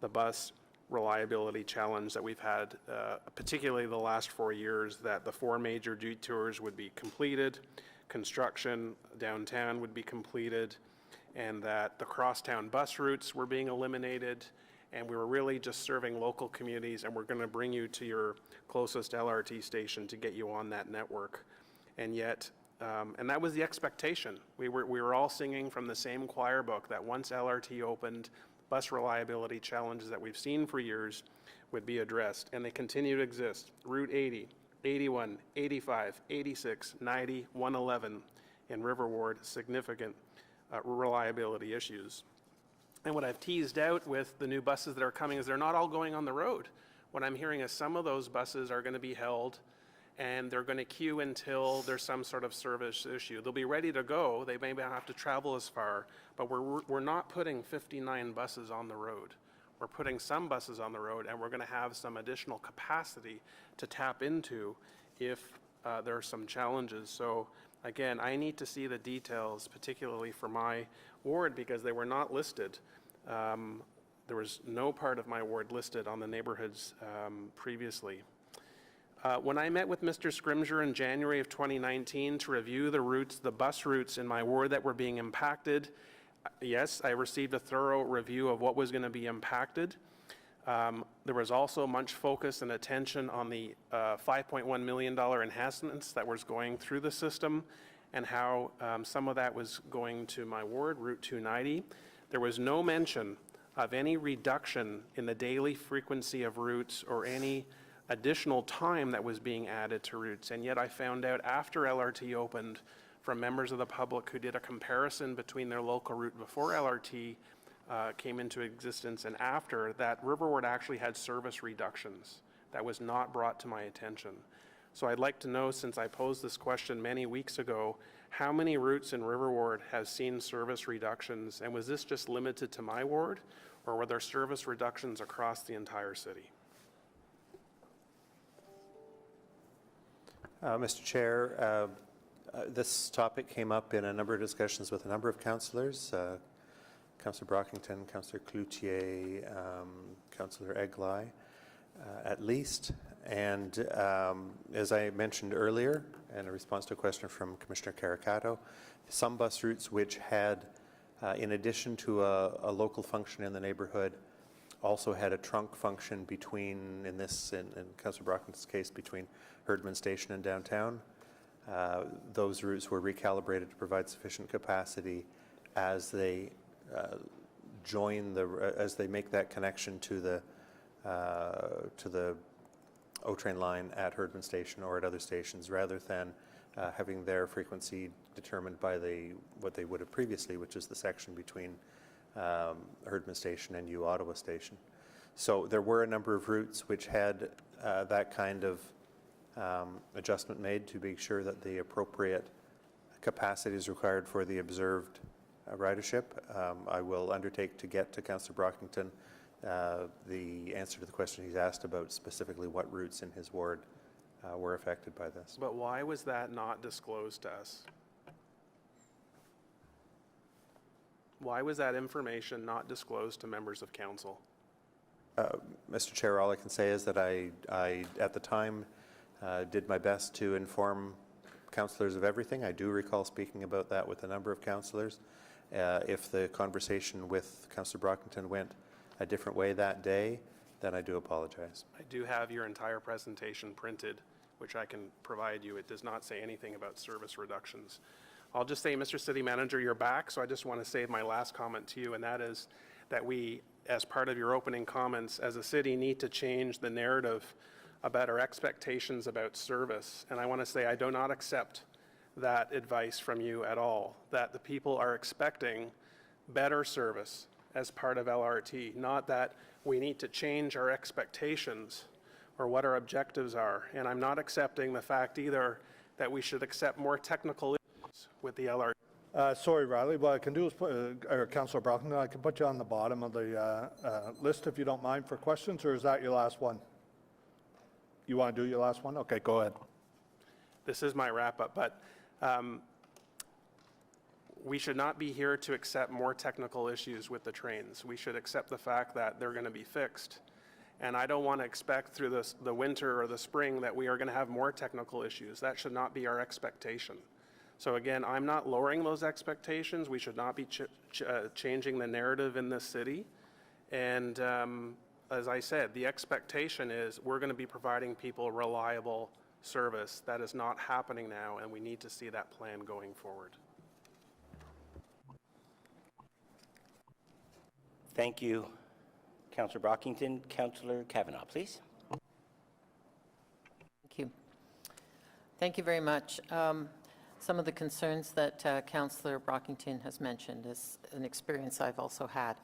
the bus reliability challenge that we've had, particularly the last 4 years, that the 4 major detours would be completed, construction downtown would be completed, and that the crosstown bus routes were being eliminated, and we were really just serving local communities, and we're going to bring you to your closest LRT station to get you on that network. And yet, and that was the expectation. We were all singing from the same choir book that once LRT opened, bus reliability challenges that we've seen for years would be addressed, and they continue to exist. Route 80, 81, 85, 86, 90, 111 in River Ward, significant reliability issues. And what I've teased out with the new buses that are coming is they're not all going on the road. What I'm hearing is some of those buses are going to be held and they're going to queue until there's some sort of service issue. They'll be ready to go. They may not have to travel as far, but we're not putting 59 buses on the road. we're putting some buses on the road, and we're going to have some additional capacity to tap into if there are some challenges. So again, I need to see the details, particularly for my ward, because they were not listed. There was no part of my ward listed on the neighborhoods previously. When I met with Mr. Scrimgeour in January of 2019 to review the routes, the bus routes in my ward that were being impacted, yes, I received a thorough review of what was going to be impacted. There was also much focus and attention on the $5.1 million enhancements that was going through the system and how some of that was going to my ward, Route 290. There was no mention of any reduction in the daily frequency of routes or any additional time that was being added to routes. And yet I found out after LRT opened from members of the public who did a comparison between their local route before LRT came into existence and after, that River Ward actually had service reductions. That was not brought to my attention. So I'd like to know, since I posed this question many weeks ago, how many routes in River Ward have seen service reductions, and was this just limited to my ward, or were there service reductions across the entire city? Mr. Chair, this topic came up in a number of discussions with a number of councillors, Councillor Brockington, Councillor Cloutier, Councillor Eglai, at least. And as I mentioned earlier, in a response to a question from Commissioner Caricato, some bus routes which had, in addition to a local function in the neighborhood, also had a trunk function between, in Councillor Brockington's case, between Herdman Station and downtown. Those routes were recalibrated to provide sufficient capacity as they as they make that connection to the O-train line at Herdman Station or at other stations, rather than having their frequency determined by what they would have previously, which is the section between Herdman Station and Ottawa Station. So there were a number of routes which had that kind of adjustment made to make sure that the appropriate capacity is required for the observed ridership. I will undertake to get to Councillor Brockington the answer to the question he's asked about specifically what routes in his ward were affected by this. But why was that not disclosed to us? Why was that information not disclosed to members of council? Mr. Chair, all I can say is that I at the time, did my best to inform councillors of everything. I do recall speaking about that with a number of councillors. If the conversation with Councillor Brockington went a different way that day, then I do apologize. I do have your entire presentation printed, which I can provide you. It does not say anything about service reductions. I'll just say, Mr. City Manager, you're back, so I just want to save my last comment to you, and that is that we, as part of your opening comments, as a city need to change the narrative about our expectations about service. And I want to say I do not accept that advice from you at all, that the people are expecting better service as part of LRT, not that we need to change our expectations or what our objectives are. And I'm not accepting the fact either that we should accept more technical issues with the LRT. Sorry, Riley, what I can do is or Councillor Brockington, I can put you on the bottom of the list if you don't mind for questions, or is that your last one? You want to do your last one? Okay, go ahead. This is my wrap-up, but we should not be here to accept more technical issues with the trains. We should accept the fact that they're going to be fixed. And I don't want to expect through the winter or the spring that we are going to have more technical issues. That should not be our expectation. So again, I'm not lowering those expectations. We should not be changing the narrative in this city. And as I said, the expectation is we're going to be providing people reliable service. That is not happening now, and we need to see that plan going forward. Thank you, Councillor Brockington. Councillor Kavanagh, please. Thank you. Thank you very much. Some of the concerns that Councillor Brockington has mentioned is an experience I've also had.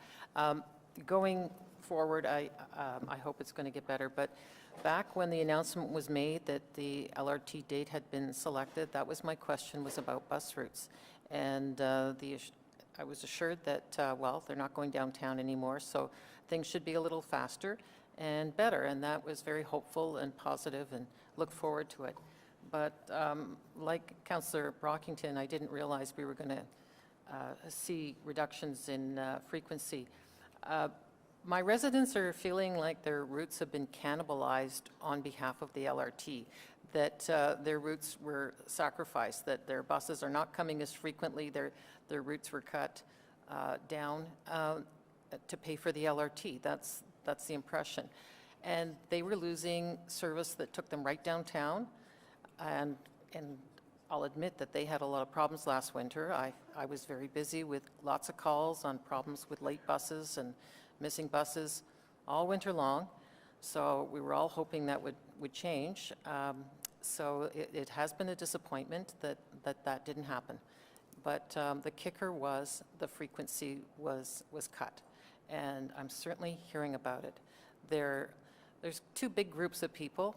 Going forward, I hope it's going to get better, but back when the announcement was made that the LRT date had been selected, that was my question, was about bus routes. And I was assured that, well, they're not going downtown anymore, so things should be a little faster and better, and that was very hopeful and positive, and look forward to it. But like Councillor Brockington, I didn't realize we were going to see reductions in frequency. My residents are feeling like their routes have been cannibalized on behalf of the LRT, that their routes were sacrificed, that their buses are not coming as frequently, their routes were cut down to pay for the LRT. That's the impression. And they were losing service that took them right downtown, and I'll admit that they had a lot of problems last winter. I was very busy with lots of calls on problems with late buses and missing buses all winter long. So we were all hoping that would change. So it has been a disappointment that didn't happen. But the kicker was the frequency was cut. And I'm certainly hearing about it. There's two big groups of people.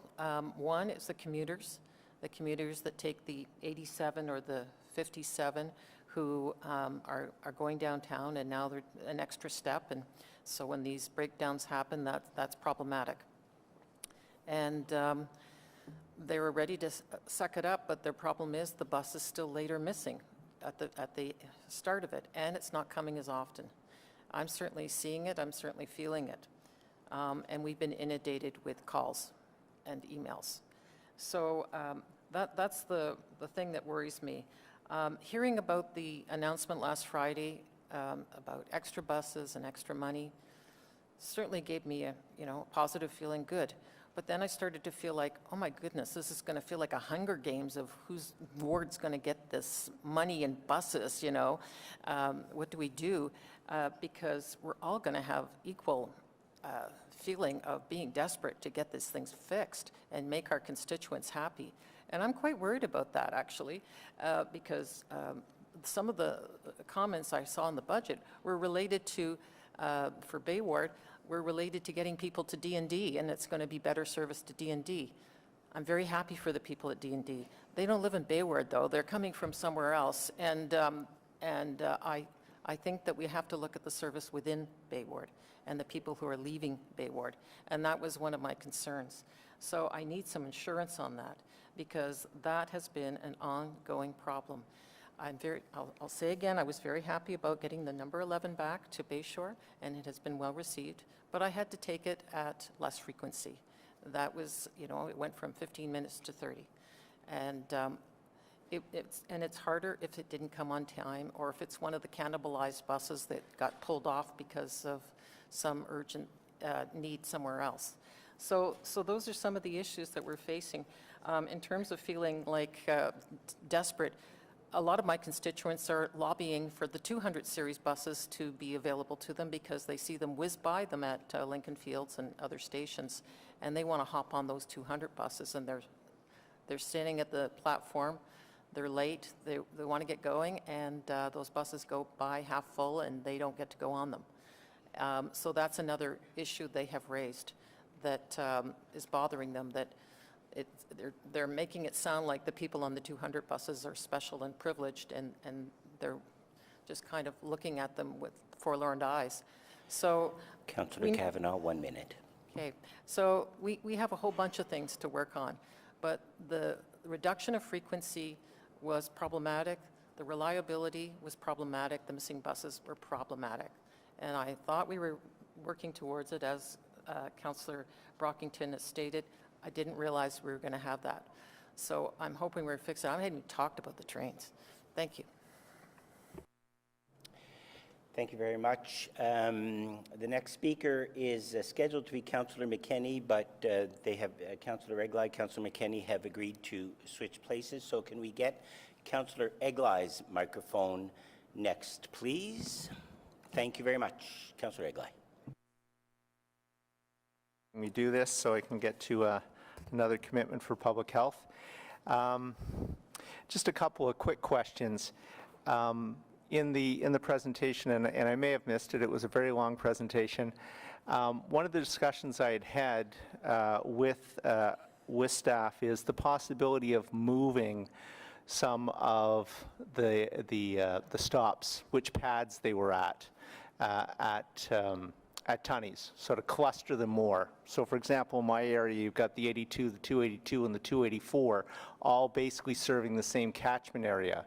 One is the commuters that take the 87 or the 57 who are going downtown, and now they're an extra step. And so when these breakdowns happen, that's problematic. And they were ready to suck it up, but their problem is the bus is still later missing at the start of it, and it's not coming as often. I'm certainly seeing it, I'm certainly feeling it. And we've been inundated with calls and emails. So that's the thing that worries me. Hearing about the announcement last Friday about extra buses and extra money certainly gave me a positive feeling, good. But then I started to feel like, oh my goodness, this is going to feel like a Hunger Games of whose ward's going to get this money and buses, What do we do? Because we're all going to have equal feeling of being desperate to get these things fixed and make our constituents happy. And I'm quite worried about that, actually, because some of the comments I saw in the budget were related to, for Bay Ward, were related to getting people to D&D, and it's going to be better service to D&D. I'm very happy for the people at D&D. They don't live in Bay Ward, though. They're coming from somewhere else, and I think that we have to look at the service within Bay Ward and the people who are leaving Bay Ward, and that was one of my concerns. So I need some insurance on that, because that has been an ongoing problem. I'll say again, I was very happy about getting the number 11 back to Bayshore, and it has been well received, but I had to take it at less frequency. That was, it went from 15 minutes to 30. And it's harder if it didn't come on time, or if it's one of the cannibalized buses that got pulled off because of some urgent need somewhere else. So those are some of the issues that we're facing. In terms of feeling like desperate, a lot of my constituents are lobbying for the 200 series buses to be available to them, because they see them whiz by them at Lincoln Fields and other stations, and they want to hop on those 200 buses, and they're standing at the platform, they're late, they want to get going, and those buses go by half full and they don't get to go on them. So that's another issue they have raised that is bothering them, that they're making it sound like the people on the 200 buses are special and privileged, and they're just kind of looking at them with forlorn eyes. So, Councillor Kavanagh, 1 minute. Okay, so we have a whole bunch of things to work on, but the reduction of frequency was problematic, the reliability was problematic, the missing buses were problematic, and I thought we were working towards it, as Councillor Brockington has stated. I didn't realize we were going to have that. So I'm hoping we're fixing it. I haven't even talked about the trains. Thank you. Thank you very much. The next speaker is scheduled to be Councillor McKenney, but they have Councillor Eglai, Councillor McKenney have agreed to switch places. So can we get Councillor Eglai's microphone next, please? Thank you very much. Councillor Eglai. We do this so I can get to another commitment for public health. Just a couple of quick questions. In the presentation, and I may have missed it, it was a very long presentation. One of the discussions I had with staff is the possibility of moving some of the stops, which pads they were at at Tunney's, so to cluster them more. So for example, in my area, you've got the 82, the 282, and the 284, all basically serving the same catchment area.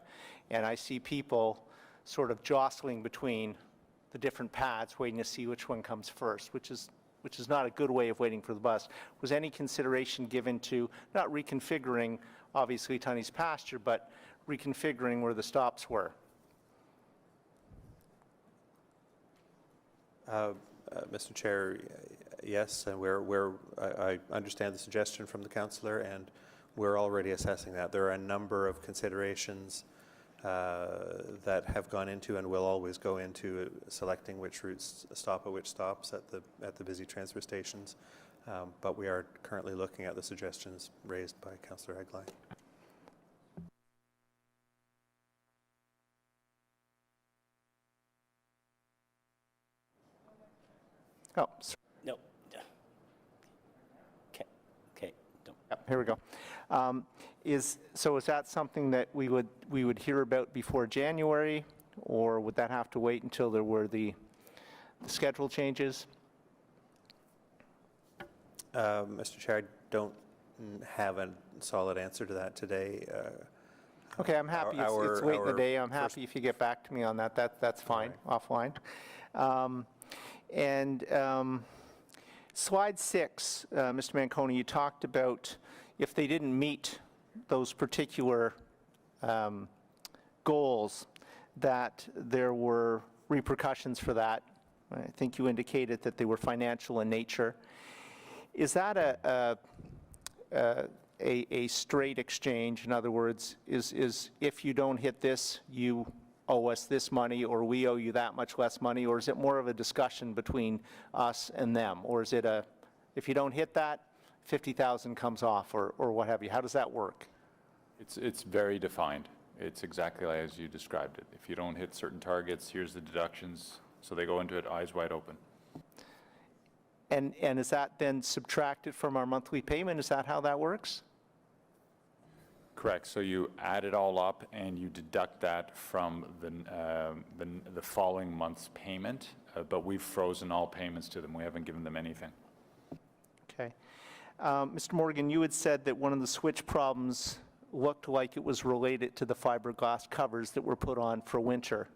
And I see people sort of jostling between the different paths, waiting to see which one comes first, which is not a good way of waiting for the bus. Was any consideration given to not reconfiguring, obviously, Tunney's pasture, but reconfiguring where the stops were? Mr. Chair, yes, and I understand the suggestion from the councillor, and we're already assessing that. There are a number of considerations that have gone into and will always go into selecting which routes stop at which stops at the busy transfer stations. But we are currently looking at the suggestions raised by Councillor Egli. Oh, No. Okay. Don't. yep, here we go. So is that something that we would hear about before January, or would that have to wait until there were the schedule changes? Mr. Chair, I don't have a solid answer to that today. Okay, I'm happy. It's late in the day. I'm happy if you get back to me on that. That's fine, offline. Slide 6, Mr. Manconi, you talked about if they didn't meet those particular goals, that there were repercussions for that. I think you indicated that they were financial in nature. Is that a straight exchange? In other words, is if you don't hit this, you owe us this money, or we owe you that much less money, or is it more of a discussion between us and them? Or is it if you don't hit that, 50,000 comes off, or what have you? How does that work? It's very defined. It's exactly as you described it. If you don't hit certain targets, here's the deductions. So they go into it eyes wide open. And is that then subtracted from our monthly payment? Is that how that works? Correct. So you add it all up and you deduct that from the following month's payment, but we've frozen all payments to them. We haven't given them anything. Okay. Mr. Morgan, you had said that one of the switch problems looked like it was related to the fiberglass covers that were put on for winter.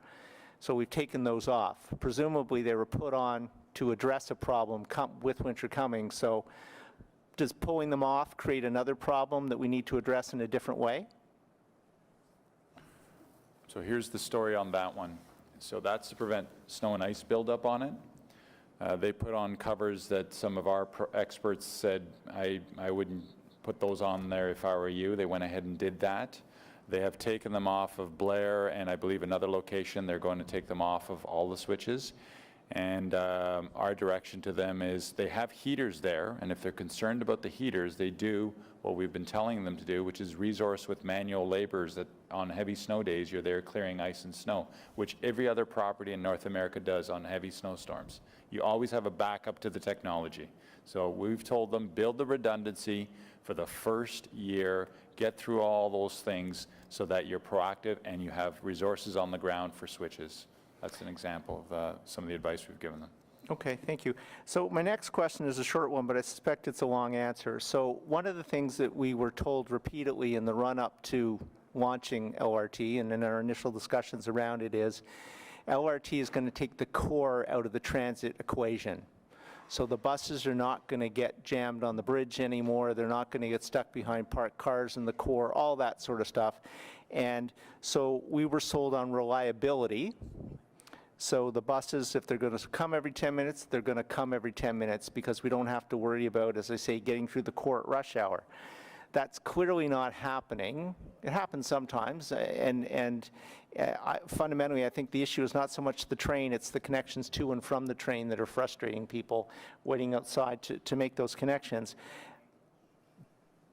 So we've taken those off. Presumably they were put on to address a problem with winter coming. So does pulling them off create another problem that we need to address in a different way? So here's the story on that one. So that's to prevent snow and ice buildup on it. They put on covers that some of our experts said, I wouldn't put those on there if I were you. They went ahead and did that. They have taken them off of Blair and I believe another location. They're going to take them off of all the switches. And our direction to them is they have heaters there, and if they're concerned about the heaters, they do what we've been telling them to do, which is resource with manual laborers that on heavy snow days you're there clearing ice and snow, which every other property in North America does on heavy snowstorms. You always have a backup to the technology. So we've told them, build the redundancy for the first year, get through all those things so that you're proactive and you have resources on the ground for switches. That's an example of some of the advice we've given them. Okay, thank you. So my next question is a short one, but I suspect it's a long answer. So one of the things that we were told repeatedly in the run-up to launching LRT and in our initial discussions around it is LRT is going to take the core out of the transit equation. So the buses are not going to get jammed on the bridge anymore. They're not going to get stuck behind parked cars in the core, all that sort of stuff. And so we were sold on reliability. So the buses, if they're going to come every 10 minutes, they're going to come every 10 minutes because we don't have to worry about, as I say, getting through the core at rush hour. That's clearly not happening. It happens sometimes, fundamentally, I think the issue is not so much the train, it's the connections to and from the train that are frustrating people waiting outside to make those connections.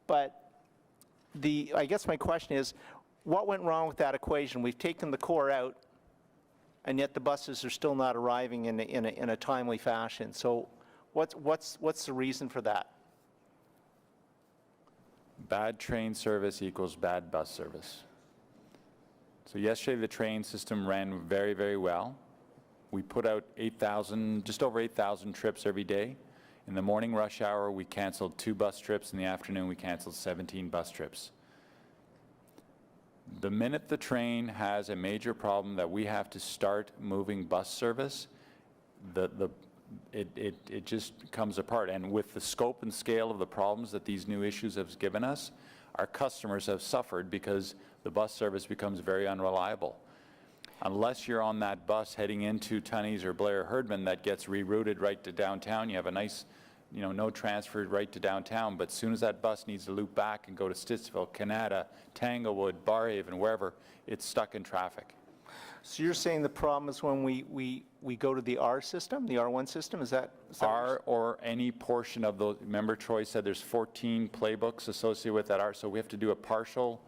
But I guess my question is, what went wrong with that equation? We've taken the core out, and yet the buses are still not arriving in a timely fashion. So what's the reason for that? Bad train service equals bad bus service. So yesterday the train system ran very, very well. we put out 8,000, just over 8,000 trips every day. In the morning rush hour, we canceled 2 bus trips. In the afternoon, we canceled 17 bus trips. The minute the train has a major problem that we have to start moving bus service, it just comes apart. And with the scope and scale of the problems that these new issues have given us, our customers have suffered because the bus service becomes very unreliable. Unless you're on that bus heading into Tunney's or Blair Herdman that gets rerouted right to downtown, you have a nice, no transfer right to downtown, but as soon as that bus needs to loop back and go to Stittsville, Canada, Tanglewood, Barhaven, wherever, it's stuck in traffic. So you're saying the problem is when we go to the R system, the R1 system, is that? R or any portion of those, remember Troy said there's 14 playbooks associated with that R, so we have to do a partial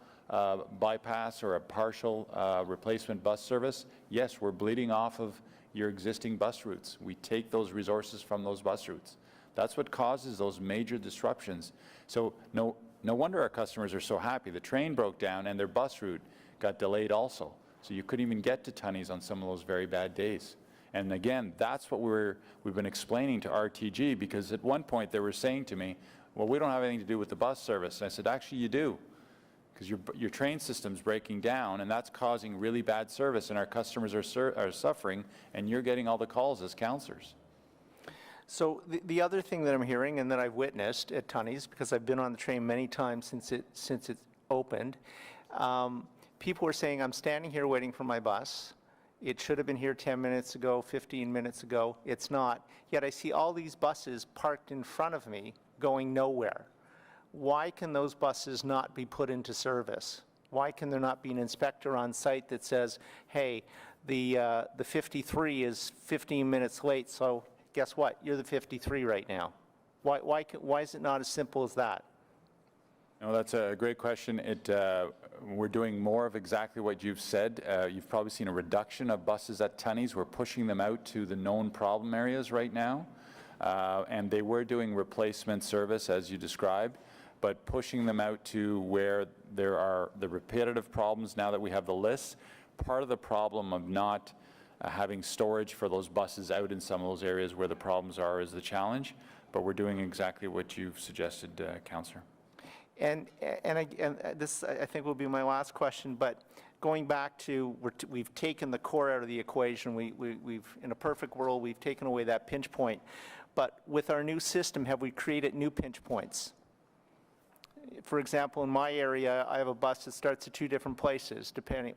bypass or a partial replacement bus service. Yes, we're bleeding off of your existing bus routes. We take those resources from those bus routes. That's what causes those major disruptions. So no wonder our customers are so happy. The train broke down and their bus route got delayed also. So you couldn't even get to Tunney's on some of those very bad days. And again, that's what we've been explaining to RTG, because at one point they were saying to me, well, we don't have anything to do with the bus service. And I said, actually you do, because your train system's breaking down and that's causing really bad service and our customers are suffering and you're getting all the calls as councillors. So the other thing that I'm hearing and that I've witnessed at Tunney's, because I've been on the train many times since it opened, people were saying, I'm standing here waiting for my bus. It should have been here 10 minutes ago, 15 minutes ago. It's not. Yet I see all these buses parked in front of me going nowhere. Why can those buses not be put into service? Why can there not be an inspector on site that says, hey, the 53 is 15 minutes late, so guess what? You're the 53 right now. Why is it not as simple as that? No, that's a great question. We're doing more of exactly what you've said. You've probably seen a reduction of buses at Tunney's. We're pushing them out to the known problem areas right now. And they were doing replacement service, as you described, but pushing them out to where there are the repetitive problems now that we have the list. Part of the problem of not having storage for those buses out in some of those areas where the problems are is the challenge, but we're doing exactly what you've suggested, Councillor. And this, I think, will be my last question, but going back to, we've taken the core out of the equation. We've, in a perfect world, we've taken away that pinch point. But with our new system, have we created new pinch points? For example, in my area, I have a bus that starts at 2 different places, depending,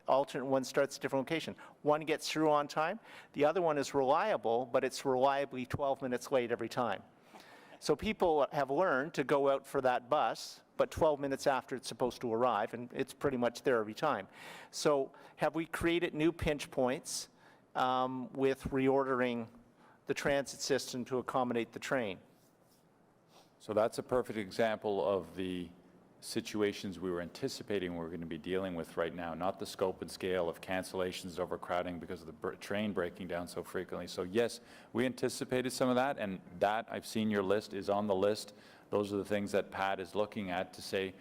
alternate one starts at a different location. One gets through on time. The other one is reliable, but it's reliably 12 minutes late every time. So people have learned to go out for that bus, but 12 minutes after it's supposed to arrive, and it's pretty much there every time. So have we created new pinch points with reordering the transit system to accommodate the train? So that's a perfect example of the situations we were anticipating we're going to be dealing with right now, not the scope and scale of cancellations, overcrowding because of the train breaking down so frequently. So yes, we anticipated some of that, and that, I've seen your list, is on the list. Those are the things that Pat is looking at to say,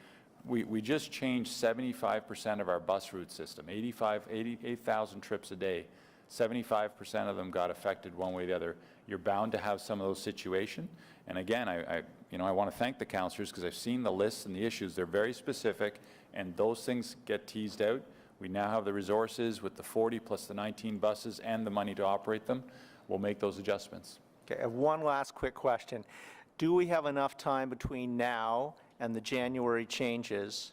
we just changed 75% of our bus route system, 8,000 trips a day. 75% of them got affected one way or the other. You're bound to have some of those situations. And again, I want to thank the councillors because I've seen the lists and the issues. They're very specific, and those things get teased out. We now have the resources with the 40 plus the 19 buses and the money to operate them. We'll make those adjustments. Okay, I have one last quick question. Do we have enough time between now and the January changes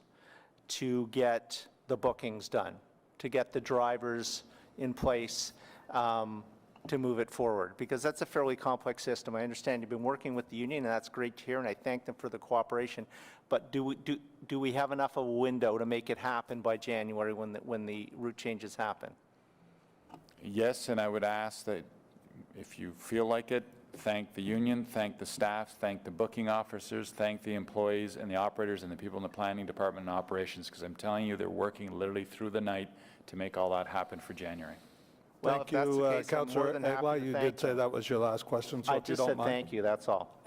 to get the bookings done, to get the drivers in place to move it forward? Because that's a fairly complex system. I understand you've been working with the union, and that's great to hear, and I thank them for the cooperation. But do we have enough of a window to make it happen by January when the route changes happen? Yes, and I would ask that if you feel like it, thank the union, thank the staff, thank the booking officers, thank the employees and the operators and the people in the planning department and operations, because I'm telling you, they're working literally through the night to make all that happen for January. Well, Thank you, Councillor Egla. You did say that was your last question, so I if you just don't said mind. thank you, that's all.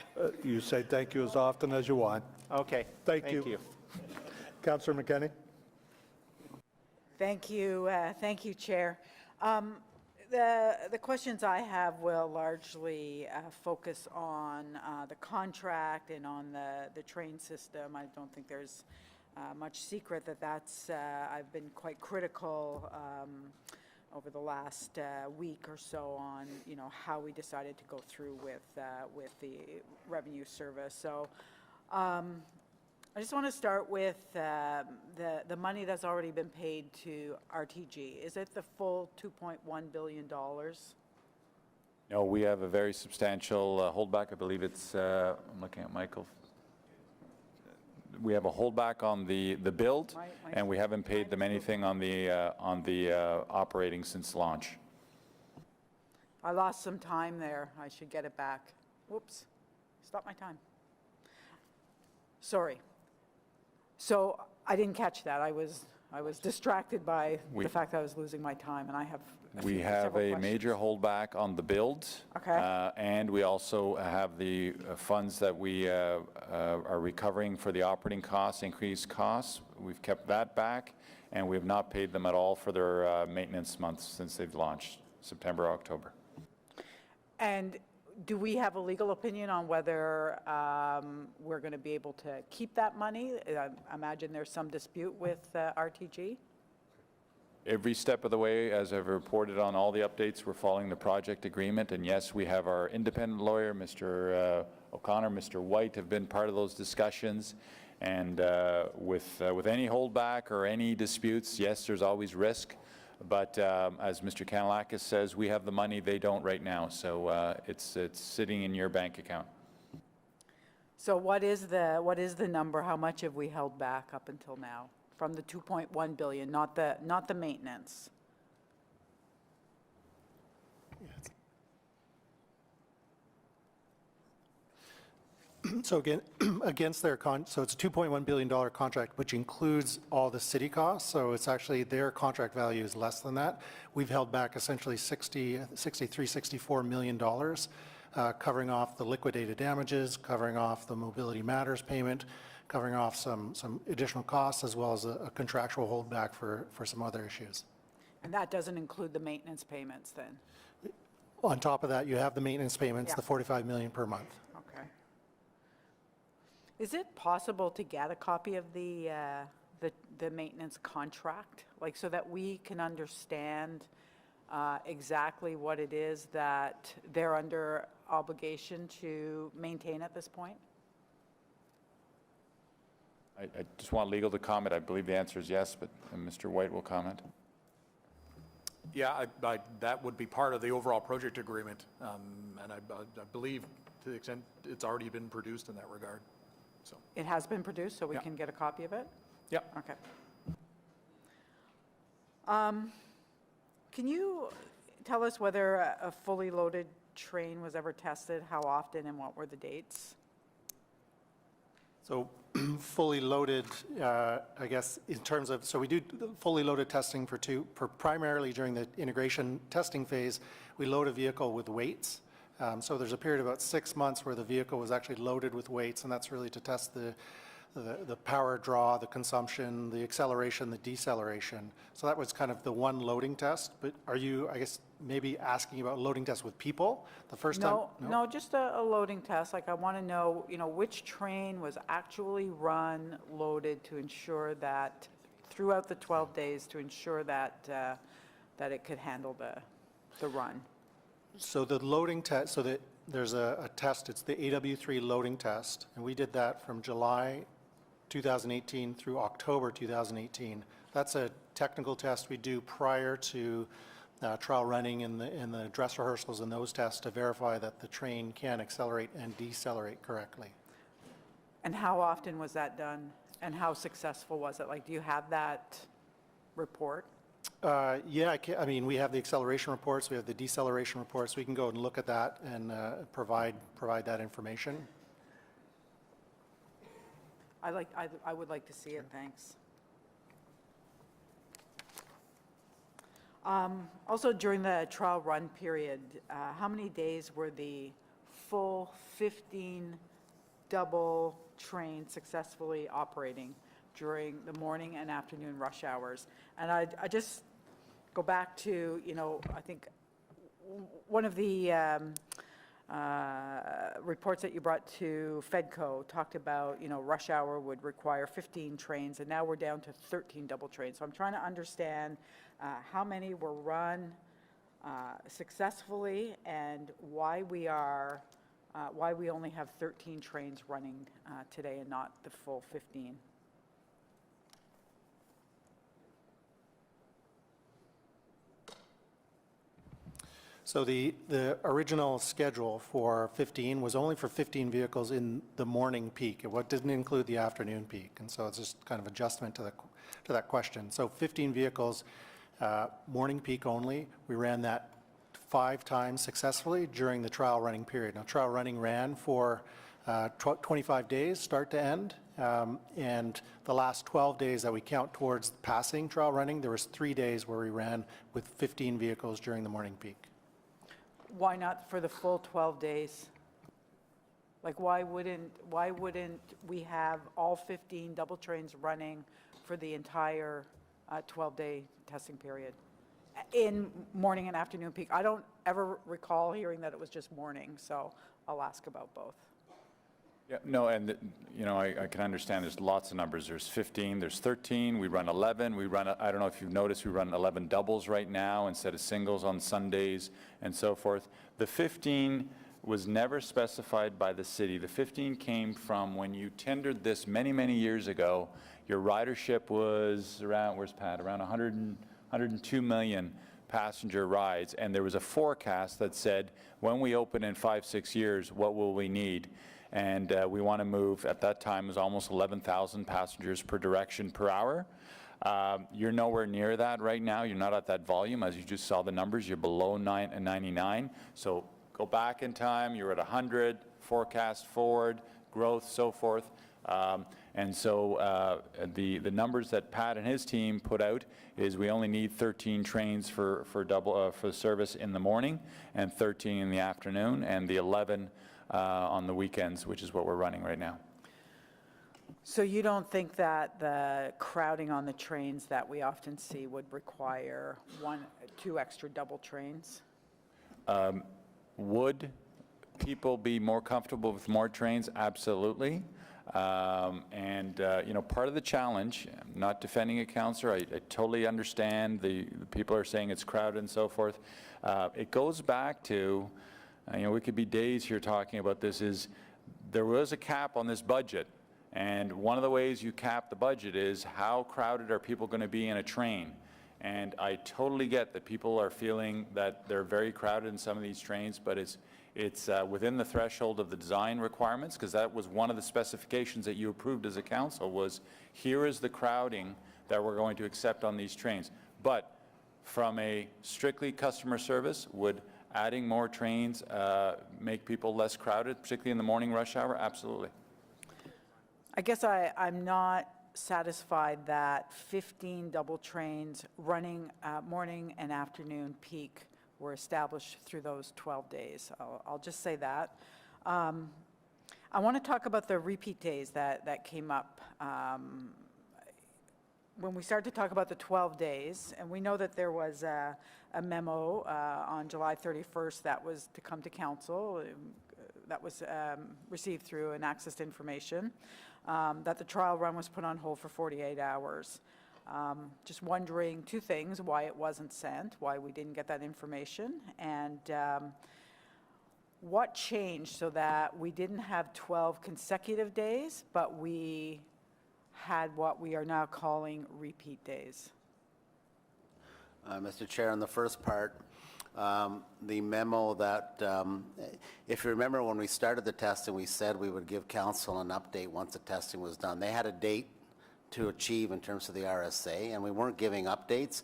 You say thank you as often as you want. Okay, Thank you. Councillor McKenney. Thank you, Chair. The questions I have will largely focus on the contract and on the train system. I don't think there's much secret that I've been quite critical over the last week or so on, how we decided to go through with the revenue service. So I just want to start with the money that's already been paid to RTG. Is it the full $2.1 billion? No, we have a very substantial holdback. I believe it's, I'm looking at Michael. We have a holdback on the build, and we haven't paid them anything on the operating since launch. I lost some time there. I should get it back. Whoops. Stop my time. Sorry. So I didn't catch that. I was distracted by the fact that I was losing my time, and I have We have a major holdback on the build. Okay. And we also have the funds that we are recovering for the operating costs, increased costs. We've kept that back, and we have not paid them at all for their maintenance months since they've launched, September, October. And do we have a legal opinion on whether we're going to be able to keep that money? I imagine there's some dispute with RTG. Every step of the way, as I've reported on all the updates, we're following the project agreement. And yes, we have our independent lawyer, Mr. O'Connor, Mr. White, have been part of those discussions. And with any holdback or any disputes, yes, there's always risk. But as Mr. Kanalakis says, we have the money, they don't right now. So it's sitting in your bank account. So what is the number? How much have we held back up until now from the 2.1 billion, not the maintenance? So again, against their so it's a $2.1 billion contract, which includes all the city costs. So it's actually their contract value is less than that. We've held back essentially $64 million, covering off the liquidated damages, covering off the mobility matters payment, covering off some additional costs, as well as a contractual holdback for some other issues. And that doesn't include the maintenance payments then? On top of that, you have the maintenance payments, Yeah. the $45 million per month. Okay. Is it possible to get a copy of the maintenance contract, like so that we can understand exactly what it is that they're under obligation to maintain at this point? I just want legal to comment. I believe the answer is yes, but Mr. White will comment. Yeah, that would be part of the overall project agreement, and I believe to the extent it's already been produced in that regard. So It has been produced, so we Yeah. can get a copy of it? Yeah. Okay. Can you tell us whether a fully loaded train was ever tested, how often, and what were the dates? So fully loaded, I guess, in terms of, so we do fully loaded testing for primarily during the integration testing phase, we load a vehicle with weights. So there's a period of about 6 months where the vehicle was actually loaded with weights, and that's really to test the power draw, the consumption, the acceleration, the deceleration. So that was kind of the one loading test. But are you, I guess, maybe asking about loading tests with people the first time? No, just a loading test. Like I want to know, which train was actually run, loaded to ensure that throughout the 12 days to ensure that that it could handle the run. So the loading test, so that there's a test, it's the AW3 loading test, and we did that from July 2018 through October 2018. That's a technical test we do prior to trial running in the dress rehearsals and those tests to verify that the train can accelerate and decelerate correctly. And how often was that done? And how successful was it? Like, do you have that report? Yeah, I mean, we have the acceleration reports, we have the deceleration reports. We can go and look at that and provide that information. I would like to see it, thanks. Also, during the trial run period, how many days were the full 15 double trains successfully operating during the morning and afternoon rush hours? And I just go back to, I think one of the reports that you brought to FEDCO talked about, rush hour would require 15 trains, and now we're down to 13 double trains. So I'm trying to understand how many were run successfully and why we only have 13 trains running today and not the full 15. So the original schedule for 15 was only for 15 vehicles in the morning peak. It didn't include the afternoon peak, and so it's just kind of adjustment to that question. So 15 vehicles, morning peak only. We ran that 5 times successfully during the trial running period. Now, trial running ran for 25 days, start to end, and the last 12 days that we count towards passing trial running, there was 3 days where we ran with 15 vehicles during the morning peak. Why not for the full 12 days? Like, why wouldn't we have all 15 double trains running for the entire 12-day testing period in morning and afternoon peak? I don't ever recall hearing that it was just morning, so I'll ask about both. Yeah, no, and I can understand there's lots of numbers. There's 15, there's 13, we run 11, I don't know if you've noticed, we run 11 doubles right now instead of singles on Sundays and so forth. The 15 was never specified by the city. The 15 came from when you tendered this many, many years ago. Your ridership was around, where's Pat, around 102 million passenger rides, and there was a forecast that said, when we open in 5-6 years, what will we need? And we want to move, at that time, it was almost 11,000 passengers per direction per hour. You're nowhere near that right now. You're not at that volume. As you just saw the numbers, you're below 99. So go back in time, you're at 100, forecast forward, growth, so forth. And so the numbers that Pat and his team put out is we only need 13 trains for service in the morning and 13 in the afternoon, and the 11 on the weekends, which is what we're running right now. So you don't think that the crowding on the trains that we often see would require 2 extra double trains? Would people be more comfortable with more trains? Absolutely. Part of the challenge, I'm not defending a councillor, I totally understand the people are saying it's crowded and so forth. It goes back to, we could be days here talking about this, is there was a cap on this budget, and one of the ways you cap the budget is how crowded are people going to be in a train. And I totally get that people are feeling that they're very crowded in some of these trains, but it's within the threshold of the design requirements, because that was one of the specifications that you approved as a council, was here is the crowding that we're going to accept on these trains. But from a strictly customer service, would adding more trains make people less crowded, particularly in the morning rush hour? Absolutely. I guess I'm not satisfied that 15 double trains running morning and afternoon peak were established through those 12 days. I'll just say that. I want to talk about the repeat days that came up. When we started to talk about the 12 days, and we know that there was a memo on July 31st that was to come to council, that was received through an access to information, that the trial run was put on hold for 48 hours. Just wondering 2 things: why it wasn't sent, why we didn't get that information, and what changed so that we didn't have 12 consecutive days, but we had what we are now calling repeat days. Mr. Chair, on the first part, the memo that, if you remember when we started the testing, we said we would give council an update once the testing was done. They had a date to achieve in terms of the RSA, and we weren't giving updates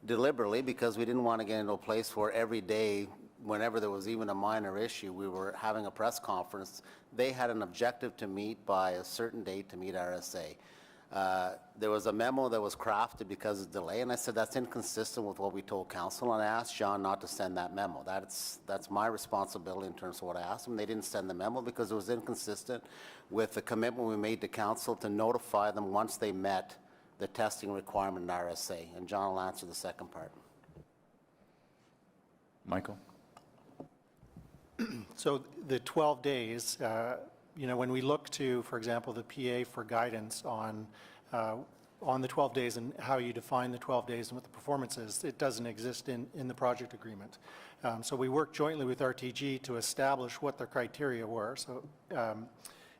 deliberately because we didn't want to get into a place where every day, whenever there was even a minor issue, we were having a press conference. They had an objective to meet by a certain date to meet RSA. There was a memo that was crafted because of delay, and I said that's inconsistent with what we told council, and I asked John not to send that memo. That's my responsibility in terms of what I asked them. They didn't send the memo because it was inconsistent with the commitment we made to council to notify them once they met the testing requirement in RSA, and John will answer the second part. Michael? So the 12 days, when we look to, for example, the PA for guidance on the 12 days and how you define the 12 days and what the performance is, it doesn't exist in the project agreement. So we worked jointly with RTG to establish what their criteria were. So,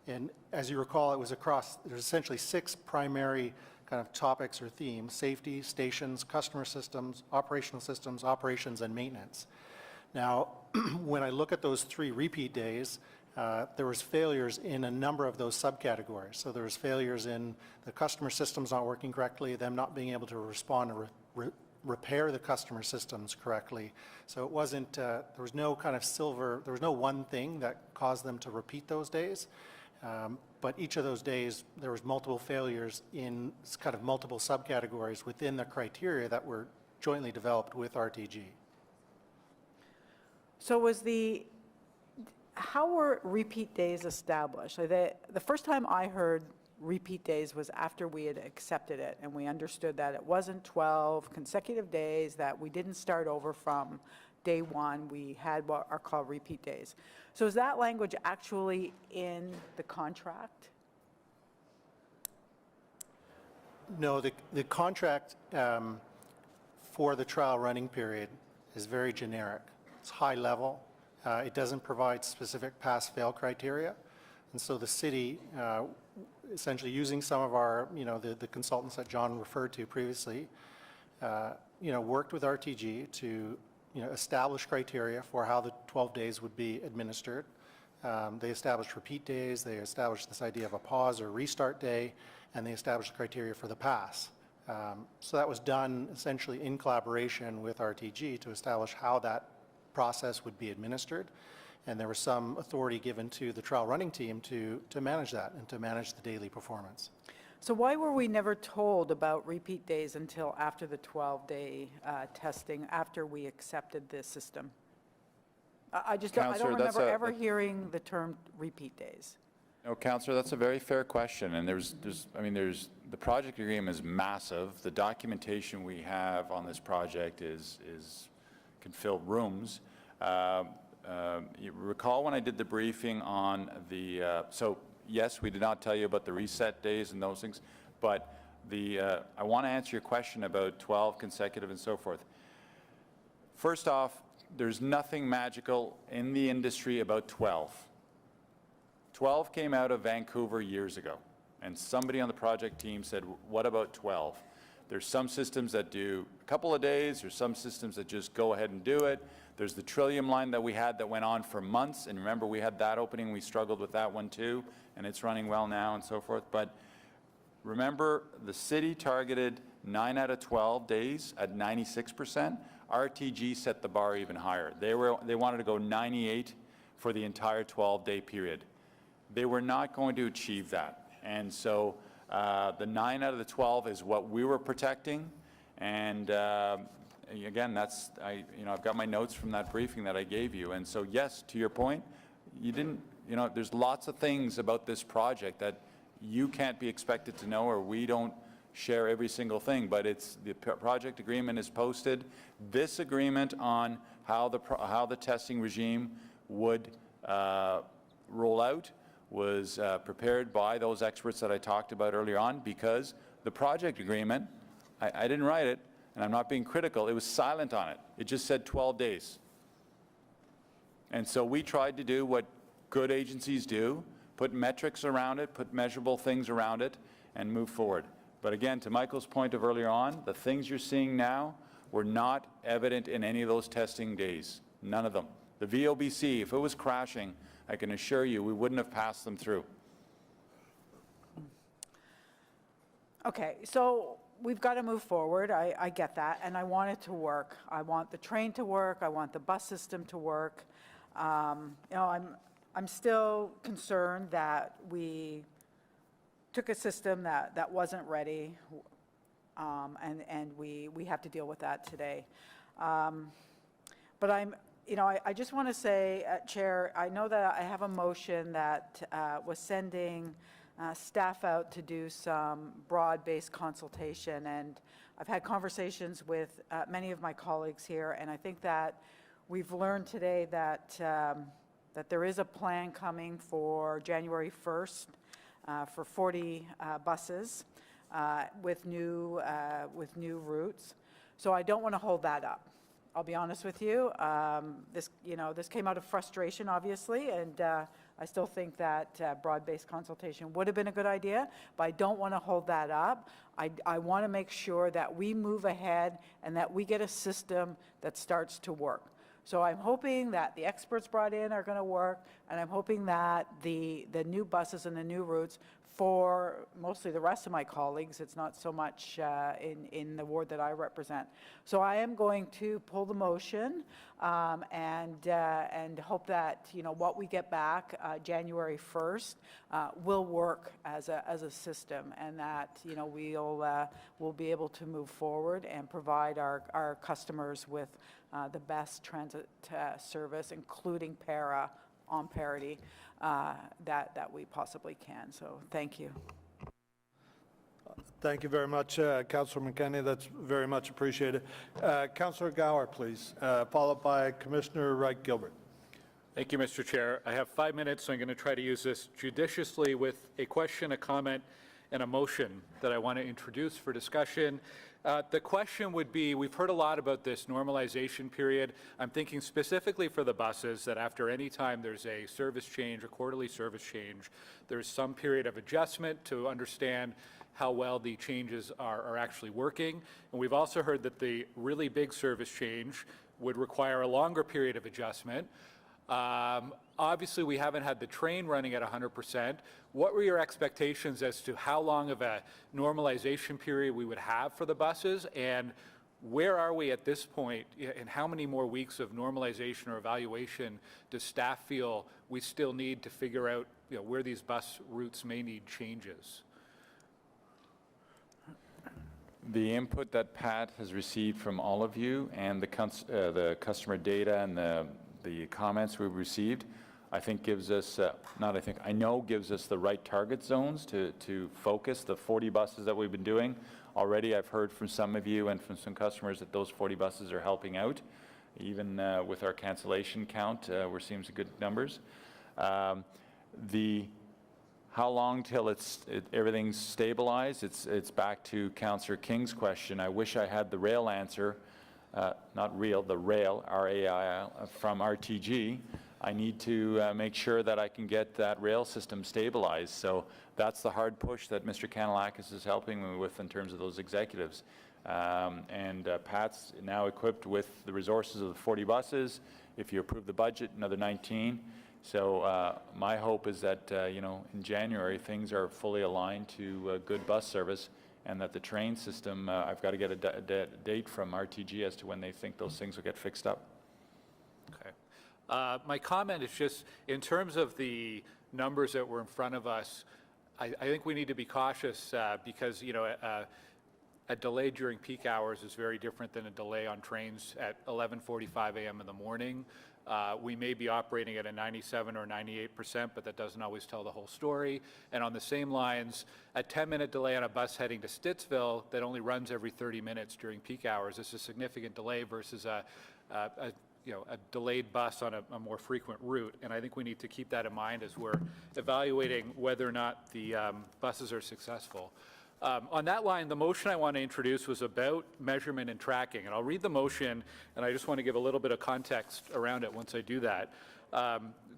and as you recall, it was there's essentially 6 primary kind of topics or themes: safety, stations, customer systems, operations, and maintenance. Now, when I look at those 3 repeat days, there was failures in a number of those subcategories. So there was failures in the customer systems not working correctly, them not being able to respond and repair the customer systems correctly. So it wasn't, there was no kind of there was no one thing that caused them to repeat those days. But each of those days, there was multiple failures in kind of multiple subcategories within the criteria that were jointly developed with RTG. So how were repeat days established? The first time I heard repeat days was after we had accepted it, and we understood that it wasn't 12 consecutive days, that we didn't start over from day one. We had what are called repeat days. So is that language actually in the contract? No, the contract for the trial running period is very generic. It's high level. It doesn't provide specific pass-fail criteria. And so the city, essentially using some of our, the consultants that John referred to previously, worked with RTG to, establish criteria for how the 12 days would be administered. They established repeat days, they established this idea of a pause or restart day, and they established criteria for the pass. So that was done essentially in collaboration with RTG to establish how that process would be administered. And there was some authority given to the trial running team to manage that and to manage the daily performance. So why were we never told about repeat days until after the 12-day testing, after we accepted this system? I don't remember ever hearing the term repeat days. No, Councillor, that's a very fair question, and the project agreement is massive. The documentation we have on this project can fill rooms. You recall when I did the briefing on so yes, we did not tell you about the reset days and those things, but I want to answer your question about 12 consecutive and so forth. First off, there's nothing magical in the industry about 12. 12 came out of Vancouver years ago, and somebody on the project team said, what about 12? There's some systems that do a couple of days, there's some systems that just go ahead and do it. There's the Trillium line that we had that went on for months, and remember we had that opening, we struggled with that one too, and it's running well now and so forth. But remember, the city targeted 9 out of 12 days at 96%. RTG set the bar even higher. They wanted to go 98 for the entire 12-day period. They were not going to achieve that. And so the 9 out of the 12 is what we were protecting. And again, I've got my notes from that briefing that I gave you. And so yes, to your point, there's lots of things about this project that you can't be expected to know, or we don't share every single thing, but the project agreement is posted. This agreement on how the testing regime would roll out was prepared by those experts that I talked about earlier on, because the project agreement, I didn't write it, and I'm not being critical, it was silent on it. It just said 12 days. And so we tried to do what good agencies do, put metrics around it, put measurable things around it, and move forward. But again, to Michael's point of earlier on, the things you're seeing now were not evident in any of those testing days. None of them. The VOBC, if it was crashing, I can assure you we wouldn't have passed them through. Okay, so we've got to move forward. I get that, and I want it to work. I want the train to work. I want the bus system to work. I'm still concerned that we took a system that wasn't ready, and we have to deal with that today. But I just want to say, Chair, I know that I have a motion that was sending staff out to do some broad-based consultation, and I've had conversations with many of my colleagues here, and I think that we've learned today that that there is a plan coming for January 1st for 40 buses with new routes. So I don't want to hold that up. I'll be honest with you. This came out of frustration, obviously, and I still think that broad-based consultation would have been a good idea, but I don't want to hold that up. I want to make sure that we move ahead and that we get a system that starts to work. So I'm hoping that the experts brought in are going to work, and I'm hoping that the new buses and the new routes for mostly the rest of my colleagues, it's not so much in the ward that I represent. So I am going to pull the motion and hope that what we get back January 1st will work as a system, and that we'll be able to move forward and provide our customers with the best transit service, including para on parity, that we possibly can. So thank you. Thank you very much, Councillor McKenney. That's very much appreciated. Councillor Gower, please, followed by Commissioner Wright-Gilbert. Thank you, Mr. Chair. I have 5 minutes, so I'm going to try to use this judiciously with a question, a comment, and a motion that I want to introduce for discussion. The question would be, we've heard a lot about this normalization period. I'm thinking specifically for the buses that after any time there's a service change, a quarterly service change, there's some period of adjustment to understand how well the changes are actually working. And we've also heard that the really big service change would require a longer period of adjustment. Obviously, we haven't had the train running at 100%. What were your expectations as to how long of a normalization period we would have for the buses? And where are we at this point, and how many more weeks of normalization or evaluation does staff feel we still need to figure out where these bus routes may need changes? The input that Pat has received from all of you and the customer data and the comments we've received, I think gives us, I know gives us the right target zones to focus the 40 buses that we've been doing. Already I've heard from some of you and from some customers that those 40 buses are helping out. Even with our cancellation count, we're seeing some good numbers. How long till everything's stabilized? It's back to Councillor King's question. I wish I had the rail answer, not real, the rail, R-A-I-L, from RTG. I need to make sure that I can get that rail system stabilized. So that's the hard push that Mr. Kanellakis is helping me with in terms of those executives. Pat's now equipped with the resources of the 40 buses. If you approve the budget, another 19. So my hope is that, in January, things are fully aligned to good bus service, and that the train system, I've got to get a date from RTG as to when they think those things will get fixed up. Okay. My comment is just, in terms of the numbers that were in front of us, I think we need to be cautious because, a delay during peak hours is very different than a delay on trains at 11:45 a.m. in the morning. We may be operating at a 97 or 98%, but that doesn't always tell the whole story. And on the same lines, a 10-minute delay on a bus heading to Stittsville that only runs every 30 minutes during peak hours is a significant delay versus a delayed bus on a more frequent route. And I think we need to keep that in mind as we're evaluating whether or not the buses are successful. On that line, the motion I want to introduce was about measurement and tracking. And I'll read the motion, and I just want to give a little bit of context around it once I do that.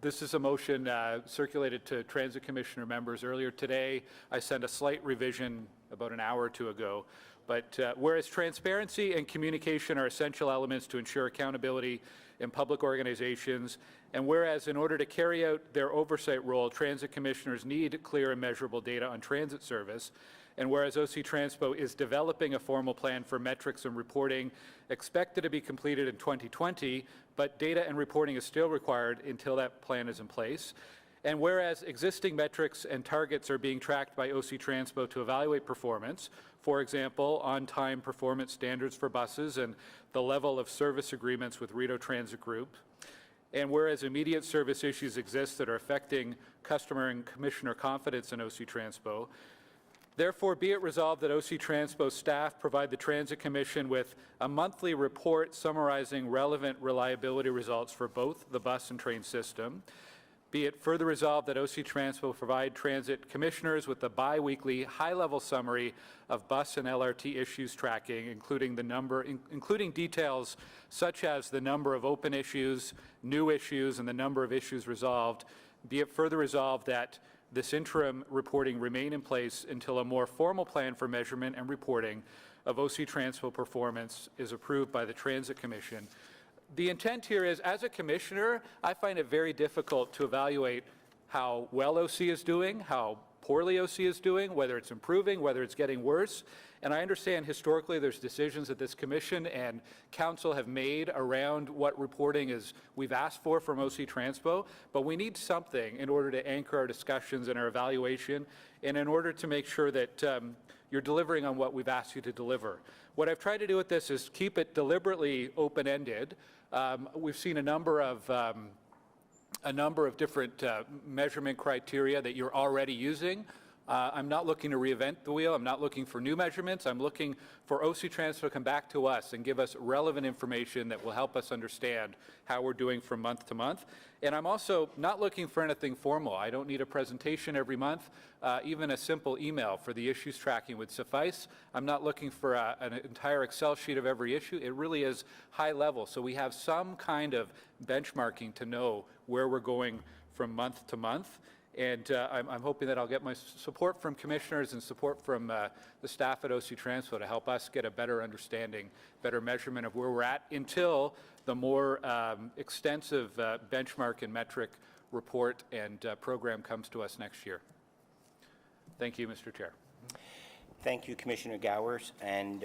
This is a motion circulated to Transit Commissioner members earlier today. I sent a slight revision about an hour or two ago. But whereas transparency and communication are essential elements to ensure accountability in public organizations, and whereas in order to carry out their oversight role, transit commissioners need clear and measurable data on transit service, and whereas OC Transpo is developing a formal plan for metrics and reporting expected to be completed in 2020, but data and reporting is still required until that plan is in place. And whereas existing metrics and targets are being tracked by OC Transpo to evaluate performance, for example, on-time performance standards for buses and the level of service agreements with Rideau Transit Group, and whereas immediate service issues exist that are affecting customer and commissioner confidence in OC Transpo, Therefore, be it resolved that OC Transpo staff provide the Transit Commission with a monthly report summarizing relevant reliability results for both the bus and train system. Be it further resolved that OC Transpo provide transit commissioners with a bi-weekly high-level summary of bus and LRT issues tracking, including details such as the number of open issues, new issues, and the number of issues resolved. Be it further resolved that this interim reporting remain in place until a more formal plan for measurement and reporting of OC Transpo performance is approved by the Transit Commission. The intent here is, as a commissioner, I find it very difficult to evaluate how well OC is doing, how poorly OC is doing, whether it's improving, whether it's getting worse. And I understand historically there's decisions that this commission and council have made around what reporting is we've asked for from OC Transpo, but we need something in order to anchor our discussions and our evaluation, and in order to make sure that you're delivering on what we've asked you to deliver. What I've tried to do with this is keep it deliberately open-ended. We've seen a number of different measurement criteria that you're already using. I'm not looking to reinvent the wheel. I'm not looking for new measurements. I'm looking for OC Transpo to come back to us and give us relevant information that will help us understand how we're doing from month to month. And I'm also not looking for anything formal. I don't need a presentation every month. Even a simple email for the issues tracking would suffice. I'm not looking for an entire Excel sheet of every issue. It really is high level, so we have some kind of benchmarking to know where we're going from month to month. And I'm hoping that I'll get my support from commissioners and support from the staff at OC Transpo to help us get a better understanding, better measurement of where we're at until the more extensive benchmark and metric report and program comes to us next year. Thank you, Mr. Chair. Thank you, Commissioner Gowers, and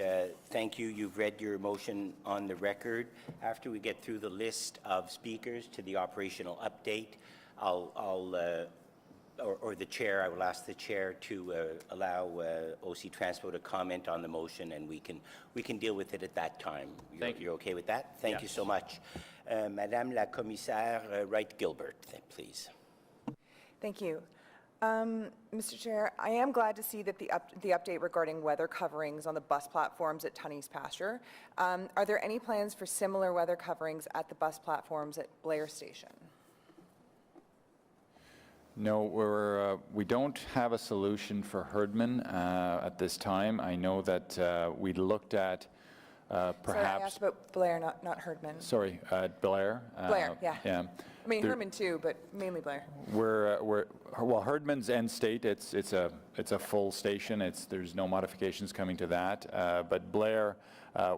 thank you. You've read your motion on the record. After we get through the list of speakers to the operational update, or the chair, I will ask the chair to allow OC Transpo to comment on the motion, and we can deal with it at that time. You're okay with that? Thank you so much. Madame la Commissaire Wright-Gilbert, please. Thank you. Mr. Chair, I am glad to see that the update regarding weather coverings on the bus platforms at Tunney's Pasture. Are there any plans for similar weather coverings at the bus platforms at Blair Station? No, we don't have a solution for Herdman at this time. I know that we looked at perhaps... Sorry, I asked about Blair, not Herdman. Sorry, Blair. Blair, yeah. Yeah. I mean, Herdman too, but mainly Blair. Well, Herdman's end state, it's a full station. There's no modifications coming to that. But Blair,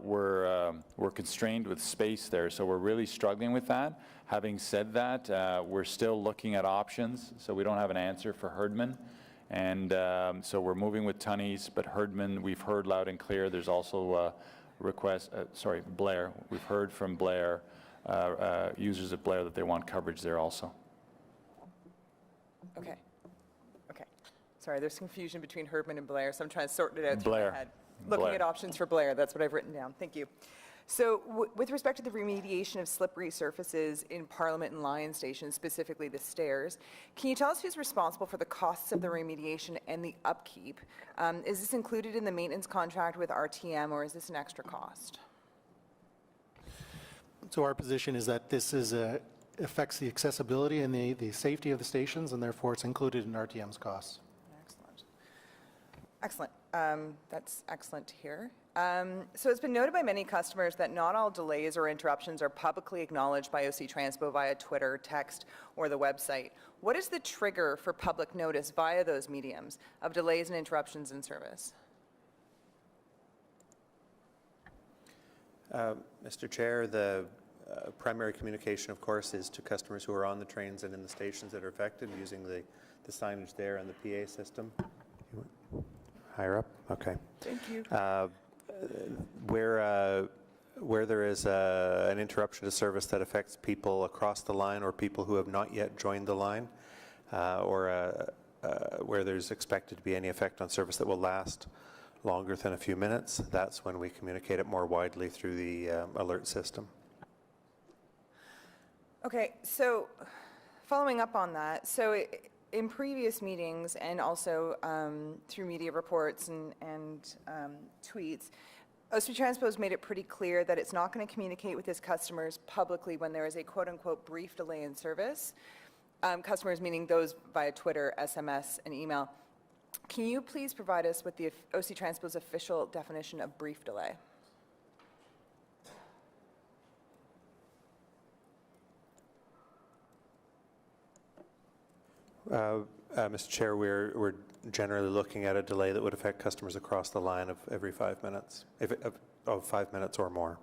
we're constrained with space there, so we're really struggling with that. Having said that, we're still looking at options, so we don't have an answer for Herdman. And so we're moving with Tunney's, but Herdman, we've heard loud and clear. There's also Blair. We've heard from Blair, users at Blair, that they want coverage there also. Okay. Sorry, there's confusion between Herdman and Blair, so I'm trying to sort it out through my head. Looking at options for Blair, that's what I've written down. Thank you. So with respect to the remediation of slippery surfaces in Parliament and Lion Station, specifically the stairs, can you tell us who's responsible for the costs of the remediation and the upkeep? Is this included in the maintenance contract with RTM, or is this an extra cost? So our position is that this affects the accessibility and the safety of the stations, and therefore it's included in RTM's costs. Excellent. That's excellent to hear. So it's been noted by many customers that not all delays or interruptions are publicly acknowledged by OC Transpo via Twitter, text, or the website. What is the trigger for public notice via those mediums of delays and interruptions in service? Mr. Chair, the primary communication, of course, is to customers who are on the trains and in the stations that are affected, using the signage there and the PA system. Higher up? Okay. Thank you. Where there is an interruption to service that affects people across the line or people who have not yet joined the line, or where there's expected to be any effect on service that will last longer than a few minutes, that's when we communicate it more widely through the alert system. Okay, so following up on that, so in previous meetings and also through media reports and tweets, OC Transpo has made it pretty clear that it's not going to communicate with its customers publicly when there is a quote-unquote brief delay in service. Customers meaning those via Twitter, SMS, and email. Can you please provide us with the OC Transpo's official definition of brief delay? Mr. Chair, we're generally looking at a delay that would affect customers across the line of every 5 minutes, of 5 minutes or more.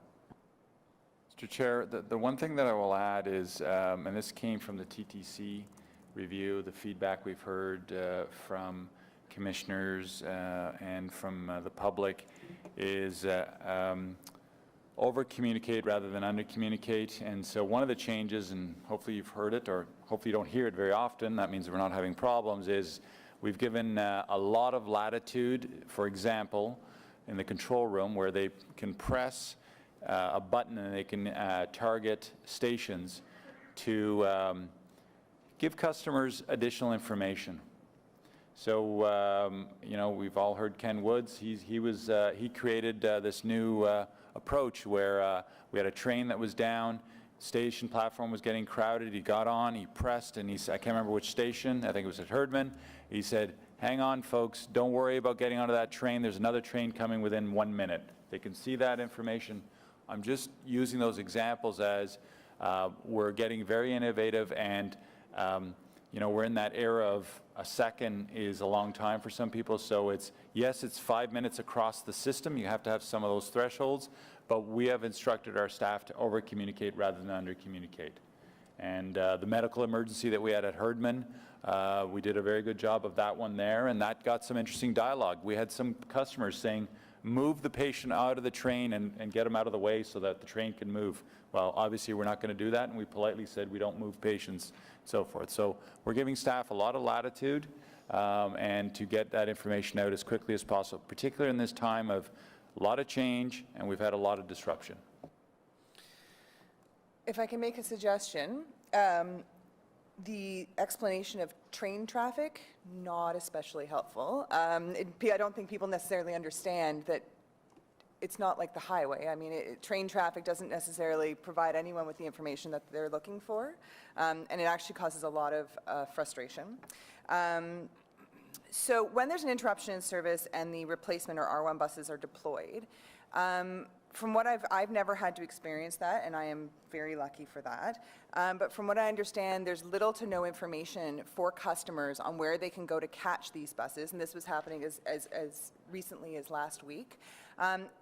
Mr. Chair, the one thing that I will add is, and this came from the TTC review, the feedback we've heard from commissioners and from the public is over-communicate rather than under-communicate. And so one of the changes, and hopefully you've heard it, or hopefully you don't hear it very often, that means we're not having problems, is we've given a lot of latitude, for example, in the control room where they can press a button and they can target stations to give customers additional information. So, you know, we've all heard Ken Woods. He created this new approach where we had a train that was down, station platform was getting crowded. He got on, he pressed, and I can't remember which station. I think it was at Herdman. He said, "Hang on, folks. Don't worry about getting onto that train. There's another train coming within 1 minute." They can see that information. I'm just using those examples as we're getting very innovative, and you know, we're in that era of a second is a long time for some people. So it's 5 minutes across the system. You have to have some of those thresholds, but we have instructed our staff to over-communicate rather than under-communicate. And the medical emergency that we had at Herdman, we did a very good job of that one there, and that got some interesting dialogue. We had some customers saying, move the patient out of the train and get them out of the way so that the train can move. Well, obviously we're not going to do that, and we politely said we don't move patients, and so forth. So we're giving staff a lot of latitude and to get that information out as quickly as possible, particularly in this time of a lot of change, and we've had a lot of disruption. If I can make a suggestion, the explanation of train traffic, not especially helpful. I don't think people necessarily understand that it's not like the highway. I mean, train traffic doesn't necessarily provide anyone with the information that they're looking for, and it actually causes a lot of frustration. So when there's an interruption in service and the replacement or R1 buses are deployed, from what I've never had to experience that, and I am very lucky for that. But from what I understand, there's little to no information for customers on where they can go to catch these buses, and this was happening as recently as last week.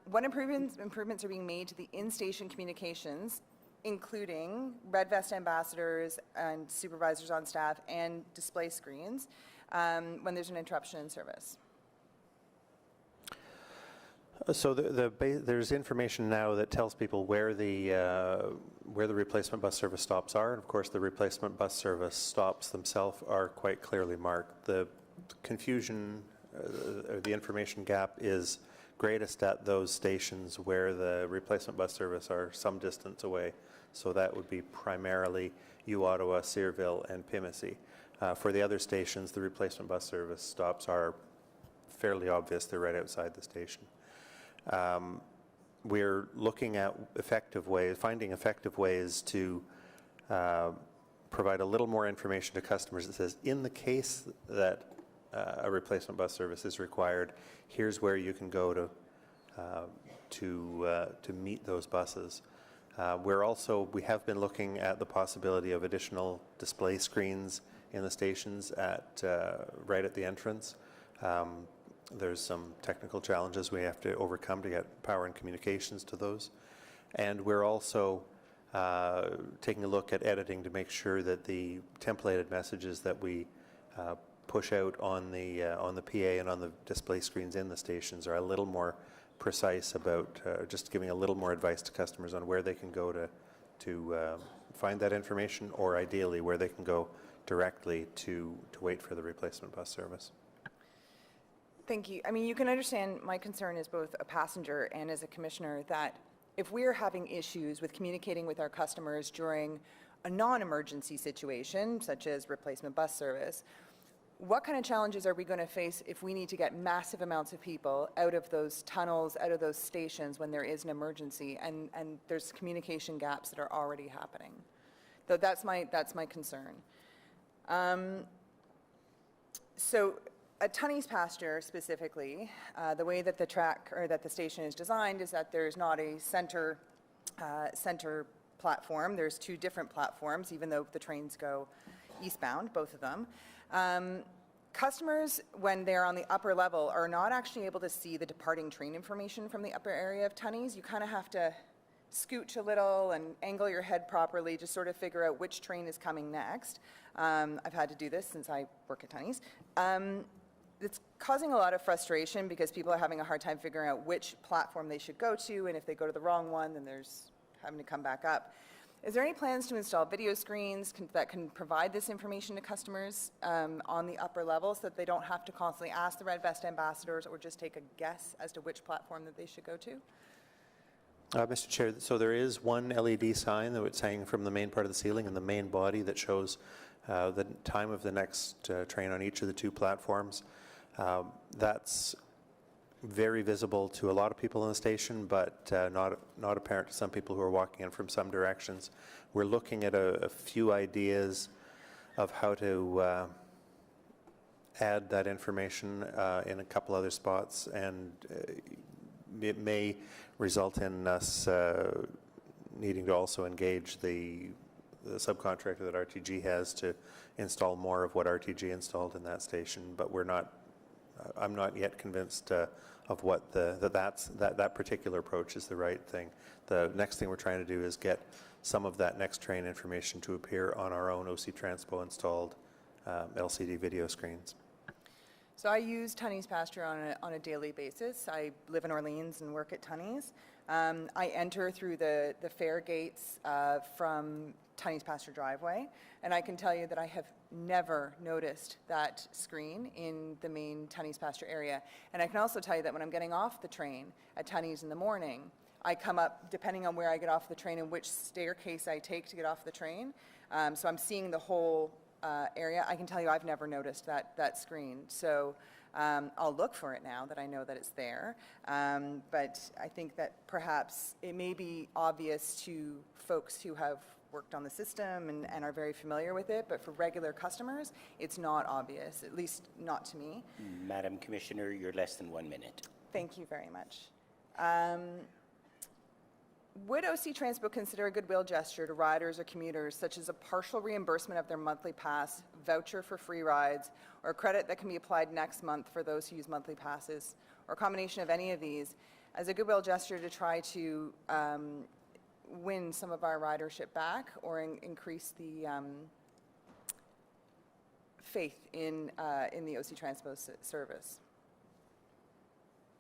What improvements are being made to the in-station communications, including red vest ambassadors and supervisors on staff and display screens when there's an interruption in service? So there's information now that tells people where the replacement bus service stops are, and of course the replacement bus service stops themselves are quite clearly marked. The confusion, or the information gap, is greatest at those stations where the replacement bus service are some distance away. So that would be primarily Ottawa, Searville, and Pimisi. For the other stations, the replacement bus service stops are fairly obvious. They're right outside the station. We're looking at finding effective ways to provide a little more information to customers that says, in the case that a replacement bus service is required, here's where you can go to meet those buses. We have been looking at the possibility of additional display screens in the stations right at the entrance. There's some technical challenges we have to overcome to get power and communications to those. And we're also taking a look at editing to make sure that the templated messages that we push out on the PA and on the display screens in the stations are a little more precise about just giving a little more advice to customers on where they can go to find that information, or ideally where they can go directly to wait for the replacement bus service. Thank you. I mean, you can understand my concern as both a passenger and as a commissioner that if we're having issues with communicating with our customers during a non-emergency situation, such as replacement bus service, what kind of challenges are we going to face if we need to get massive amounts of people out of those tunnels, out of those stations when there is an emergency, and there's communication gaps that are already happening? So that's my concern. So at Tunney's Pasture specifically, the way that the track or that the station is designed is that there's not a center platform. There's two different platforms, even though the trains go eastbound, both of them. Customers, when they're on the upper level, are not actually able to see the departing train information from the upper area of Tunney's. You kind of have to scooch a little and angle your head properly to sort of figure out which train is coming next. I've had to do this since I work at Tunney's. It's causing a lot of frustration because people are having a hard time figuring out which platform they should go to, and if they go to the wrong one, then there's having to come back up. Is there any plans to install video screens that can provide this information to customers on the upper level so that they don't have to constantly ask the Red Vest ambassadors or just take a guess as to which platform that they should go to? Mr. Chair, so there is one LED sign that was hanging from the main part of the ceiling and the main body that shows the time of the next train on each of the two platforms. That's very visible to a lot of people in the station, but not apparent to some people who are walking in from some directions. We're looking at a few ideas of how to add that information in a couple other spots, and it may result in us needing to also engage the subcontractor that RTG has to install more of what RTG installed in that station, but I'm not yet convinced of what that particular approach is the right thing. The next thing we're trying to do is get some of that next train information to appear on our own OC Transpo installed LCD video screens. So I use Tunney's Pasture on a daily basis. I live in Orleans and work at Tunney's. I enter through the fare gates from Tunney's Pasture driveway, and I can tell you that I have never noticed that screen in the main Tunney's Pasture area. And I can also tell you that when I'm getting off the train at Tunney's in the morning, I come up, depending on where I get off the train and which staircase I take to get off the train, so I'm seeing the whole area. I can tell you I've never noticed that screen. So I'll look for it now that I know that it's there. But I think that perhaps it may be obvious to folks who have worked on the system and are very familiar with it, but for regular customers, it's not obvious, at least not to me. Madam Commissioner, you're less than 1 minute. Thank you very much. Would OC Transpo consider a goodwill gesture to riders or commuters, such as a partial reimbursement of their monthly pass, voucher for free rides, or a credit that can be applied next month for those who use monthly passes, or a combination of any of these, as a goodwill gesture to try to win some of our ridership back or increase the faith in the OC Transpo service?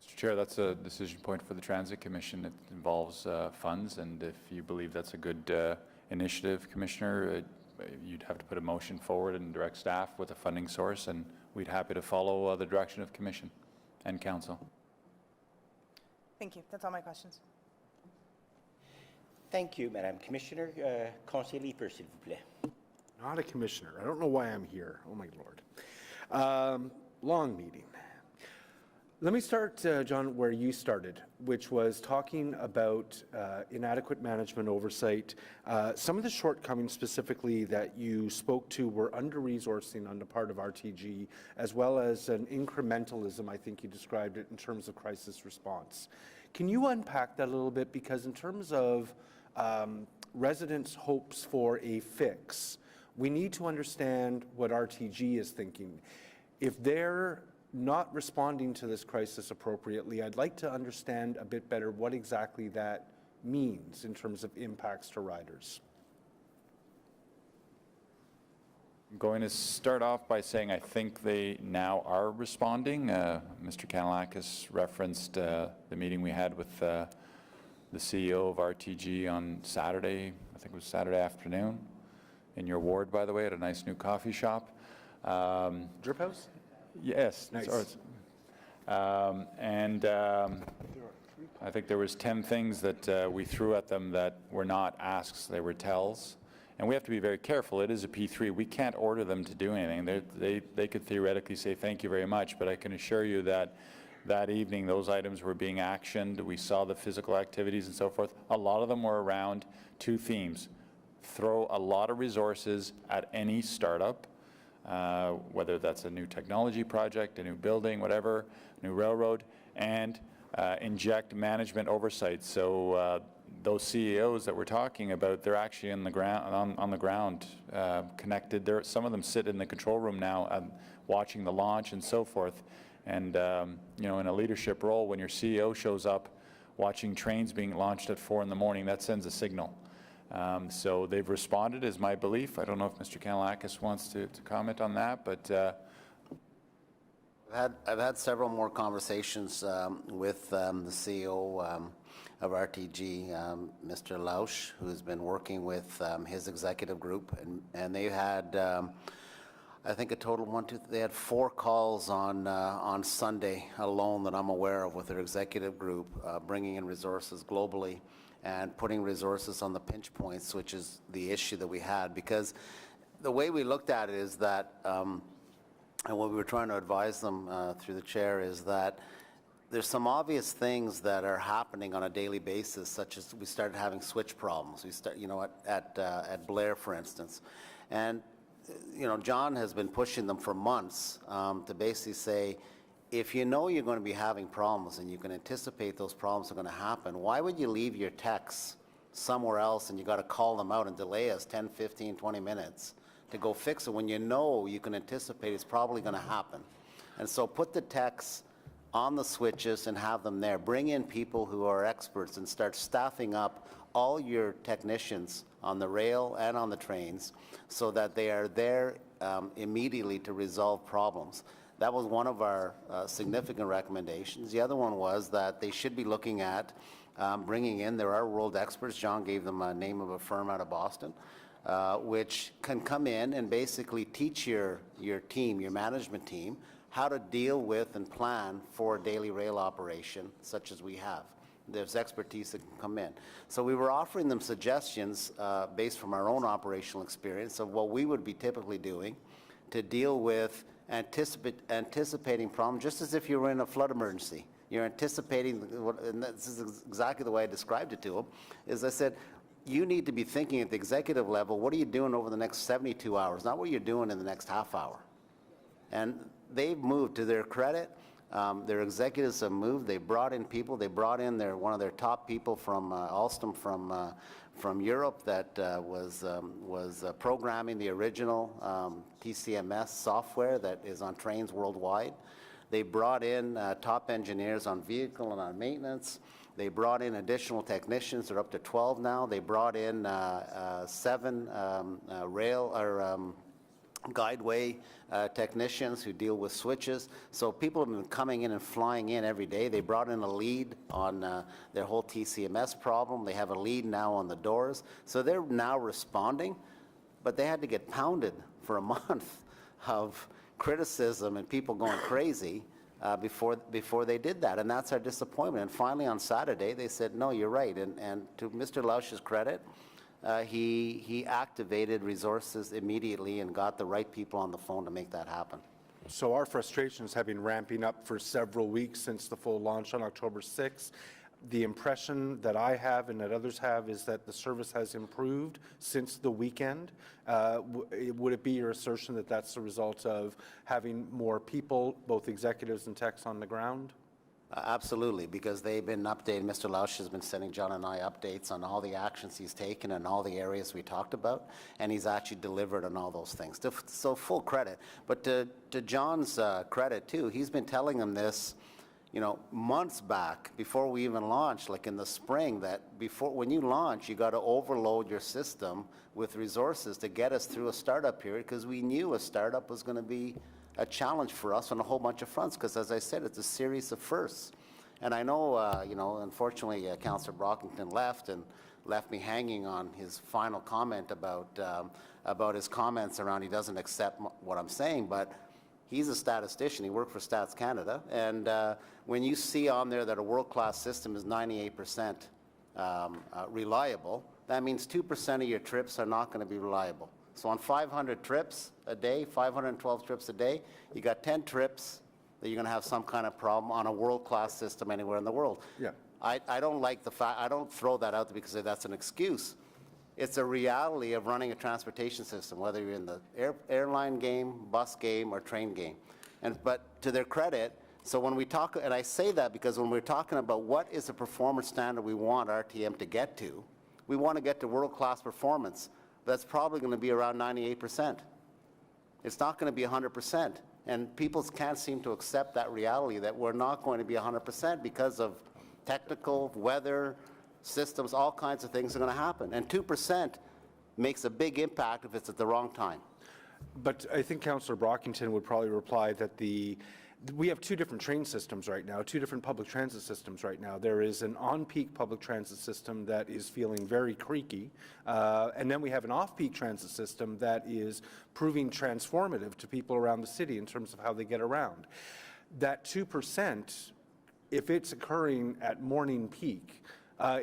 Mr. Chair, that's a decision point for the Transit Commission. It involves funds, and if you believe that's a good initiative, Commissioner, you'd have to put a motion forward and direct staff with a funding source, and we'd be happy to follow the direction of Commission and Council. Thank you. That's all my questions. Thank you, Madam Commissioner. Conseiller Liper, s'il vous plaît. Not a commissioner. I don't know why I'm here. Oh, my Lord. Long meeting. Let me start, John, where you started, which was talking about inadequate management oversight. Some of the shortcomings specifically that you spoke to were under-resourcing on the part of RTG, as well as an incrementalism, I think you described it, in terms of crisis response. Can you unpack that a little bit? Because in terms of residents' hopes for a fix, we need to understand what RTG is thinking. If they're not responding to this crisis appropriately, I'd like to understand a bit better what exactly that means in terms of impacts to riders. I'm going to start off by saying I think they now are responding. Mr. Kanalakis referenced the meeting we had with the CEO of RTG on Saturday, I think it was Saturday afternoon, in your ward, by the way, at a nice new coffee shop. Drip House? Yes. Nice. I think there was 10 things that we threw at them that were not asks, they were tells. And we have to be very careful. It is a P3. We can't order them to do anything. They could theoretically say thank you very much, but I can assure you that that evening those items were being actioned. We saw the physical activities and so forth. A lot of them were around two themes. Throw a lot of resources at any startup, whether that's a new technology project, a new building, whatever, new railroad, and inject management oversight. So those CEOs that we're talking about, they're actually on the ground, connected. Some of them sit in the control room now, watching the launch and so forth. And you know, in a leadership role, when your CEO shows up watching trains being launched at 4 in the morning, that sends a signal. So they've responded, is my belief. I don't know if Mr. Kanellakis wants to comment on that, but I've had several more conversations with the CEO of RTG, Mr. Lausch, who's been working with his executive group, and they had, I think, a total they had 4 calls on Sunday alone that I'm aware of with their executive group, bringing in resources globally and putting resources on the pinch points, which is the issue that we had. Because the way we looked at it is that, and what we were trying to advise them through the chair is that there's some obvious things that are happening on a daily basis, such as we started having switch problems. We start, you know, at Blair, for instance. And, you know, John has been pushing them for months to basically say, if you know you're going to be having problems and you can anticipate those problems are going to happen, why would you leave your techs somewhere else and you got to call them out and delay us 10, 15, 20 minutes to go fix it when you know you can anticipate it's probably going to happen? And so put the techs on the switches and have them there. Bring in people who are experts and start staffing up all your technicians on the rail and on the trains so that they are there immediately to resolve problems. That was one of our significant recommendations. The other one was that they should be looking at bringing in, there are world experts, John gave them a name of a firm out of Boston, which can come in and basically teach your team, your management team, how to deal with and plan for a daily rail operation such as we have. There's expertise that can come in. So we were offering them suggestions based from our own operational experience of what we would be typically doing to deal with anticipating problems, just as if you were in a flood emergency. You're anticipating, and this is exactly the way I described it to them, is I said, you need to be thinking at the executive level, what are you doing over the next 72 hours, not what you're doing in the next half hour. And they've moved, to their credit. Their executives have moved. They brought in people. They brought in one of their top people from Alstom from Europe that was programming the original TCMS software that is on trains worldwide. They brought in top engineers on vehicle and on maintenance. They brought in additional technicians. They're up to 12 now. They brought in 7 rail or guideway technicians who deal with switches. So people have been coming in and flying in every day. They brought in a lead on their whole TCMS problem. They have a lead now on the doors. So they're now responding, but they had to get pounded for a month of criticism and people going crazy before they did that. And that's our disappointment. And finally on Saturday, they said, no, you're right. And to Mr. Lausch's credit, he activated resources immediately and got the right people on the phone to make that happen. So our frustrations have been ramping up for several weeks since the full launch on October 6th. The impression that I have and that others have is that the service has improved since the weekend. Would it be your assertion that that's the result of having more people, both executives and techs, on the ground? Absolutely, because they've been updating. Mr. Lausch has been sending John and I updates on all the actions he's taken and all the areas we talked about, and he's actually delivered on all those things. So full credit. But to John's credit too, he's been telling them this, you know, months back before we even launched, like in the spring, that when you launch, you got to overload your system with resources to get us through a startup period, because we knew a startup was going to be a challenge for us on a whole bunch of fronts, because as I said, it's a series of firsts. And I know, you know, unfortunately, Councillor Brockington left me hanging on his final comment about his comments around he doesn't accept what I'm saying, but he's a statistician. He worked for Stats Canada, and when you see on there that a world-class system is 98% reliable, that means 2% of your trips are not going to be reliable. So on 500 trips a day, 512 trips a day, you got 10 trips that you're going to have some kind of problem on a world-class system anywhere in the world. Yeah. I don't like the fact, I don't throw that out there because that's an excuse. It's a reality of running a transportation system, whether you're in the airline game, bus game, or train game. But to their credit, so when we talk, and I say that because when we're talking about what is the performance standard we want RTM to get to, we want to get to world-class performance. That's probably going to be around 98%. It's not going to be 100%. And people can't seem to accept that reality that we're not going to be 100% because of technical, weather, systems, all kinds of things are going to happen. And 2% makes a big impact if it's at the wrong time. But I think Councillor Brockington would probably reply that we have two different train systems right now, two different public transit systems right now. There is an on-peak public transit system that is feeling very creaky, and then we have an off-peak transit system that is proving transformative to people around the city in terms of how they get around. That 2%, if it's occurring at morning peak,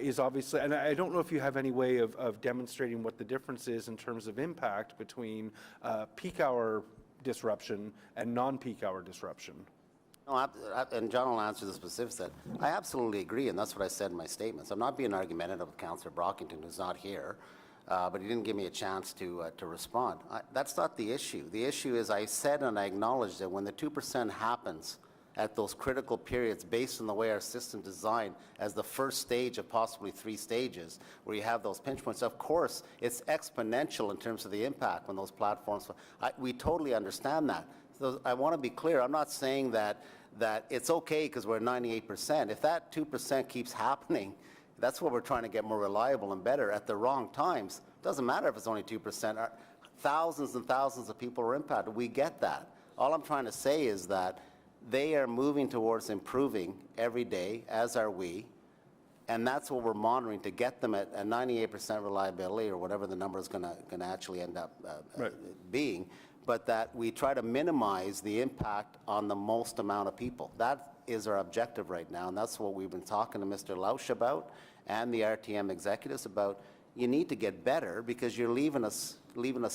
is obviously, and I don't know if you have any way of demonstrating what the difference is in terms of impact between peak hour disruption and non-peak hour disruption. No, and John will answer the specifics. That I absolutely agree, and that's what I said in my statements. I'm not being argumentative with Councillor Brockington, who's not here, but he didn't give me a chance to respond. That's not the issue. The issue is I said and I acknowledged that when the 2% happens at those critical periods based on the way our system designed as the first stage of possibly 3 stages where you have those pinch points, of course, it's exponential in terms of the impact when those platforms, we totally understand that. So I want to be clear, I'm not saying that it's okay because we're 98%. If that 2% keeps happening, that's what we're trying to get more reliable and better at the wrong times. It doesn't matter if it's only 2%. Thousands and thousands of people are impacted. We get that. All I'm trying to say is that they are moving towards improving every day, as are we, and that's what we're monitoring to get them at 98% reliability, or whatever the number is going to actually end up being, but that we try to minimize the impact on the most amount of people. That is our objective right now, and that's what we've been talking to Mr. Lausch about and the RTM executives about. You need to get better because you're leaving us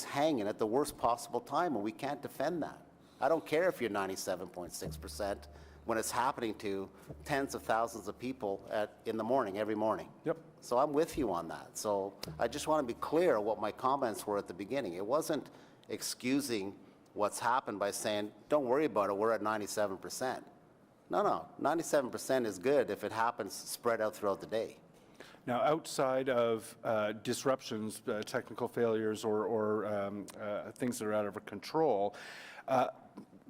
hanging at the worst possible time, and we can't defend that. I don't care if you're 97.6% when it's happening to tens of thousands of people in the morning, every morning. Yep. So I'm with you on that. So I just want to be clear what my comments were at the beginning. It wasn't excusing what's happened by saying, don't worry about it, we're at 97%. No, 97% is good if it happens spread out throughout the day. Now, outside of disruptions, technical failures, or things that are out of our control,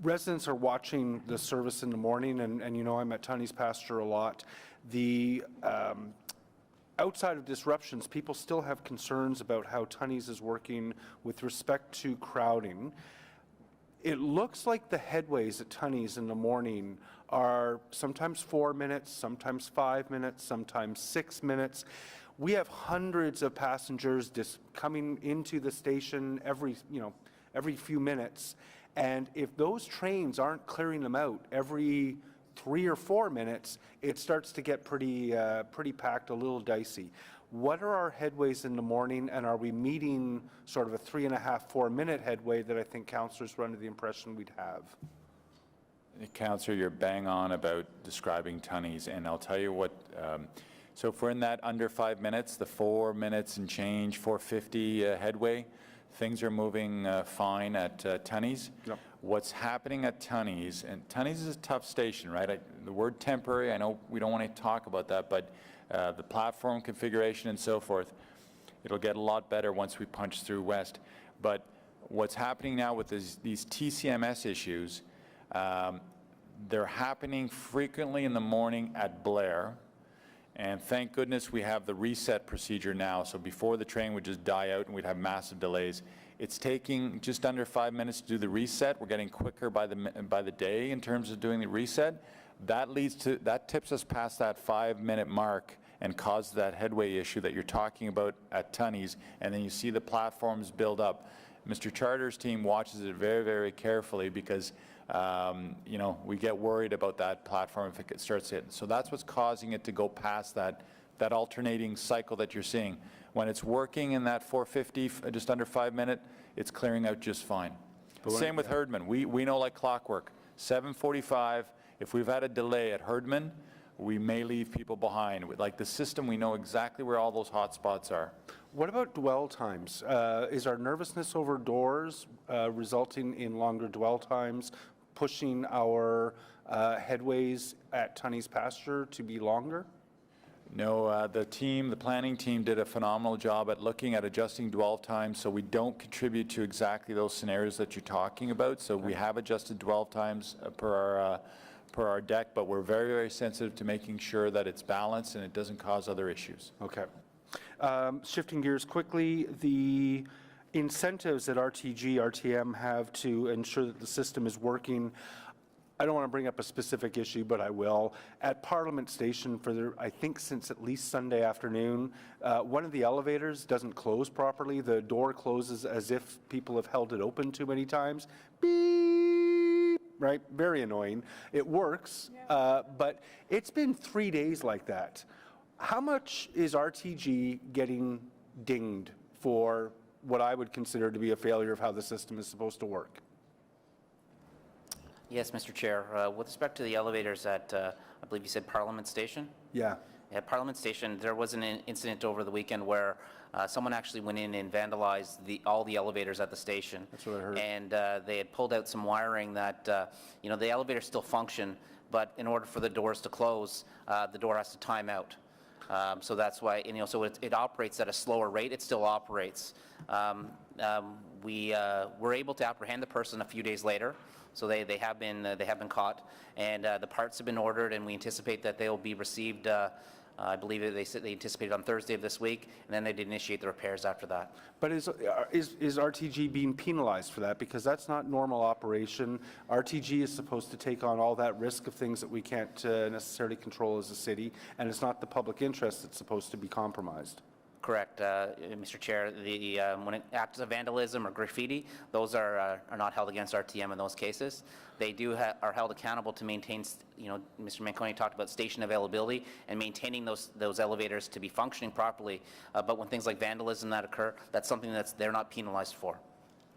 residents are watching the service in the morning, and you know I'm at Tunney's Pasture a lot. The outside of disruptions, people still have concerns about how Tunney's is working with respect to crowding. It looks like the headways at Tunney's in the morning are sometimes 4 minutes, sometimes 5 minutes, sometimes 6 minutes. We have hundreds of passengers just coming into the station every few minutes. And if those trains aren't clearing them out every 3 or 4 minutes, it starts to get pretty packed, a little dicey. What are our headways in the morning, and are we meeting sort of a 3.5, 4 minute headway that I think councillors were under the impression we'd have? Councillor, you're bang on about describing Tunney's, and I'll tell you what, so if we're in that under 5 minutes, the 4 minutes and change, 4:50 headway, things are moving fine at Tunney's. Yep. What's happening at Tunney's, and Tunney's is a tough station, right? The word temporary, I know we don't want to talk about that, but the platform configuration and so forth, it'll get a lot better once we punch through west. But what's happening now with these TCMS issues, they're happening frequently in the morning at Blair. And thank goodness we have the reset procedure now. So before the train would just die out and we'd have massive delays. It's taking just under 5 minutes to do the reset. We're getting quicker by the day in terms of doing the reset. That tips us past that 5 minute mark and causes that headway issue that you're talking about at Tunney's. And then you see the platforms build up. Mr. Charter's team watches it very, very carefully because we get worried about that platform if it starts hitting. So that's what's causing it to go past that that alternating cycle that you're seeing. When it's working in that 450, just under 5 minute, it's clearing out just fine. Same with Herdman. We know like clockwork, 7:45, if we've had a delay at Herdman, we may leave people behind. Like the system, we know exactly where all those hot spots are. What about dwell times? Is our nervousness over doors resulting in longer dwell times, pushing our headways at Tunney's pasture to be longer? No, the planning team did a phenomenal job at looking at adjusting dwell times so we don't contribute to exactly those scenarios that you're talking about. So we have adjusted dwell times per our deck, but we're very, very sensitive to making sure that it's balanced and it doesn't cause other issues. Okay. Shifting gears quickly, the incentives that RTG, RTM have to ensure that the system is working. I don't want to bring up a specific issue, but I will. At Parliament Station, I think since at least Sunday afternoon, one of the elevators doesn't close properly. The door closes as if people have held it open too many times. Beep, right? Very annoying. It works, but it's been 3 days like that. How much is RTG getting dinged for what I would consider to be a failure of how the system is supposed to work? Yes, Mr. Chair. With respect to the elevators at, I believe you said Parliament Station? Yeah. At Parliament Station, there was an incident over the weekend where someone actually went in and vandalized all the elevators at the station. That's what I heard. And they had pulled out some wiring that, the elevators still function, but in order for the doors to close, the door has to time out. So that's why, so it operates at a slower rate. It still operates. We were able to apprehend the person a few days later. So they have been caught, and the parts have been ordered, and we anticipate that they will be received. I believe they anticipated on Thursday of this week, and then they did initiate the repairs after that. But is RTG being penalized for that? Because that's not normal operation. RTG is supposed to take on all that risk of things that we can't necessarily control as a city, and it's not the public interest that's supposed to be compromised. Correct, Mr. Chair. When it acts as vandalism or graffiti, those are not held against RTM in those cases. They are held accountable to maintain, Mr. Manconi talked about station availability and maintaining those elevators to be functioning properly. But when things like vandalism that occur, that's something they're not penalized for.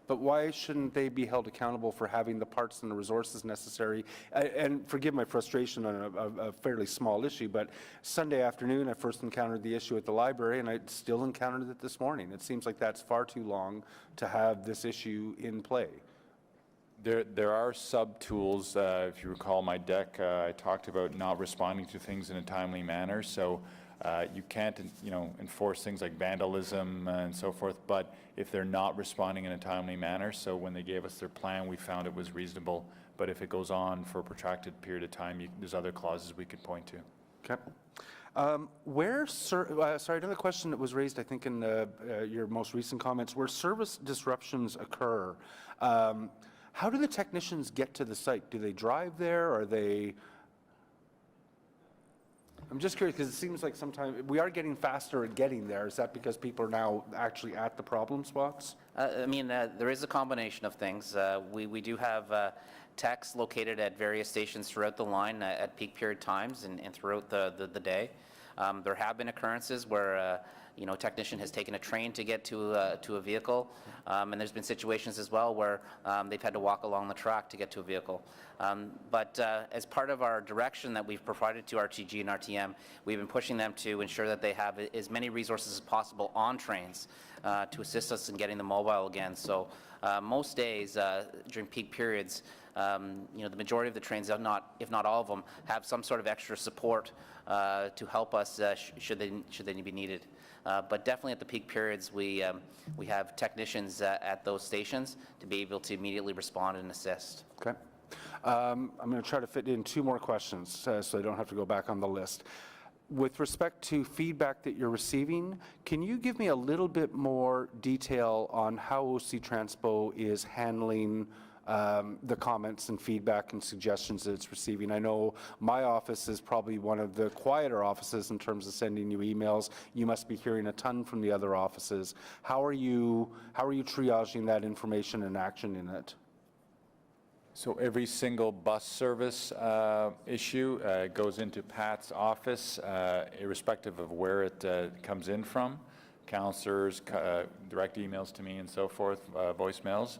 But why shouldn't they be held accountable for having the parts and the resources necessary? And forgive my frustration on a fairly small issue, but Sunday afternoon I first encountered the issue at the library, and I still encountered it this morning. It seems like that's far too long to have this issue in play. There are sub-tools. If you recall my deck, I talked about not responding to things in a timely manner. So you can't, enforce things like vandalism and so forth, but if they're not responding in a timely manner, so when they gave us their plan, we found it was reasonable. But if it goes on for a protracted period of time, there's other clauses we could point to. Okay. Sorry, another question that was raised, I think, in your most recent comments, where service disruptions occur, how do the technicians get to the site? Do they drive there? Are they... I'm just curious, because it seems like sometimes we are getting faster at getting there. Is that because people are now actually at the problem spots? There is a combination of things. We do have techs located at various stations throughout the line at peak period times and throughout the day. There have been occurrences where a technician has taken a train to get to a vehicle, and there's been situations as well where they've had to walk along the track to get to a vehicle. But as part of our direction that we've provided to RTG and RTM, we've been pushing them to ensure that they have as many resources as possible on trains to assist us in getting them mobile again. So most days during peak periods, the majority of the trains, if not all of them, have some sort of extra support to help us should they be needed. But definitely at the peak periods, we have technicians at those stations to be able to immediately respond and assist. Okay. I'm going to try to fit in 2 more questions so I don't have to go back on the list. With respect to feedback that you're receiving, can you give me a little bit more detail on how OC Transpo is handling the comments and feedback and suggestions that it's receiving? I know my office is probably one of the quieter offices in terms of sending you emails. You must be hearing a ton from the other offices. How are you triaging that information and action in it? So every single bus service issue goes into Pat's office, irrespective of where it comes in from. Councillors, direct emails to me and so forth, voicemails.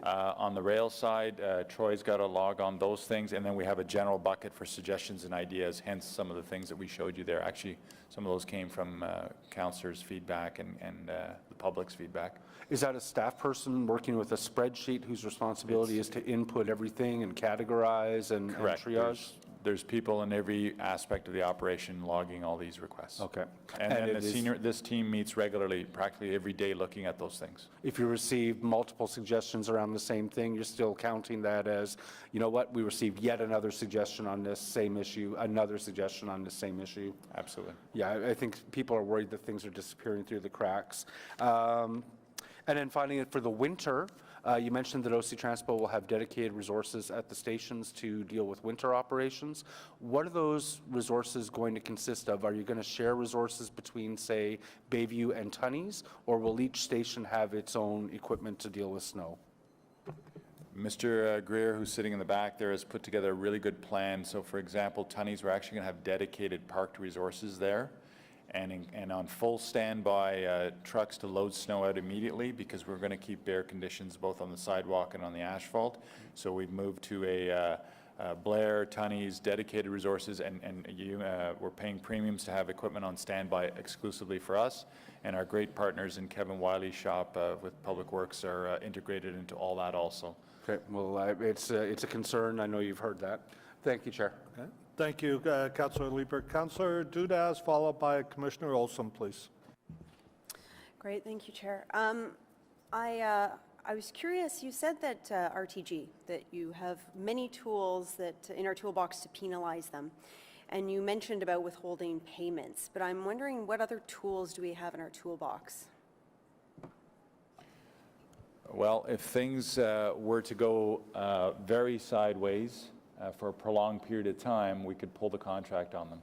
On the rail side, Troy's got to log on those things, and then we have a general bucket for suggestions and ideas, hence some of the things that we showed you there. Actually, some of those came from councillors' feedback and the public's feedback. Is that a staff person working with a spreadsheet whose responsibility is to input everything and categorize and triage? There's people in every aspect of the operation logging all these requests. Okay. And then this team meets regularly, practically every day, looking at those things. If you receive multiple suggestions around the same thing, you're still counting that as, you know what, we received yet another suggestion on this same issue, another suggestion on the same issue? Absolutely. Yeah, I think people are worried that things are disappearing through the cracks. And then finally, for the winter, you mentioned that OC Transpo will have dedicated resources at the stations to deal with winter operations. What are those resources going to consist of? Are you going to share resources between, say, Bayview and Tunney's, or will each station have its own equipment to deal with snow? Mr. Greer, who's sitting in the back there, has put together a really good plan. So, for example, Tunney's, we're actually going to have dedicated parked resources there. And on full standby trucks to load snow out immediately, because we're going to keep bare conditions both on the sidewalk and on the asphalt. So we've moved to a Blair, Tunney's dedicated resources, and we're paying premiums to have equipment on standby exclusively for us. And our great partners in Kevin Wiley's shop with Public Works are integrated into all that also. Okay, well, it's a concern. I know you've heard that. Thank you, Chair. Okay. Thank you, Councillor Liebert. Councillor Dudas, followed by Commissioner Olson, please. Great, thank you, Chair. I was curious, you said that RTG, that you have many tools that in our toolbox to penalize them, and you mentioned about withholding payments, but I'm wondering what other tools do we have in our toolbox? Well, if things were to go very sideways for a prolonged period of time, we could pull the contract on them.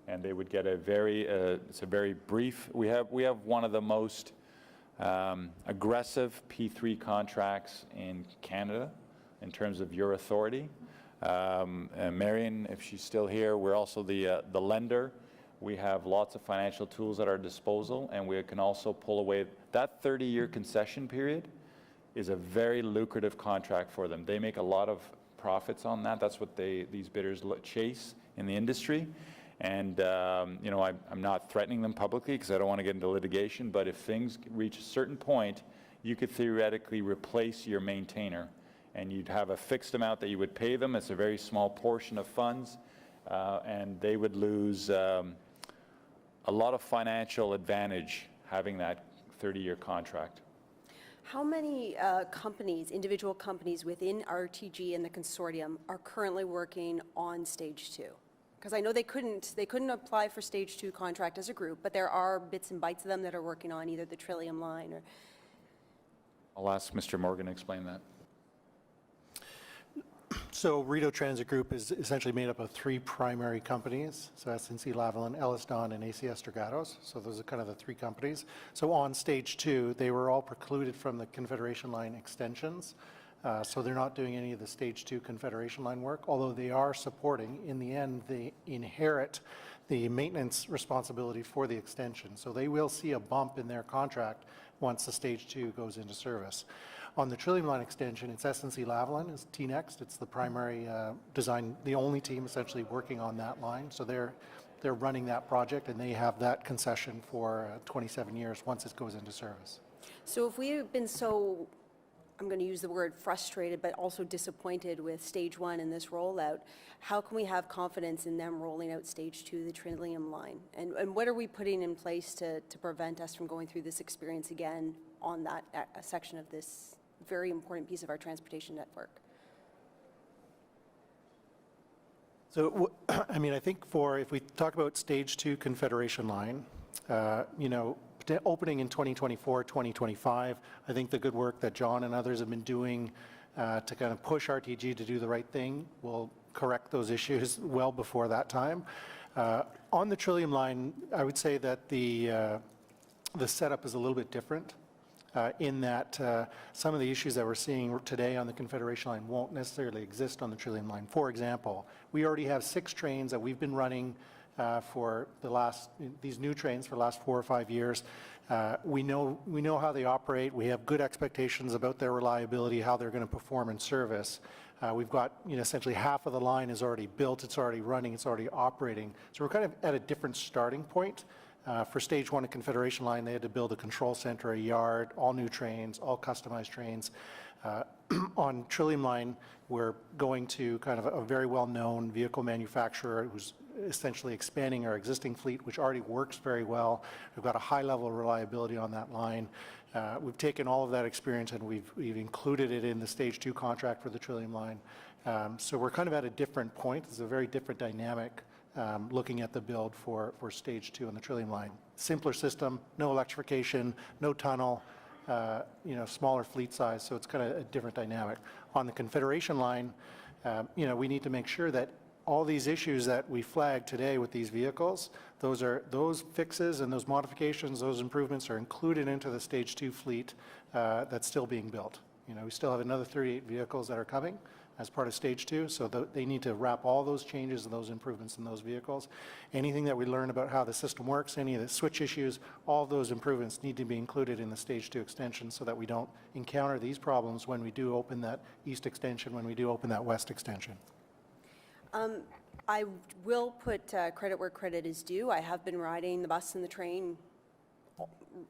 And they would get a very, it's a very brief, we have one of the most aggressive P3 contracts in Canada in terms of your authority. Marion, if she's still here, we're also the lender. We have lots of financial tools at our disposal, and we can also pull away. That 30-year concession period is a very lucrative contract for them. They make a lot of profits on that. That's what these bidders chase in the industry. And you know, I'm not threatening them publicly because I don't want to get into litigation, but if things reach a certain point, you could theoretically replace your maintainer, and you'd have a fixed amount that you would pay them. It's a very small portion of funds, and they would lose a lot of financial advantage having that 30-year contract. How many companies, individual companies within RTG and the consortium are currently working on stage 2? Because I know they couldn't apply for stage 2 contract as a group, but there are bits and bytes of them that are working on either the Trillium line or... I'll ask Mr. Morgan to explain that. So Rideau Transit Group is essentially made up of 3 primary companies. So SNC-Lavalin, Ellis Don, and ACS Dragados. So those are kind of the 3 companies. So on stage 2, they were all precluded from the Confederation line extensions. So they're not doing any of the stage 2 Confederation line work, although they are supporting. In the end, they inherit the maintenance responsibility for the extension. So they will see a bump in their contract once the stage 2 goes into service. On the Trillium line extension, it's SNC-Lavalin, it's T-Next. It's the primary design, the only team essentially working on that line. So they're running that project, and they have that concession for 27 years once it goes into service. So if we've been so, I'm going to use the word frustrated, but also disappointed with stage 1 in this rollout, how can we have confidence in them rolling out stage 2, the Trillium line? And what are we putting in place to prevent us from going through this experience again on that section of this very important piece of our transportation network? So, I mean, I think if we talk about stage 2 Confederation line, you know, opening in 2024, 2025, I think the good work that John and others have been doing to kind of push RTG to do the right thing will correct those issues well before that time. On the Trillium line, I would say that the setup is a little bit different. in that some of the issues that we're seeing today on the Confederation line won't necessarily exist on the Trillium line. For example, we already have 6 trains that we've been running for these new trains for the last 4 or 5 years. We know how they operate. We have good expectations about their reliability, how they're going to perform in service. We've got, essentially half of the line is already built, it's already running, it's already operating. So we're kind of at a different starting point. For stage 1 of Confederation line, they had to build a control center, a yard, all new trains, all customized trains. On Trillium line, we're going to kind of a very well-known vehicle manufacturer who's essentially expanding our existing fleet, which already works very well. We've got a high level of reliability on that line. We've taken all of that experience and we've included it in the stage 2 contract for the Trillium line. So we're kind of at a different point. It's a very different dynamic looking at the build for stage 2 on the Trillium line. Simpler system, no electrification, no tunnel, smaller fleet size, so it's kind of a different dynamic. On the Confederation line, we need to make sure that all these issues that we flagged today with these vehicles, those fixes and those modifications, those improvements are included into the stage 2 fleet that's still being built. We still have another 38 vehicles that are coming as part of stage 2, so they need to wrap all those changes and those improvements in those vehicles. Anything that we learn about how the system works, any of the switch issues, all those improvements need to be included in the stage 2 extension so that we don't encounter these problems when we do open that east extension, when we do open that west extension. I will put credit where credit is due. I have been riding the bus and the train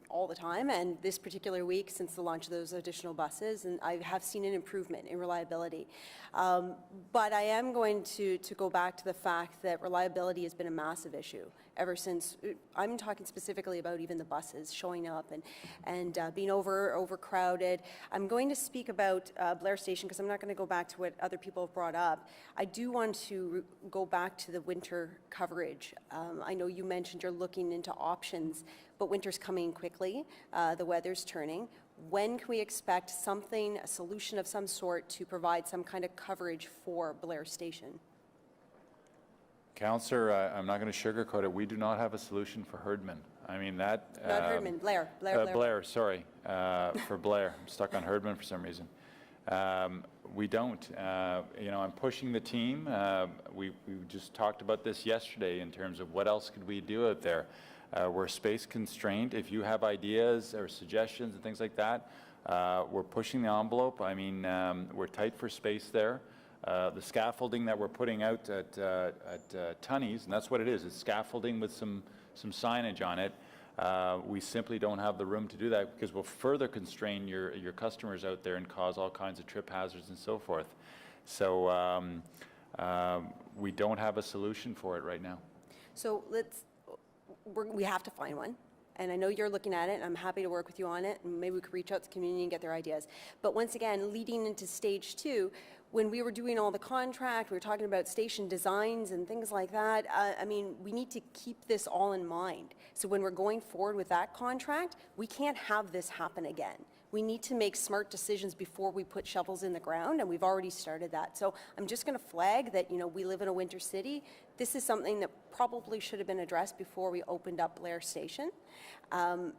all the time, and this particular week since the launch of those additional buses, and I have seen an improvement in reliability. But I am going to go back to the fact that reliability has been a massive issue ever since. I'm talking specifically about even the buses showing up and being overcrowded. I'm going to speak about Blair Station because I'm not going to go back to what other people have brought up. I do want to go back to the winter coverage. I know you mentioned you're looking into options, but winter's coming quickly. The weather's turning. When can we expect something, a solution of some sort, to provide some kind of coverage for Blair Station? Councillor, I'm not going to sugarcoat it. We do not have a solution for Herdman. I mean, that... Not Herdman, Blair. Blair, sorry. For Blair. I'm stuck on Herdman for some reason. We don't. I'm pushing the team. We just talked about this yesterday in terms of what else could we do out there. We're space constrained. If you have ideas or suggestions and things like that, we're pushing the envelope. I mean, we're tight for space there. The scaffolding that we're putting out at Tunney's, and that's what it is, it's scaffolding with some signage on it. We simply don't have the room to do that because we'll further constrain your customers out there and cause all kinds of trip hazards and so forth. So we don't have a solution for it right now. So we have to find one. And I know you're looking at it, and I'm happy to work with you on it, and maybe we could reach out to the community and get their ideas. But once again, leading into stage 2, when we were doing all the contract, we were talking about station designs and things like that. I mean, we need to keep this all in mind. So when we're going forward with that contract, we can't have this happen again. We need to make smart decisions before we put shovels in the ground, and we've already started that. So I'm just going to flag that, we live in a winter city. This is something that probably should have been addressed before we opened up Blair Station. And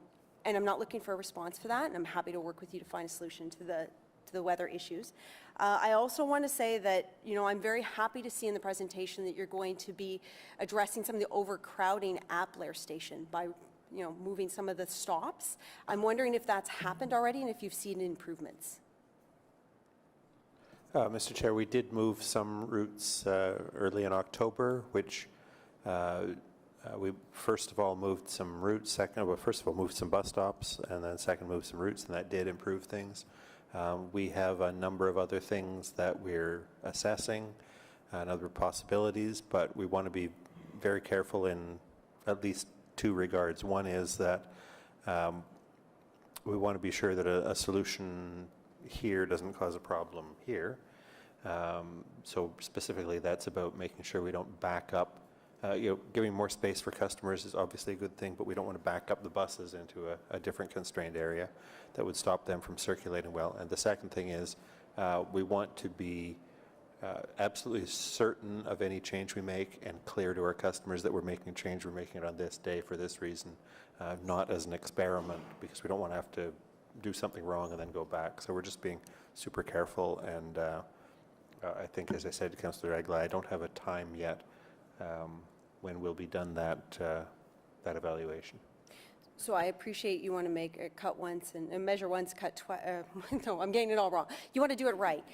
I'm not looking for a response for that, and I'm happy to work with you to find a solution to the weather issues. I also want to say that, I'm very happy to see in the presentation that you're going to be addressing some of the overcrowding at Blair Station by moving some of the stops. I'm wondering if that's happened already and if you've seen improvements. Mr. Chair, we did move some routes early in October, which we first of all moved some routes, first of all moved some bus stops, and then second moved some routes, and that did improve things. We have a number of other things that we're assessing and other possibilities, but we want to be very careful in at least 2 regards. One is that we want to be sure that a solution here doesn't cause a problem here. So specifically, that's about making sure we don't back up. Giving more space for customers is obviously a good thing, but we don't want to back up the buses into a different constrained area that would stop them from circulating well. And the second thing is we want to be absolutely certain of any change we make and clear to our customers that we're making a change, we're making it on this day for this reason, not as an experiment, because we don't want to have to do something wrong and then go back. So we're just being super careful, and I think, as I said to Councillor Aguilar, I don't have a time yet when we'll be done that evaluation. So I appreciate you want to make a cut once and measure once, cut twice. No, I'm getting it all wrong. You want to do it right.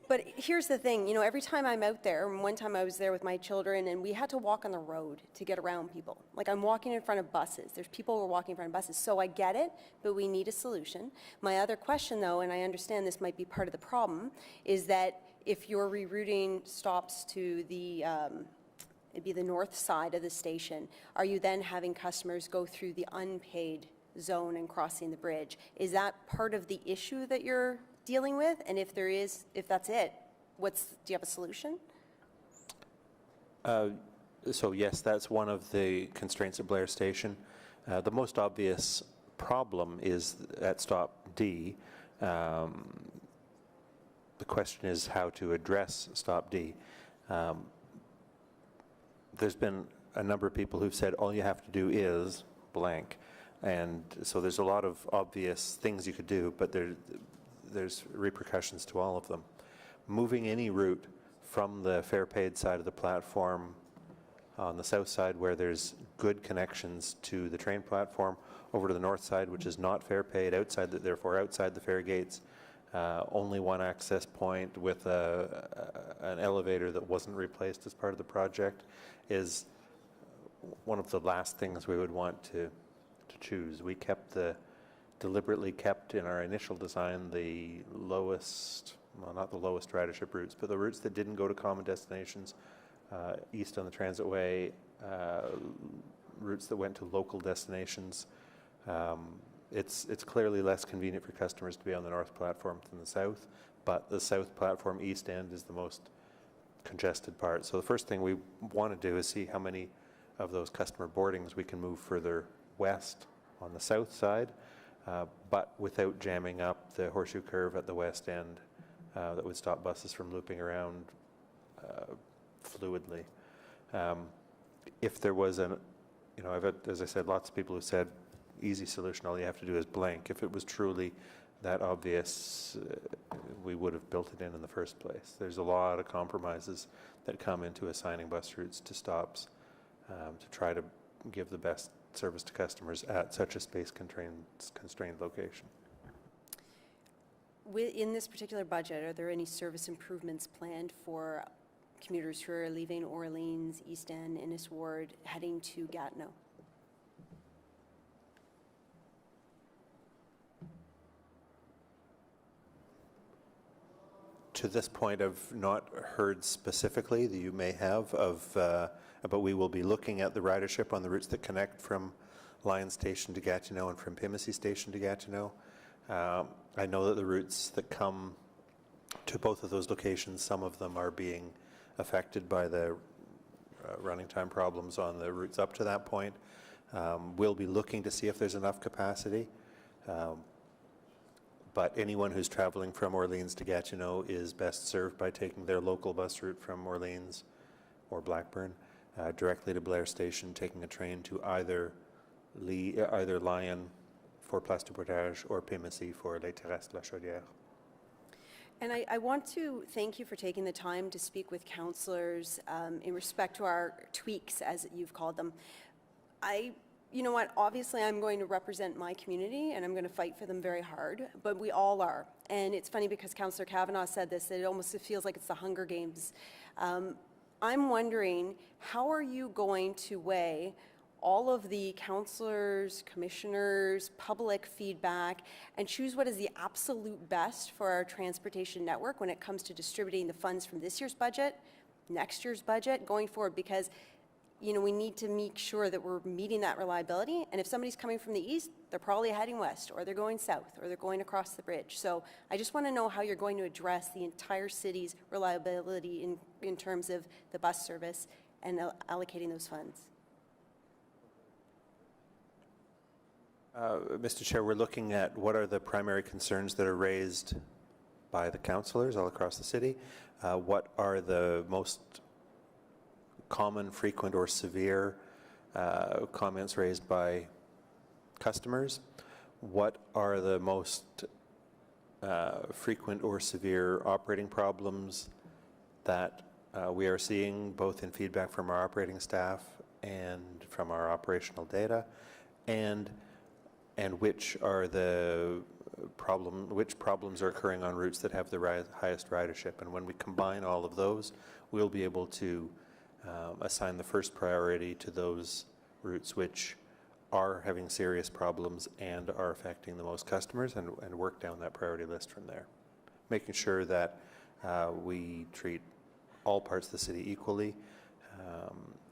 But here's the thing, you know, every time I'm out there, and one time I was there with my children, and we had to walk on the road to get around people. Like, I'm walking in front of buses. There's people who are walking in front of buses. So I get it, but we need a solution. My other question, though, and I understand this might be part of the problem, is that if you're rerouting stops to the it'd be the north side of the station, are you then having customers go through the unpaid zone and crossing the bridge? Is that part of the issue that you're dealing with? And if there is, if that's it, do you have a solution? So yes, that's one of the constraints at Blair Station. The most obvious problem is at stop D. The question is how to address stop D. There's been a number of people who've said all you have to do is blank. And so there's a lot of obvious things you could do, but there's repercussions to all of them. Moving any route from the fare paid side of the platform on the south side, where there's good connections to the train platform, over to the north side, which is not fare paid, therefore outside the fare gates, only one access point with an elevator that wasn't replaced as part of the project, is one of the last things we would want to choose. We deliberately kept in our initial design the lowest, well, not the lowest ridership routes, but the routes that didn't go to common destinations, east on the Transitway, routes that went to local destinations. It's clearly less convenient for customers to be on the north platform than the south, but the south platform east end is the most congested part. So the first thing we want to do is see how many of those customer boardings we can move further west on the south side, but without jamming up the horseshoe curve at the west end that would stop buses from looping around fluidly. If there was I've had, as I said, lots of people who said easy solution, all you have to do is blank. If it was truly that obvious, we would have built it in the first place. There's a lot of compromises that come into assigning bus routes to stops to try to give the best service to customers at such a space-constrained location. In this particular budget, are there any service improvements planned for commuters who are leaving Orleans, East End, Innis Ward, heading to Gatineau? To this point, I've not heard specifically that you may have but we will be looking at the ridership on the routes that connect from Lyon Station to Gatineau and from Pimisi Station to Gatineau. I know that the routes that come to both of those locations, some of them are being affected by the running time problems on the routes up to that point. We'll be looking to see if there's enough capacity. But anyone who's traveling from Orleans to Gatineau is best served by taking their local bus route from Orleans or Blackburn directly to Blair Station, taking a train to either Lyon for Place du Portage or Pimisi for Les Terrasses de la Chaudière. And I want to thank you for taking the time to speak with councillors in respect to our tweaks, as you've called them. You know what, obviously I'm going to represent my community and I'm going to fight for them very hard, but we all are. And it's funny because Councillor Kavanagh said this, that it feels like it's the Hunger Games. I'm wondering, how are you going to weigh all of the councillors, commissioners, public feedback, and choose what is the absolute best for our transportation network when it comes to distributing the funds from this year's budget, next year's budget, going forward? Because we need to make sure that we're meeting that reliability. And if somebody's coming from the east, they're probably heading west, or they're going south, or they're going across the bridge. So I just want to know how you're going to address the entire city's reliability in terms of the bus service and allocating those funds. Mr. Chair, we're looking at what are the primary concerns that are raised by the councillors all across the city. What are the most common, frequent, or severe comments raised by customers? what are the most frequent or severe operating problems that we are seeing, both in feedback from our operating staff and from our operational data, and which are the which problems are occurring on routes that have the highest ridership. And when we combine all of those, we'll be able to assign the first priority to those routes which are having serious problems and are affecting the most customers, and work down that priority list from there. Making sure that we treat all parts of the city equally,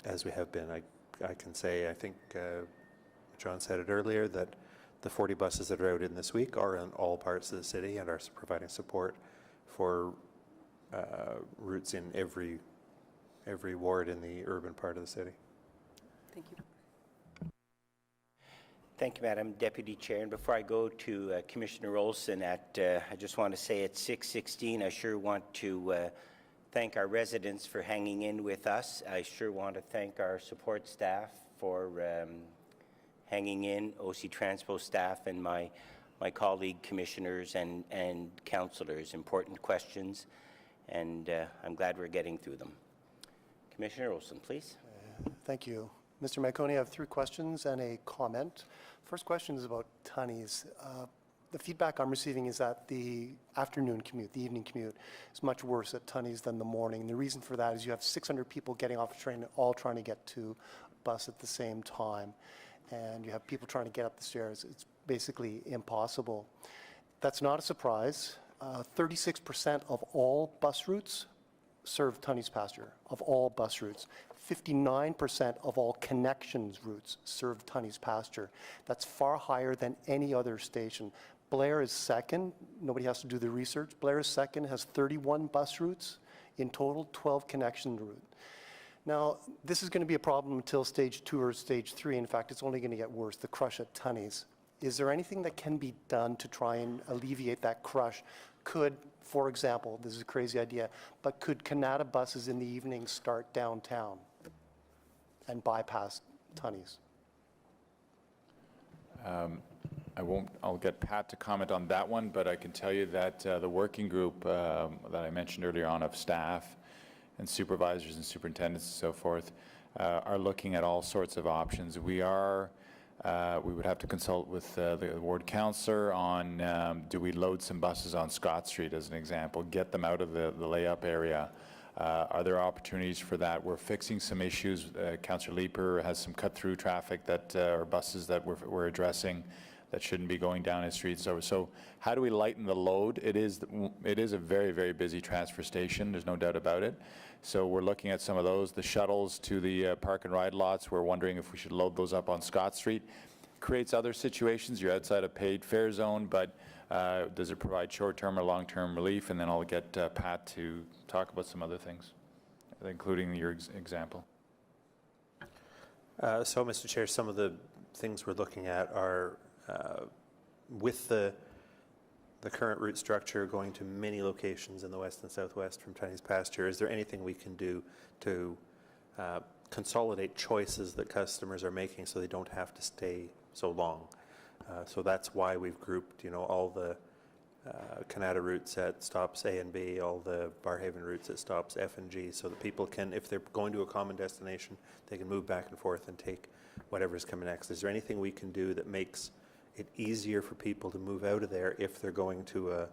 as we have been. I can say, I think John said it earlier, that the 40 buses that are out in this week are in all parts of the city and are providing support for routes in every ward in the urban part of the city. Thank you. Thank you, Madam Deputy Chair. And before I go to Commissioner Olson, I just want to say at 6:16, I sure want to thank our residents for hanging in with us. I sure want to thank our support staff for hanging in, OC Transpo staff, and my colleague commissioners and councillors. Important questions, and I'm glad we're getting through them. Commissioner Olson, please. Thank you. Mr. Marconi, I have 3 questions and a comment. First question is about tunnies. The feedback I'm receiving is that the afternoon commute, the evening commute, is much worse at tunnies than the morning. The reason for that is you have 600 people getting off the train, all trying to get to a bus at the same time. And you have people trying to get up the stairs. It's basically impossible. That's not a surprise. 36% of all bus routes serve Tunnies pasture, of all bus routes. 59% of all connections routes serve Tunnies pasture. That's far higher than any other station. Blair is second. Nobody has to do the research. Blair is second, has 31 bus routes. In total, 12 connection routes. Now, this is going to be a problem until stage 2 or stage 3. In fact, it's only going to get worse, the crush at Tunnies. Is there anything that can be done to try and alleviate that crush? Could, for example, this is a crazy idea, but could Canada buses in the evening start downtown and bypass Tunnies? I'll get Pat to comment on that one, but I can tell you that the working group that I mentioned earlier on of staff and supervisors and superintendents and so forth are looking at all sorts of options. We would have to consult with the ward councillor on do we load some buses on Scott Street as an example, get them out of the layup area. Are there opportunities for that? We're fixing some issues. Councillor Leeper has some cut-through traffic that are buses that we're addressing that shouldn't be going down his street. So how do we lighten the load? It is a very, very busy transfer station. There's no doubt about it. So we're looking at some of those. The shuttles to the park and ride lots, we're wondering if we should load those up on Scott Street. Creates other situations. You're outside a paid fare zone, but does it provide short-term or long-term relief? And then I'll get Pat to talk about some other things, including your example. So, Mr. Chair, some of the things we're looking at are with the current route structure going to many locations in the west and southwest from Tunnies pasture. Is there anything we can do to consolidate choices that customers are making so they don't have to stay so long? So that's why we've grouped, all the Canada routes at stops A and B, all the Barrhaven routes at stops F and G, so that people can, if they're going to a common destination, they can move back and forth and take whatever's coming next. Is there anything we can do that makes it easier for people to move out of there if they're going to a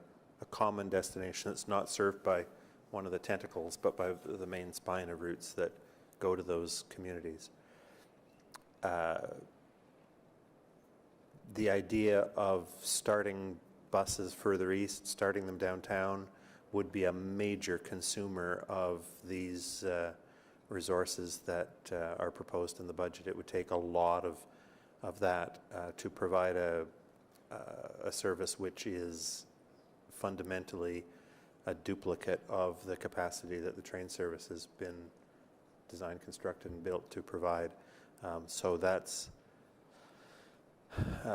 common destination that's not served by one of the tentacles, but by the main spine of routes that go to those communities? The idea of starting buses further east, starting them downtown, would be a major consumer of these resources that are proposed in the budget. It would take a lot of that to provide a service which is fundamentally a duplicate of the capacity that the train service has been designed, constructed, and built to provide. So that's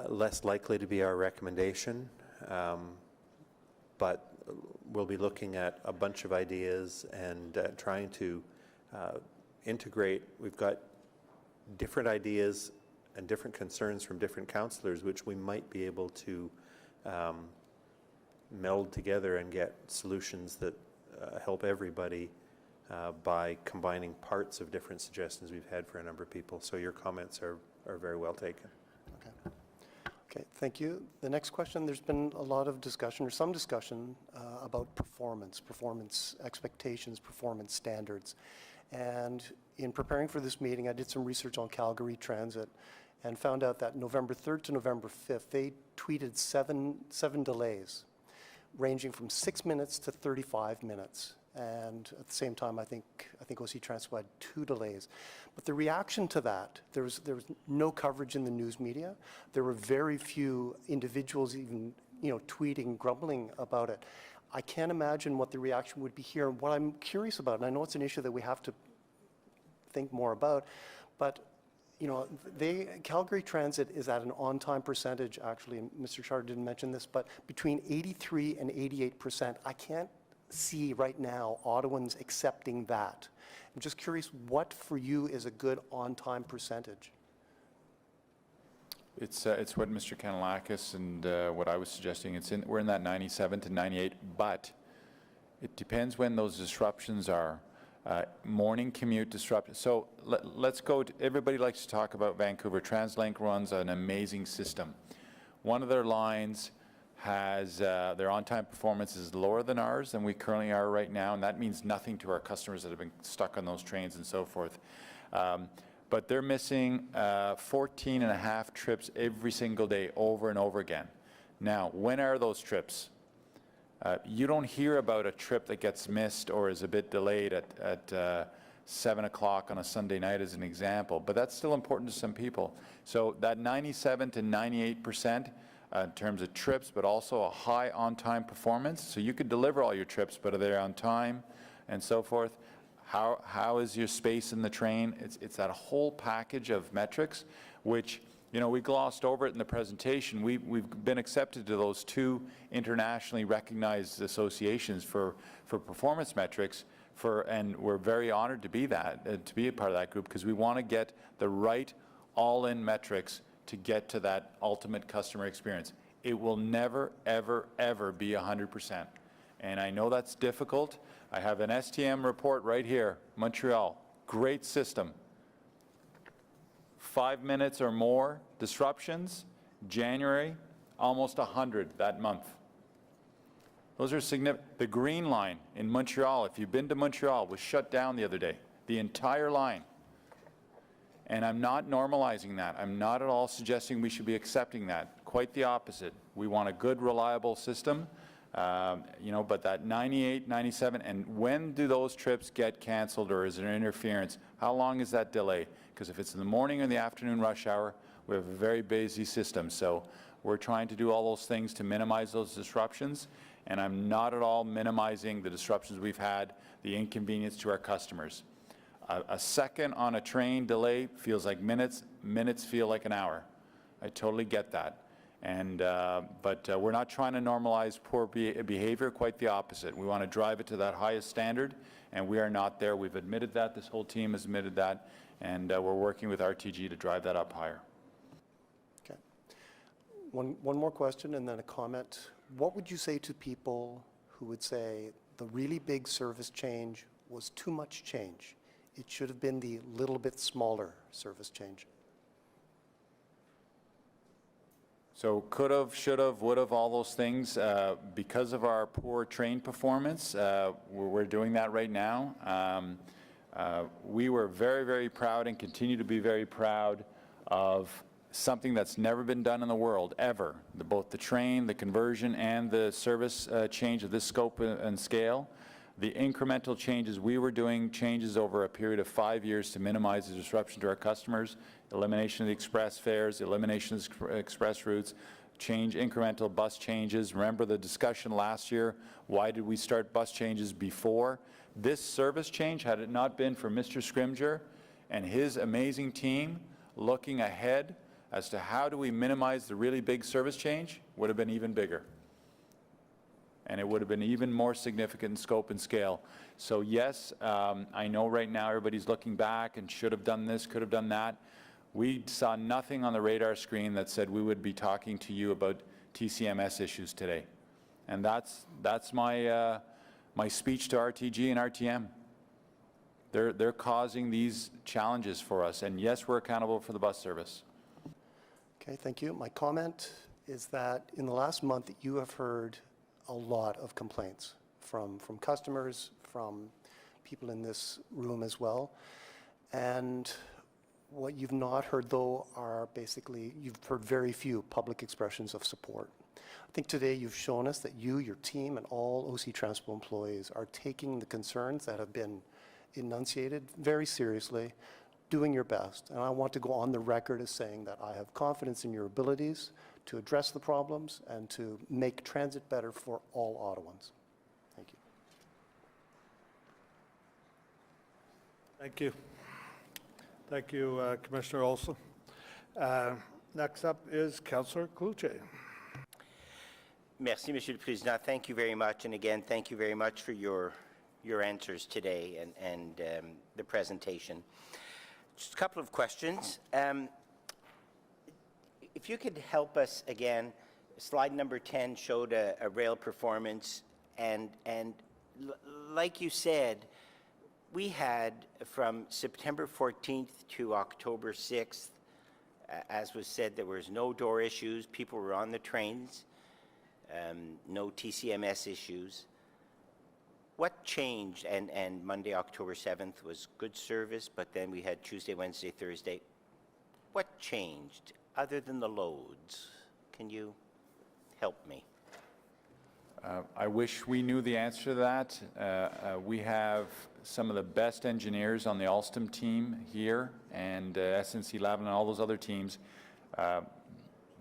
less likely to be our recommendation, but we'll be looking at a bunch of ideas and trying to integrate. We've got different ideas different concerns from different councillors, which we might be able to meld together and get solutions that help everybody by combining parts of different suggestions we've had for a number of people. So your comments are very well taken. Okay, thank you. The next question, there's been a lot of discussion, or some discussion, about performance expectations, performance standards. And in preparing for this meeting, I did some research on Calgary Transit and found out that November 3rd to November 5th, they tweeted seven delays, ranging from 6 minutes to 35 minutes. And at the same time, I think OC Transpo had 2 delays. But the reaction to that, there was no coverage in the news media. There were very few individuals even, tweeting, grumbling about it. I can't imagine what the reaction would be here. What I'm curious about, and I know it's an issue that we have to think more about, but Calgary Transit is at an on-time percentage, actually, and Mr. Charter didn't mention this, but between 83 and 88%. I can't see right now Ottawans accepting that. I'm just curious, what for you is a good on-time percentage? It's what Mr. Kanellakis and what I was suggesting. We're in that 97 to 98, but it depends when those disruptions are. Morning commute disruption. So let's go to, everybody likes to talk about Vancouver. TransLink runs an amazing system. One of their lines has their on-time performance is lower than ours than we currently are right now, and that means nothing to our customers that have been stuck on those trains and so forth. But they're missing 14 and a half trips every single day over and over again. Now, when are those trips? You don't hear about a trip that gets missed or is a bit delayed at 7 o'clock on a Sunday night as an example, but that's still important to some people. So that 97 to 98% in terms of trips, but also a high on-time performance. So you could deliver all your trips, but are they on time and so forth? How is your space in the train? It's that whole package of metrics, which, we glossed over it in the presentation. We've been accepted to those 2 internationally recognized associations for performance metrics, and we're very honored to be to be a part of that group, because we want to get the right all-in metrics to get to that ultimate customer experience. It will never, ever, ever be 100%. And I know that's difficult. I have an STM report right here, Montreal, great system. 5 minutes or more disruptions, January, almost 100 that month. Those are significant. The Green Line in Montreal, if you've been to Montreal, was shut down the other day, the entire line. And I'm not normalizing that. I'm not at all suggesting we should be accepting that. Quite the opposite. We want a good, reliable system, but that 98, 97, and when do those trips get canceled, or is there interference? How long is that delay? Because if it's in the morning or the afternoon rush hour, we have a very busy system. So we're trying to do all those things to minimize those disruptions, and I'm not at all minimizing the disruptions we've had, the inconvenience to our customers. A second on a train delay feels like minutes. Minutes feel like an hour. I totally get that. But we're not trying to normalize poor behavior, quite the opposite. We want to drive it to that highest standard, and we are not there. We've admitted that. This whole team has admitted that, and we're working with RTG to drive that up higher. Okay. One more question and then a comment. What would you say to people who would say the really big service change was too much change? It should have been the little bit smaller service change. So could have, should have, would have, all those things. Because of our poor train performance, we're doing that right now. We were very, very proud and continue to be very proud of something that's never been done in the world, ever. Both the train, the conversion, and the service change of this scope and scale. The incremental changes we were doing, changes over a period of 5 years to minimize the disruption to our customers, elimination of the express fares, elimination of express routes, incremental bus changes. Remember the discussion last year, why did we start bus changes before? This service change, had it not been for Mr. Scrimger and his amazing team looking ahead as to how do we minimize the really big service change, would have been even bigger. And it would have been even more significant in scope and scale. So yes, I know right now everybody's looking back and should have done this, could have done that. We saw nothing on the radar screen that said we would be talking to you about TCMS issues today. And that's my, my speech to RTG and RTM. They're causing these challenges for us, and yes, we're accountable for the bus service. Okay, thank you. My comment is that in the last month, you have heard a lot of complaints from customers, from people in this room as well. And what you've not heard, though, are basically, you've heard very few public expressions of support. I think today you've shown us that you, your team, and all OC Transpo employees are taking the concerns that have been enunciated very seriously, doing your best. And I want to go on the record as saying that I have confidence in your abilities to address the problems and to make transit better for all Ottawans. Thank you. Thank you. Thank you, Commissioner Olson. Next up is Councillor Cloutier. Merci, Monsieur le Président. Thank you very much. And again, thank you very much for your answers today and the presentation. Just a couple of questions. If you could help us again, slide number 10 showed a rail performance, and like you said, we had from September 14th to October 6th, as was said, there was no door issues, people were on the trains, no TCMS issues. What changed? And Monday, October 7th was good service, but then we had Tuesday, Wednesday, Thursday. What changed other than the loads? Can you help me? I wish we knew the answer to that. We have some of the best engineers on the Alstom team here, and SNC-Lavalin and all those other teams.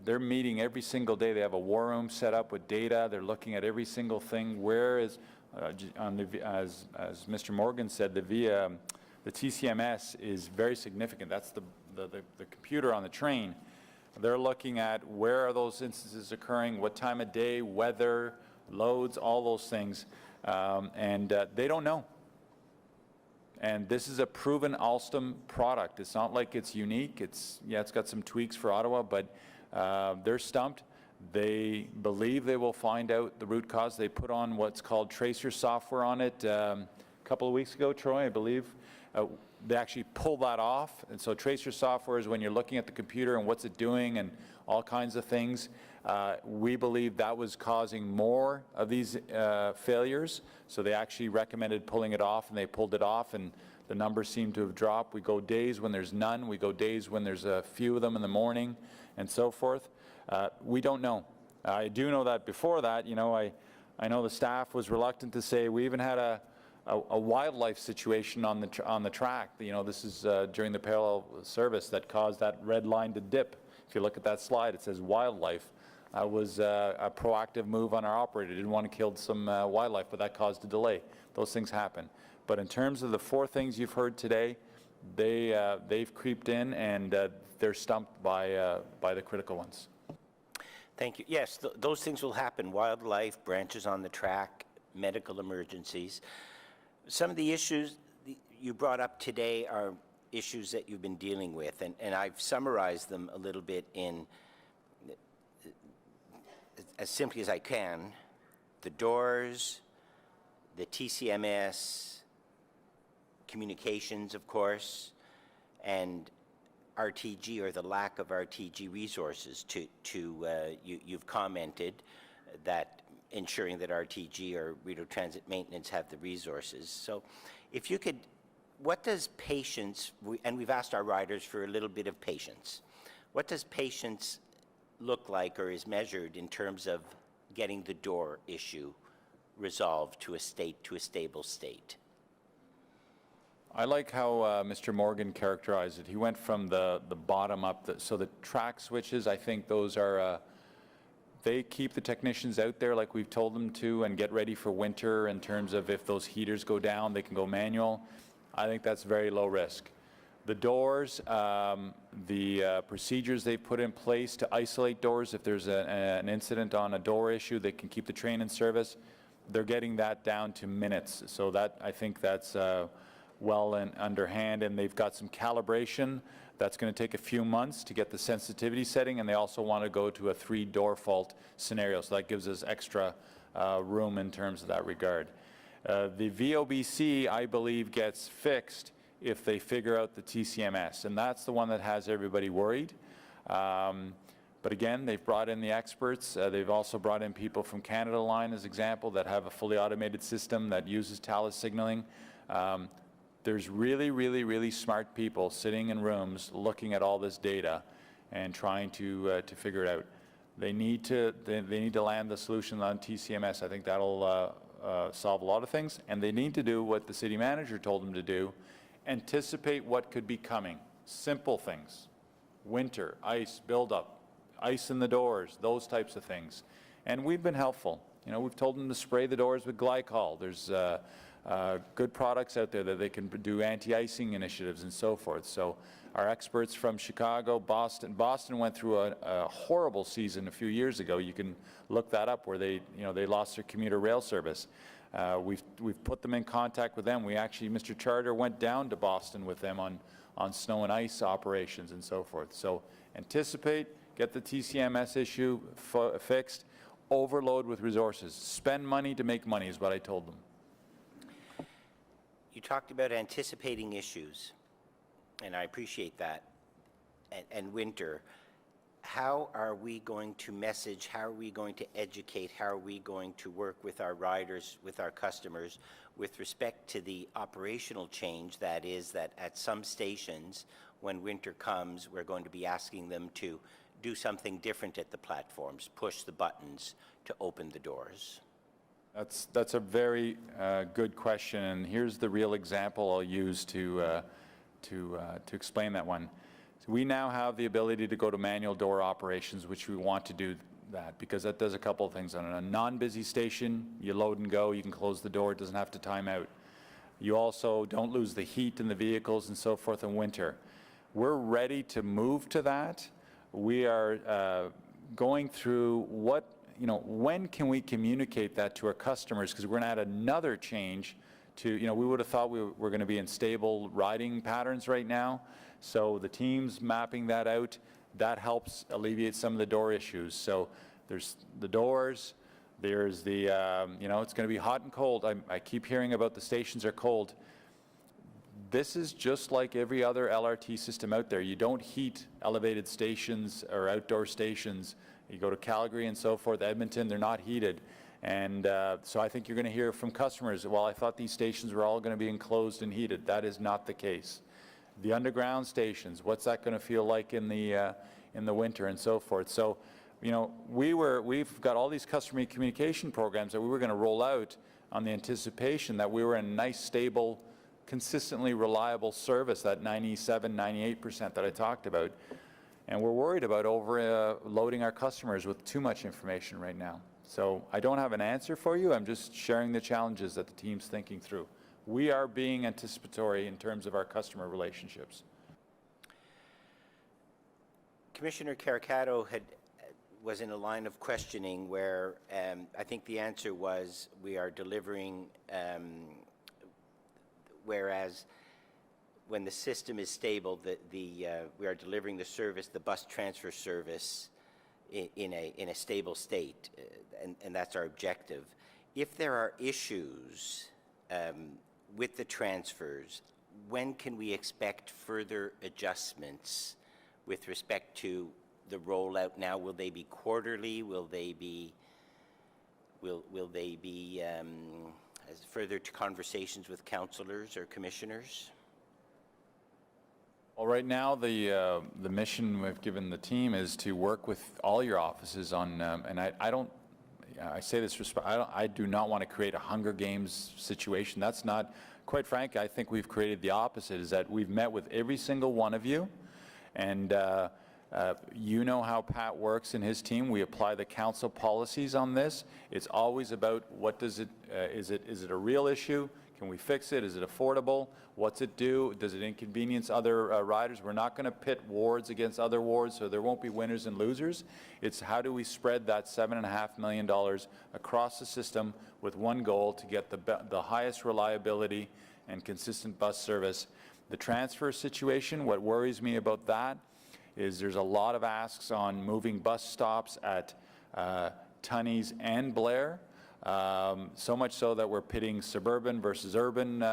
They're meeting every single day. They have a war room set up with data. They're looking at every single thing. Where is, as Mr. Morgan said, the TCMS is very significant. That's the computer on the train. They're looking at where are those instances occurring, what time of day, weather, loads, all those things, and they don't know. And this is a proven Alstom product. It's not like it's unique. It's got some tweaks for Ottawa, but they're stumped. They believe they will find out the root cause. They put on what's called tracer software on it a couple of weeks ago, Troy, I believe. They actually pull that off. And so tracer software is when you're looking at the computer and what's it doing and all kinds of things. We believe that was causing more of these failures. So they actually recommended pulling it off, and they pulled it off, and the numbers seem to have dropped. We go days when there's none. We go days when there's a few of them in the morning and so forth. We don't know. I do know that before that, you know, I know the staff was reluctant to say we even had a wildlife situation on the track. You know, this is during the parallel service that caused that red line to dip. If you look at that slide, it says wildlife. Was a proactive move on our operator. Didn't want to kill some wildlife, but that caused a delay. Those things happen. But in terms of the four things you've heard today, they've creeped in, and they're stumped by the critical ones. Thank you. Yes, those things will happen. Wildlife, branches on the track, medical emergencies. Some of the issues you brought up today are issues that you've been dealing with, and I've summarized them a little bit in as simply as I can. The doors, the TCMS, communications, of course, and RTG, or the lack of RTG resources. You've commented that ensuring that RTG or Rideau Transit Maintenance have the resources. So if you could, what does patience, and we've asked our riders for a little bit of patience, what does patience look like or is measured in terms of getting the door issue resolved to a stable state? I like how Mr. Morgan characterized it. He went from the bottom up. So the track switches, I think those are, they keep the technicians out there like we've told them to, and get ready for winter in terms of if those heaters go down, they can go manual. I think that's very low risk. The doors, the procedures they put in place to isolate doors, if there's an incident on a door issue, they can keep the train in service. They're getting that down to minutes. So that, I think that's well and underhand, and they've got some calibration That's going to take a few months to get the sensitivity setting, and they also want to go to a 3-door fault scenario, so that gives us extra room in terms of that regard. The VOBC, I believe, gets fixed if they figure out the TCMS, and that's the one that has everybody worried. But again, they've brought in the experts. They've also brought in people from Canada Line, as example, that have a fully automated system that uses TALUS signaling. There's really smart people sitting in rooms looking at all this data and trying to figure it out. They need to land the solution on TCMS. I think that'll solve a lot of things, and they need to do what the city manager told them to do: anticipate what could be coming. Simple things: winter, ice buildup, ice in the doors, those types of things. And we've been helpful. You know, we've told them to spray the doors with glycol. There's good products out there that they can do anti-icing initiatives and so forth. So our experts from Chicago, Boston went through a horrible season a few years ago. You can look that up, where they lost their commuter rail service. We've put them in contact with them. We actually, Mr. Charter went down to Boston with them on snow and ice operations and so forth. So anticipate, get the TCMS issue fixed, overload with resources. Spend money to make money is what I told them. You talked about anticipating issues, and I appreciate that, and winter. How are we going to message, how are we going to educate, how are we going to work with our riders, with our customers, with respect to the operational change that is that at some stations, when winter comes, we're going to be asking them to do something different at the platforms, push the buttons to open the doors? That's a very good question, and here's the real example I'll use to explain that one. So we now have the ability to go to manual door operations, which we want to do that because that does a couple of things. On a non-busy station, you load and go, you can close the door, it doesn't have to time out. You also don't lose the heat in the vehicles and so forth in winter. We're ready to move to that. We are going through when can we communicate that to our customers, because we're going to add another change to, we would have thought we were going to be in stable riding patterns right now. So the team's mapping that out. That helps alleviate some of the door issues. So there's the doors, there's the, it's going to be hot and cold. I keep hearing about the stations are cold. This is just like every other LRT system out there. You don't heat elevated stations or outdoor stations. You go to Calgary and so forth, Edmonton, they're not heated. And so I think you're going to hear from customers, well, I thought these stations were all going to be enclosed and heated. That is not the case. The underground stations, what's that going to feel like in the winter and so forth. So, we've got all these customer communication programs that we were going to roll out on the anticipation that we were in a nice, stable, consistently reliable service, that 97, 98% that I talked about. And we're worried about overloading our customers with too much information right now. So I don't have an answer for you. I'm just sharing the challenges that the team's thinking through. We are being anticipatory in terms of our customer relationships. Commissioner Caricato was in a line of questioning where I think the answer was we are delivering, whereas when the system is stable, we are delivering the service, the bus transfer service, in a stable state, and that's our objective. If there are issues with the transfers, when can we expect further adjustments with respect to the rollout now? Will they be quarterly? Will they be as further to conversations with councillors or commissioners? Well, right now, the mission we've given the team is to work with all your offices on, and I say this, I do not want to create a Hunger Games situation. That's not, quite frankly, I think we've created the opposite, is that we've met with every single one of you, and you know how Pat works in his team. We apply the council policies on this. It's always about what does it, is it a real issue? Can we fix it? Is it affordable? What's it do? Does it inconvenience other riders? We're not going to pit wards against other wards, so there won't be winners and losers. It's how do we spread that $7.5 million across the system with one goal, to get the highest reliability and consistent bus service. The transfer situation, what worries me about that is there's a lot of asks on moving bus stops at Tunney's and Blair, so much so that we're pitting suburban versus urban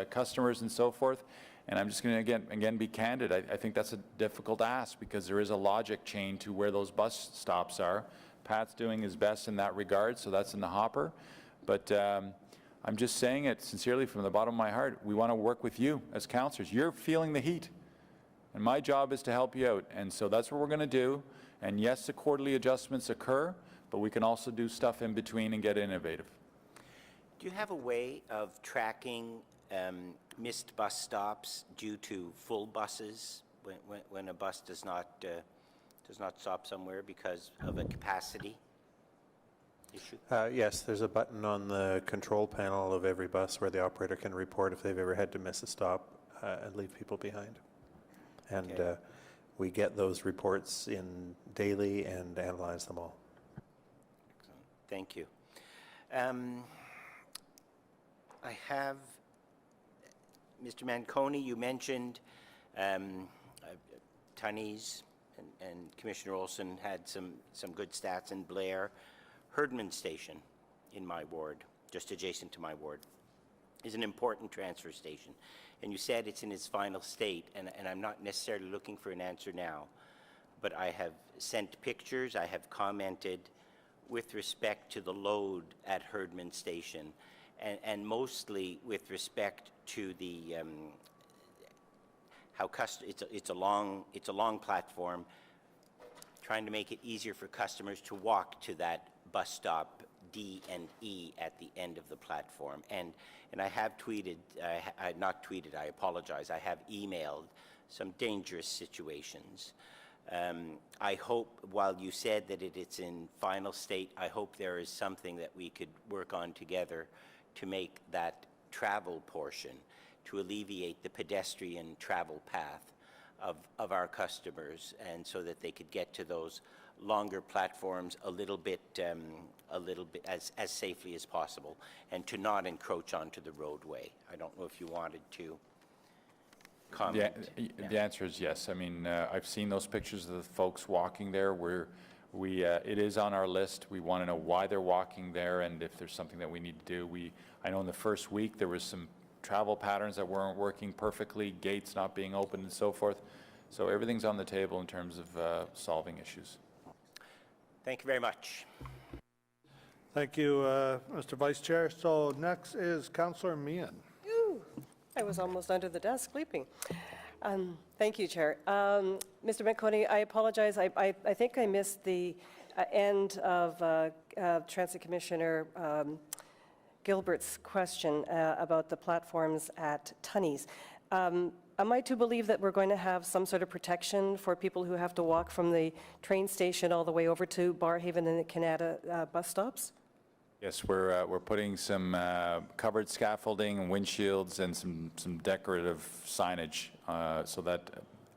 customers and so forth. And I'm just going to, again, be candid. I think that's a difficult ask because there is a logic chain to where those bus stops are. Pat's doing his best in that regard, so that's in the hopper. But I'm just saying it sincerely from the bottom of my heart. We want to work with you as councillors. You're feeling the heat, and my job is to help you out. And so that's what we're going to do. And yes, the quarterly adjustments occur, but we can also do stuff in between and get innovative. Do you have a way of tracking missed bus stops due to full buses when a bus does not stop somewhere because of a capacity issue? Yes, there's a button on the control panel of every bus where the operator can report if they've ever had to miss a stop and leave people behind. And we get those reports in daily and analyze them all. Excellent. Thank you. I have, Mr. Manconi, you mentioned Tunney's and Commissioner Olson had some good stats in Blair. Herdman Station in my ward, just adjacent to my ward, is an important transfer station. And you said it's in its final state, and I'm not necessarily looking for an answer now, but I have sent pictures, I have commented with respect to the load at Herdman Station, and mostly with respect to the it's a long platform, trying to make it easier for customers to walk to that bus stop D and E at the end of the platform. And I have tweeted, not tweeted, I apologize, I have emailed some dangerous situations. I hope, while you said that it's in final state, I hope there is something that we could work on together to make that travel portion, to alleviate the pedestrian travel path of our customers, and so that they could get to those longer platforms a little bit as safely as possible, and to not encroach onto the roadway. I don't know if you wanted to comment. Yeah, the answer is yes. I mean, I've seen those pictures of the folks walking there. It is on our list. We want to know why they're walking there, and if there's something that we need to do. I know in the first week there was some travel patterns that weren't working perfectly, gates not being open and so forth. So everything's on the table in terms of solving issues. Thank you very much. Thank you, Mr. Vice Chair. So next is Councillor Meehan. I was almost under the desk sleeping. Thank you, Chair. Mr. Manconi, I apologize. I think I missed the end of Transit Commissioner Gilbert's question about the platforms at Tunney's. Am I to believe that we're going to have some sort of protection for people who have to walk from the train station all the way over to Barrhaven and the Canada bus stops? Yes, we're putting some covered scaffolding and windshields and some decorative signage so that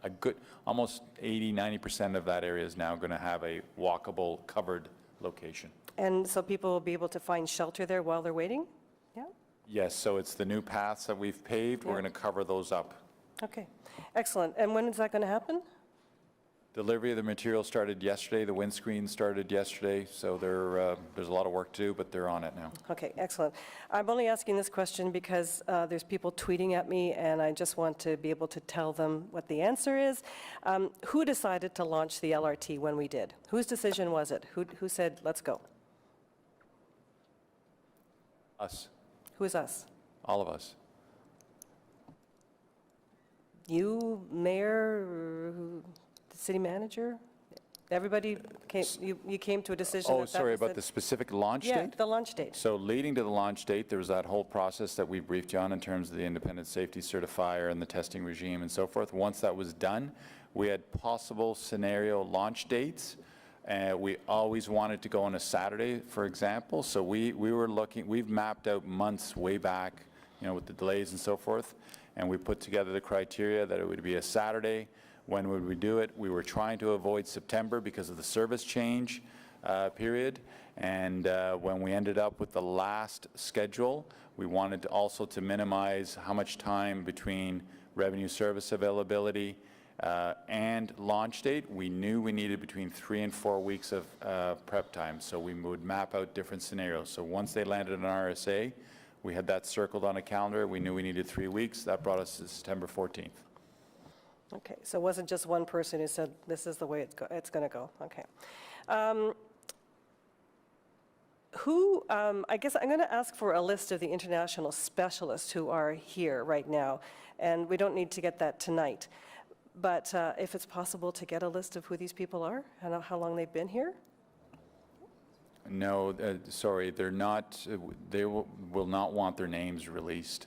a good, almost 80–90% of that area is now going to have a walkable, covered location. And so people will be able to find shelter there while they're waiting? Yeah? Yes, so it's the new paths that we've paved. We're going to cover those up. Okay, excellent. And when is that going to happen? Delivery of the material started yesterday. The windscreen started yesterday. So there's a lot of work to do, but they're on it now. Okay, excellent. I'm only asking this question because there's people tweeting at me, and I just want to be able to tell them what the answer is. Who decided to launch the LRT when we did? Whose decision was it? Who said, let's go? Us. Who's us? All of us. You, mayor, the city manager? Everybody came, you came to a decision Oh, that sorry, was about the specific launch date? Yeah, the launch date. So leading to the launch date, there was that whole process that we briefed you on in terms of the independent safety certifier and the testing regime and so forth. Once that was done, we had possible scenario launch dates. We always wanted to go on a Saturday, for example. So we were looking, we've mapped out months way back, with the delays and so forth. And we put together the criteria that it would be a Saturday. When would we do it? We were trying to avoid September because of the service change period. And when we ended up with the last schedule, we wanted to also to minimize how much time between revenue service availability, and launch date, we knew we needed between 3 and 4 weeks of prep time. So we would map out different scenarios. So once they landed an RSA, we had that circled on a calendar. We knew we needed 3 weeks. That brought us to September 14th. Okay, so it wasn't just one person who said, this is the way it's going to go. Okay. I guess I'm going to ask for a list of the international specialists who are here right now, and we don't need to get that tonight. But if it's possible to get a list of who these people are and how long they've been here? No, sorry, they're not. They will not want their names released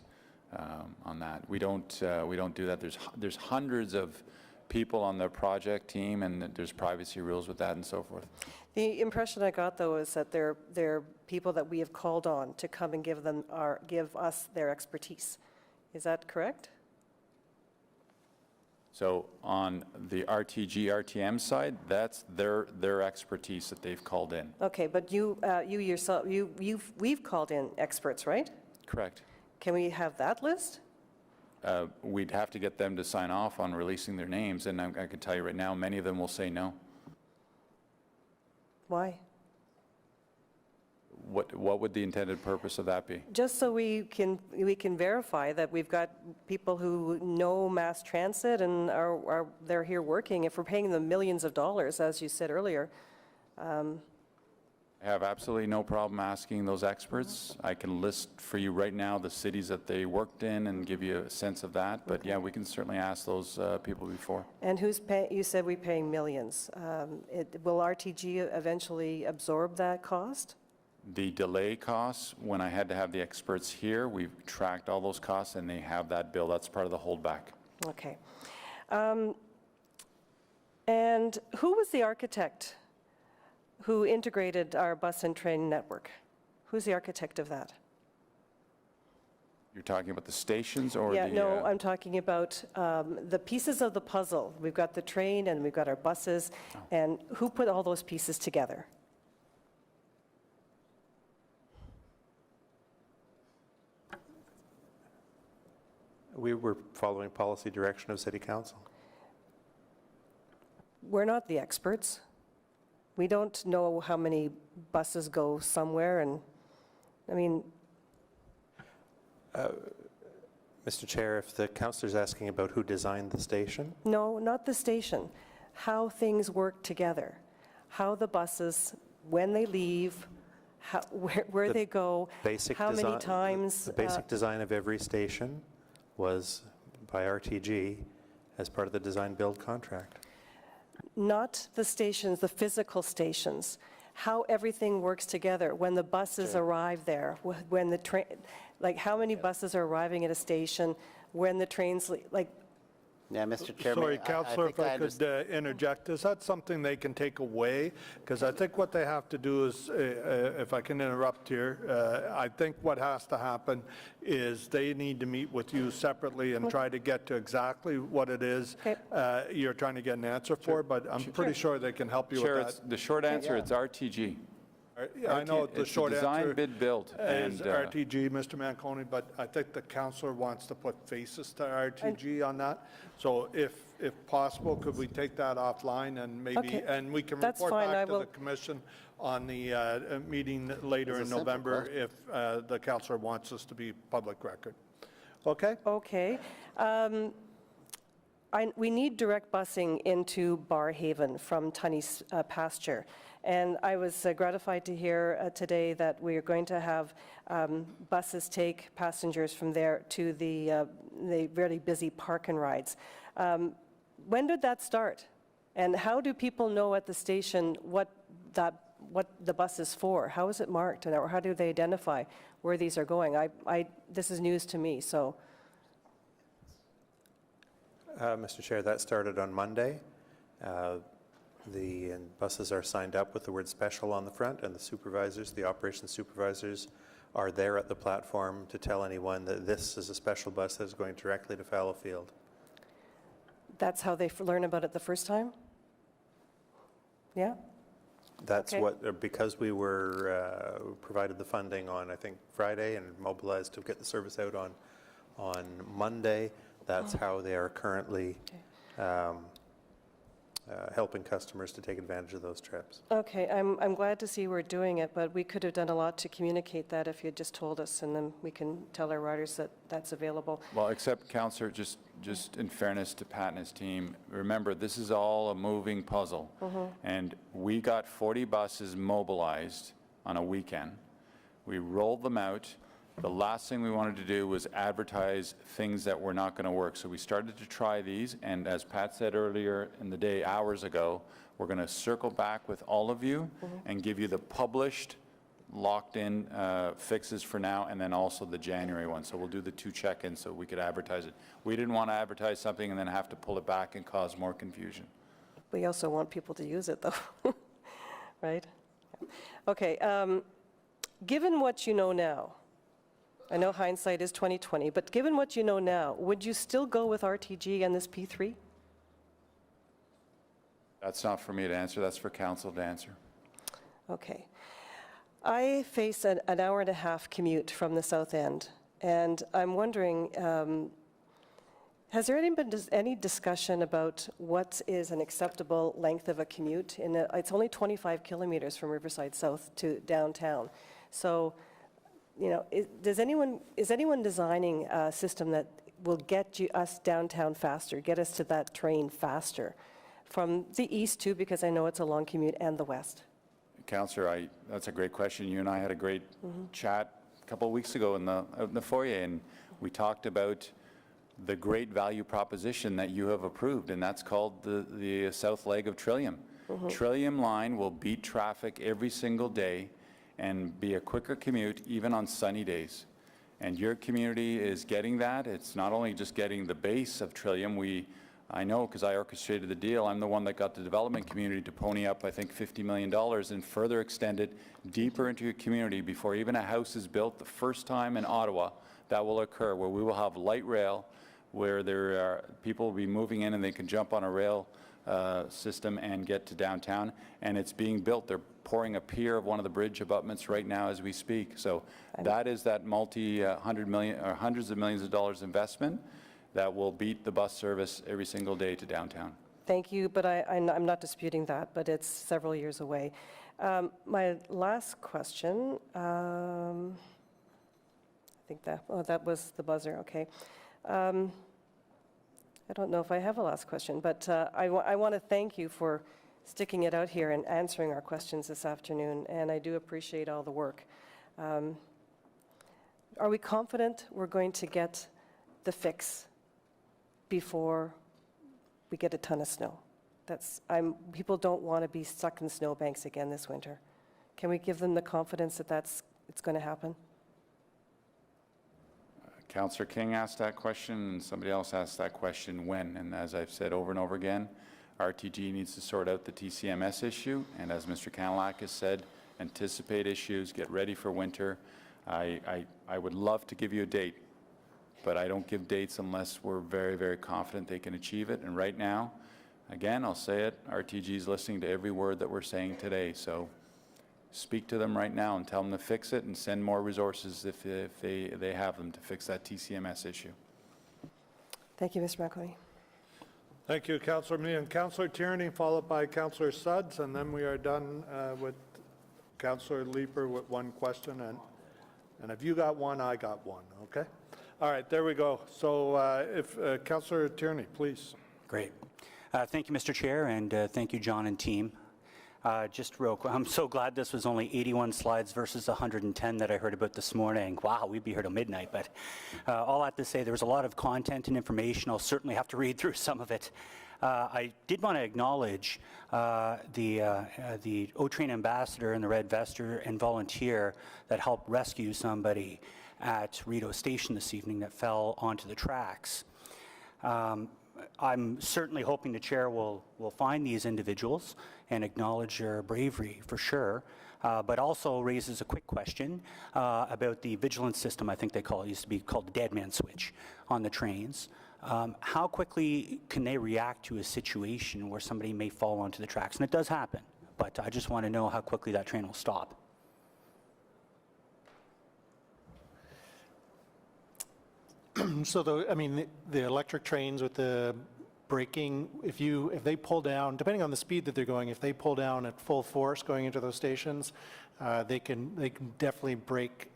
on that. We don't do that. There's hundreds of people on the project team, and there's privacy rules with that and so forth. The impression I got, though, is that they're people that we have called on to come and give us their expertise. Is that correct? So on the RTG, RTM side, that's their expertise that they've called in. Okay, but you yourself, we've called in experts, right? Correct. Can we have that list? We'd have to get them to sign off on releasing their names, and I can tell you right now, many of them will say no. Why? What would the intended purpose of that be? Just so we can verify that we've got people who know mass transit and they're here working. If we're paying them millions of dollars, as you said earlier. I have absolutely no problem asking those experts. I can list for you right now the cities that they worked in and give you a sense of that. But yeah, we can certainly ask those people before. And who's paying? You said we're paying millions. Will RTG eventually absorb that cost? The delay costs, when I had to have the experts here, we've tracked all those costs and they have that bill. That's part of the holdback. Okay. And who was the architect who integrated our bus and train network? Who's the architect of that? You're talking about the stations or Yeah, the... no, I'm talking about the pieces of the puzzle. We've got the train and we've got our buses, and who put all those pieces together? We were following policy direction of City Council. We're not the experts. We don't know how many buses go somewhere, and, I mean... Mr. Chair, if the councillor's asking about who designed the station? No, not the station. How things work together. How the buses, when they leave, where they go, how many times... The basic design of every station was by RTG as part of the design-build contract. Not the stations, the physical stations, how everything works together when the buses arrive there, when the train, like how many buses are arriving at a station, when the trains, like... Yeah, Mr. Chairman. Sorry, Councillor, if I could interject, is that something they can take away? Because I think what they have to do is, if I can interrupt here, I think what has to happen is they need to meet with you separately and try to get to exactly what it is you're trying to get an answer for, but I'm pretty sure they can help you with that. The short answer, it's RTG. I know the short answer design, bid, build. is RTG, Mr. Manconi, but I think the councillor wants to put faces to RTG on that. So if possible, could we take that offline and maybe, and we can report back to the commission on the meeting later in November if the councillor wants us to be public record. Okay? Okay. We need direct busing into Barrhaven from Tunney's pasture. And I was gratified to hear today that we are going to have buses take passengers from there to the really busy park and rides. When did that start? And how do people know at the station what the bus is for? How is it marked? Or how do they identify where these are going? This is news to me, so. Mr. Chair, that started on Monday. The buses are signed up with the word special on the front, and the supervisors, the operations supervisors, are there at the platform to tell anyone that this is a special bus that is going directly to Fallowfield. That's how they learn about it the first time? Yeah? That's what, because we were provided the funding on, I think, Friday and mobilized to get the service out on Monday, That's how they are currently helping customers to take advantage of those trips. Okay, I'm glad to see we're doing it, but we could have done a lot to communicate that if you had just told us, and then we can tell our riders that that's available. Well, except, Councillor, just in fairness to Pat and his team, remember, this is all a moving puzzle. And we got 40 buses mobilized on a weekend. We rolled them out. The last thing we wanted to do was advertise things that were not going to work. So we started to try these, and as Pat said earlier in the day, hours ago, we're going to circle back with all of you and give you the published, locked-in fixes for now, and then also the January one. So we'll do the 2 check-ins so we could advertise it. We didn't want to advertise something and then have to pull it back and cause more confusion. We also want people to use it, though, right? Okay, given what you know now, I know hindsight is 20/20, but given what you know now, would you still go with RTG and this P3? That's not for me to answer. That's for council to answer. Okay. I face an hour-and-a-half commute from the south end, and I'm wondering, has there been any discussion about what is an acceptable length of a commute? It's only 25 kilometers from Riverside South to downtown. So, you know, is anyone designing a system that will get us downtown faster, get us to that train faster? From the east too, because I know it's a long commute, and the west. Councillor, that's a great question. You and I had a great chat a couple of weeks ago out in the foyer, and we talked about the great value proposition that you have approved, and that's called the south leg of Trillium. Trillium line will beat traffic every single day and be a quicker commute even on sunny days. And your community is getting that. It's not only just getting the base of Trillium. I know because I orchestrated the deal. I'm the one that got the development community to pony up, I think, $50 million and further extend it deeper into your community before even a house is built. The first time in Ottawa that will occur, where we will have light rail, where people will be moving in and they can jump on a rail system and get to downtown. And it's being built. They're pouring a pier of one of the bridge abutments right now as we speak. So that is that multi-hundred million or hundreds of millions of dollars investment that will beat the bus service every single day to downtown. Thank you, but I'm not disputing that, but it's several years away. My last question, I think that was the buzzer, okay. I don't know if I have a last question, but I want to thank you for sticking it out here and answering our questions this afternoon, and I do appreciate all the work. Are we confident we're going to get the fix before we get a ton of snow? People don't want to be stuck in snowbanks again this winter. Can we give them the confidence that it's going to happen? Councillor King asked that question, and somebody else asked that question when. And as I've said over and over again, RTG needs to sort out the TCMS issue, and as Mr. Kanalak has said, anticipate issues, get ready for winter. I would love to give you a date, but I don't give dates unless we're very, very confident they can achieve it. And right now, again, I'll say it, RTG is listening to every word that we're saying today. So speak to them right now and tell them to fix it and send more resources if they have them to fix that TCMS issue. Thank you, Mr. McConey. Thank you, Councillor Meehan. Councillor Tierney, followed by Councillor Sudds, and then we are done with Councillor Leeper with one question. And if you got one, I got one, okay? All right, there we go. So if Councillor Tierney, please. Great. Thank you, Mr. Chair, and thank you, John and team. Just real quick, I'm so glad this was only 81 slides versus 110 that I heard about this morning. Wow, we'd be here till midnight, but all I have to say, there was a lot of content and information. I'll certainly have to read through some of it. I did want to acknowledge the O-Train ambassador and the Red Vester and volunteer that helped rescue somebody at Rideau Station this evening that fell onto the tracks. I'm certainly hoping the chair will find these individuals and acknowledge their bravery for sure, but also raises a quick question about the vigilance system, I think they call it, used to be called the dead man switch on the trains. How quickly can they react to a situation where somebody may fall onto the tracks? And it does happen, but I just want to know how quickly that train will stop. So I mean, the electric trains with the braking, if they pull down, depending on the speed that they're going, if they pull down at full force going into those stations, they can definitely brake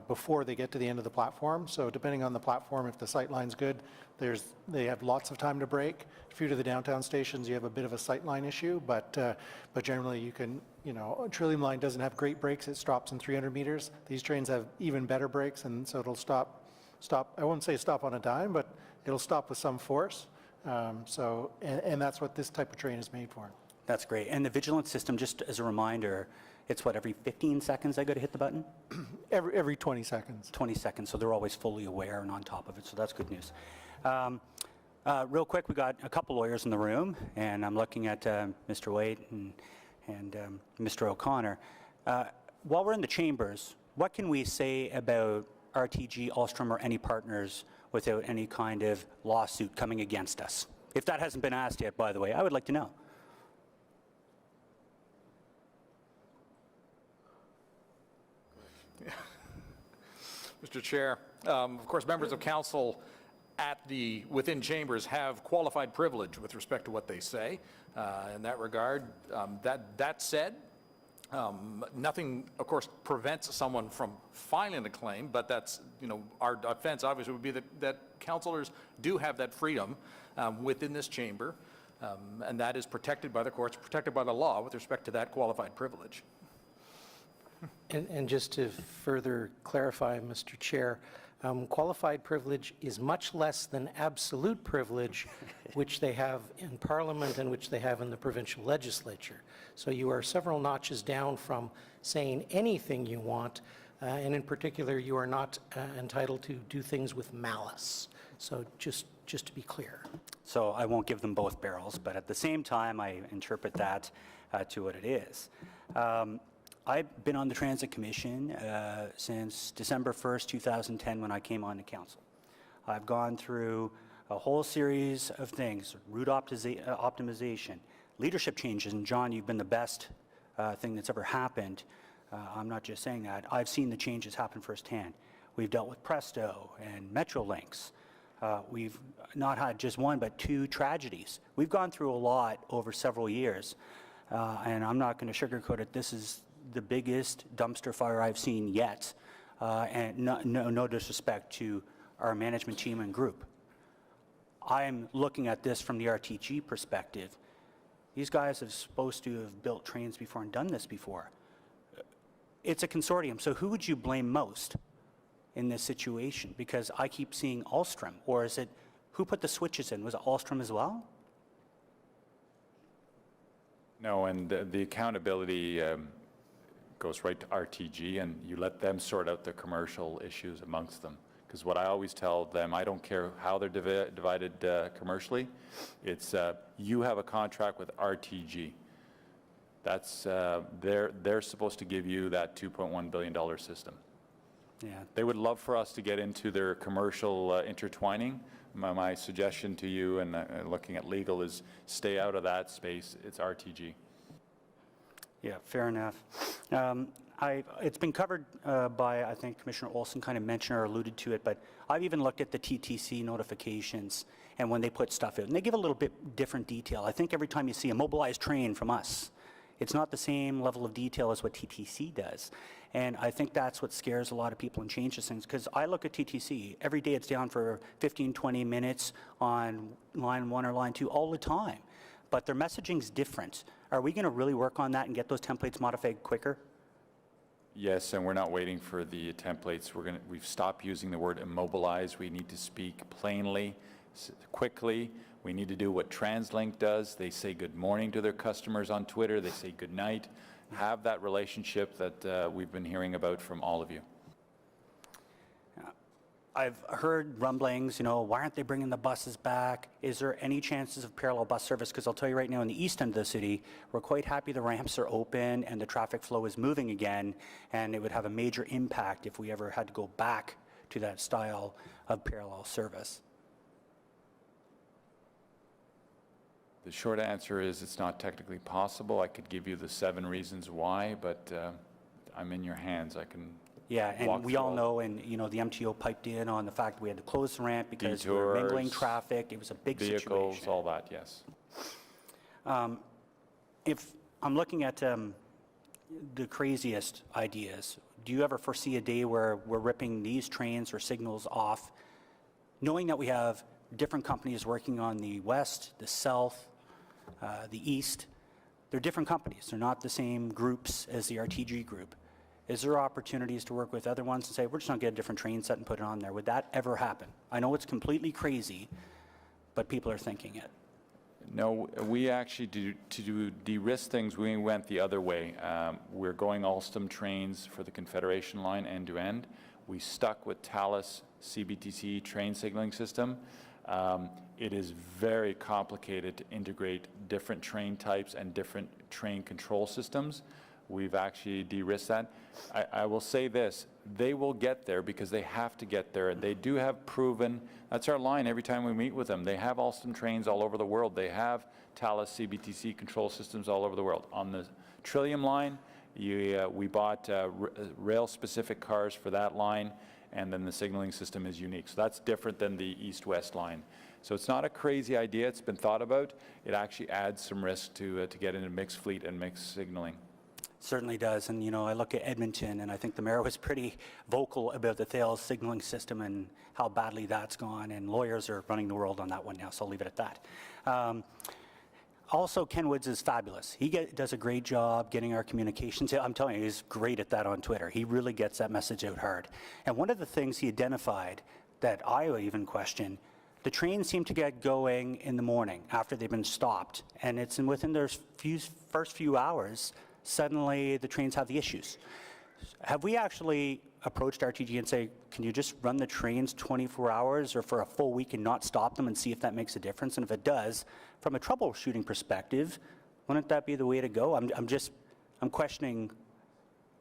before they get to the end of the platform. So depending on the platform, if the sight line's good, they have lots of time to brake. If you're to the downtown stations, you have a bit of a sight line issue, but generally you can, a Trillium line doesn't have great brakes. It stops in 300 meters. These trains have even better brakes, and so it'll stop, I won't say stop on a dime, but it'll stop with some force. And that's what this type of train is made for. That's great. And the vigilance system, just as a reminder, it's what, every 15 seconds I got to hit the button? Every 20 seconds. 20 seconds, so they're always fully aware and on top of it, so that's good news. Real quick, we got a couple lawyers in the room, and I'm looking at Mr. Waite and Mr. O'Connor. While we're in the chambers, what can we say about RTG, Alstrom, or any partners without any kind of lawsuit coming against us? If that hasn't been asked yet, by the way, I would like to know. Mr. Chair, of course, members of council within chambers have qualified privilege with respect to what they say. In that regard, that said, nothing, of course, prevents someone from filing a claim, but that's, our defense obviously would be that councilors do have that freedom within this chamber, and that is protected by the courts, protected by the law with respect to that qualified privilege. And just to further clarify, Mr. Chair, qualified privilege is much less than absolute privilege, which they have in Parliament and which they have in the provincial legislature. So you are several notches down from saying anything you want, and in particular, you are not entitled to do things with malice. So just to be clear. So I won't give them both barrels, but at the same time, I interpret that to what it is. I've been on the Transit Commission since December 1st, 2010, when I came on to council. I've gone through a whole series of things, route optimization, leadership changes, and John, you've been the best thing that's ever happened. I'm not just saying that. I've seen the changes happen firsthand. We've dealt with Presto and Metrolinx. We've not had just one, but two tragedies. We've gone through a lot over several years, and I'm not going to sugarcoat it. This is the biggest dumpster fire I've seen yet, and no disrespect to our management team and group. I'm looking at this from the RTG perspective. These guys are supposed to have built trains before and done this before. It's a consortium, so who would you blame most in this situation? Because I keep seeing Alstrom, or is it, who put the switches in? Was it Alstrom as well? No, and the accountability goes right to RTG, and you let them sort out the commercial issues amongst them. Because what I always tell them, I don't care how they're divided commercially, it's you have a contract with RTG. That's, they're supposed to give you that $2.1 billion system. Yeah. They would love for us to get into their commercial intertwining. My suggestion to you, and looking at legal, is stay out of that space. It's RTG. Yeah, fair enough. It's been covered by, I think Commissioner Olson kind of mentioned or alluded to it, but I've even looked at the TTC notifications and when they put stuff out, and they give a little bit different detail. I think every time you see a mobilized train from us, it's not the same level of detail as what TTC does. And I think that's what scares a lot of people and changes things, because I look at TTC, every day it's down for 15, 20 minutes on line 1 or line 2 all the time. But their messaging's different. Are we going to really work on that and get those templates modified quicker? Yes, and we're not waiting for the templates. We've stopped using the word immobilize. We need to speak plainly, quickly. We need to do what TransLink does. They say good morning to their customers on Twitter. They say good night. Have that relationship that we've been hearing about from all of you. I've heard rumblings, why aren't they bringing the buses back? Is there any chances of parallel bus service? Because I'll tell you right now, in the east end of the city, we're quite happy the ramps are open and the traffic flow is moving again, and it would have a major impact if we ever had to go back to that style of parallel service. The short answer is it's not technically possible. I could give you the 7 reasons why, but I'm in your hands. I can Yeah, and walk we through all know, and you know, the MTO piped in on the fact we had to close the ramp because we were mingling Detours, traffic. It was a big vehicles, situation. all that, yes. If I'm looking at the craziest ideas, do you ever foresee a day where we're ripping these trains or signals off, knowing that we have different companies working on the west, the south, the east? They're different companies. They're not the same groups as the RTG group. Is there opportunities to work with other ones and say, we're just going to get a different train set and put it on there? Would that ever happen? I know it's completely crazy, but people are thinking it. No, we actually, to de-risk things, we went the other way. We're going Alstom trains for the Confederation line end-to-end. We stuck with Thales CBTC train signaling system. It is very complicated to integrate different train types and different train control systems. We've actually de-risked that. I will say this, they will get there because they have to get there. They do have proven, that's our line every time we meet with them. They have Alstom trains all over the world. They have Thales CBTC control systems all over the world. On the Trillium line, we bought rail-specific cars for that line, and then the signaling system is unique. So that's different than the east-west line. So it's not a crazy idea. It's been thought about. It actually adds some risk to get into mixed fleet and mixed signaling. Certainly does. And, you know, I look at Edmonton, and I think the mayor was pretty vocal about the Thales signaling system and how badly that's gone, and lawyers are running the world on that one now, so I'll leave it at that. Also, Ken Woods is fabulous. He does a great job getting our communications. I'm telling you, he's great at that on Twitter. He really gets that message out hard. And one of the things he identified that I even question, the trains seem to get going in the morning after they've been stopped, and it's within their first few hours, suddenly the trains have the issues. Have we actually approached RTG and say, can you just run the trains 24 hours or for a full week and not stop them and see if that makes a difference? And if it does, from a troubleshooting perspective, wouldn't that be the way to go? I'm questioning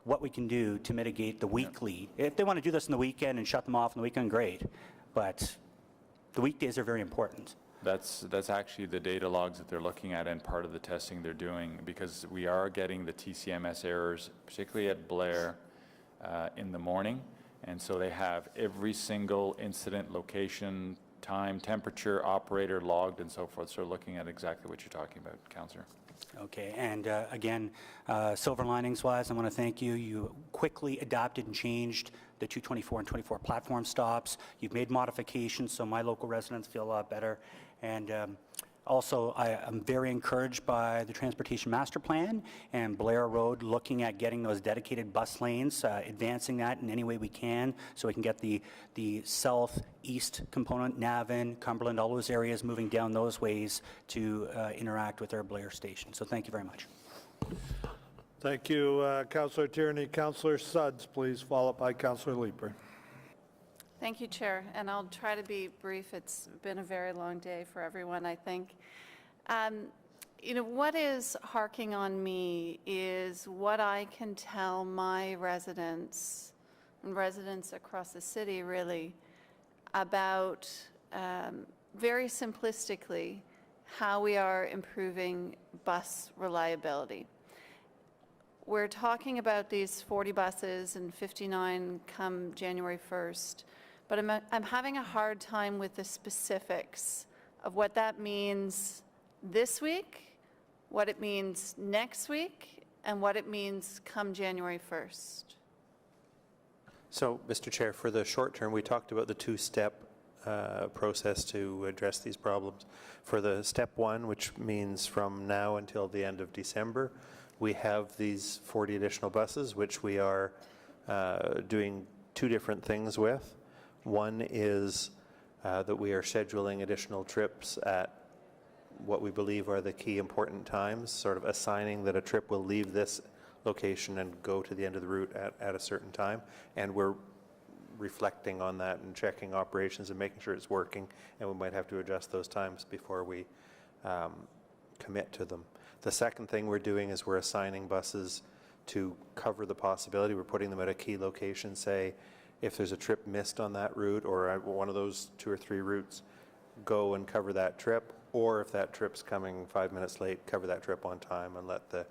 what we can do to mitigate the weekly. If they want to do this in the weekend and shut them off on the weekend, great. But the weekdays are very important. That's actually the data logs that they're looking at and part of the testing they're doing, because we are getting the TCMS errors, particularly at Blair, in the morning. And so they have every single incident, location, time, temperature, operator logged and so forth. So they're looking at exactly what you're talking about, Councillor. Okay, and again, silver linings wise, I want to thank you. You quickly adapted and changed the 224 and 24 platform stops. You've made modifications so my local residents feel a lot better. And also, I'm very encouraged by the Transportation Master Plan and Blair Road looking at getting those dedicated bus lanes, advancing that in any way we can so we can get the southeast component, Navan, Cumberland, all those areas moving down those ways to interact with our Blair station. So thank you very much. Thank you, Councillor Tierney. Councillor Sudds, please, followed by Councillor Leeper. Thank you, Chair, and I'll try to be brief. It's been a very long day for everyone, I think. You know, what is harking on me is what I can tell my residents and residents across the city, really, about, very simplistically, how we are improving bus reliability. We're talking about these 40 buses and 59 come January 1st. But I'm having a hard time with the specifics of what that means this week, what it means next week, and what it means come January 1st. So, Mr. Chair, for the short term, we talked about the two-step process to address these problems. For the step one, which means from now until the end of December, we have these 40 additional buses, which we are doing two different things with. One is that we are scheduling additional trips at what we believe are the key important times, sort of assigning that a trip will leave this location and go to the end of the route at a certain time. And we're reflecting on that and checking operations and making sure it's working, and we might have to adjust those times before we commit to them. The second thing we're doing is we're assigning buses to cover the possibility. We're putting them at a key location, say, if there's a trip missed on that route or one of those 2 or 3 routes, go and cover that trip. Or if that trip's coming 5 minutes late, cover that trip on time and let the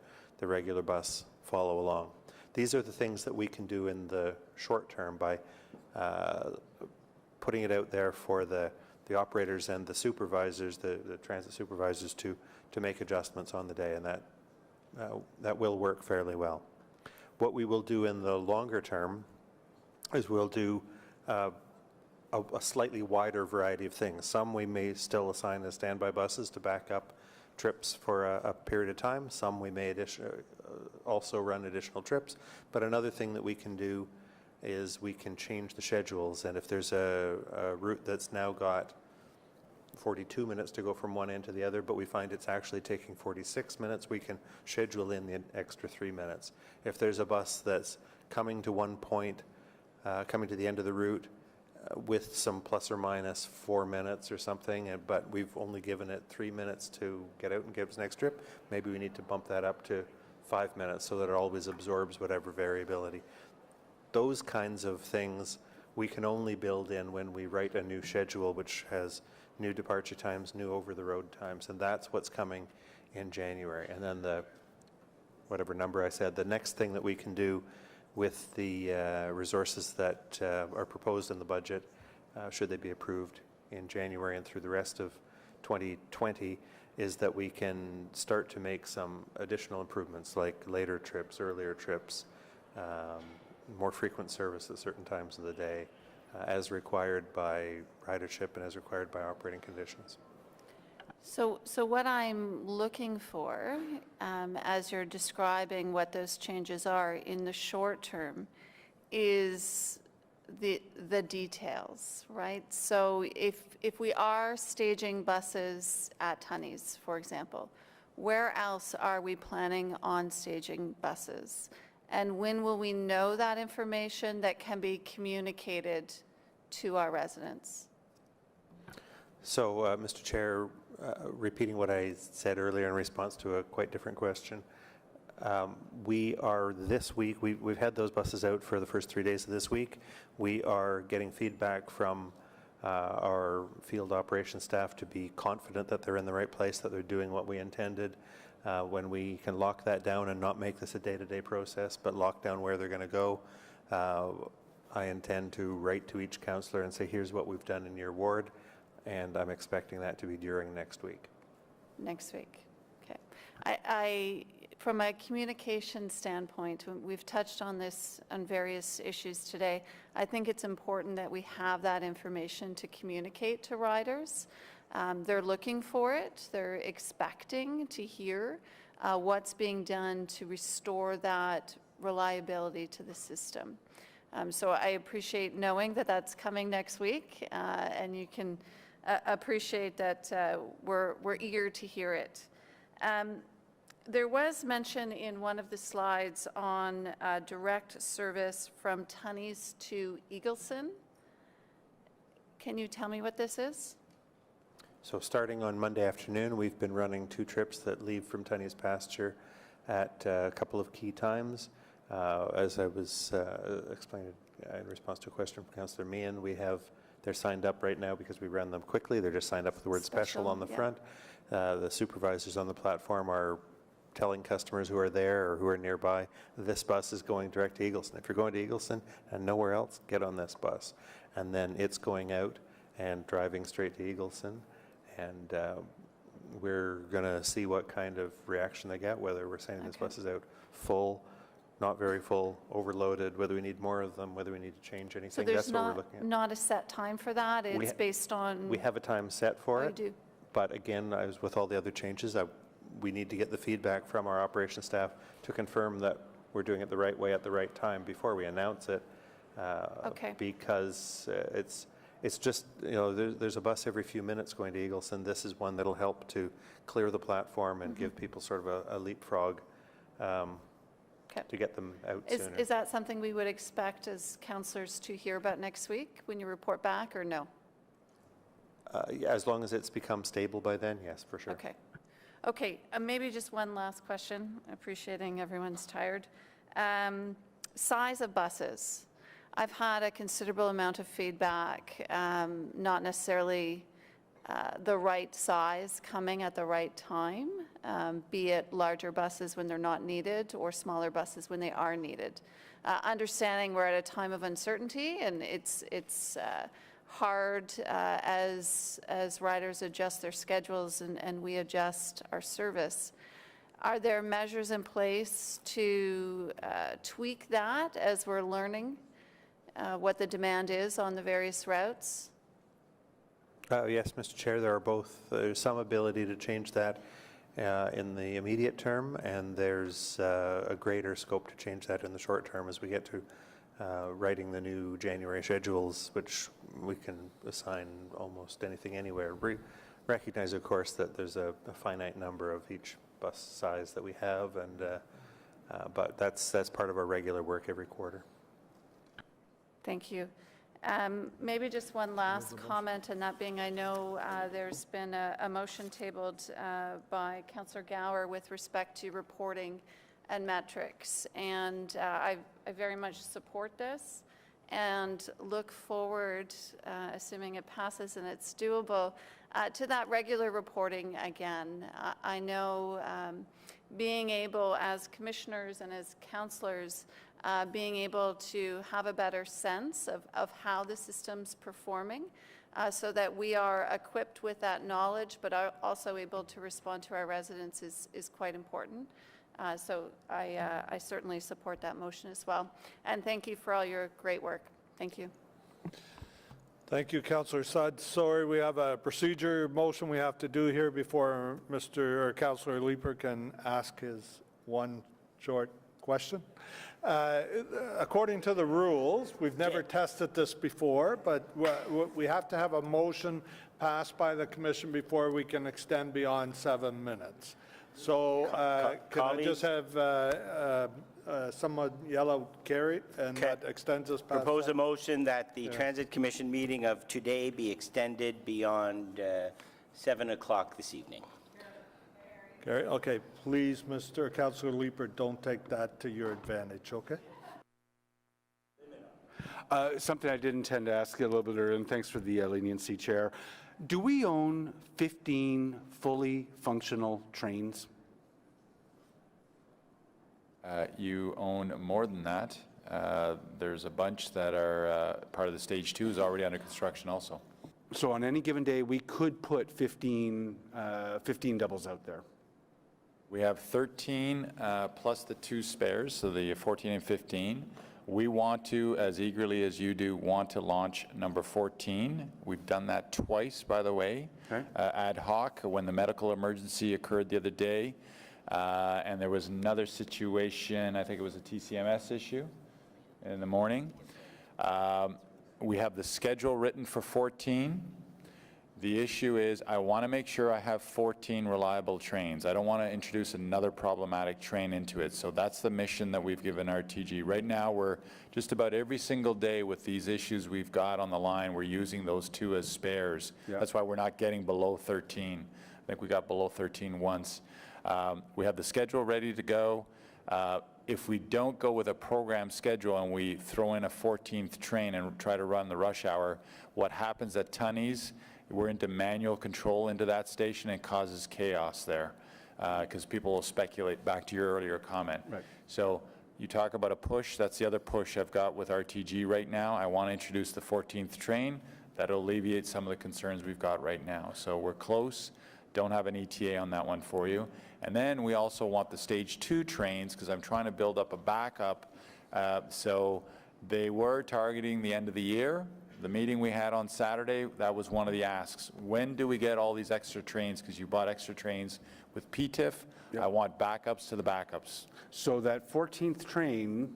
regular bus follow along. These are the things that we can do in the short term by putting it out there for the operators and the supervisors, the transit supervisors, to make adjustments on the day, and that will work fairly well. What we will do in the longer term is we'll do a slightly wider variety of things. Some we may still assign as standby buses to back up trips for a period of time. Some we may also run additional trips. But another thing that we can do is we can change the schedules. And if there's a route that's now got 42 minutes to go from one end to the other, but we find it's actually taking 46 minutes, we can schedule in the extra 3 minutes. If there's a bus that's coming to one point, coming to the end of the route with some plus or minus 4 minutes or something, but we've only given it 3 minutes to get out and get its next trip, maybe we need to bump that up to 5 minutes so that it always absorbs whatever variability. Those kinds of things we can only build in when we write a new schedule which has new departure times, new over-the-road times, and that's what's coming in January. And then whatever number I said, the next thing that we can do with the resources that are proposed in the budget, should they be approved in January and through the rest of 2020, is that we can start to make some additional improvements like later trips, earlier trips, more frequent service at certain times of the day, as required by ridership and as required by operating conditions. So what I'm looking for, as you're describing what those changes are in the short term, is the details, right? So if we are staging buses at Tunney's, for example, where else are we planning on staging buses? And when will we know that information that can be communicated to our residents? So, Mr. Chair, repeating what I said earlier in response to a quite different question, we are this week, we've had those buses out for the first 3 days of this week. We are getting feedback from our field operations staff to be confident that they're in the right place, that they're doing what we intended. When we can lock that down and not make this a day-to-day process, but lock down where they're going to go, I intend to write to each councillor and say, here's what we've done in your ward, and I'm expecting that to be during next week. Next week, okay. From a communication standpoint, we've touched on this on various issues today. I think it's important that we have that information to communicate to riders. They're looking for it. They're expecting to hear what's being done to restore that reliability to the system. So I appreciate knowing that that's coming next week, and you can appreciate that we're eager to hear it. There was mention in one of the slides on direct service from Tunney's to Eagleson. Can you tell me what this is? So starting on Monday afternoon, we've been running 2 trips that leave from Tunney's pasture at a couple of key times. As I was explaining in response to a question from Councillor Meehan, they're signed up right now because we ran them quickly. They're just signed up with the word special on the front. The supervisors on the platform are telling customers who are there or who are nearby, this bus is going direct to Eagleson. If you're going to Eagleson and nowhere else, get on this bus. And then it's going out and driving straight to Eagleson. And we're going to see what kind of reaction they get, whether we're saying this bus is out full, not very full, overloaded, whether we need more of them, whether we need to change anything. So there's That's what we're looking at. not a set time for that? It's based on... We have a time set for it. You do. But again, with all the other changes, we need to get the feedback from our operations staff to confirm that we're doing it the right way at the right time before we announce it. Okay. Because it's just, there's a bus every few minutes going to Eagleson. This is one that'll help to clear the platform and give people sort of a leapfrog to get them out sooner. Is that something we would expect as councillors to hear about next week when you report back, or no? As long as it's become stable by then, yes, for sure. Okay. Okay, maybe just one last question, appreciating everyone's tired. Size of buses. I've had a considerable amount of feedback, not necessarily the right size coming at the right time. be it larger buses when they're not needed or smaller buses when they are needed. Understanding we're at a time of uncertainty, and it's hard as riders adjust their schedules and we adjust our service. Are there measures in place to tweak that as we're learning what the demand is on the various routes? Yes, Mr. Chair, there's some ability to change that in the immediate term, and there's a greater scope to change that in the short term as we get to writing the new January schedules, which we can assign almost anything anywhere. Recognize, of course, that there's a finite number of each bus size that we have, and but that's part of our regular work every quarter. Thank you. Maybe just one last comment, and that being, I know there's been a motion tabled by Councillor Gower with respect to reporting and metrics, and I very much support this and look forward, assuming it passes and it's doable, to that regular reporting again. I know being able, as commissioners and as councillors, being able to have a better sense of how the system's performing so that we are equipped with that knowledge, but are also able to respond to our residents is quite important. So I certainly support that motion as well. And thank you for all your great work. Thank you. Thank you, Councillor Sudd. Sorry, we have a procedure motion we have to do here before Councillor Leeper can ask his one short question. According to the rules, we've never tested this before, but we have to have a motion passed by the commission before we can extend beyond 7 minutes. So can I just have someone yell carry, and that extends us past Propose a motion that the Transit Commission meeting of today be extended beyond 7 o'clock this evening. Carry. Okay, please, Mr. Councillor Leeper, don't take that to your advantage, okay? Something I did intend to ask you a little bit earlier, and thanks for the leniency, Chair. Do we own 15 fully functional trains? You own more than that. There's a bunch that are part of the stage 2 is already under construction also. So on any given day, we could put 15 doubles out there. We have 13 plus the 2 spares, so the 14 and 15. We want to, as eagerly as you do, want to launch number 14. We've done that twice, by the way, ad hoc, when the medical emergency occurred the other day. And there was another situation, I think it was a TCMS issue in the morning. We have the schedule written for 14. The issue is I want to make sure I have 14 reliable trains. I don't want to introduce another problematic train into it. So that's the mission that we've given RTG. Right now, we're just about every single day with these issues we've got on the line, we're using those 2 as spares. Yeah. That's why we're not getting below 13. I think we got below 13 once. We have the schedule ready to go. If we don't go with a program schedule and we throw in a 14th train and try to run the rush hour, what happens at Tunney's, we're into manual control into that station and causes chaos there because people will speculate, back to your earlier comment. Right. So you talk about a push, that's the other push I've got with RTG right now. I want to introduce the 14th train. That'll alleviate some of the concerns we've got right now. So we're close. Don't have an ETA on that one for you. And then we also want the stage 2 trains because I'm trying to build up a backup. So they were targeting the end of the year. The meeting we had on Saturday, that was one of the asks. When do we get all these extra trains? Because you bought extra trains with PTIF. Yep. I want backups to the backups. So that 14th train,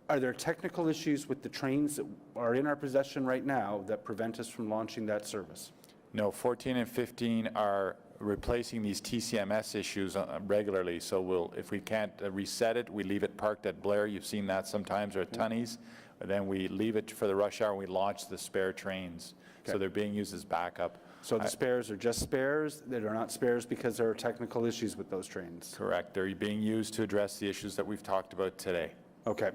are there technical issues with the trains that are in our possession right now that prevent us from launching that service? No, 14 and 15 are replacing these TCMS issues regularly. So if we can't reset it, we leave it parked at Blair. You've seen that sometimes, or at Tunney's. Then we leave it for the rush hour and we launch the spare trains. Okay. So they're being used as backup. So the spares are just spares? They are not spares because there are technical issues with those trains? Correct. They're being used to address the issues that we've talked about today. Okay.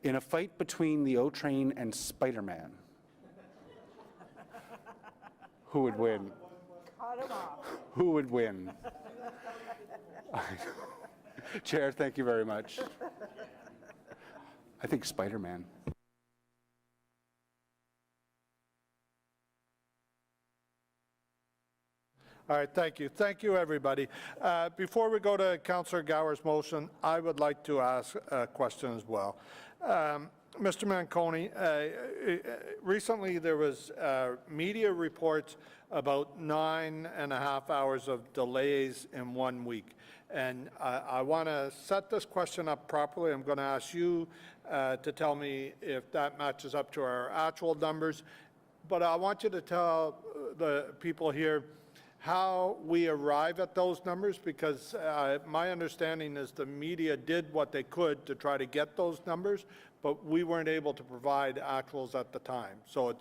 In a fight between the O train and Spider-Man, who would win? Cut him off. Who would win? Chair, thank you very much. I think Spider-Man. All right, thank you. Thank you, everybody. Before we go to Councillor Gower's motion, I would like to ask a question as well. Mr. Manconi, recently there was media reports about 9.5 hours of delays in 1 week. And I want to set this question up properly. I'm going to ask you to tell me if that matches up to our actual numbers. But I want you to tell the people here how we arrive at those numbers, because my understanding is the media did what they could to try to get those numbers, but we weren't able to provide actuals at the time. So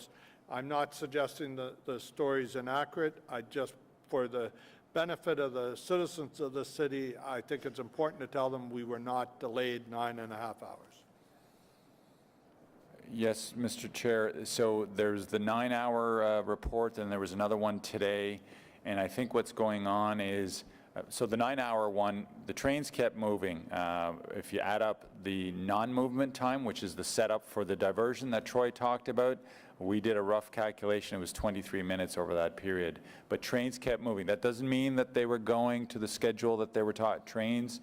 I'm not suggesting the story's inaccurate. I just, for the benefit of the citizens of the city, I think it's important to tell them we were not delayed 9.5 hours. Yes, Mr. Chair. So there's the 9-hour report, and there was another one today. And I think what's going on is, so the 9-hour one, the trains kept moving. If you add up the non-movement time, which is the setup for the diversion that Troy talked about, we did a rough calculation. It was 23 minutes over that period. But trains kept moving. That doesn't mean that they were going to the schedule that they were taught. Trains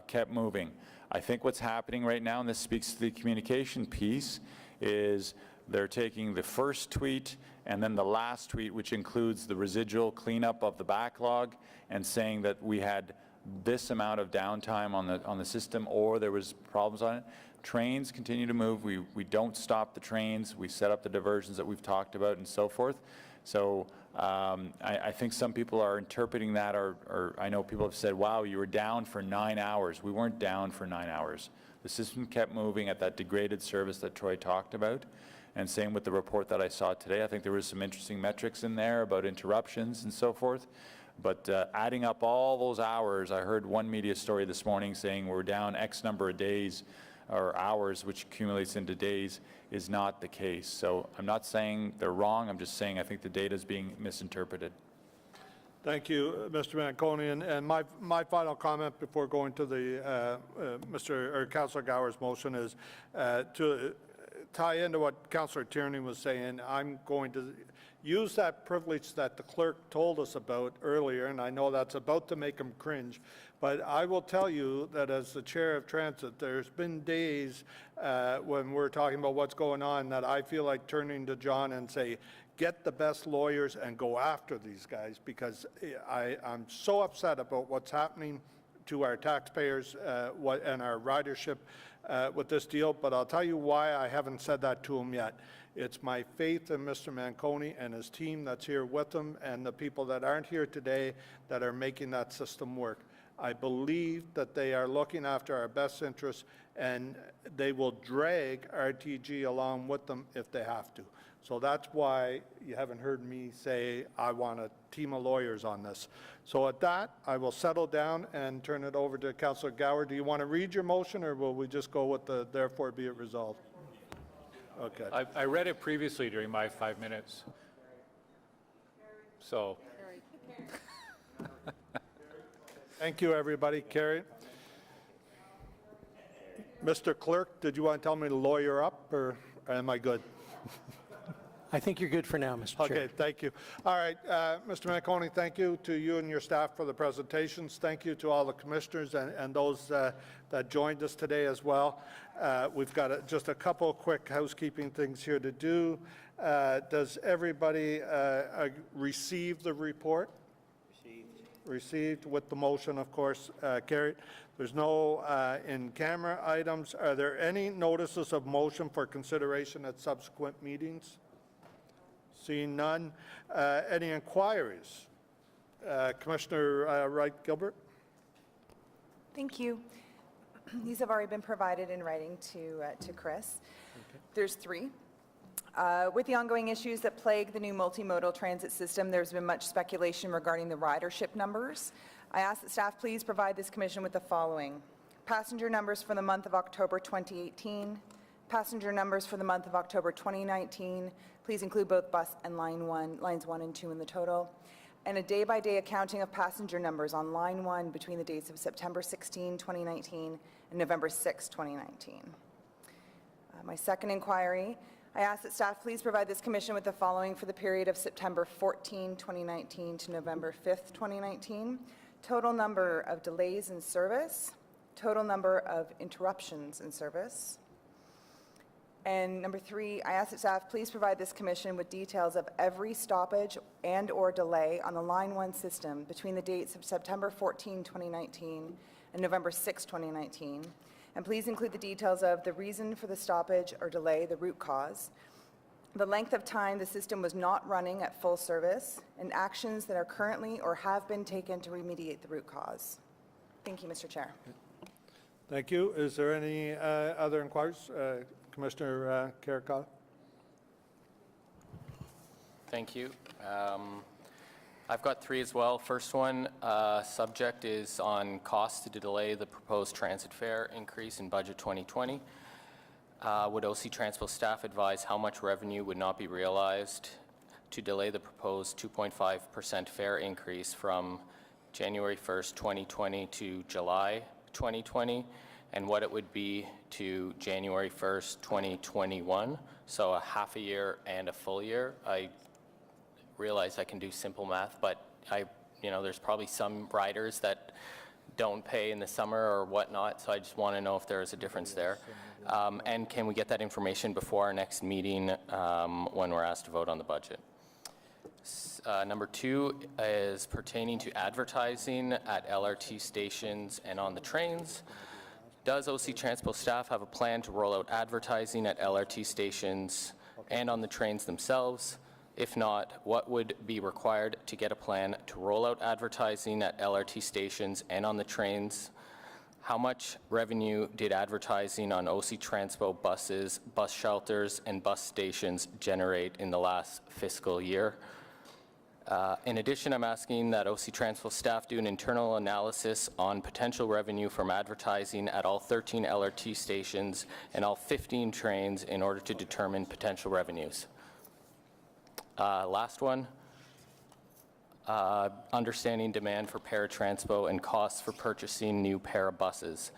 kept moving. I think what's happening right now, and this speaks to the communication piece, is they're taking the first tweet and then the last tweet, which includes the residual cleanup of the backlog, and saying that we had this amount of downtime on the system, or there was problems on it. Trains continue to move. We don't stop the trains. We set up the diversions that we've talked about and so forth. So I think some people are interpreting that, or I know people have said, wow, you were down for 9 hours. We weren't down for 9 hours. The system kept moving at that degraded service that Troy talked about. And same with the report that I saw today. I think there was some interesting metrics in there about interruptions and so forth. But adding up all those hours, I heard one media story this morning saying we're down X number of days or hours, which accumulates into days, is not the case. So I'm not saying they're wrong. I'm just saying I think the data is being misinterpreted. Thank you, Mr. Manconi. And my final comment before going to the Councillor Gower's motion is to tie into what Councillor Tierney was saying. I'm going to use that privilege that the clerk told us about earlier, and I know that's about to make him cringe, but I will tell you that as the chair of transit, there's been days when we're talking about what's going on that I feel like turning to John and say, get the best lawyers and go after these guys, because I'm so upset about what's happening to our taxpayers and our ridership with this deal. But I'll tell you why I haven't said that to him yet. It's my faith in Mr. Manconi and his team that's here with him, and the people that aren't here today that are making that system work. I believe that they are looking after our best interests, and they will drag RTG along with them if they have to. So that's why you haven't heard me say I want a team of lawyers on this. So at that, I will settle down and turn it over to Councillor Gower. Do you want to read your motion, or will we just go with the therefore be it resolved? Okay. I read it previously during my 5 minutes. So. Thank you, everybody. Carried. Mr. Clerk, did you want to tell me to lawyer up, or am I good? I think you're good for now, Mr. Chair. Okay, thank you. All right, Mr. Manconi, thank you to you and your staff for the presentations. Thank you to all the commissioners and those that joined us today as well. We've got just a couple of quick housekeeping things here to do. Does everybody receive the report? Received with the motion, of course, carried. There's no in-camera items. Are there any notices of motion for consideration at subsequent meetings? Seeing none. Any inquiries? Commissioner Wright-Gilbert. Thank you. These have already been provided in writing to Chris. Okay. There's 3. With the ongoing issues that plague the new multimodal transit system, there's been much speculation regarding the ridership numbers. I ask that staff please provide this commission with the following: passenger numbers for the month of October 2018, passenger numbers for the month of October 2019, please include both bus and lines 1 and 2 in the total, and a day-by-day accounting of passenger numbers on Line 1 between the dates of September 16, 2019 and November 6, 2019. My second inquiry, I ask that staff please provide this commission with the following for the period of September 14, 2019 to November 5th, 2019. Total number of delays in service, total number of interruptions in service. And number 3, I ask that staff please provide this commission with details of every stoppage and or delay on the Line 1 system between the dates of September 14, 2019 and November 6, 2019. And please include the details of the reason for the stoppage or delay, the root cause, the length of time the system was not running at full service, and actions that are currently or have been taken to remediate the root cause. Thank you, Mr. Chair. Thank you. Is there any other inquiries? Commissioner Karakala? Thank you. I've got 3 as well. First one, subject is on cost to delay the proposed transit fare increase in budget 2020. Would OC Transpo staff advise how much revenue would not be realized to delay the proposed 2.5% fare increase from January 1st, 2020 to July 2020, and what it would be to January 1st, 2021, so a half a year and a full year? I realize I can do simple math, but there's probably some riders that don't pay in the summer or whatnot, so I just want to know if there is a difference there. And can we get that information before our next meeting when we're asked to vote on the budget? Number 2 is pertaining to advertising at LRT stations and on the trains. Does OC Transpo staff have a plan to roll out advertising at LRT stations and on the trains themselves? If not, what would be required to get a plan to roll out advertising at LRT stations and on the trains? How much revenue did advertising on OC Transpo buses, bus shelters, and bus stations generate in the last fiscal year? In addition, I'm asking that OC Transpo staff do an internal analysis on potential revenue from advertising at all 13 LRT stations and all 15 trains in order to determine potential revenues. Last one, understanding demand for paratranspo and costs for purchasing new para buses.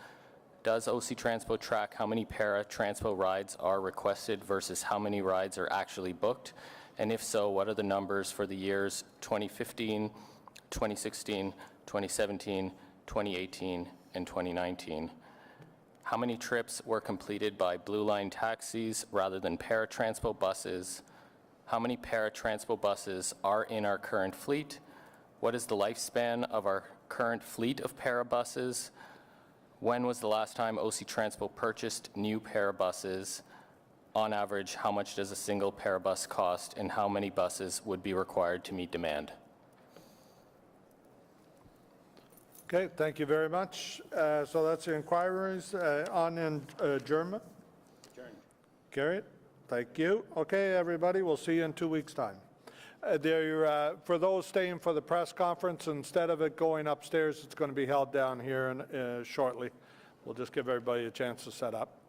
Does OC Transpo track how many paratranspo rides are requested versus how many rides are actually booked? And if so, what are the numbers for the years 2015, 2016, 2017, 2018, and 2019? How many trips were completed by Blue Line taxis rather than paratranspo buses? How many paratranspo buses are in our current fleet? What is the lifespan of our current fleet of para buses? When was the last time OC Transpo purchased new para buses? On average, how much does a single para bus cost, and how many buses would be required to meet demand? Okay, thank you very much. So that's the inquiries. On adjournment? Carry it. Thank you. Okay, everybody, we'll see you in 2 weeks' time. For those staying for the press conference, instead of it going upstairs, it's going to be held down here shortly. We'll just give everybody a chance to set up.